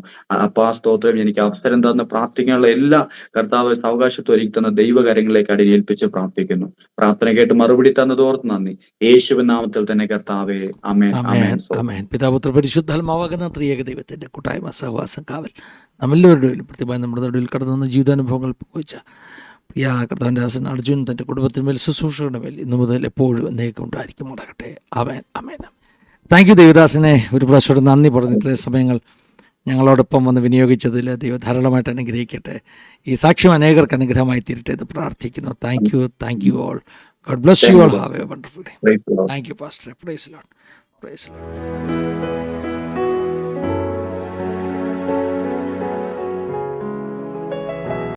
അപ്പാ സ്തോത്രം. എനിക്ക് അവസരം തന്ന് പ്രാർത്ഥിക്കാനുള്ള എല്ലാ കർത്താവ് അവകാശത്വം ഒരുക്കി തന്ന ദൈവകാര്യങ്ങളിലേക്ക് അടിയേൽപ്പിച്ച് പ്രാർത്ഥിക്കുന്നു. പ്രാർത്ഥന കേട്ട് മറുപടി തന്നതോർത്ത് നന്ദി. യേശുവിൻ നാമത്തിൽ തന്നെ കർത്താവേ, ആമേൻ, ആമേൻ, ആമേൻ. പിതാപുത്ര പരിശുദ്ധാത്മാവാകുന്ന ത്രിയേക ദൈവത്തിന്റെ കൂട്ടായ്മ, സഹവാസം, കാവൽ നമ്മളെല്ലാവരുടെയും പ്രത്യേകമായി നമ്മുടെ നടുവിൽ കടന്നു വന്ന ജീവിതാനുഭവങ്ങൾ പങ്കുവച്ച പ്രിയ കർത്താവിൻ്റെ ദാസൻ അർജുൻ തൻ്റെ കുടുംബത്തിന്മേൽ ശുശ്രൂഷകളുടെ മേൽ ഇന്നു മുതൽ എപ്പോഴും എന്നേക്കും ഉണ്ടായിരിക്കും ഉണ്ടാകട്ടെ. ആമേൻ, ആമേൻ. താങ്ക് യു ദേവദാസിനെ ഒരു പ്രാവശ്യം നന്ദി പറഞ്ഞു. ഇത്രയും സമയങ്ങൾ ഞങ്ങളോടൊപ്പം വന്ന് വിനിയോഗിച്ചതിൽ ദൈവം ധാരാളമായിട്ട് അനുഗ്രഹിക്കട്ടെ. ഈ സാക്ഷ്യം അനേകർക്ക് അനുഗ്രഹമായി തീരട്ടെ എന്ന് പ്രാർത്ഥിക്കുന്നു. Thank you all. God bless you all. Have a wonderful day. Thank you pastor. Praise Lord. Praise Lord.